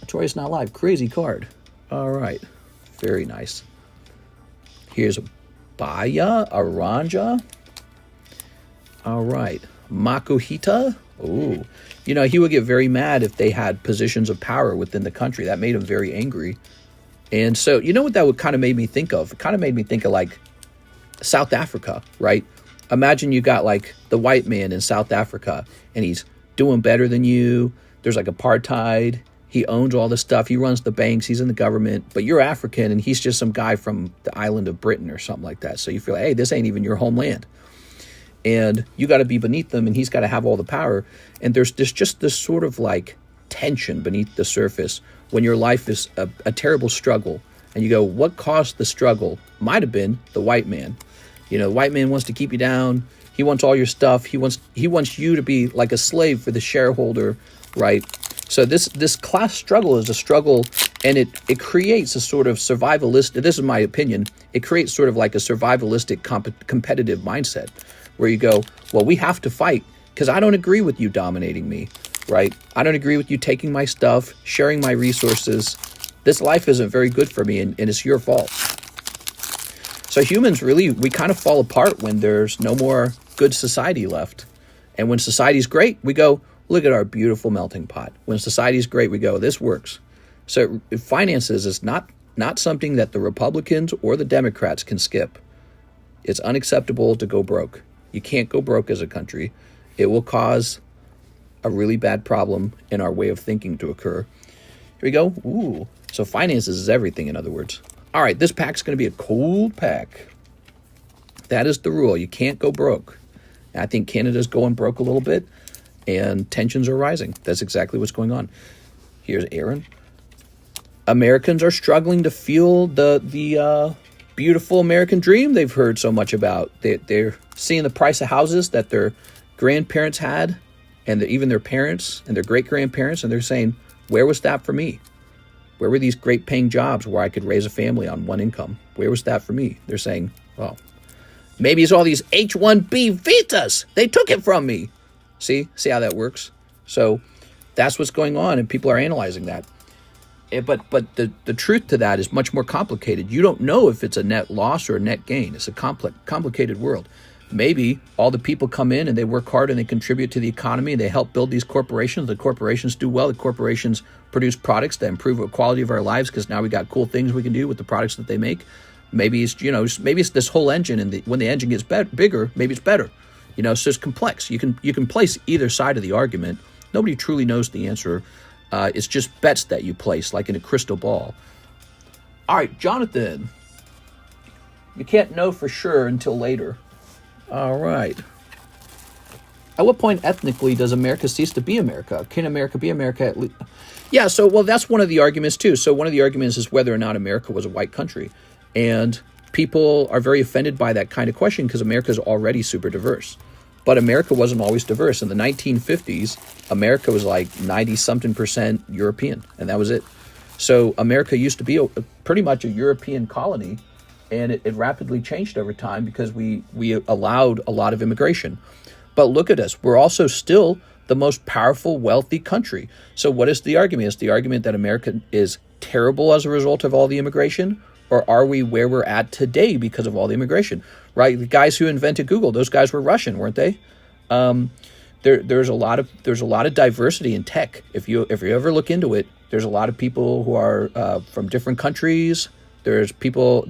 Troy's not live. Crazy card. All right. Very nice. Here's a Baya Aranja. All right. Makuhita. Ooh. He would get very mad if they had positions of power within the country. That made him very angry. And so, what that would kind of made me think of? It kind of made me think of like South Africa, right? Imagine you got like the white man in South Africa and he's doing better than you. There's like apartheid. He owns all the stuff. He runs the banks. He's in the government. But you're African, and he's just some guy from the island of Britain or something like that. So you feel like, hey, this ain't even your homeland. And you got to be beneath them, and he's got to have all the power. And there's just this sort of like tension beneath the surface when your life is a terrible struggle. And you go, what caused the struggle? Might have been the white man. The white man wants to keep you down. He wants all your stuff. He wants you to be like a slave for the shareholder, right? So this class struggle is a struggle, and it creates a sort of survivalist. This is my opinion. It creates sort of like a survivalistic competitive mindset where you go, well, we have to fight because I don't agree with you dominating me, right? I don't agree with you taking my stuff, sharing my resources. This life isn't very good for me, and it's your fault. So humans really, we kind of fall apart when there's no more good society left. And when society's great, we go, look at our beautiful melting pot. When society's great, we go, this works. So finances is not something that the Republicans or the Democrats can skip. It's unacceptable to go broke. You can't go broke as a country. It will cause a really bad problem in our way of thinking to occur. Here we go. Ooh. So finances is everything, in other words. All right, this pack's going to be a cold pack. That is the rule. You can't go broke. I think Canada's going broke a little bit, and tensions are rising. That's exactly what's going on. Here's Aaron. Americans are struggling to feel the beautiful American dream they've heard so much about. They're seeing the price of houses that their grandparents had, and even their parents and their great-grandparents, and they're saying, where was that for me? Where were these great paying jobs where I could raise a family on one income? Where was that for me? They're saying, well, maybe it's all these H-1B visas. They took it from me. See how that works? So that's what's going on, and people are analyzing that. But the truth to that is much more complicated. You don't know if it's a net loss or a net gain. It's a complicated world. Maybe all the people come in and they work hard and they contribute to the economy and they help build these corporations. The corporations do well. The corporations produce products that improve the quality of our lives because now we got cool things we can do with the products that they make. Maybe it's this whole engine, and when the engine gets bigger, maybe it's better. So it's complex. You can place either side of the argument. Nobody truly knows the answer. It's just bets that you place, like in a crystal ball. All right, Jonathan. You can't know for sure until later. All right. At what point ethnically does America cease to be America? Can America be America at least? Yeah, that's one of the arguments too. So one of the arguments is whether or not America was a white country. And people are very offended by that kind of question because America is already super diverse. But America wasn't always diverse. In the 1950s, America was like 90-something% European, and that was it. So America used to be pretty much a European colony, and it rapidly changed over time because we allowed a lot of immigration. But look at us. We're also still the most powerful, wealthy country. So what is the argument? Is the argument that America is terrible as a result of all the immigration? Or are we where we're at today because of all the immigration? Right? The guys who invented Google, those guys were Russian, weren't they? There's a lot of diversity in tech. If you ever look into it, there's a lot of people who are from different countries. There's people,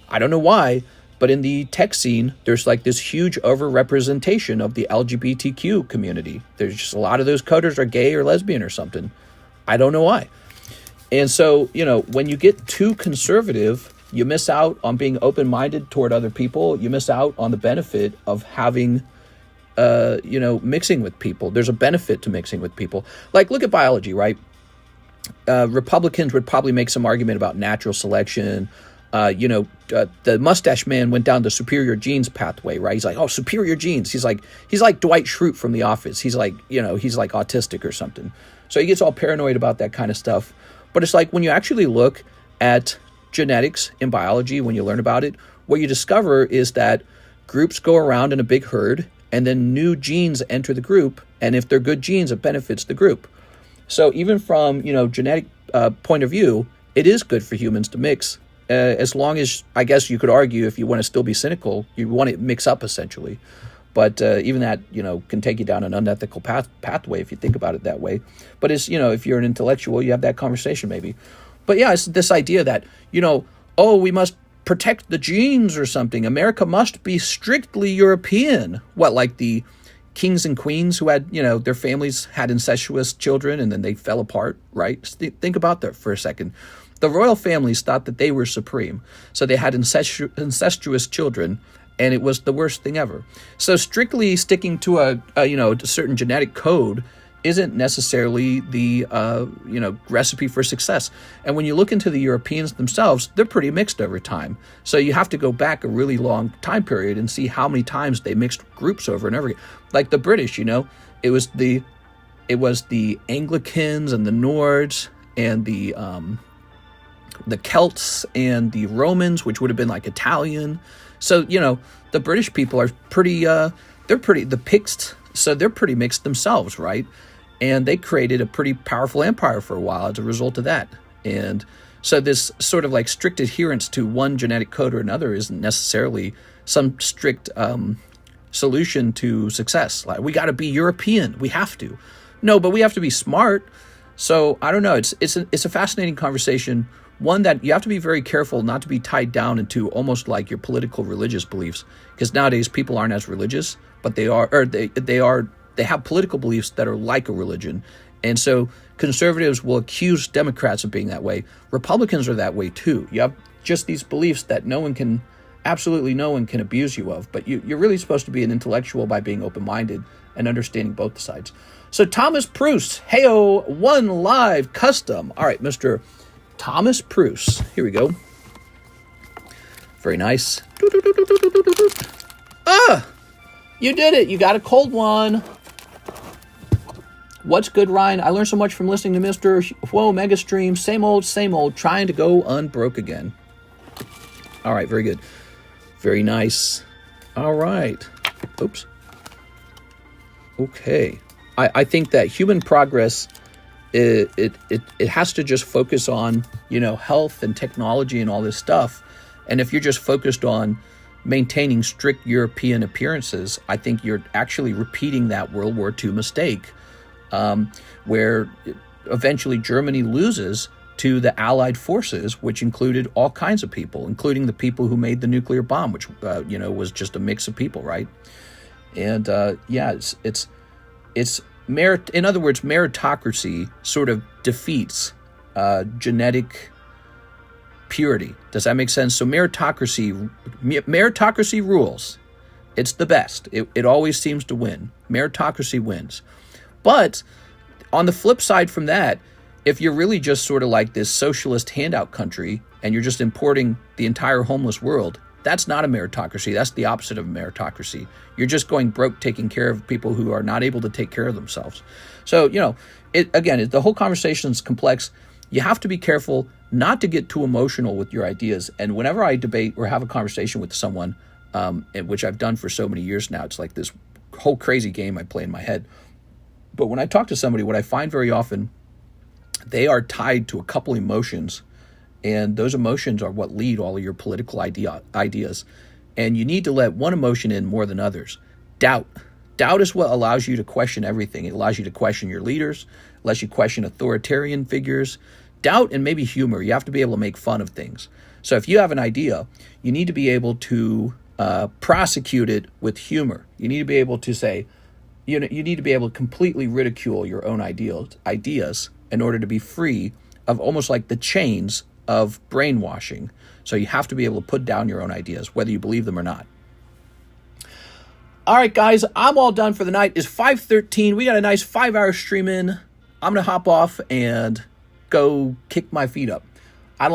I don't know why, but in the tech scene, there's like this huge overrepresentation of the LGBTQ community. There's just a lot of those coders are gay or lesbian or something. I don't know why. And so, when you get too conservative, you miss out on being open-minded toward other people. You miss out on the benefit of having, mixing with people. There's a benefit to mixing with people. Like, look at biology, right? Republicans would probably make some argument about natural selection. The mustache man went down the superior genes pathway, right? He's like, oh, superior genes. He's like Dwight Schrute from The Office. He's like autistic or something. So he gets all paranoid about that kind of stuff. But it's like when you actually look at genetics in biology, when you learn about it, what you discover is that groups go around in a big herd, and then new genes enter the group. And if they're good genes, it benefits the group. So even from, genetic point of view, it is good for humans to mix. As long as, I guess you could argue, if you want to still be cynical, you want to mix up essentially. But even that, can take you down an unethical pathway if you think about it that way. But it's, if you're an intellectual, you have that conversation maybe. But yeah, it's this idea that, we must protect the genes or something. America must be strictly European. What, like the kings and queens who had, their families had incestuous children and then they fell apart, right? Think about that for a second. The royal families thought that they were supreme. So they had incestuous children, and it was the worst thing ever. So strictly sticking to a certain genetic code isn't necessarily the recipe for success. And when you look into the Europeans themselves, they're pretty mixed over time. So you have to go back a really long time period and see how many times they mixed groups over and over again. Like the British, it was the Anglicans and the Nords and the Celts and the Romans, which would have been like Italian. So, the British people are the Picts, so they're pretty mixed themselves, right? And they created a pretty powerful empire for a while as a result of that. And So this sort of like strict adherence to one genetic code or another isn't necessarily some strict solution to success. Like, we got to be European. We have to. No, but we have to be smart. So I don't know. It's a fascinating conversation. One that you have to be very careful not to be tied down into almost like your political religious beliefs, because nowadays people aren't as religious, but they have political beliefs that are like a religion. And so conservatives will accuse Democrats of being that way. Republicans are that way too. You have just these beliefs that absolutely no one can abuse you of, but you're really supposed to be an intellectual by being open-minded and understanding both sides. So Thomas Pruss, heyo, one live custom. All right, Mr. Thomas Pruss. Here we go. Very nice. Ah, you did it. You got a cold one. What's good, Ryan? I learned so much from listening to Mr. Whoa Mega Stream. Same old, trying to go unbroke again. All right, very good. Very nice. All right. Oops. Okay. I think that human progress, it has to just focus on, health and technology and all this stuff. And if you're just focused on maintaining strict European appearances, I think you're actually repeating that World War II mistake, where eventually Germany loses to the Allied forces, which included all kinds of people, including the people who made the nuclear bomb, which was just a mix of people, right? And it's merit. In other words, meritocracy sort of defeats genetic purity. Does that make sense? So meritocracy rules. It's the best. It always seems to win. Meritocracy wins. But on the flip side from that, if you're really just sort of like this socialist handout country and you're just importing the entire homeless world, that's not a meritocracy. That's the opposite of a meritocracy. You're just going broke taking care of people who are not able to take care of themselves. So, the whole conversation is complex. You have to be careful not to get too emotional with your ideas. And whenever I debate or have a conversation with someone, which I've done for so many years now, it's like this whole crazy game I play in my head. But when I talk to somebody, what I find very often, they are tied to a couple emotions, and those emotions are what lead all of your political ideas. And you need to let one emotion in more than others. Doubt. Doubt is what allows you to question everything. It allows you to question your leaders, lets you question authoritarian figures. Doubt and maybe humor. You have to be able to make fun of things. So if you have an idea, you need to be able to prosecute it with humor. You need to be able to say, you need to be able to completely ridicule your own ideas in order to be free of almost like the chains of brainwashing. So you have to be able to put down your own ideas, whether you believe them or not. All right, guys, I'm all done for the night. It's 5:13. We got a nice 5-hour stream in. I'm going to hop off and go kick my feet up. I had a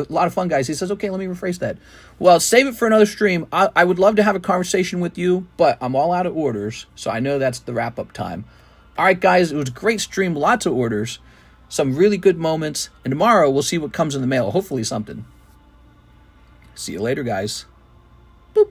lot of fun, guys. He says, okay, let me rephrase that. Well, save it for another stream. I would love to have a conversation with you, but I'm all out of orders, so I know that's the wrap-up time. All right, guys, it was a great stream, lots of orders, some really good moments, and tomorrow we'll see what comes in the mail. Hopefully something. See you later, guys.